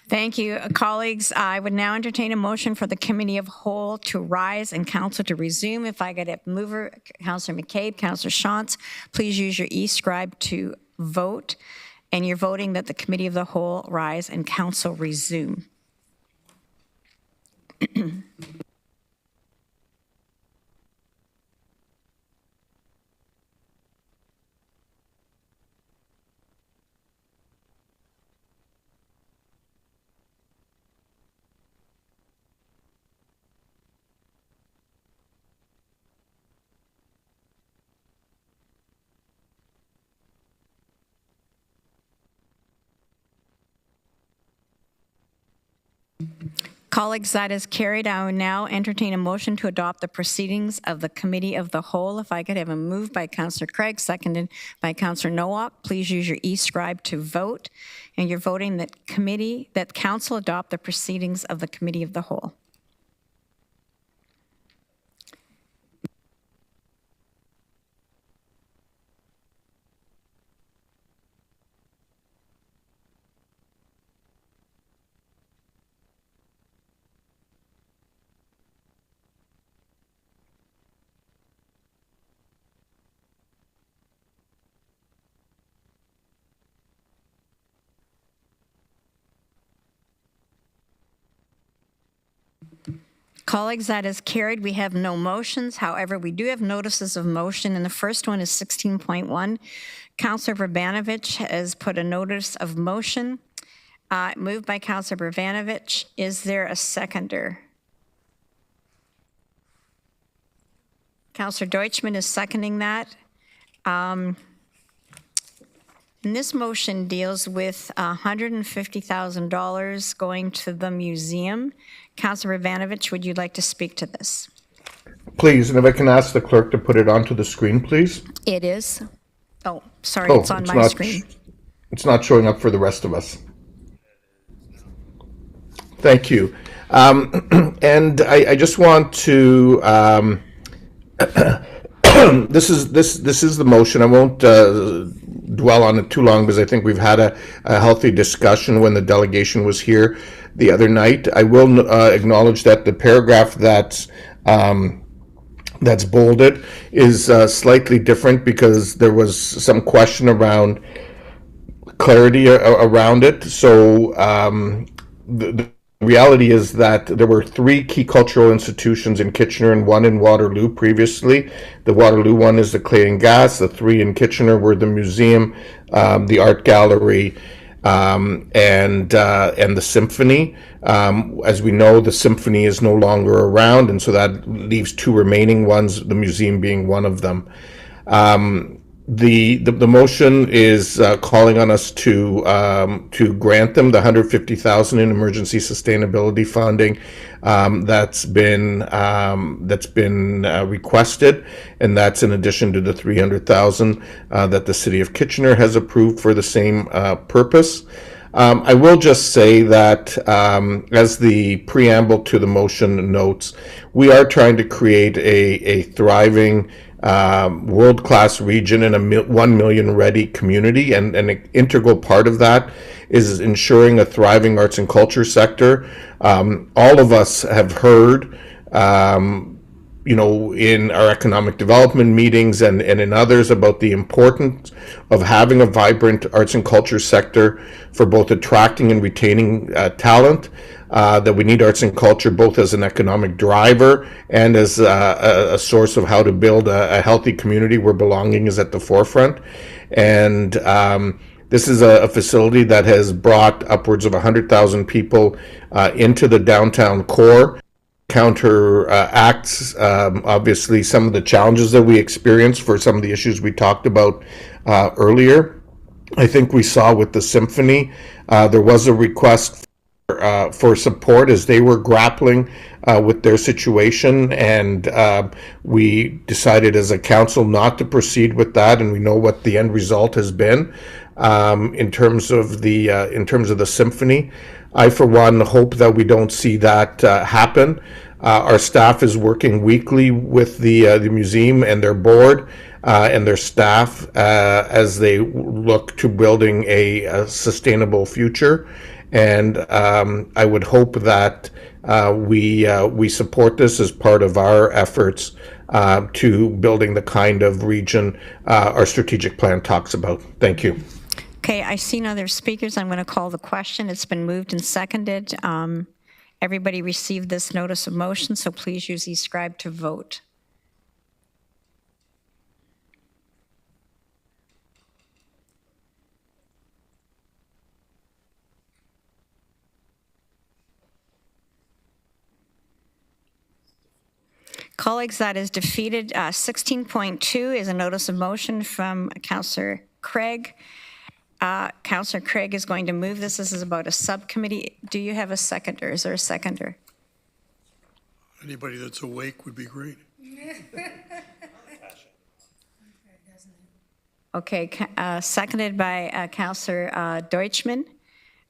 Thank you, colleagues. I would now entertain a motion for the Committee of Whole to rise and council to resume. If I get a mover, Councillor McCabe, Councillor Shantz, please use your e-scribe to vote. And you're voting that the Committee of the Whole rise and council resume. Colleagues, that is carried. I will now entertain a motion to adopt the proceedings of the Committee of the Whole. If I could have a move by Councillor Craig, seconded by Councillor Nowak. Please use your e-scribe to vote. And you're voting that Council adopt the proceedings of the Committee of the Whole. Colleagues, that is carried. We have no motions. However, we do have notices of motion, and the first one is 16.1. Councillor Vrbanovich has put a notice of motion. Moved by Councillor Vrbanovich. Is there a seconder? Councillor Deutschmann is seconding that. And this motion deals with $150,000 going to the museum. Councillor Vrbanovich, would you like to speak to this? Please, and if I can ask the clerk to put it onto the screen, please. It is. Oh, sorry, it's on my screen. It's not showing up for the rest of us. Thank you. And I just want to. This is the motion. I won't dwell on it too long because I think we've had a healthy discussion when the delegation was here the other night. I will acknowledge that the paragraph that's bolded is slightly different because there was some question around clarity around it. So the reality is that there were 3 key cultural institutions in Kitchener and 1 in Waterloo previously. The Waterloo one is the Clay and Gas. The 3 in Kitchener were the museum, the art gallery, and the symphony. As we know, the symphony is no longer around, and so that leaves 2 remaining ones, the museum being one of them. The motion is calling on us to grant them the $150,000 in emergency sustainability funding that's been requested, and that's in addition to the $300,000 that the City of Kitchener has approved for the same purpose. I will just say that as the preamble to the motion notes, we are trying to create a thriving world-class region in a 1 million ready community, and an integral part of that is ensuring a thriving arts and culture sector. All of us have heard, in our economic development meetings and in others about the importance of having a vibrant arts and culture sector for both attracting and retaining talent. That we need arts and culture both as an economic driver and as a source of how to build a healthy community where belonging is at the forefront. And this is a facility that has brought upwards of 100,000 people into the downtown core. Counteracts, obviously, some of the challenges that we experience for some of the issues we talked about earlier. I think we saw with the symphony, there was a request for support as they were grappling with their situation, and we decided as a council not to proceed with that, and we know what the end result has been in terms of the symphony. I, for one, hope that we don't see that happen. Our staff is working weekly with the museum and their board and their staff as they look to building a sustainable future. And I would hope that we support this as part of our efforts to building the kind of region our strategic plan talks about. Thank you. Okay, I see no other speakers. I'm going to call the question. It's been moved and seconded. Everybody received this notice of motion, so please use e-scribe to vote. Colleagues, that is defeated. 16.2 is a notice of motion from Councillor Craig. Councillor Craig is going to move this. This is about a subcommittee. Do you have a seconder? Is there a seconder? Anybody that's awake would be great. Okay, seconded by Councillor Deutschman.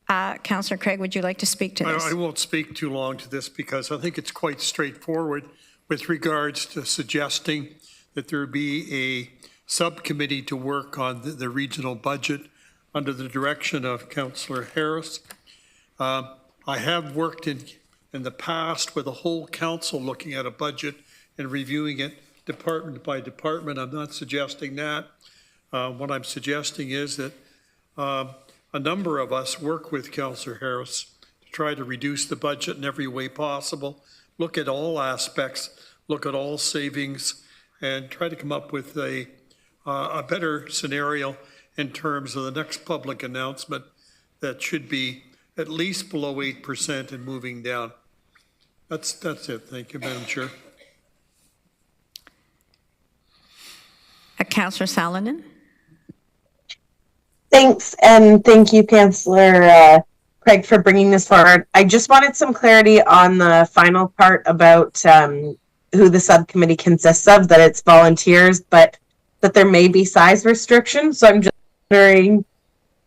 Councillor Craig, would you like to speak to this? I won't speak too long to this because I think it's quite straightforward with regards to suggesting that there be a subcommittee to work on the regional budget under the direction of Councillor Harris. I have worked in the past with a whole council looking at a budget and reviewing it department by department. I'm not suggesting that. What I'm suggesting is that a number of us work with Councillor Harris to try to reduce the budget in every way possible, look at all aspects, look at all savings, and try to come up with a better scenario in terms of the next public announcement that should be at least below 8% and moving down. That's it. Thank you, Madam Chair. Councillor Salonen. Thanks, and thank you, Councillor Craig, for bringing this forward. I just wanted some clarity on the final part about who the subcommittee consists of, that it's volunteers, but that there may be size restrictions. So I'm just wondering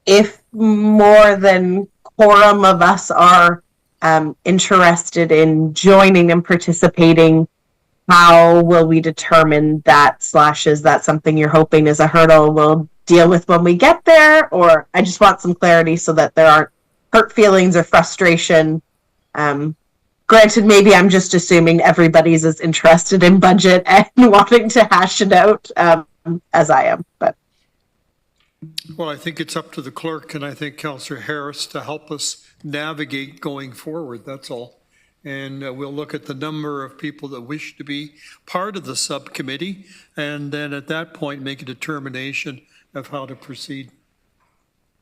if more than quorum of us are interested in joining and participating, how will we determine that? / is that something you're hoping is a hurdle we'll deal with when we get there? Or I just want some clarity so that there aren't hurt feelings or frustration. Granted, maybe I'm just assuming everybody's as interested in budget and wanting to hash it out as I am. But Well, I think it's up to the clerk and I think Councillor Harris to help us navigate going forward. That's all. And we'll look at the number of people that wish to be part of the subcommittee, and then at that point make a determination of how to proceed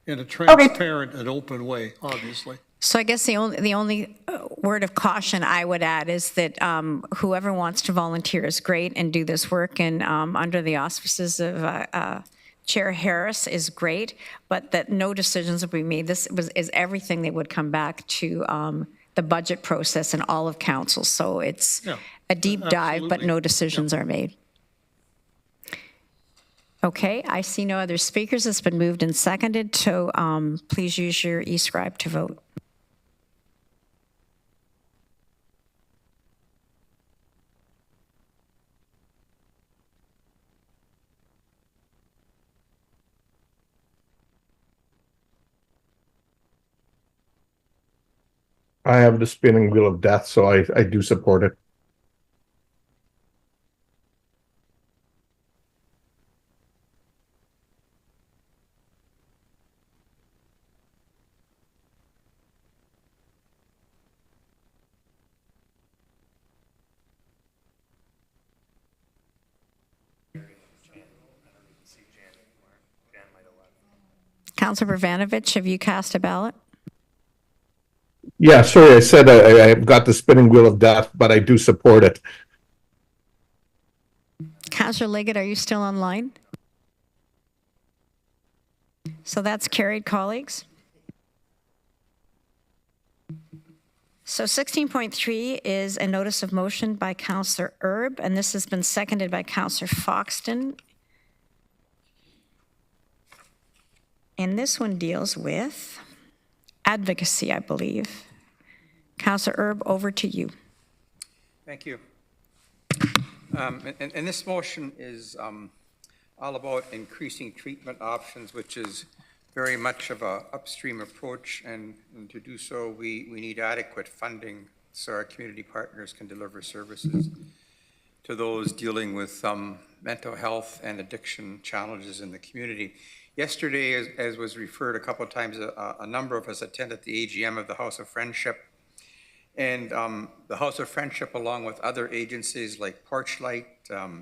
in a transparent and open way, obviously. So I guess the only word of caution I would add is that whoever wants to volunteer is great and do this work, and under the auspices of Chair Harris is great, but that no decisions will be made. This is everything that would come back to the budget process and all of council. So it's a deep dive, but no decisions are made. Okay, I see no other speakers. It's been moved and seconded, so please use your e-scribe to vote. I have the spinning wheel of death, so I do support it. Councilor Bravanovich, have you cast a ballot? Yeah, sorry, I said I've got the spinning wheel of death, but I do support it. Councilor Liggett, are you still online? So that's carried, colleagues. So 16.3 is a notice of motion by Councilor Erb, and this has been seconded by Councilor Foxton. And this one deals with advocacy, I believe. Councilor Erb, over to you. Thank you. And this motion is all about increasing treatment options, which is very much of a upstream approach, and to do so, we need adequate funding so our community partners can deliver services to those dealing with mental health and addiction challenges in the community. Yesterday, as was referred a couple of times, a number of us attended the AGM of the House of Friendship. And the House of Friendship, along with other agencies like Porchlight,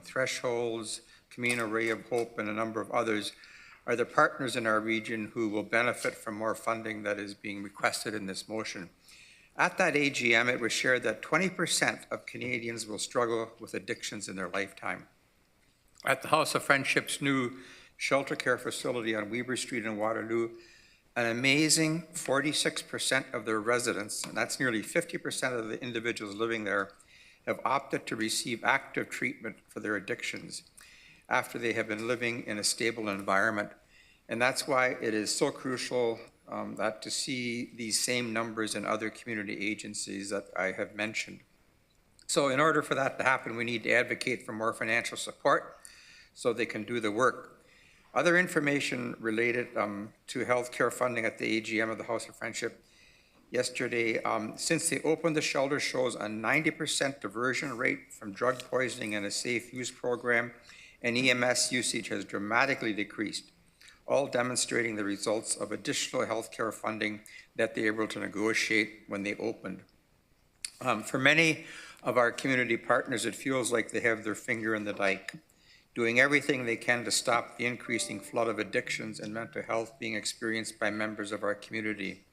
Thresholds, Camino Ray of Hope, and a number of others, are the partners in our region who will benefit from more funding that is being requested in this motion. At that AGM, it was shared that 20% of Canadians will struggle with addictions in their lifetime. At the House of Friendship's new shelter care facility on Weber Street in Waterloo, an amazing 46% of their residents, and that's nearly 50% of the individuals living there, have opted to receive active treatment for their addictions after they have been living in a stable environment. And that's why it is so crucial that to see these same numbers in other community agencies that I have mentioned. So in order for that to happen, we need to advocate for more financial support so they can do the work. Other information related to healthcare funding at the AGM of the House of Friendship yesterday, since they opened the shelter, shows a 90% diversion rate from drug poisoning and a safe use program, and EMS usage has dramatically decreased, all demonstrating the results of additional healthcare funding that they were able to negotiate when they opened. For many of our community partners, it feels like they have their finger in the dike, doing everything they can to stop the increasing flood of addictions and mental health being experienced by members of our community.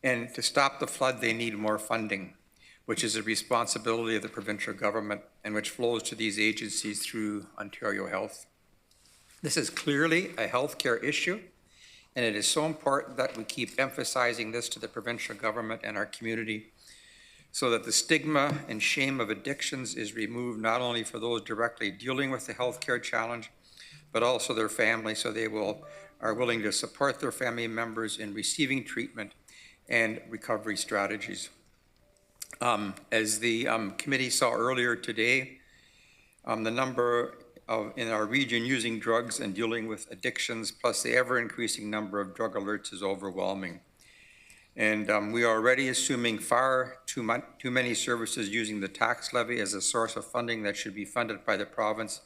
And to stop the flood, they need more funding, which is a responsibility of the provincial government and which flows to these agencies through Ontario Health. This is clearly a healthcare issue, and it is so important that we keep emphasizing this to the provincial government and our community so that the stigma and shame of addictions is removed not only for those directly dealing with the healthcare challenge, but also their families, so they are willing to support their family members in receiving treatment and recovery strategies. As the committee saw earlier today, the number in our region using drugs and dealing with addictions, plus the ever-increasing number of drug alerts is overwhelming. And we are already assuming far too many services using the tax levy as a source of funding that should be funded by the province.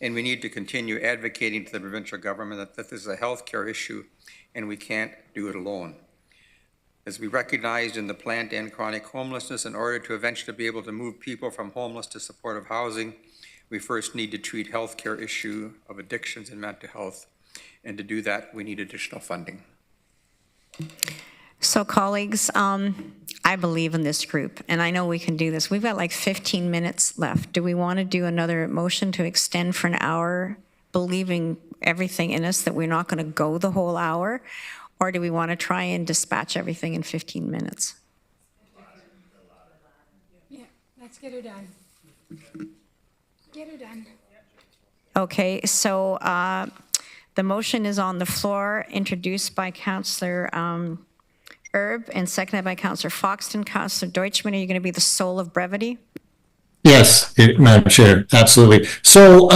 And we need to continue advocating to the provincial government that this is a healthcare issue and we can't do it alone. As we recognized in the plan to end chronic homelessness, in order to eventually be able to move people from homeless to supportive housing, we first need to treat healthcare issue of addictions and mental health. And to do that, we need additional funding. So colleagues, I believe in this group, and I know we can do this. We've got like 15 minutes left. Do we want to do another motion to extend for an hour, believing everything in us that we're not going to go the whole hour? Or do we want to try and dispatch everything in 15 minutes? Yeah, let's get her done. Get her done. Okay, so the motion is on the floor, introduced by Councillor Erb and seconded by Councillor Foxton. Councillor Deutschmann, are you going to be the soul of brevity? Yes, Madam Chair, absolutely. So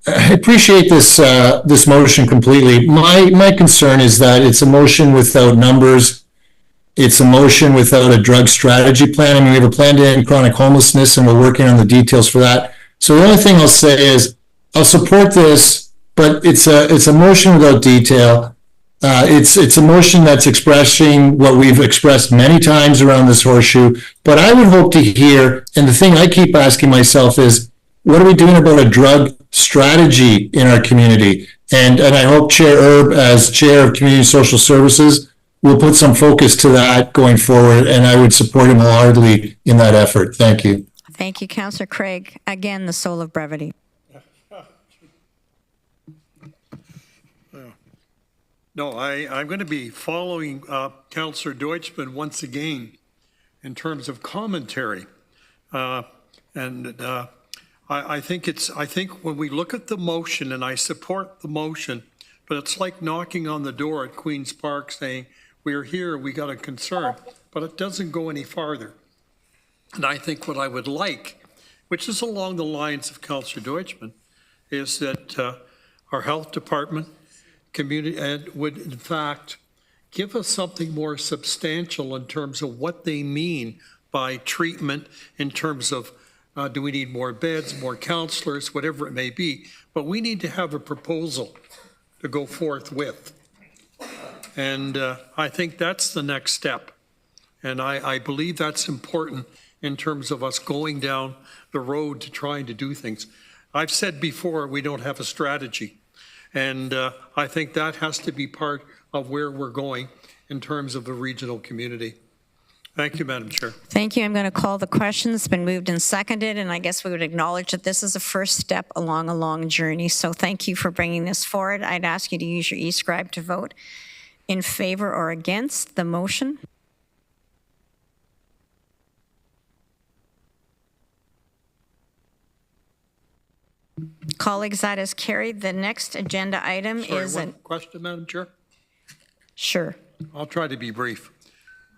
I appreciate this motion completely. My concern is that it's a motion without numbers. It's a motion without a drug strategy plan. I mean, we have a plan to end chronic homelessness, and we're working on the details for that. So the only thing I'll say is I'll support this, but it's a motion without detail. It's a motion that's expressing what we've expressed many times around this horseshoe. But I would hope to hear, and the thing I keep asking myself is, what are we doing about a drug strategy in our community? And I hope Chair Erb, as Chair of Community Social Services, will put some focus to that going forward, and I would support him wholeheartedly in that effort. Thank you. Thank you, Councillor Craig. Again, the soul of brevity. No, I'm going to be following Councillor Deutschmann once again in terms of commentary. I think when we look at the motion, and I support the motion, but it's like knocking on the door at Queen's Park saying, we're here, we got a concern, but it doesn't go any farther. And I think what I would like, which is along the lines of Councillor Deutschmann, is that our health department, community ed would in fact give us something more substantial in terms of what they mean by treatment, in terms of do we need more beds, more counselors, whatever it may be. But we need to have a proposal to go forth with. And I think that's the next step. And I believe that's important in terms of us going down the road to trying to do things. I've said before, we don't have a strategy. And I think that has to be part of where we're going in terms of the regional community. Thank you, Madam Chair. Thank you. I'm going to call the question. It's been moved and seconded, and I guess we would acknowledge that this is a first step along a long journey. So thank you for bringing this forward. I'd ask you to use your e-scribe to vote in favor or against the motion. Colleagues, that is carried. The next agenda item Sorry, is one question, Madam Chair? Sure. I'll try to be brief.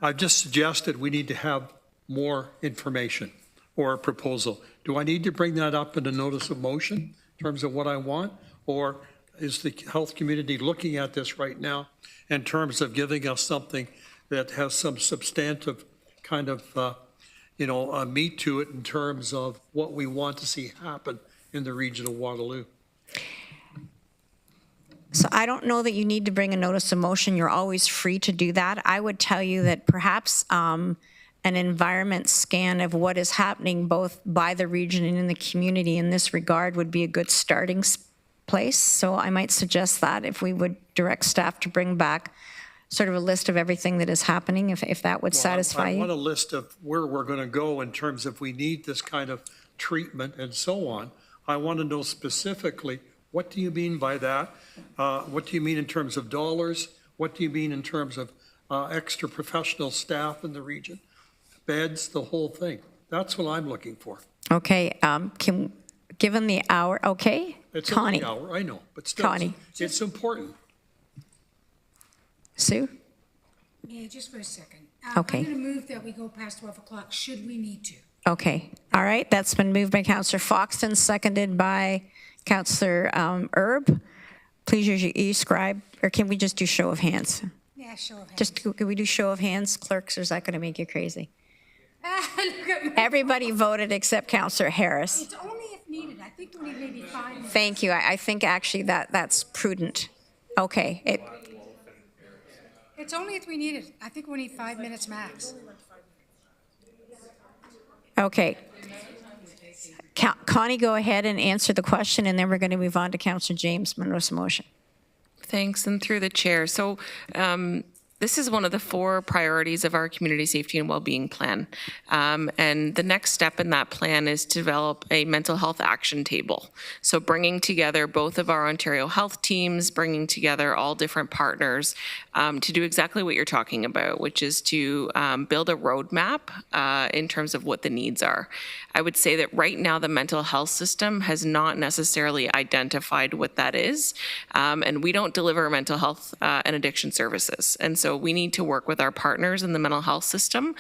I've just suggested we need to have more information or a proposal. Do I need to bring that up in a notice of motion in terms of what I want? Or is the health community looking at this right now in terms of giving us something that has some substantive kind of, meat to it in terms of what we want to see happen in the region of Waterloo? So I don't know that you need to bring a notice of motion. You're always free to do that. I would tell you that perhaps an environment scan of what is happening both by the region and in the community in this regard would be a good starting place. So I might suggest that if we would direct staff to bring back sort of a list of everything that is happening, if that would satisfy I you. want a list of where we're going to go in terms of we need this kind of treatment and so on. I want to know specifically, what do you mean by that? What do you mean in terms of dollars? What do you mean in terms of extra professional staff in the region? Beds, the whole thing. That's what I'm looking for. Okay, given the hour, okay? It's Connie. only an hour, I know, but still, Connie. it's important. Sue? Yeah, just for a second. Okay. I'm going to move that we go past 12 o'clock, should we need to. Okay, all right, that's been moved by Councillor Foxton, seconded by Councillor Erb. Please use your e-scribe, or can we just do show of hands? Yeah, show of hands. Just, can we do show of hands, clerks, or is that going to make you crazy? Look at me. Everybody voted except Councillor Harris. It's only if needed. I think we need maybe 5 minutes. Thank you, I think actually that's prudent. Okay, It's only if we need it. I think we need 5 minutes max. okay. Connie, go ahead and answer the question, and then we're going to move on to Councillor James, Monroe's motion. Thanks, and through the chair. So this is one of the 4 priorities of our community safety and well-being plan. And the next step in that plan is to develop a mental health action table. So bringing together both of our Ontario health teams, bringing together all different partners to do exactly what you're talking about, which is to build a roadmap in terms of what the needs are. I would say that right now the mental health system has not necessarily identified what that is, and we don't deliver mental health and addiction services. And so we need to work with our partners in the mental health system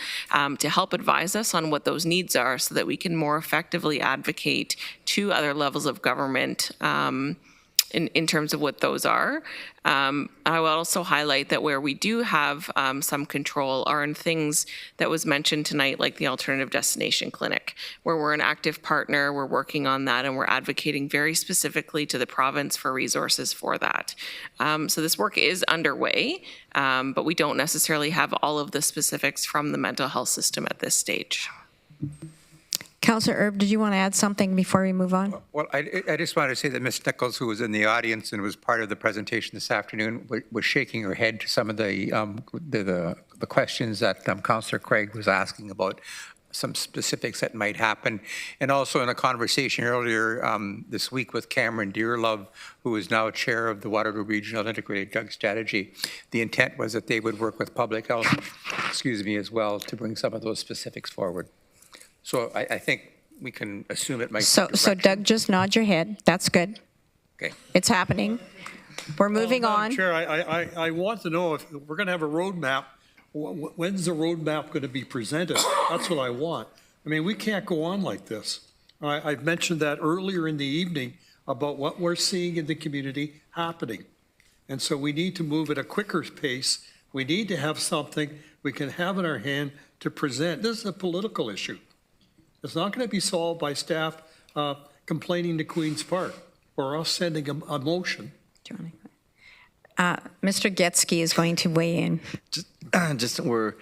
to help advise us on what those needs are so that we can more effectively advocate to other levels of government in terms of what those are. I will also highlight that where we do have some control are in things that was mentioned tonight, like the Alternative Destination Clinic, where we're an active partner, we're working on that, and we're advocating very specifically to the province for resources for that. So this work is underway, but we don't necessarily have all of the specifics from the mental health system at this stage. Councillor Erb, did you want to add something before we move on? Well, I just wanted to say that Ms. Nichols, who was in the audience and was part of the presentation this afternoon, was shaking her head to some of the questions that Councillor Craig was asking about some specifics that might happen. And also in a conversation earlier this week with Cameron Dearlove, who is now chair of the Waterloo Regional Integrated Drug Strategy, the intent was that they would work with public health, as well, to bring some of those specifics forward. So I think we can assume it might. So Doug, just nod your head. That's good. Okay. It's happening. We're moving on. Chair, I want to know if we're going to have a roadmap. When's the roadmap going to be presented? That's what I want. I mean, we can't go on like this. I've mentioned that earlier in the evening about what we're seeing in the community happening. And so we need to move at a quicker pace. We need to have something we can have in our hand to present. This is a political issue. It's not going to be solved by staff complaining to Queen's Park or us sending a motion. Mr. Getsky is going to weigh in. It's going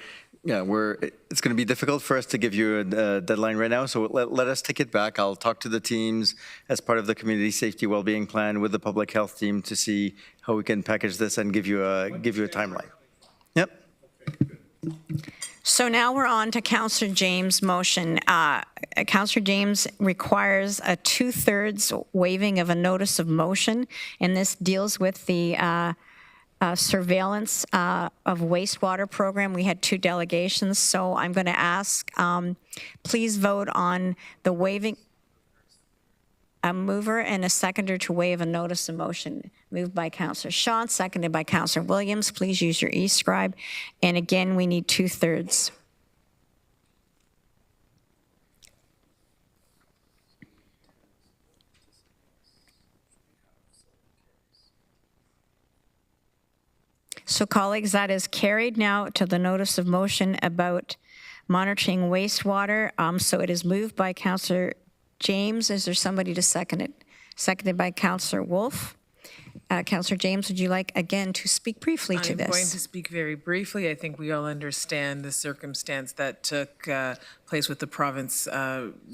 to be difficult for us to give you a deadline right now, so let us take it back. I'll talk to the teams as part of the community safety wellbeing plan with the public health team to see how we can package this and give you a timeline. Yep. So now we're on to Councillor James' motion. Councillor James requires a 2/3 waiving of a notice of motion, and this deals with the surveillance of wastewater program. We had 2 delegations, so I'm going to ask, please vote on the waiving. a mover and a seconder to waive a notice of motion. Moved by Councillor Sean, seconded by Councillor Williams. Please use your e-scribe. And again, we need 2/3. So colleagues, that is carried now to the notice of motion about monitoring wastewater. So it is moved by Councillor James. Is there somebody to second it? Seconded by Councillor Wolf. Councillor James, would you like again to speak briefly to this? I'm going to speak very briefly. I think we all understand the circumstance that took place with the province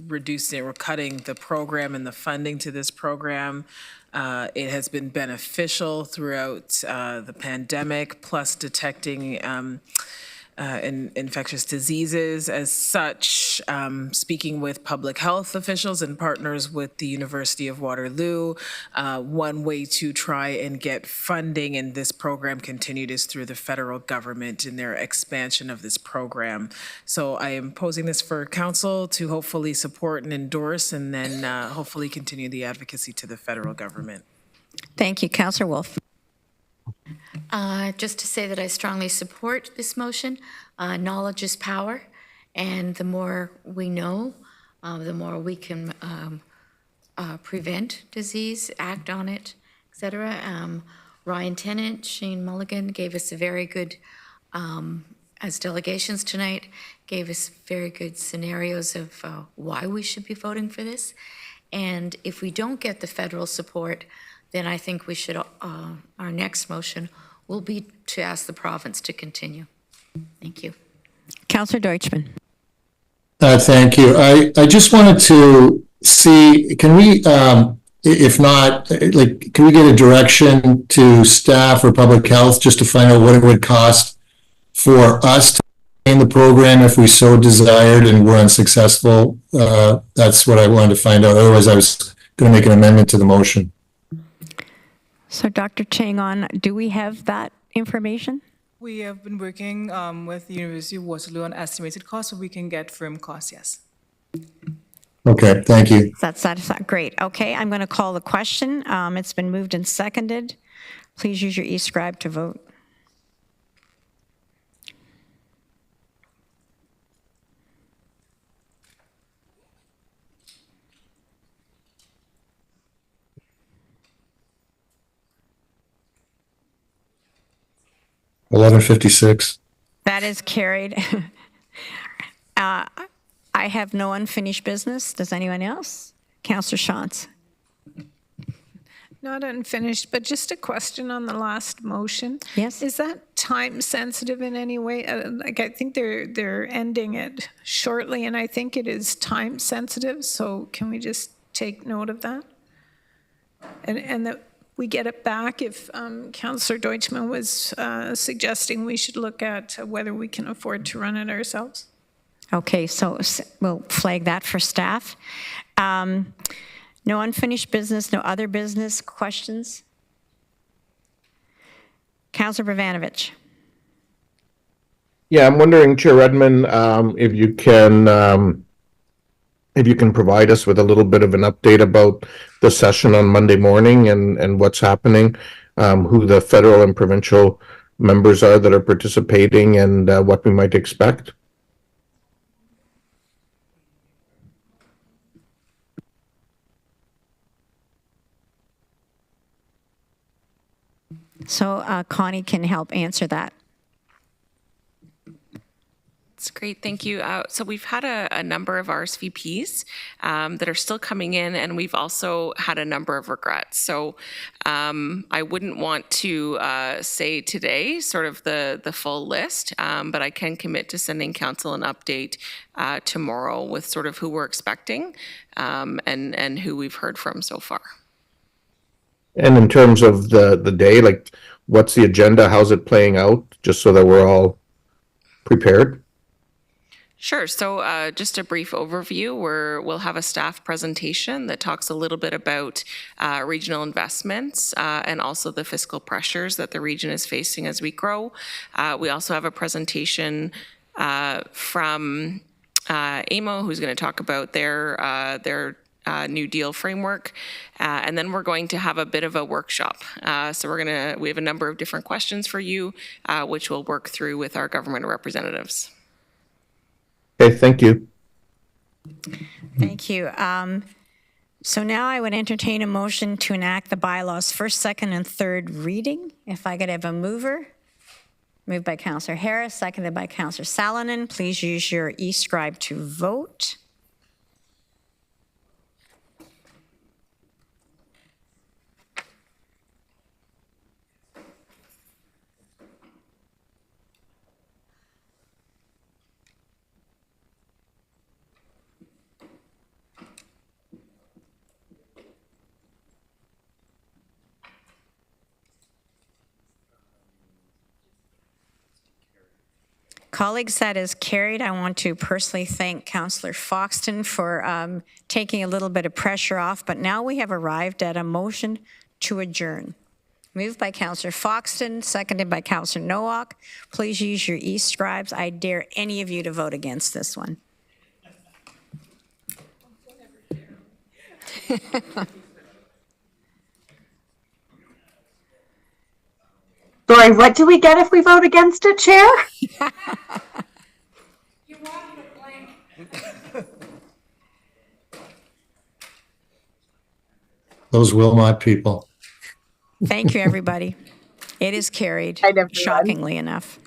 reducing or cutting the program and the funding to this program. It has been beneficial throughout the pandemic, plus detecting infectious diseases. As such, speaking with public health officials and partners with the University of Waterloo, one way to try and get funding and this program continued is through the federal government in their expansion of this program. So I am posing this for council to hopefully support and endorse, and then hopefully continue the advocacy to the federal government. Thank you. Councillor Wolf. Just to say that I strongly support this motion. Knowledge is power, and the more we know, the more we can prevent disease, act on it, etc. Ryan Tennant, Shane Mulligan gave us a very good, as delegations tonight, gave us very good scenarios of why we should be voting for this. And if we don't get the federal support, then I think we should, our next motion will be to ask the province to continue. Thank you. Councillor Deutschmann. Thank you. I just wanted to see, can we, if not, like, can we get a direction to staff or public health just to find out what it would cost for us to maintain the program if we so desired and were unsuccessful? That's what I wanted to find out. Otherwise, I was going to make an amendment to the motion. So Dr. Chang-On, do we have that information? We have been working with the University of Waterloo on estimated costs, so we can get firm costs, yes. Okay, thank you. That's great. Okay, I'm going to call the question. It's been moved and seconded. Please use your e-scribe to vote. $11.56. That is carried. I have no unfinished business. Does anyone else? Councillor Shantz. Not unfinished, but just a question on the last motion. Yes. Is that time sensitive in any way? Like, I think they're ending it shortly, and I think it is time sensitive. So can we just take note of that? And that we get it back if Councillor Deutschmann was suggesting we should look at whether we can afford to run it ourselves. Okay, so we'll flag that for staff. No unfinished business, no other business. Questions? Councillor Bravanovich. Yeah, I'm wondering, Chair Redmond, if you can provide us with a little bit of an update about the session on Monday morning and what's happening, who the federal and provincial members are that are participating, and what we might expect. So Connie can help answer that. That's great, thank you. So we've had a number of RSVPs that are still coming in, and we've also had a number of regrets. So I wouldn't want to say today sort of the full list, but I can commit to sending council an update tomorrow with sort of who we're expecting and who we've heard from so far. And in terms of the day, like, what's the agenda? How's it playing out? Just so that we're all prepared. Sure. So just a brief overview, we'll have a staff presentation that talks a little bit about regional investments and also the fiscal pressures that the region is facing as we grow. We also have a presentation from AMO, who's going to talk about their New Deal framework. And then we're going to have a bit of a workshop. So we have a number of different questions for you, which we'll work through with our government representatives. Okay, thank you. Thank you. So now I would entertain a motion to enact the bylaws first, second, and third reading. If I could have a mover. Moved by Councillor Harris, seconded by Councillor Salonen. Please use your e-scribe to vote. Colleagues, that is carried. I want to personally thank Councillor Foxton for taking a little bit of pressure off, but now we have arrived at a motion to adjourn. Moved by Councillor Foxton, seconded by Councillor Nowak. Please use your e-scribes. I dare any of you to vote against this one. Sorry, what do we get if we vote against it, Chair? Those Wilmot people. Thank you, everybody. It is carried, shockingly enough.